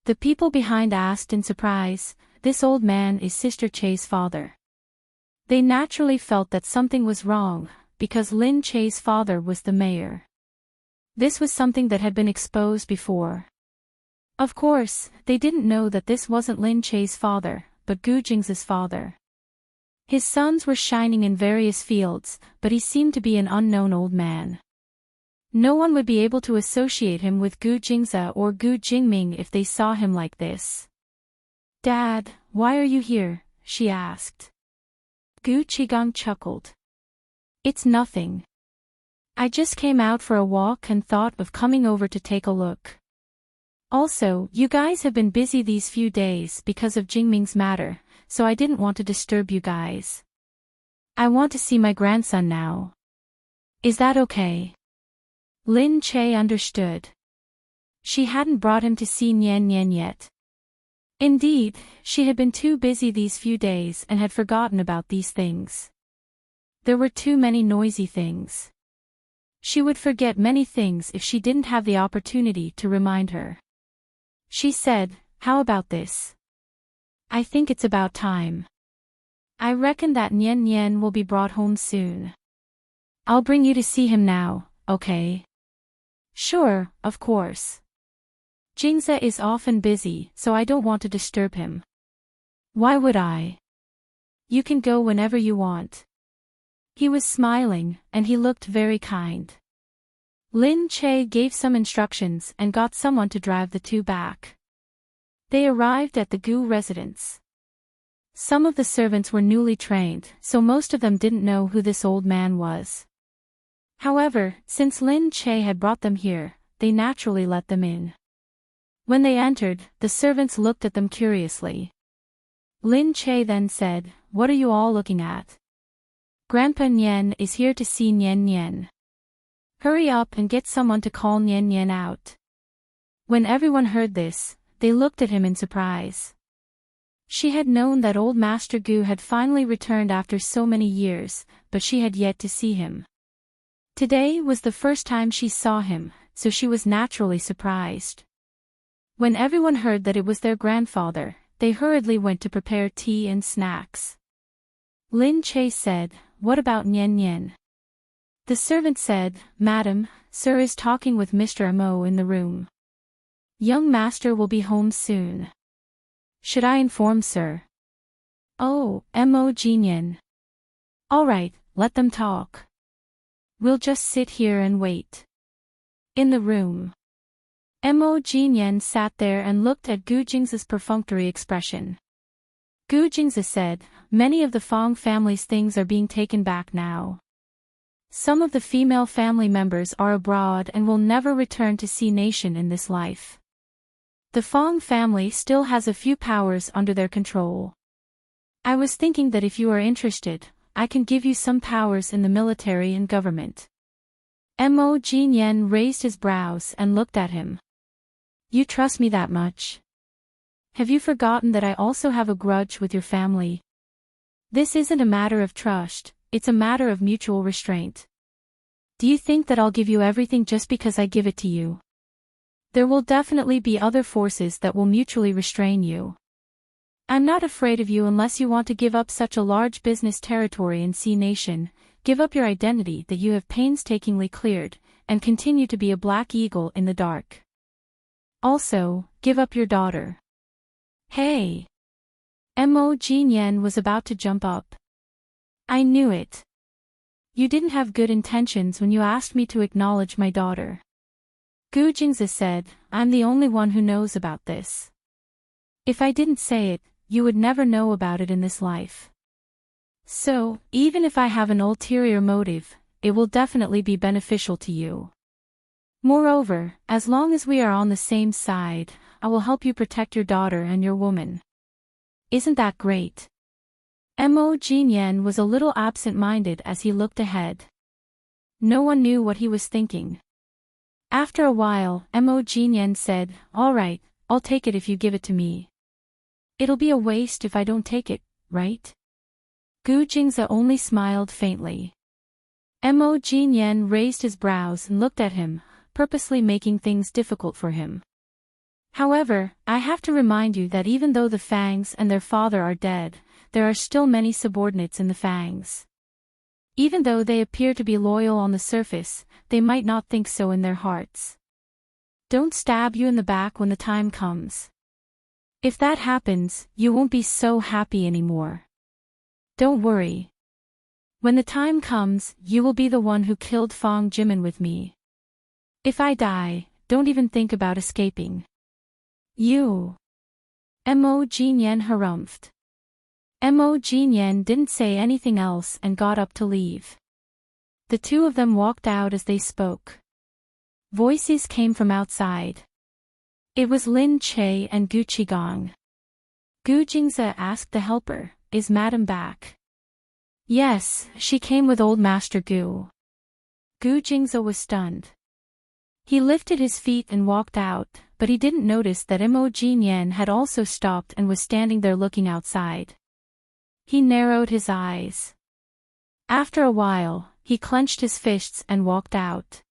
The people behind asked in surprise. This old man is Sister Che's father. They naturally felt that something was wrong, because Lin Che's father was the mayor. This was something that had been exposed before. Of course, they didn't know that this wasn't Lin Che's father, but Gu Jing's father. His sons were shining in various fields, but he seemed to be an unknown old man. No one would be able to associate him with Gu Jingza or Gu Jingming if they saw him like this. "Dad, why are you here?" she asked. Gu Qigong chuckled. "It's nothing. I just came out for a walk and thought of coming over to take a look. Also, you guys have been busy these few days because of Jingming's matter, so I didn't want to disturb you guys." I want to see my grandson now. Is that okay? Lin Che understood. She hadn't brought him to see Nian Nian yet. Indeed, she had been too busy these few days and had forgotten about these things. There were too many noisy things. She would forget many things if she didn't have the opportunity to remind her. She said, "How about this? I think it's about time. I reckon that Nian Nian will be brought home soon. I'll bring you to see him now, okay?" "Sure, of course. Jingze is often busy, so I don't want to disturb him." "Why would I? You can go whenever you want." He was smiling, and he looked very kind. Lin Che gave some instructions and got someone to drive the two back. They arrived at the Gu residence. Some of the servants were newly trained, so most of them didn't know who this old man was. However, since Lin Che had brought them here, they naturally let them in. When they entered, the servants looked at them curiously. Lin Che then said, "What are you all looking at?" "Grandpa Nian is here to see Nian Nian. Hurry up and get someone to call Nian Nian out." When everyone heard this, they looked at him in surprise. She had known that old Master Gu had finally returned after so many years, but she had yet to see him. Today was the first time she saw him, so she was naturally surprised. When everyone heard that it was their grandfather, they hurriedly went to prepare tea and snacks. Lin Che said, "What about Nian Nian?" The servant said, "Madam, Sir is talking with Mr. Mo in the room. Young master will be home soon. Should I inform Sir?" "Oh, Mo Jinyan. All right, let them talk. We'll just sit here and wait." In the room, Mo Jinyan sat there and looked at Gu Jingze's perfunctory expression. Gu Jingze said, "Many of the Fong family's things are being taken back now. Some of the female family members are abroad and will never return to see nation in this life. The Fong family still has a few powers under their control. I was thinking that if you are interested, I can give you some powers in the military and government." Mo Jinyan raised his brows and looked at him. "You trust me that much? Have you forgotten that I also have a grudge with your family? This isn't a matter of trust, it's a matter of mutual restraint. Do you think that I'll give you everything just because I give it to you? There will definitely be other forces that will mutually restrain you. I'm not afraid of you unless you want to give up such a large business territory in C Nation, give up your identity that you have painstakingly cleared, and continue to be a black eagle in the dark. Also, give up your daughter." "Hey!" Mo Jinyan was about to jump up. "I knew it. You didn't have good intentions when you asked me to acknowledge my daughter." Gu Jingze said, "I'm the only one who knows about this. If I didn't say it, you would never know about it in this life. So, even if I have an ulterior motive, it will definitely be beneficial to you. Moreover, as long as we are on the same side, I will help you protect your daughter and your woman. Isn't that great?" Mo Jinyan was a little absent-minded as he looked ahead. No one knew what he was thinking. After a while, Mo Jinyan said, "All right, I'll take it if you give it to me. It'll be a waste if I don't take it, right?" Gu Jingze only smiled faintly. Mo Jinyan raised his brows and looked at him, purposely making things difficult for him. "However, I have to remind you that even though the Fangs and their father are dead, there are still many subordinates in the Fangs. Even though they appear to be loyal on the surface, they might not think so in their hearts. Don't stab you in the back when the time comes. If that happens, you won't be so happy anymore. Don't worry. When the time comes, you will be the one who killed Fong Jimin with me. If I die, don't even think about escaping. You." Mo Jinyan harumphed. Mo Jinyan didn't say anything else and got up to leave. The two of them walked out as they spoke. Voices came from outside. It was Lin Che and Gu Qigong. Gu Jingze asked the helper, "Is Madam back?" Yes, she came with old Master Gu. Gu Jingze was stunned. He lifted his feet and walked out, but he didn't notice that Mo Jinyan had also stopped and was standing there looking outside. He narrowed his eyes. After a while, he clenched his fists and walked out.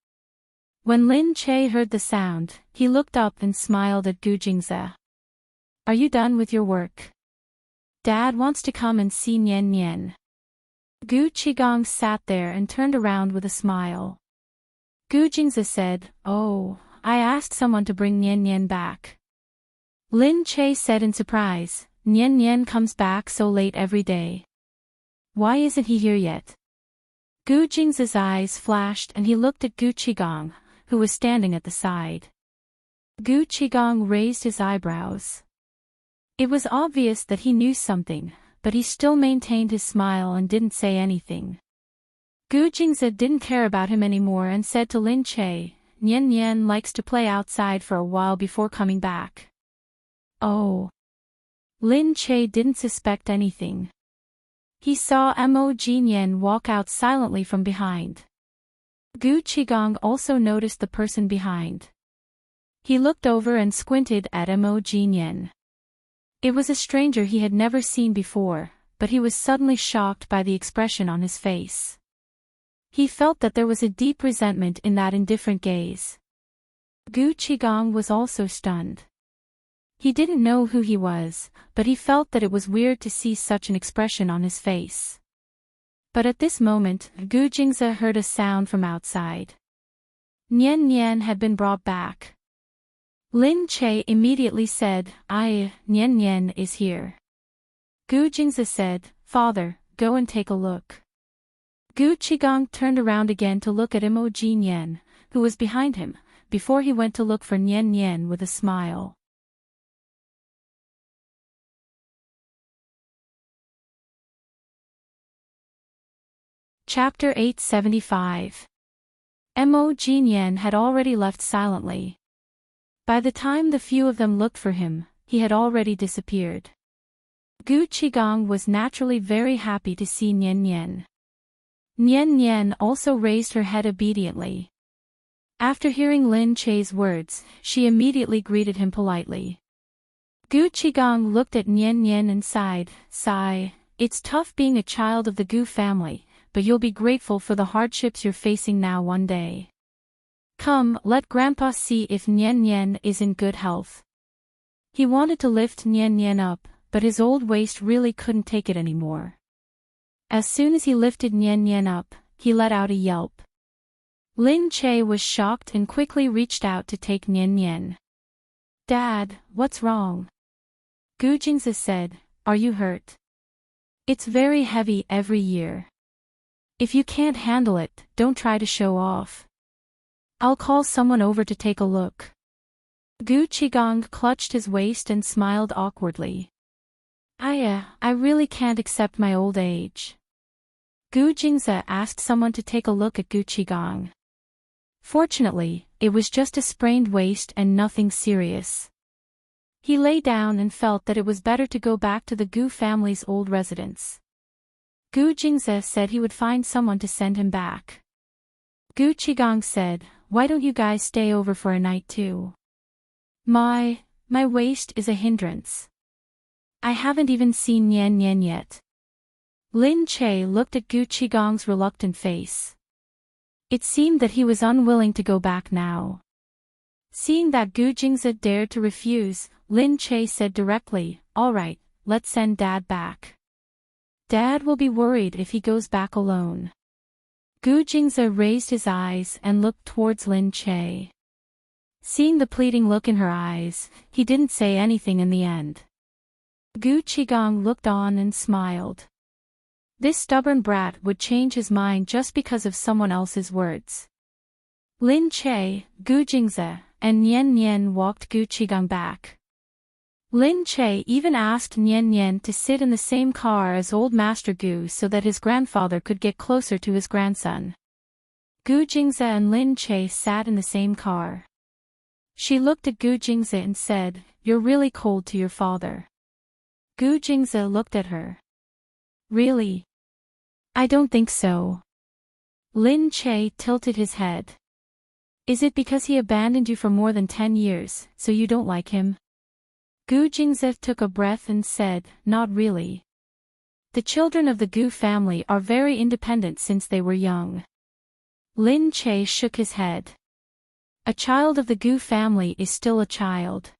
When Lin Che heard the sound, he looked up and smiled at Gu Jingze. Are you done with your work? Dad wants to come and see Nian Nian. Gu Qigong sat there and turned around with a smile. Gu Jingze said, Oh, I asked someone to bring Nian Nian back. Lin Che said in surprise, Nian Nian comes back so late every day. Why isn't he here yet? Gu Jingze's eyes flashed and he looked at Gu Qigong, who was standing at the side. Gu Qigong raised his eyebrows. It was obvious that he knew something, but he still maintained his smile and didn't say anything. Gu Jingze didn't care about him anymore and said to Lin Che, Nian Nian likes to play outside for a while before coming back. Oh. Lin Che didn't suspect anything. He saw Mo Jinyan walk out silently from behind. Gu Qigong also noticed the person behind. He looked over and squinted at Mo Jinyan. It was a stranger he had never seen before, but he was suddenly shocked by the expression on his face. He felt that there was a deep resentment in that indifferent gaze. Gu Qigong was also stunned. He didn't know who he was, but he felt that it was weird to see such an expression on his face. But at this moment, Gu Jingze heard a sound from outside. Nian Nian had been brought back. Lin Che immediately said, Nian Nian is here. Gu Jingze said, Father, go and take a look. Gu Qigong turned around again to look at Mo Jinyan, who was behind him, before he went to look for Nian Nian with a smile. Chapter 875. Mo Jinyan had already left silently. By the time the few of them looked for him, he had already disappeared. Gu Qigong was naturally very happy to see Nian Nian. Nian Nian also raised her head obediently. After hearing Lin Che's words, she immediately greeted him politely. Gu Qigong looked at Nian Nian and sighed, Sigh, it's tough being a child of the Gu family, but you'll be grateful for the hardships you're facing now one day. Come, let Grandpa see if Nian Nian is in good health. He wanted to lift Nian Nian up, but his old waist really couldn't take it anymore. As soon as he lifted Nian Nian up, he let out a yelp. Lin Che was shocked and quickly reached out to take Nian Nian. Dad, what's wrong? Gu Jingze said, Are you hurt? It's very heavy every year. If you can't handle it, don't try to show off. I'll call someone over to take a look. Gu Qigong clutched his waist and smiled awkwardly. I really can't accept my old age. Gu Jingze asked someone to take a look at Gu Qigong. Fortunately, it was just a sprained waist and nothing serious. He lay down and felt that it was better to go back to the Gu family's old residence. Gu Jingze said he would find someone to send him back. Gu Qigong said, Why don't you guys stay over for a night too? My waist is a hindrance. I haven't even seen Nian Nian yet. Lin Che looked at Gu Qigong's reluctant face. It seemed that he was unwilling to go back now. Seeing that Gu Jingze dared to refuse, Lin Che said directly, All right, let's send Dad back. Dad will be worried if he goes back alone. Gu Jingze raised his eyes and looked towards Lin Che. Seeing the pleading look in her eyes, he didn't say anything in the end. Gu Qigong looked on and smiled. This stubborn brat would change his mind just because of someone else's words. Lin Che, Gu Jingze, and Nian Nian walked Gu Qigong back. Lin Che even asked Nian Nian to sit in the same car as old Master Gu so that his grandfather could get closer to his grandson. Gu Jingze and Lin Che sat in the same car. She looked at Gu Jingze and said, You're really cold to your father. Gu Jingze looked at her. Really? I don't think so. Lin Che tilted his head. Is it because he abandoned you for more than 10 years, so you don't like him? Gu Jingze took a breath and said, not really. The children of the Gu family are very independent since they were young. Lin Che shook his head. A child of the Gu family is still a child.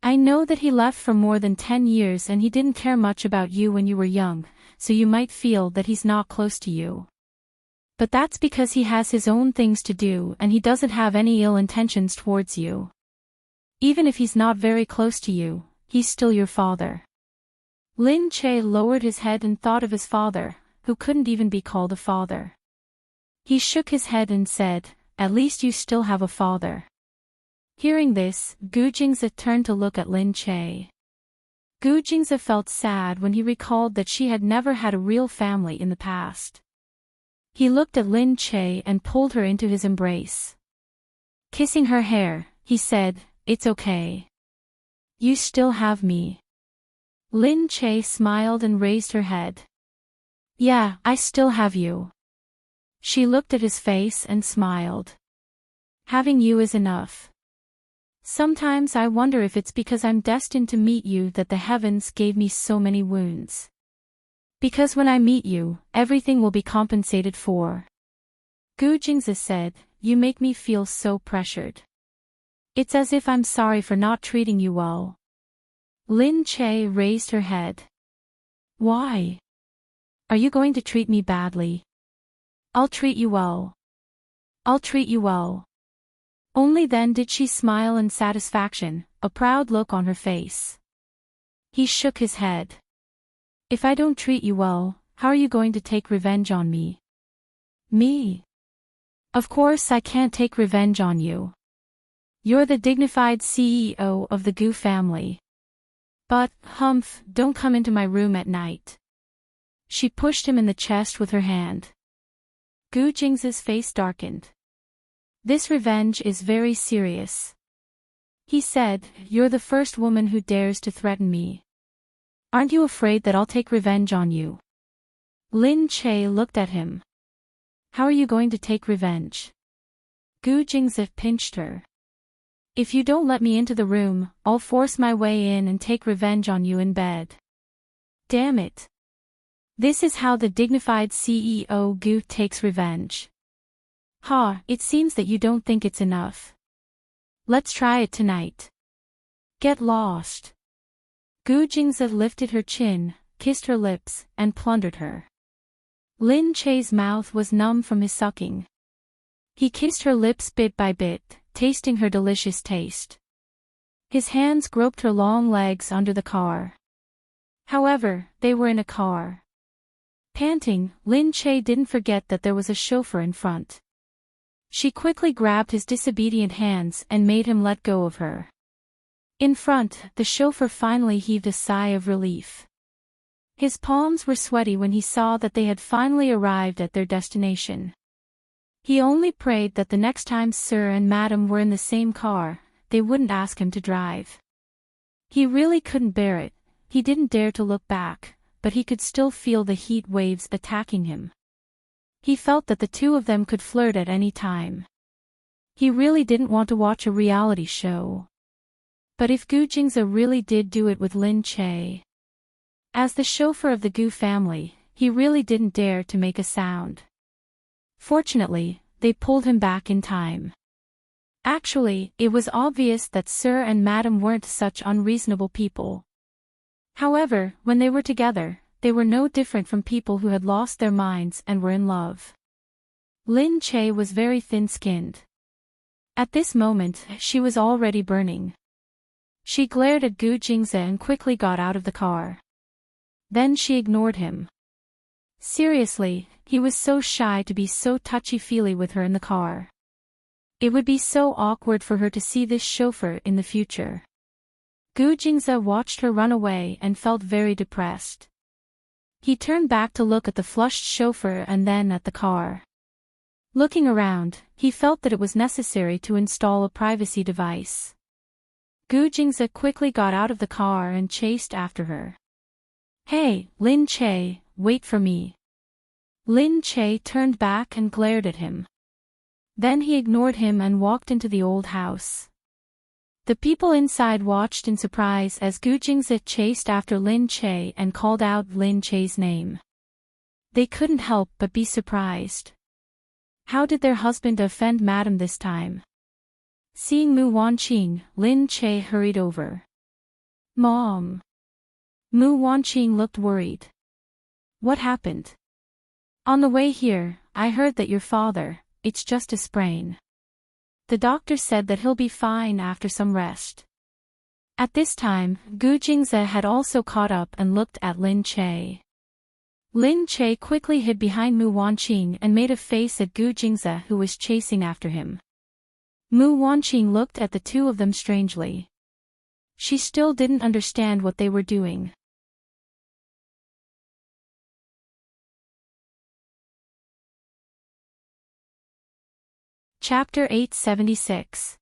I know that he left for more than 10 years and he didn't care much about you when you were young, so you might feel that he's not close to you. But that's because he has his own things to do and he doesn't have any ill intentions towards you. Even if he's not very close to you, he's still your father. Lin Che lowered his head and thought of his father, who couldn't even be called a father. He shook his head and said, at least you still have a father. Hearing this, Gu Jingze turned to look at Lin Che. Gu Jingze felt sad when he recalled that she had never had a real family in the past. He looked at Lin Che and pulled her into his embrace. Kissing her hair, he said, it's okay. You still have me. Lin Che smiled and raised her head. Yeah, I still have you. She looked at his face and smiled. Having you is enough. Sometimes I wonder if it's because I'm destined to meet you that the heavens gave me so many wounds. Because when I meet you, everything will be compensated for. Gu Jingze said, you make me feel so pressured. It's as if I'm sorry for not treating you well. Lin Che raised her head. Why? Are you going to treat me badly? I'll treat you well. I'll treat you well. Only then did she smile in satisfaction, a proud look on her face. He shook his head. If I don't treat you well, how are you going to take revenge on me? Me? Of course I can't take revenge on you. You're the dignified CEO of the Gu family. But, Humph, don't come into my room at night. She pushed him in the chest with her hand. Gu Jingze's face darkened. This revenge is very serious. He said, you're the first woman who dares to threaten me. Aren't you afraid that I'll take revenge on you? Lin Che looked at him. How are you going to take revenge? Gu Jingze pinched her. If you don't let me into the room, I'll force my way in and take revenge on you in bed. Damn it. This is how the dignified CEO Gu takes revenge. Ha, it seems that you don't think it's enough. Let's try it tonight. Get lost. Gu Jingze lifted her chin, kissed her lips, and plundered her. Lin Che's mouth was numb from his sucking. He kissed her lips bit by bit, tasting her delicious taste. His hands groped her long legs under the car. However, they were in a car. Panting, Lin Che didn't forget that there was a chauffeur in front. She quickly grabbed his disobedient hands and made him let go of her. In front, the chauffeur finally heaved a sigh of relief. His palms were sweaty when he saw that they had finally arrived at their destination. He only prayed that the next time Sir and Madam were in the same car, they wouldn't ask him to drive. He really couldn't bear it. He didn't dare to look back, but he could still feel the heat waves attacking him. He felt that the two of them could flirt at any time. He really didn't want to watch a reality show. But if Gu Jingze really did do it with Lin Che. As the chauffeur of the Gu family, he really didn't dare to make a sound. Fortunately, they pulled him back in time. Actually, it was obvious that Sir and Madam weren't such unreasonable people. However, when they were together, they were no different from people who had lost their minds and were in love. Lin Che was very thin-skinned. At this moment, she was already burning. She glared at Gu Jingze and quickly got out of the car. Then she ignored him. Seriously, he was so shy to be so touchy-feely with her in the car. It would be so awkward for her to see this chauffeur in the future. Gu Jingze watched her run away and felt very depressed. He turned back to look at the flushed chauffeur and then at the car. Looking around, he felt that it was necessary to install a privacy device. Gu Jingze quickly got out of the car and chased after her. Hey, Lin Che, wait for me. Lin Che turned back and glared at him. Then he ignored him and walked into the old house. The people inside watched in surprise as Gu Jingzi chased after Lin Che and called out Lin Che's name. They couldn't help but be surprised. How did their husband offend Madam this time? Seeing Mu Wanqing, Lin Che hurried over. Mom. Mu Wanqing looked worried. What happened? On the way here, I heard that your father, it's just a sprain. The doctor said that he'll be fine after some rest. At this time, Gu Jingzi had also caught up and looked at Lin Che. Lin Che quickly hid behind Mu Wanqing and made a face at Gu Jingzi, who was chasing after him. Mu Wanqing looked at the two of them strangely. She still didn't understand what they were doing. Chapter 876.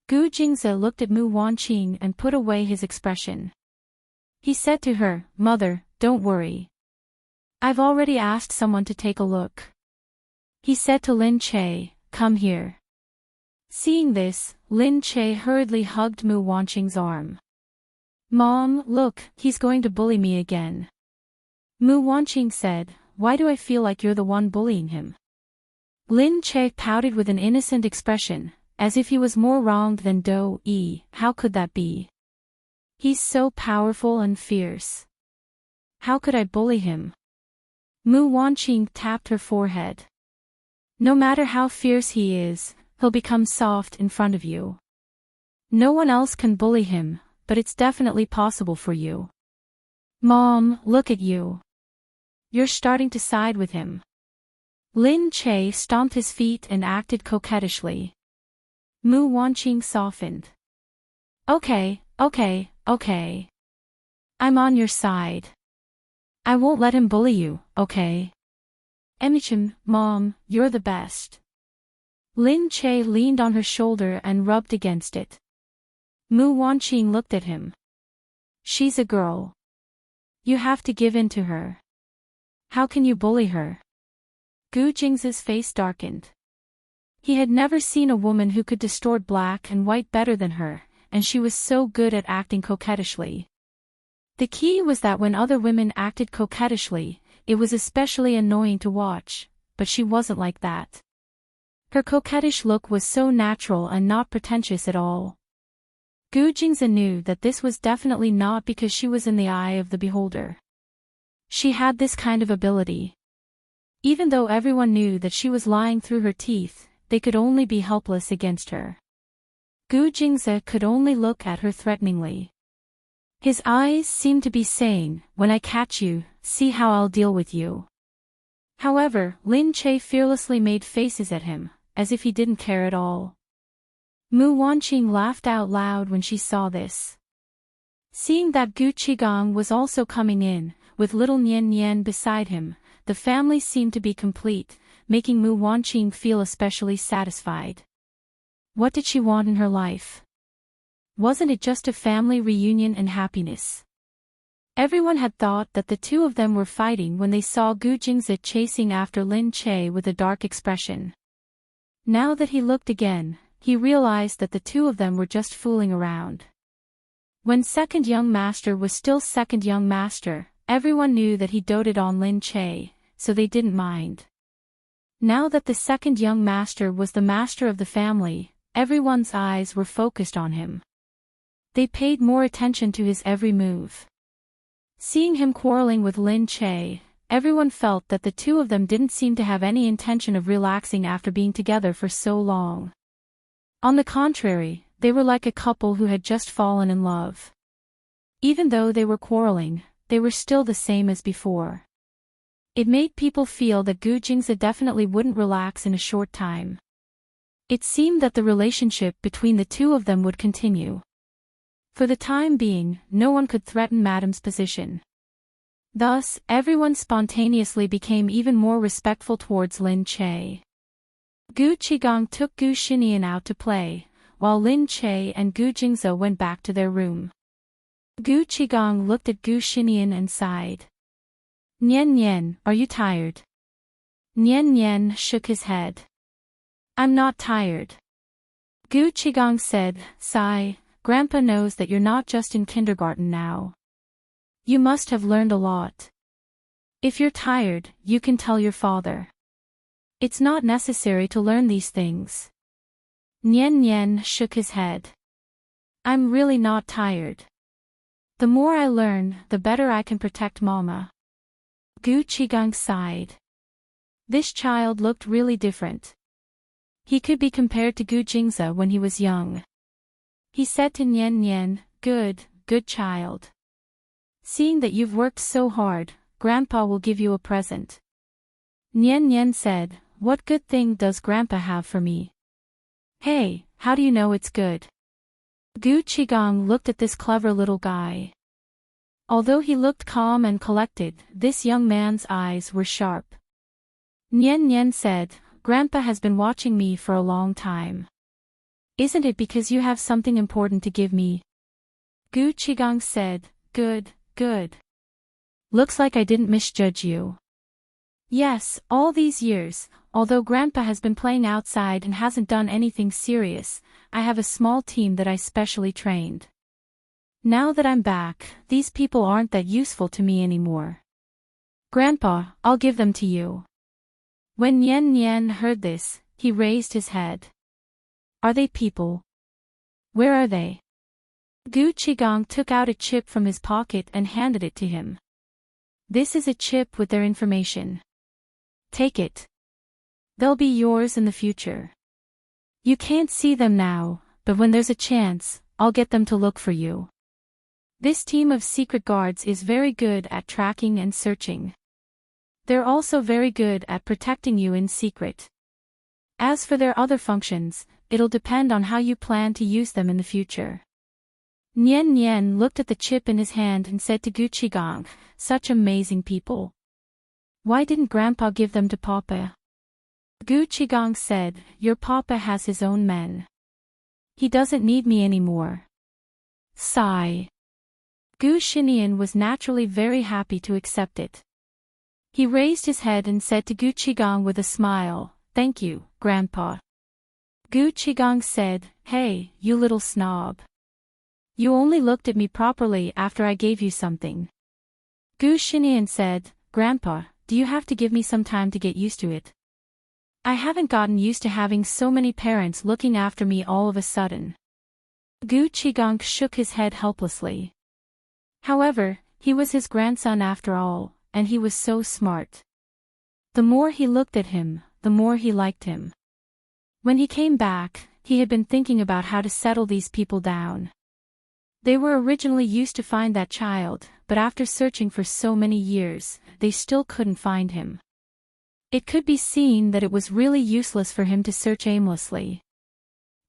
Gu Jingzi looked at Mu Wanqing and put away his expression. He said to her, "Mother, don't worry. I've already asked someone to take a look." He said to Lin Che, "Come here." Seeing this, Lin Che hurriedly hugged Mu Wanqing's arm. "Mom, look, he's going to bully me again." Mu Wanqing said, "Why do I feel like you're the one bullying him?" Lin Che pouted with an innocent expression, as if he was more wronged than Do-yi. How could that be? He's so powerful and fierce. How could I bully him? Mu Wanqing tapped her forehead. No matter how fierce he is, he'll become soft in front of you. No one else can bully him, but it's definitely possible for you. Mom, look at you. You're starting to side with him. Lin Che stomped his feet and acted coquettishly. Mu Wanqing softened. Okay. I'm on your side. I won't let him bully you, okay? Emichim, Mom, you're the best. Lin Che leaned on her shoulder and rubbed against it. Mu Wanqing looked at him. She's a girl. You have to give in to her. How can you bully her? Gu Jingzi's face darkened. He had never seen a woman who could distort black and white better than her, and she was so good at acting coquettishly. The key was that when other women acted coquettishly, it was especially annoying to watch, but she wasn't like that. Her coquettish look was so natural and not pretentious at all. Gu Jingzi knew that this was definitely not because she was in the eye of the beholder. She had this kind of ability. Even though everyone knew that she was lying through her teeth, they could only be helpless against her. Gu Jingzi could only look at her threateningly. His eyes seemed to be saying, "When I catch you, see how I'll deal with you." However, Lin Che fearlessly made faces at him, as if he didn't care at all. Mu Wanqing laughed out loud when she saw this. Seeing that Gu Qigong was also coming in, with little Nian Nian beside him, the family seemed to be complete, making Mu Wanqing feel especially satisfied. What did she want in her life? Wasn't it just a family reunion and happiness? Everyone had thought that the two of them were fighting when they saw Gu Jingzi chasing after Lin Che with a dark expression. Now that he looked again, he realized that the two of them were just fooling around. When second young master was still second young master, everyone knew that he doted on Lin Che, so they didn't mind. Now that the second young master was the master of the family, everyone's eyes were focused on him. They paid more attention to his every move. Seeing him quarreling with Lin Che, everyone felt that the two of them didn't seem to have any intention of relaxing after being together for so long. On the contrary, they were like a couple who had just fallen in love. Even though they were quarreling, they were still the same as before. It made people feel that Gu Jingzi definitely wouldn't relax in a short time. It seemed that the relationship between the two of them would continue. For the time being, no one could threaten Madam's position. Thus, everyone spontaneously became even more respectful towards Lin Che. Gu Qigong took Gu Xinian out to play, while Lin Che and Gu Jingzi went back to their room. Gu Qigong looked at Gu Xinian and sighed. "Nian Nian, are you tired?" Nian Nian shook his head. I'm not tired. Gu Qigong said, sigh, Grandpa knows that you're not just in kindergarten now. You must have learned a lot. If you're tired, you can tell your father. It's not necessary to learn these things. Nian Nian shook his head. I'm really not tired. The more I learn, the better I can protect Mama. Gu Qigong sighed. This child looked really different. He could be compared to Gu Jingze when he was young. He said to Nian Nian, good child. Seeing that you've worked so hard, Grandpa will give you a present. Nian Nian said, what good thing does Grandpa have for me? Hey, how do you know it's good? Gu Qigong looked at this clever little guy. Although he looked calm and collected, this young man's eyes were sharp. Nian Nian said, Grandpa has been watching me for a long time. Isn't it because you have something important to give me? Gu Qigong said, good. Looks like I didn't misjudge you. Yes, all these years, although Grandpa has been playing outside and hasn't done anything serious, I have a small team that I specially trained. Now that I'm back, these people aren't that useful to me anymore. Grandpa, I'll give them to you. When Nian Nian heard this, he raised his head. Are they people? Where are they? Gu Qigong took out a chip from his pocket and handed it to him. This is a chip with their information. Take it. They'll be yours in the future. You can't see them now, but when there's a chance, I'll get them to look for you. This team of secret guards is very good at tracking and searching. They're also very good at protecting you in secret. As for their other functions, it'll depend on how you plan to use them in the future. Nian Nian looked at the chip in his hand and said to Gu Qigong, such amazing people. Why didn't Grandpa give them to Papa? Gu Qigong said, your Papa has his own men. He doesn't need me anymore. Sigh. Gu Xinian was naturally very happy to accept it. He raised his head and said to Gu Qigong with a smile, thank you, Grandpa. Gu Qigong said, hey, you little snob. You only looked at me properly after I gave you something. Gu Xinian said, Grandpa, do you have to give me some time to get used to it? I haven't gotten used to having so many parents looking after me all of a sudden. Gu Qigong shook his head helplessly. However, he was his grandson after all, and he was so smart. The more he looked at him, the more he liked him. When he came back, he had been thinking about how to settle these people down. They were originally used to find that child, but after searching for so many years, they still couldn't find him. It could be seen that it was really useless for him to search aimlessly.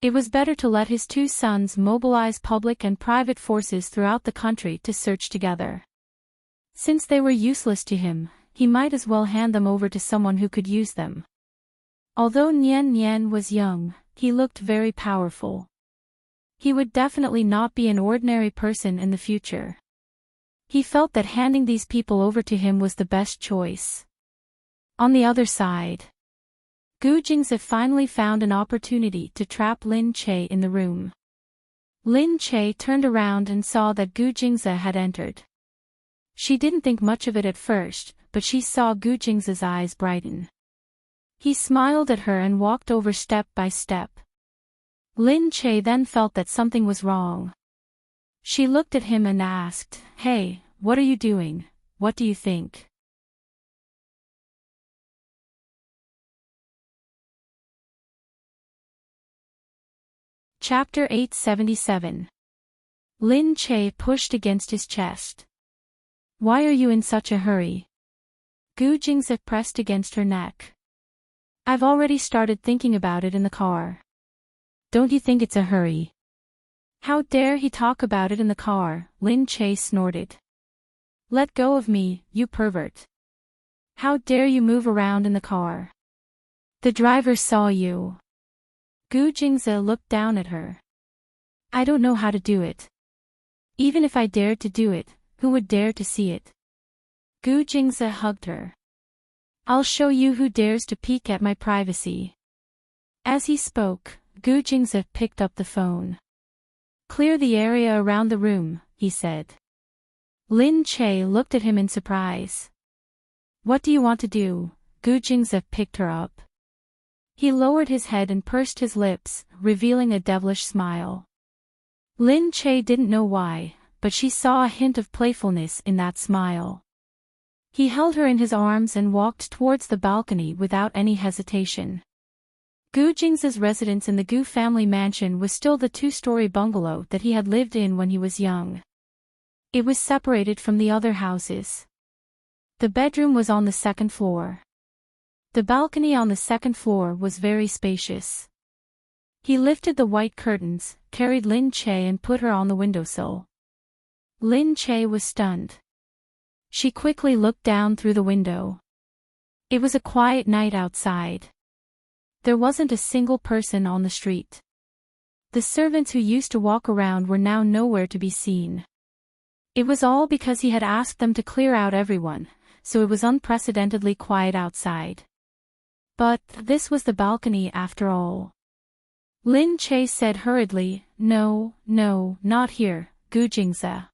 It was better to let his two sons mobilize public and private forces throughout the country to search together. Since they were useless to him, he might as well hand them over to someone who could use them. Although Nian Nian was young, he looked very powerful. He would definitely not be an ordinary person in the future. He felt that handing these people over to him was the best choice. On the other side, Gu Jingze finally found an opportunity to trap Lin Che in the room. Lin Che turned around and saw that Gu Jingze had entered. She didn't think much of it at first, but she saw Gu Jingze's eyes brighten. He smiled at her and walked over step by step. Lin Che then felt that something was wrong. She looked at him and asked, Hey, what are you doing? What do you think? Chapter 877. Lin Che pushed against his chest. Why are you in such a hurry? Gu Jingze pressed against her neck. I've already started thinking about it in the car. Don't you think it's a hurry? How dare he talk about it in the car, Lin Che snorted. Let go of me, you pervert. How dare you move around in the car? The driver saw you. Gu Jingze looked down at her. I don't know how to do it. Even if I dared to do it, who would dare to see it? Gu Jingze hugged her. I'll show you who dares to peek at my privacy. As he spoke, Gu Jingze picked up the phone. Clear the area around the room, he said. Lin Che looked at him in surprise. What do you want to do? Gu Jingze picked her up. He lowered his head and pursed his lips, revealing a devilish smile. Lin Che didn't know why, but she saw a hint of playfulness in that smile. He held her in his arms and walked towards the balcony without any hesitation. Gu Jingze's residence in the Gu family mansion was still the two-story bungalow that he had lived in when he was young. It was separated from the other houses. The bedroom was on the second floor. The balcony on the second floor was very spacious. He lifted the white curtains, carried Lin Che and put her on the windowsill. Lin Che was stunned. She quickly looked down through the window. It was a quiet night outside. There wasn't a single person on the street. The servants who used to walk around were now nowhere to be seen. It was all because he had asked them to clear out everyone, so it was unprecedentedly quiet outside. But this was the balcony after all. Lin Che said hurriedly, No, not here, Gu Jingze.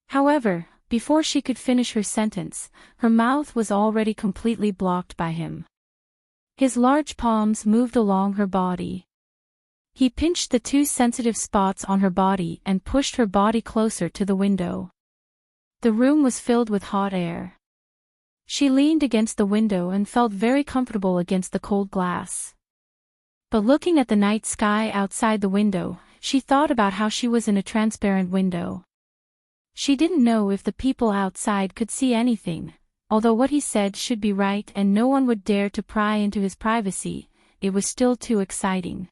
However, before she could finish her sentence, her mouth was already completely blocked by him. His large palms moved along her body. He pinched the two sensitive spots on her body and pushed her body closer to the window. The room was filled with hot air. She leaned against the window and felt very comfortable against the cold glass. But looking at the night sky outside the window, she thought about how she was in a transparent window. She didn't know if the people outside could see anything, although what he said should be right and no one would dare to pry into his privacy, it was still too exciting.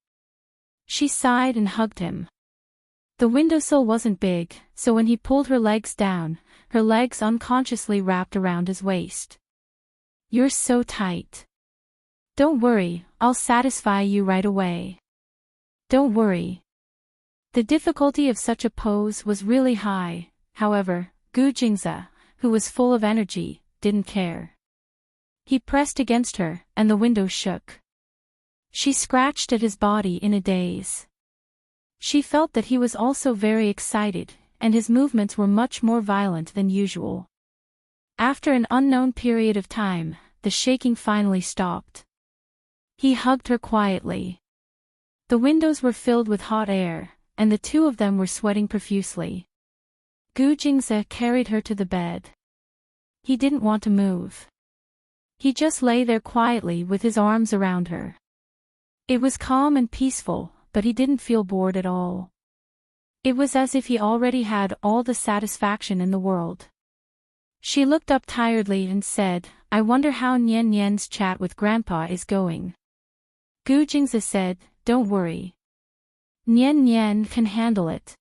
She sighed and hugged him. The windowsill wasn't big, so when he pulled her legs down, her legs unconsciously wrapped around his waist. You're so tight. Don't worry, I'll satisfy you right away. Don't worry. The difficulty of such a pose was really high, however, Gu Jingze, who was full of energy, didn't care. He pressed against her, and the window shook. She scratched at his body in a daze. She felt that he was also very excited, and his movements were much more violent than usual. After an unknown period of time, the shaking finally stopped. He hugged her quietly. The windows were filled with hot air, and the two of them were sweating profusely. Gu Jingze carried her to the bed. He didn't want to move. He just lay there quietly with his arms around her. It was calm and peaceful, but he didn't feel bored at all. It was as if he already had all the satisfaction in the world. She looked up tiredly and said, I wonder how Nian Nian's chat with Grandpa is going. Gu Jingze said, Don't worry. Nian Nian can handle it.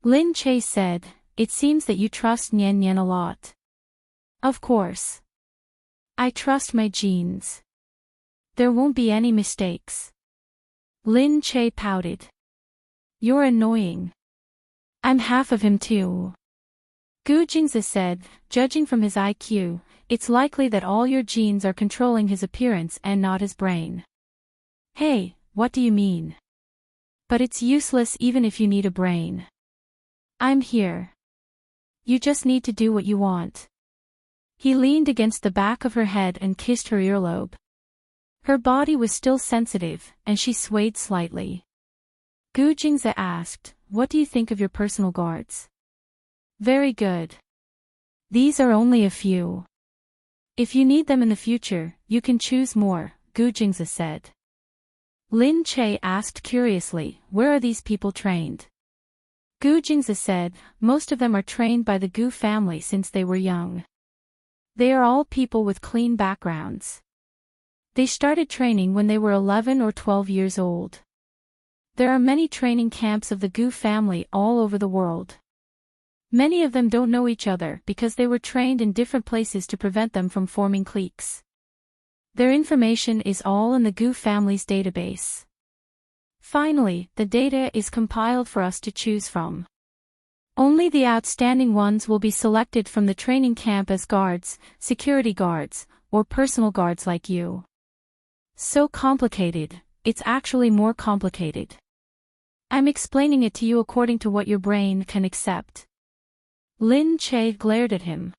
Lin Che said, It seems that you trust Nian Nian a lot. Of course. I trust my genes. There won't be any mistakes. Lin Che pouted. You're annoying. I'm half of him too. Gu Jingze said, judging from his IQ, it's likely that all your genes are controlling his appearance and not his brain. Hey, what do you mean? But it's useless even if you need a brain. I'm here. You just need to do what you want. He leaned against the back of her head and kissed her earlobe. Her body was still sensitive, and she swayed slightly. Gu Jingze asked, What do you think of your personal guards? Very good. These are only a few. If you need them in the future, you can choose more, Gu Jingze said. Lin Che asked curiously, Where are these people trained? Gu Jingze said, Most of them are trained by the Gu family since they were young. They are all people with clean backgrounds. They started training when they were 11 or 12 years old. There are many training camps of the Gu family all over the world. Many of them don't know each other because they were trained in different places to prevent them from forming cliques. Their information is all in the Gu family's database. Finally, the data is compiled for us to choose from. Only the outstanding ones will be selected from the training camp as guards, security guards, or personal guards like you. So complicated, it's actually more complicated. I'm explaining it to you according to what your brain can accept. Lin Che glared at him.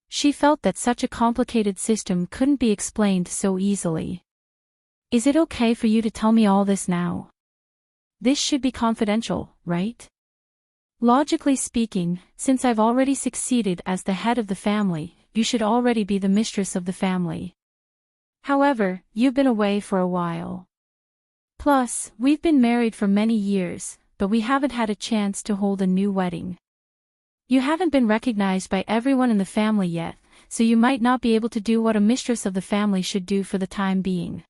She felt that such a complicated system couldn't be explained so easily. Is it okay for you to tell me all this now? This should be confidential, right? Logically speaking, since I've already succeeded as the head of the family, you should already be the mistress of the family. However, you've been away for a while. Plus, we've been married for many years, but we haven't had a chance to hold a new wedding. You haven't been recognized by everyone in the family yet, so you might not be able to do what a mistress of the family should do for the time being.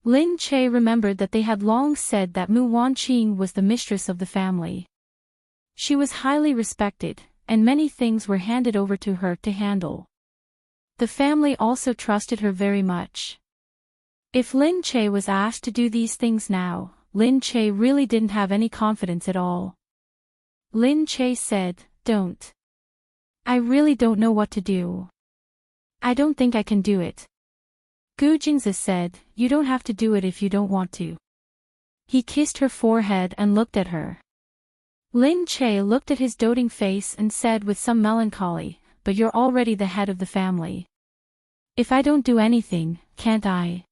Lin Che remembered that they had long said that Mu Wanqing was the mistress of the family. She was highly respected, and many things were handed over to her to handle. The family also trusted her very much. If Lin Che was asked to do these things now, Lin Che really didn't have any confidence at all. Lin Che said, "Don't. I really don't know what to do. I don't think I can do it." Gu Jingzi said, "You don't have to do it if you don't want to." He kissed her forehead and looked at her. Lin Che looked at his doting face and said with some melancholy, "But you're already the head of the family. If I don't do anything, can't I?"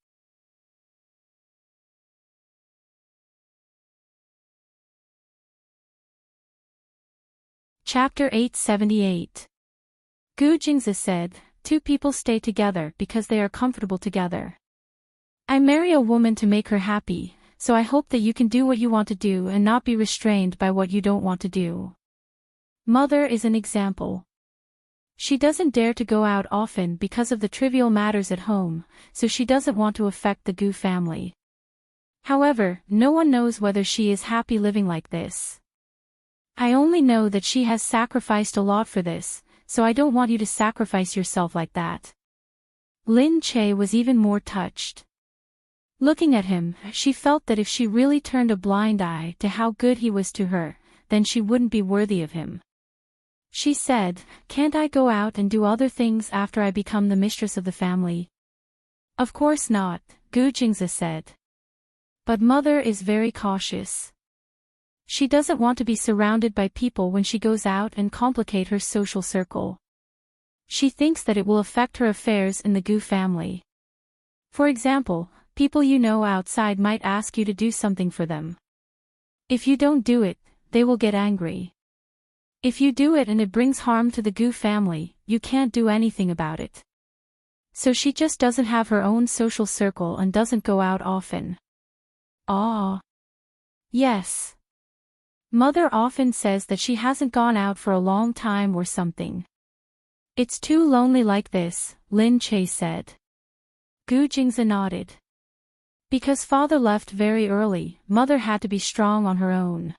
Chapter 878. Gu Jingzi said, "Two people stay together because they are comfortable together. I marry a woman to make her happy, so I hope that you can do what you want to do and not be restrained by what you don't want to do." Mother is an example. She doesn't dare to go out often because of the trivial matters at home, so she doesn't want to affect the Gu family. However, no one knows whether she is happy living like this. I only know that she has sacrificed a lot for this, so I don't want you to sacrifice yourself like that. Lin Che was even more touched. Looking at him, she felt that if she really turned a blind eye to how good he was to her, then she wouldn't be worthy of him. She said, "Can't I go out and do other things after I become the mistress of the family?" "Of course not," Gu Jingzi said. "But mother is very cautious. She doesn't want to be surrounded by people when she goes out and complicate her social circle. She thinks that it will affect her affairs in the Gu family. For example, people you know outside might ask you to do something for them. If you don't do it, they will get angry. If you do it and it brings harm to the Gu family, you can't do anything about it. So she just doesn't have her own social circle and doesn't go out often." "Ah. Yes. Mother often says that she hasn't gone out for a long time or something. It's too lonely like this," Lin Che said. Gu Jingzi nodded. "Because father left very early, mother had to be strong on her own.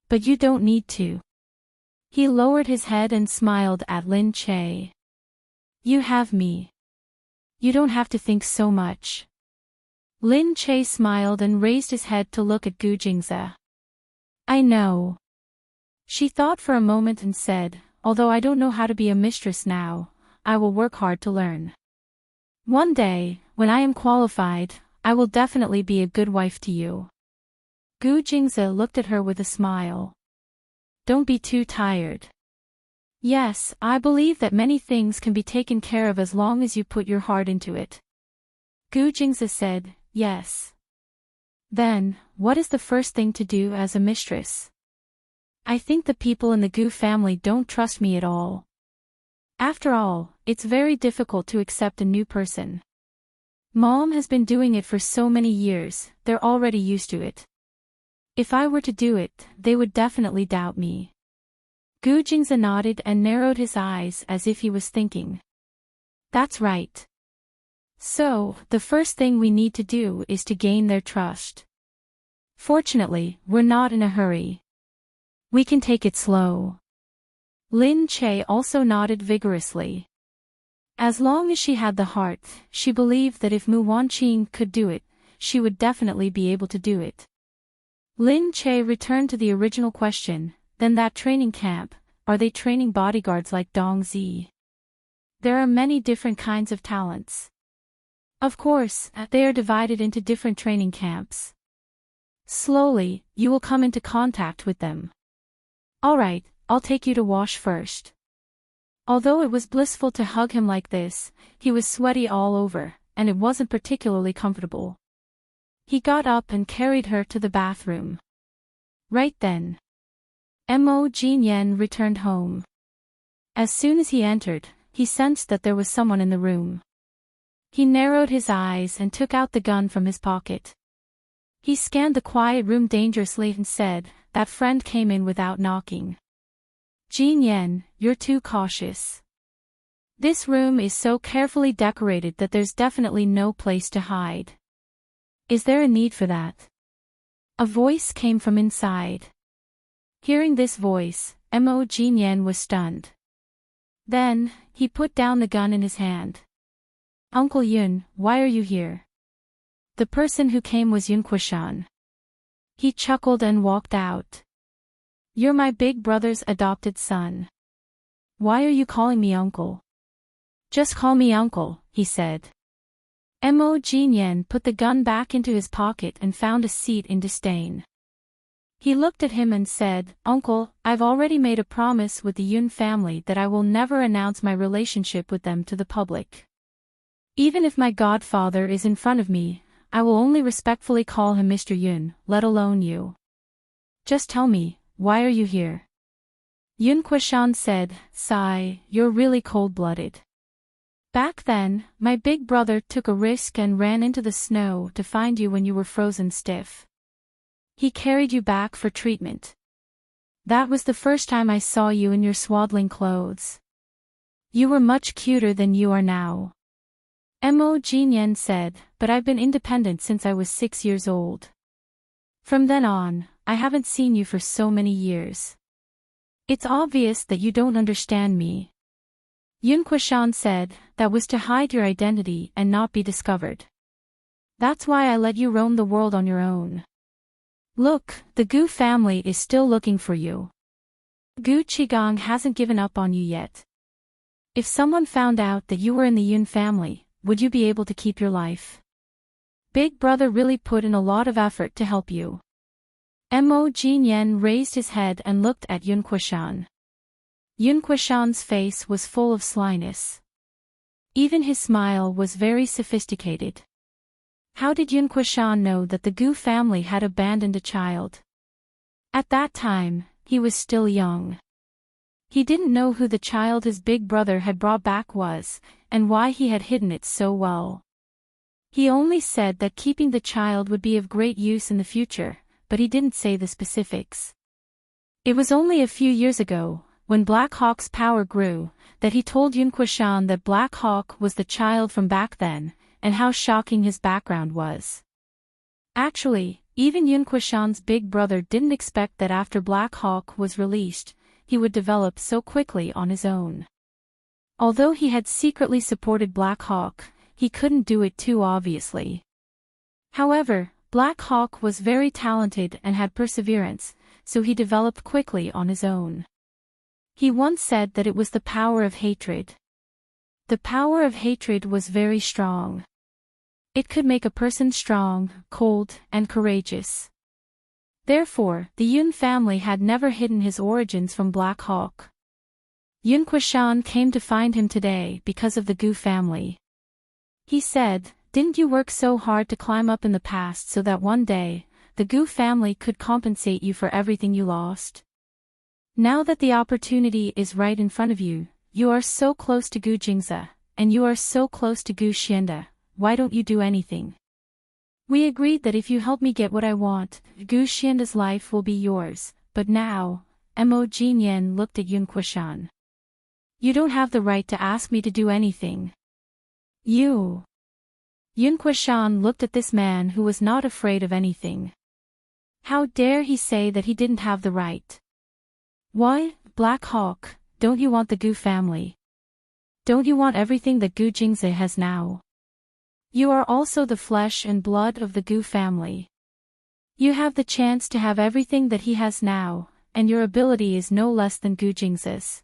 But you don't need to." He lowered his head and smiled at Lin Che. "You have me. You don't have to think so much." Lin Che smiled and raised his head to look at Gu Jingzi. "I know." She thought for a moment and said, "Although I don't know how to be a mistress now, I will work hard to learn. One day, when I am qualified, I will definitely be a good wife to you." Gu Jingzi looked at her with a smile. "Don't be too tired. Yes, I believe that many things can be taken care of as long as you put your heart into it." Gu Jingzi said, "Yes." "Then, what is the first thing to do as a mistress?" "I think the people in the Gu family don't trust me at all. After all, it's very difficult to accept a new person. Mom has been doing it for so many years, they're already used to it. If I were to do it, they would definitely doubt me." Gu Jingzi nodded and narrowed his eyes as if he was thinking. "That's right. So, the first thing we need to do is to gain their trust. Fortunately, we're not in a hurry. We can take it slow." Lin Che also nodded vigorously. As long as she had the heart, she believed that if Mu Wanqing could do it, she would definitely be able to do it. Lin Che returned to the original question, "Then that training camp, are they training bodyguards like Dong Zi?" There are many different kinds of talents. Of course, they are divided into different training camps. Slowly, you will come into contact with them. Alright, I'll take you to wash first. Although it was blissful to hug him like this, he was sweaty all over, and it wasn't particularly comfortable. He got up and carried her to the bathroom. Right then, Mo Jinyen returned home. As soon as he entered, he sensed that there was someone in the room. He narrowed his eyes and took out the gun from his pocket. He scanned the quiet room dangerously and said, "That friend came in without knocking. Jinyen, you're too cautious. This room is so carefully decorated that there's definitely no place to hide. Is there a need for that?" A voice came from inside. Hearing this voice, Mo Jinyen was stunned. Then, he put down the gun in his hand. "Uncle Yun, why are you here?" The person who came was Yun Quishan. He chuckled and walked out. "You're my big brother's adopted son. Why are you calling me uncle?" "Just call me uncle," he said. Mo Jinyen put the gun back into his pocket and found a seat in disdain. He looked at him and said, "Uncle, I've already made a promise with the Yun family that I will never announce my relationship with them to the public. Even if my godfather is in front of me, I will only respectfully call him Mr. Yun, let alone you. Just tell me, why are you here?" Yun Quishan said, "Sigh, you're really cold-blooded. Back then, my big brother took a risk and ran into the snow to find you when you were frozen stiff. He carried you back for treatment. That was the first time I saw you in your swaddling clothes. You were much cuter than you are now." Mo Jinyen said, "But I've been independent since I was 6 years old. From then on, I haven't seen you for so many years. It's obvious that you don't understand me." Yun Quishan said, "That was to hide your identity and not be discovered. That's why I let you roam the world on your own. Look, the Gu family is still looking for you. Gu Qigong hasn't given up on you yet. If someone found out that you were in the Yun family, would you be able to keep your life? Big brother really put in a lot of effort to help you." Mo Jinyen raised his head and looked at Yun Quishan. Yun Quishan's face was full of slyness. Even his smile was very sophisticated. How did Yun Quishan know that the Gu family had abandoned a child? At that time, he was still young. He didn't know who the child his big brother had brought back was, and why he had hidden it so well. He only said that keeping the child would be of great use in the future, but he didn't say the specifics. It was only a few years ago, when Black Hawk's power grew, that he told Yun Quishan that Black Hawk was the child from back then, and how shocking his background was. Actually, even Yun Quishan's big brother didn't expect that after Black Hawk was released, he would develop so quickly on his own. Although he had secretly supported Black Hawk, he couldn't do it too obviously. However, Black Hawk was very talented and had perseverance, so he developed quickly on his own. He once said that it was the power of hatred. The power of hatred was very strong. It could make a person strong, cold, and courageous. Therefore, the Yun family had never hidden his origins from Black Hawk. Yun Quishan came to find him today because of the Gu family. He said, "Didn't you work so hard to climb up in the past so that one day, the Gu family could compensate you for everything you lost? Now that the opportunity is right in front of you, you are so close to Gu Jingze, and you are so close to Gu Xianda, why don't you do anything? We agreed that if you help me get what I want, Gu Xianda's life will be yours, but now," Mo Jinyen looked at Yun Quishan. "You don't have the right to ask me to do anything. You." Yun Quishan looked at this man who was not afraid of anything. How dare he say that he didn't have the right? "Why, Black Hawk, don't you want the Gu family? Don't you want everything that Gu Jingze has now? You are also the flesh and blood of the Gu family. You have the chance to have everything that he has now, and your ability is no less than Gu Jingze's."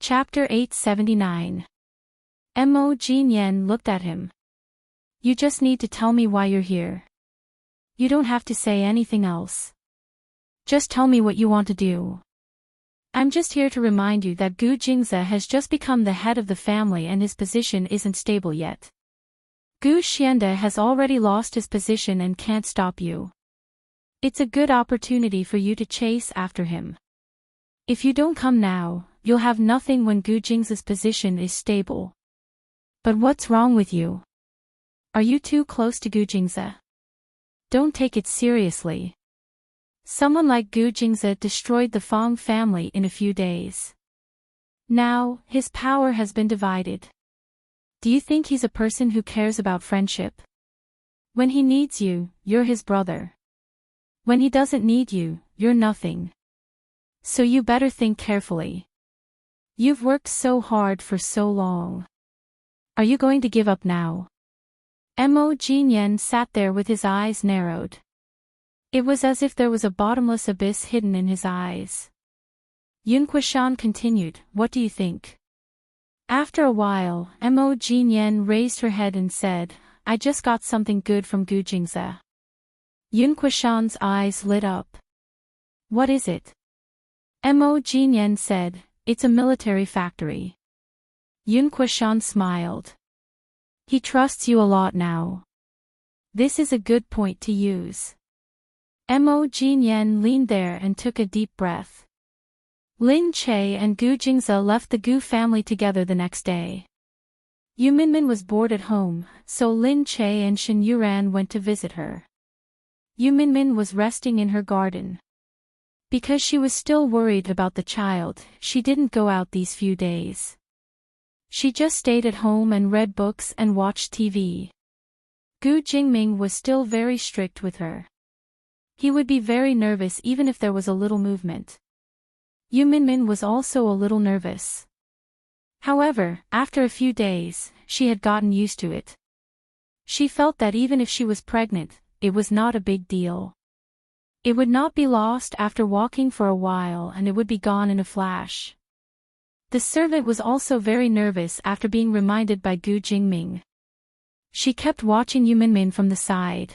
Chapter 879. Mo Jinyen looked at him. You just need to tell me why you're here. You don't have to say anything else. Just tell me what you want to do. I'm just here to remind you that Gu Jingze has just become the head of the family and his position isn't stable yet. Gu Xiande has already lost his position and can't stop you. It's a good opportunity for you to chase after him. If you don't come now, you'll have nothing when Gu Jingze's position is stable. But what's wrong with you? Are you too close to Gu Jingze? Don't take it seriously. Someone like Gu Jingze destroyed the Fong family in a few days. Now, his power has been divided. Do you think he's a person who cares about friendship? When he needs you, you're his brother. When he doesn't need you, you're nothing. So you better think carefully. You've worked so hard for so long. Are you going to give up now? Mo Jinyen sat there with his eyes narrowed. It was as if there was a bottomless abyss hidden in his eyes. Yun Quishan continued, what do you think? After a while, Mo Jinyen raised her head and said, I just got something good from Gu Jingze. Yun Quishan's eyes lit up. What is it? Mo Jinyen said, it's a military factory. Yun Quishan smiled. He trusts you a lot now. This is a good point to use. Mo Jinyen leaned there and took a deep breath. Lin Che and Gu Jingze left the Gu family together the next day. Yu Minmin was bored at home, so Lin Che and Shen Yuran went to visit her. Yu Minmin was resting in her garden. Because she was still worried about the child, she didn't go out these few days. She just stayed at home and read books and watched TV. Gu Jingming was still very strict with her. He would be very nervous even if there was a little movement. Yu Minmin was also a little nervous. However, after a few days, she had gotten used to it. She felt that even if she was pregnant, it was not a big deal. It would not be lost after walking for a while and it would be gone in a flash. The servant was also very nervous after being reminded by Gu Jingming. She kept watching Yu Minmin from the side.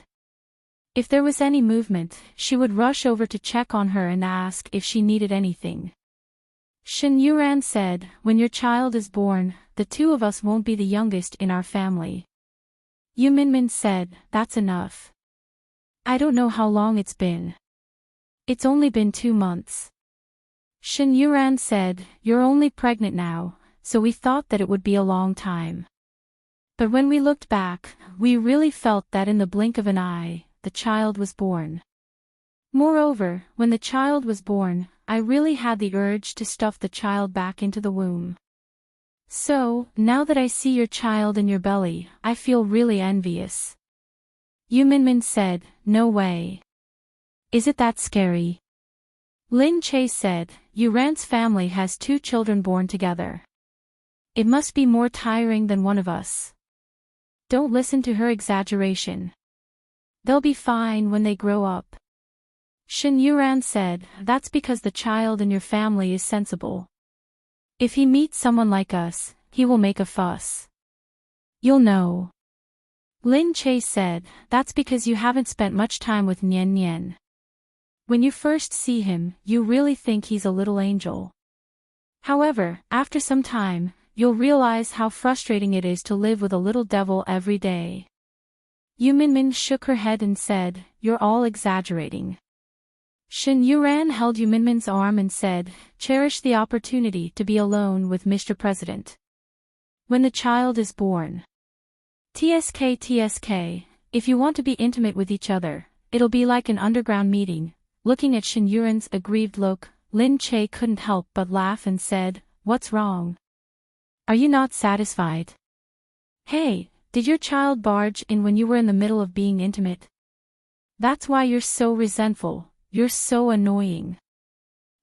If there was any movement, she would rush over to check on her and ask if she needed anything. Shen Yuran said, when your child is born, the two of us won't be the youngest in our family. Yu Minmin said, that's enough. I don't know how long it's been. It's only been 2 months. Shen Yuran said, you're only pregnant now, so we thought that it would be a long time. But when we looked back, we really felt that in the blink of an eye, the child was born. Moreover, when the child was born, I really had the urge to stuff the child back into the womb. So, now that I see your child in your belly, I feel really envious. Yu Minmin said, no way. Is it that scary? Lin Che said, Yuran's family has 2 children born together. It must be more tiring than one of us. Don't listen to her exaggeration. They'll be fine when they grow up. Shen Yuran said, that's because the child in your family is sensible. If he meets someone like us, he will make a fuss. You'll know. Lin Che said, that's because you haven't spent much time with Nian Nian. When you first see him, you really think he's a little angel. However, after some time, you'll realize how frustrating it is to live with a little devil every day. Yu Minmin shook her head and said, you're all exaggerating. Shen Yuran held Yu Minmin's arm and said, cherish the opportunity to be alone with Mr. President. When the child is born. TSK, if you want to be intimate with each other, it'll be like an underground meeting. Looking at Shen Yuran's aggrieved look, Lin Che couldn't help but laugh and said, what's wrong? Are you not satisfied? Hey, did your child barge in when you were in the middle of being intimate? That's why you're so resentful, you're so annoying.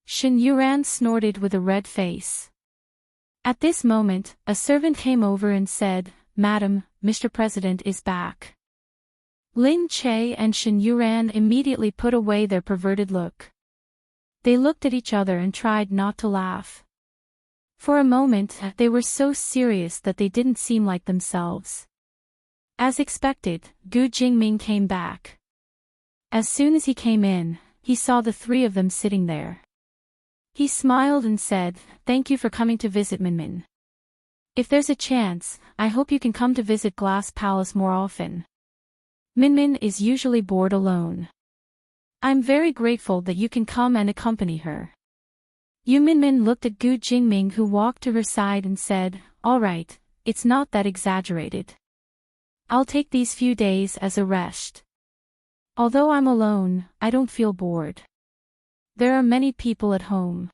Shen Yuran snorted with a red face. At this moment, a servant came over and said, Madam, Mr. President is back. Lin Che and Shen Yuran immediately put away their perverted look. They looked at each other and tried not to laugh. For a moment, they were so serious that they didn't seem like themselves. As expected, Gu Jingming came back. As soon as he came in, he saw the three of them sitting there. He smiled and said, "Thank you for coming to visit Minmin. If there's a chance, I hope you can come to visit Glass Palace more often. Minmin is usually bored alone. I'm very grateful that you can come and accompany her." Yu Minmin looked at Gu Jingming, who walked to her side, and said, "All right, it's not that exaggerated. I'll take these few days as a rest. Although I'm alone, I don't feel bored. There are many people at home.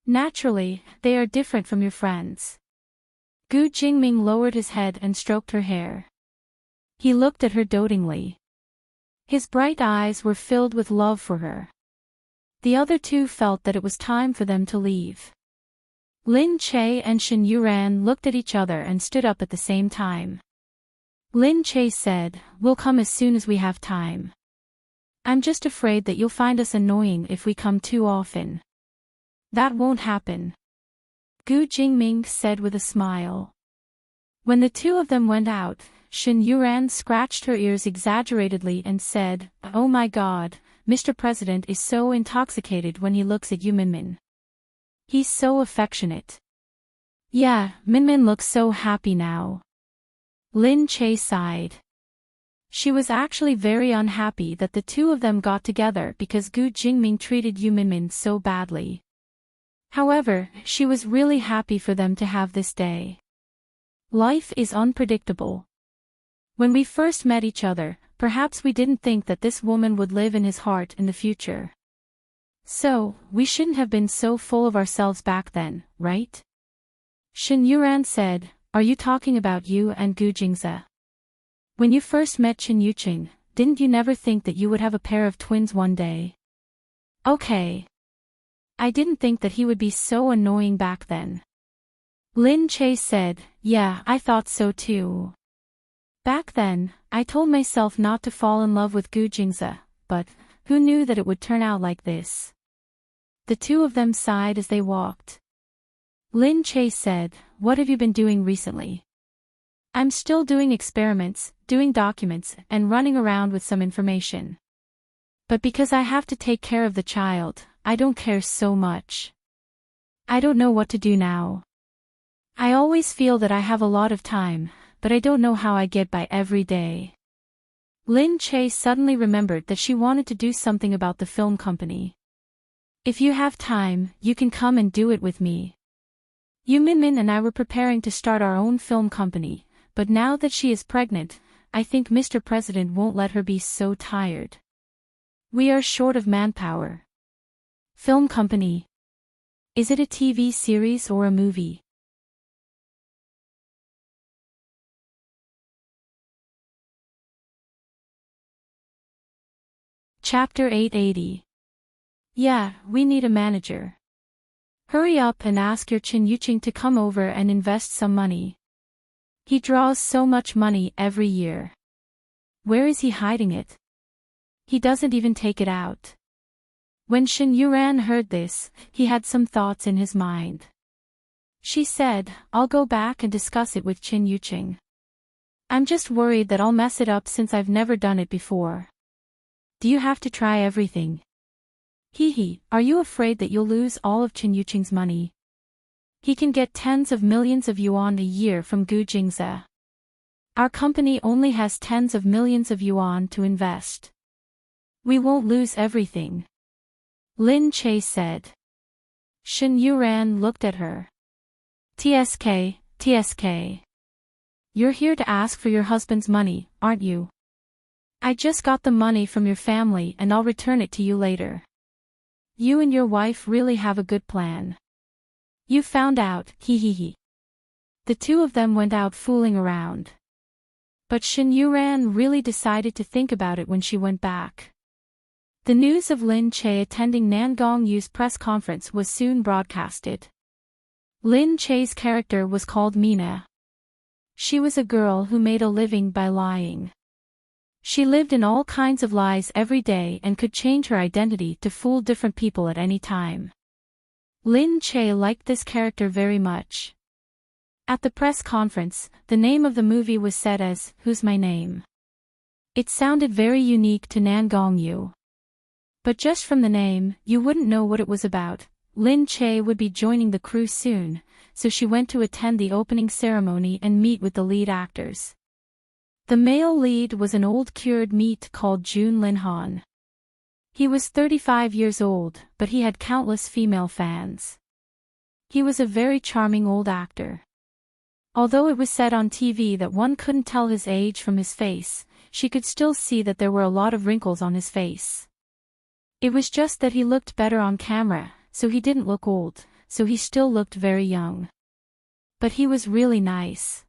Naturally, they are different from your friends." Gu Jingming lowered his head and stroked her hair. He looked at her dotingly. His bright eyes were filled with love for her. The other two felt that it was time for them to leave. Lin Che and Shen Yuran looked at each other and stood up at the same time. Lin Che said, "We'll come as soon as we have time. I'm just afraid that you'll find us annoying if we come too often." "That won't happen," Gu Jingming said with a smile. When the two of them went out, Shen Yuran scratched her ears exaggeratedly and said, "Oh my God, Mr. President is so intoxicated when he looks at you, Minmin. He's so affectionate." "Yeah, Minmin looks so happy now." Lin Che sighed. She was actually very unhappy that the two of them got together because Gu Jingming treated Yu Minmin so badly. However, she was really happy for them to have this day. Life is unpredictable. When we first met each other, perhaps we didn't think that this woman would live in his heart in the future. So, we shouldn't have been so full of ourselves back then, right? Shen Yuran said, "Are you talking about you and Gu Jingze? When you first met Chen Yuqing, didn't you never think that you would have a pair of twins one day?" "Okay. I didn't think that he would be so annoying back then." Lin Che said, "Yeah, I thought so too. Back then, I told myself not to fall in love with Gu Jingze, but who knew that it would turn out like this?" The two of them sighed as they walked. Lin Che said, "What have you been doing recently?" "I'm still doing experiments, doing documents, and running around with some information. But because I have to take care of the child, I don't care so much. I don't know what to do now. I always feel that I have a lot of time, but I don't know how I get by every day." Lin Che suddenly remembered that she wanted to do something about the film company. "If you have time, you can come and do it with me. Yu Minmin and I were preparing to start our own film company, but now that she is pregnant, I think Mr. President won't let her be so tired. We are short of manpower." "Film company? Is it a TV series or a movie?" Chapter 880. "Yeah, we need a manager. Hurry up and ask your Chen Yuqing to come over and invest some money. He draws so much money every year. Where is he hiding it? He doesn't even take it out." When Shen Yuran heard this, he had some thoughts in his mind. She said, "I'll go back and discuss it with Chen Yuqing. I'm just worried that I'll mess it up since I've never done it before." "Do you have to try everything?" "Hee, are you afraid that you'll lose all of Chen Yuqing's money? He can get tens of millions of yuan a year from Gu Jingze. Our company only has tens of millions of yuan to invest. We won't lose everything," Lin Che said. Shen Yuran looked at her. TSK. You're here to ask for your husband's money, aren't you?" "I just got the money from your family and I'll return it to you later." "You and your wife really have a good plan. You found out, hee. The two of them went out fooling around. But Shen Yuran really decided to think about it when she went back. The news of Lin Che attending Nangong Yu's press conference was soon broadcasted. Lin Che's character was called Mina. She was a girl who made a living by lying. She lived in all kinds of lies every day and could change her identity to fool different people at any time. Lin Che liked this character very much. At the press conference, the name of the movie was said as, "Who's My Name?" It sounded very unique to Nan Gongyu. But just from the name, you wouldn't know what it was about. Lin Che would be joining the crew soon, so she went to attend the opening ceremony and meet with the lead actors. The male lead was an old cured meat called Jun Lin Han. He was 35 years old, but he had countless female fans. He was a very charming old actor. Although it was said on TV that one couldn't tell his age from his face, she could still see that there were a lot of wrinkles on his face. It was just that he looked better on camera, so he didn't look old, so he still looked very young. But he was really nice.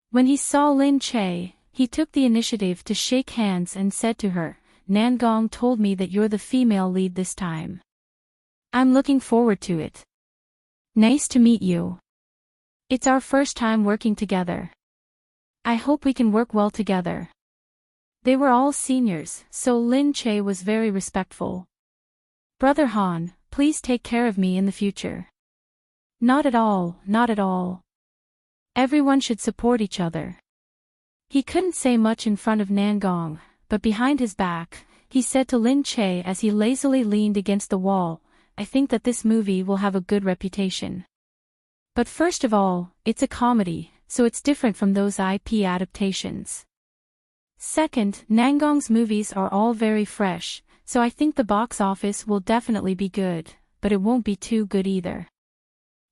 When he saw Lin Che, he took the initiative to shake hands and said to her, "Nan Gong told me that you're the female lead this time. I'm looking forward to it. Nice to meet you. It's our first time working together. I hope we can work well together." They were all seniors, so Lin Che was very respectful. "Brother Han, please take care of me in the future." "Not at all, not at all. Everyone should support each other." He couldn't say much in front of Nan Gong, but behind his back, he said to Lin Che as he lazily leaned against the wall, "I think that this movie will have a good reputation. But first of all, it's a comedy, so it's different from those IP adaptations. Second, Nan Gong's movies are all very fresh, so I think the box office will definitely be good, but it won't be too good either."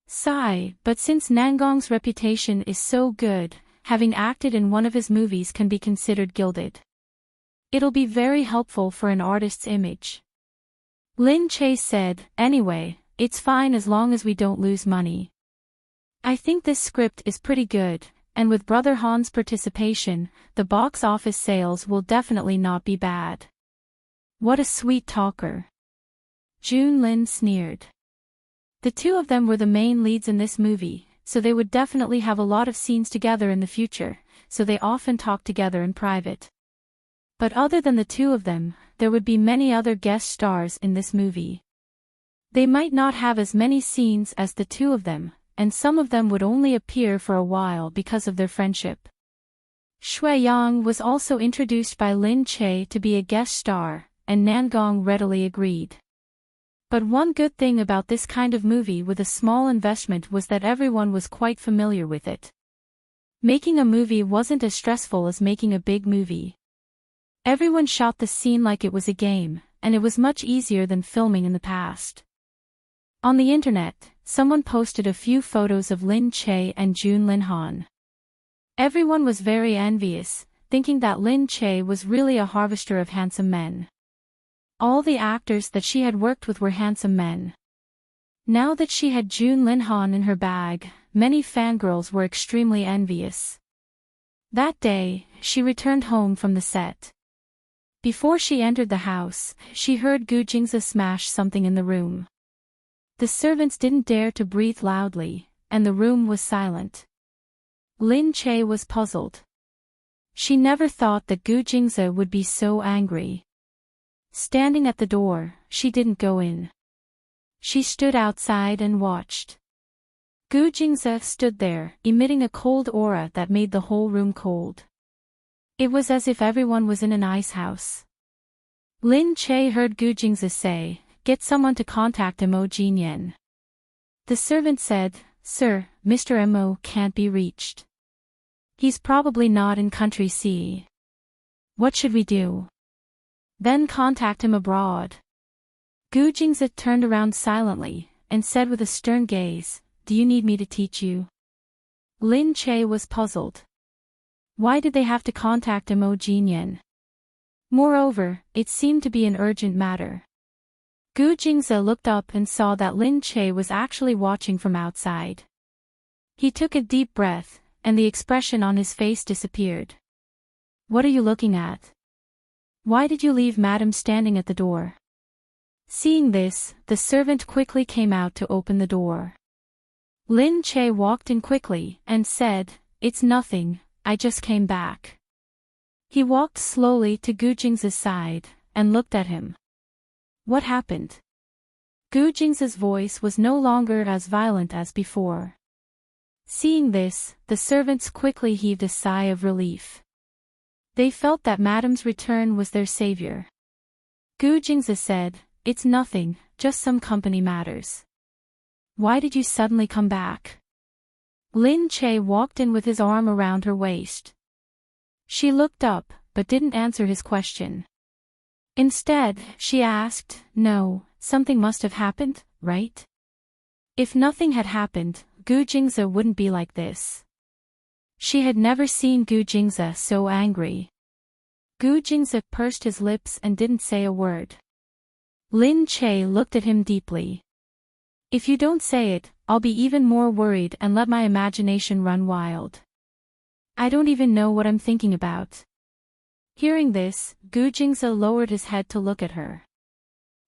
Sigh, but since Nan Gong's reputation is so good, having acted in one of his movies can be considered gilded. It'll be very helpful for an artist's image. Lin Che said, "Anyway, it's fine as long as we don't lose money. I think this script is pretty good, and with Brother Han's participation, the box office sales will definitely not be bad." "What a sweet talker," Jun Lin sneered. The two of them were the main leads in this movie, so they would definitely have a lot of scenes together in the future, so they often talked together in private. But other than the two of them, there would be many other guest stars in this movie. They might not have as many scenes as the two of them, and some of them would only appear for a while because of their friendship. Shui Yang was also introduced by Lin Che to be a guest star, and Nan Gong readily agreed. But one good thing about this kind of movie with a small investment was that everyone was quite familiar with it. Making a movie wasn't as stressful as making a big movie. Everyone shot the scene like it was a game, and it was much easier than filming in the past. On the internet, someone posted a few photos of Lin Che and Jun Lin Han. Everyone was very envious, thinking that Lin Che was really a harvester of handsome men. All the actors that she had worked with were handsome men. Now that she had Jun Lin Han in her bag, many fangirls were extremely envious. That day, she returned home from the set. Before she entered the house, she heard Gu Jingze smash something in the room. The servants didn't dare to breathe loudly, and the room was silent. Lin Che was puzzled. She never thought that Gu Jingze would be so angry. Standing at the door, she didn't go in. She stood outside and watched. Gu Jingze stood there, emitting a cold aura that made the whole room cold. It was as if everyone was in an ice house. Lin Che heard Gu Jingze say, "Get someone to contact Mo Jinyan." The servant said, "Sir, Mr. Mo can't be reached. He's probably not in country C. What should we do?" "Then contact him abroad." Gu Jingze turned around silently, and said with a stern gaze, "Do you need me to teach you?" Lin Che was puzzled. Why did they have to contact Mo Jinyan? Moreover, it seemed to be an urgent matter. Gu Jingze looked up and saw that Lin Che was actually watching from outside. He took a deep breath, and the expression on his face disappeared. "What are you looking at? Why did you leave Madam standing at the door?" Seeing this, the servant quickly came out to open the door. Lin Che walked in quickly and said, "It's nothing, I just came back." He walked slowly to Gu Jingze's side, and looked at him. "What happened?" Gu Jing's voice was no longer as violent as before. Seeing this, the servants quickly heaved a sigh of relief. They felt that Madame's return was their savior. Gu Jing's said, "It's nothing, just some company matters." "Why did you suddenly come back?" Lin Che walked in with his arm around her waist. She looked up, but didn't answer his question. Instead, she asked, "No, something must have happened, right?" If nothing had happened, Gu Jingze wouldn't be like this. She had never seen Gu Jingze so angry. Gu Jingze pursed his lips and didn't say a word. Lin Che looked at him deeply. "If you don't say it, I'll be even more worried and let my imagination run wild. I don't even know what I'm thinking about." Hearing this, Gu Jingze lowered his head to look at her.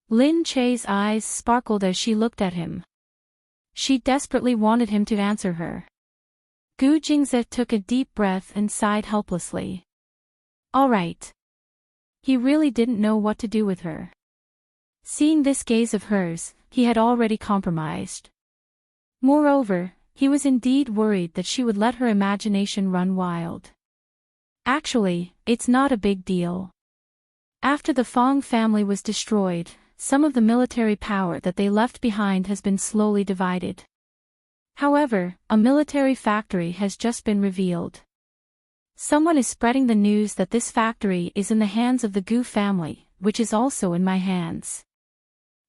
Lin Che's eyes sparkled as she looked at him. She desperately wanted him to answer her. Gu Jingze took a deep breath and sighed helplessly. All right. He really didn't know what to do with her. Seeing this gaze of hers, he had already compromised. Moreover, he was indeed worried that she would let her imagination run wild. Actually, it's not a big deal. After the Fong family was destroyed, some of the military power that they left behind has been slowly divided. However, a military factory has just been revealed. Someone is spreading the news that this factory is in the hands of the Gu family, which is also in my hands.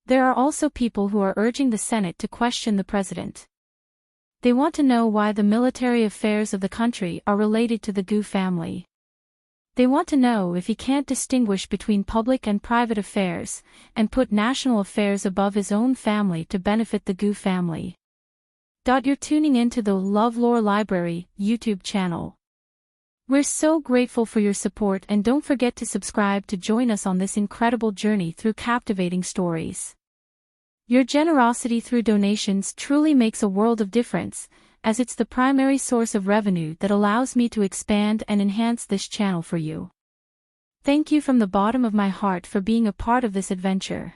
There are also people who are urging the Senate to question the president. They want to know why the military affairs of the country are related to the Gu family. They want to know if he can't distinguish between public and private affairs, and put national affairs above his own family to benefit the Gu family. You're tuning into the LoveLore Library YouTube channel. We're so grateful for your support, and don't forget to subscribe to join us on this incredible journey through captivating stories. Your generosity through donations truly makes a world of difference, as it's the primary source of revenue that allows me to expand and enhance this channel for you. Thank you from the bottom of my heart for being a part of this adventure.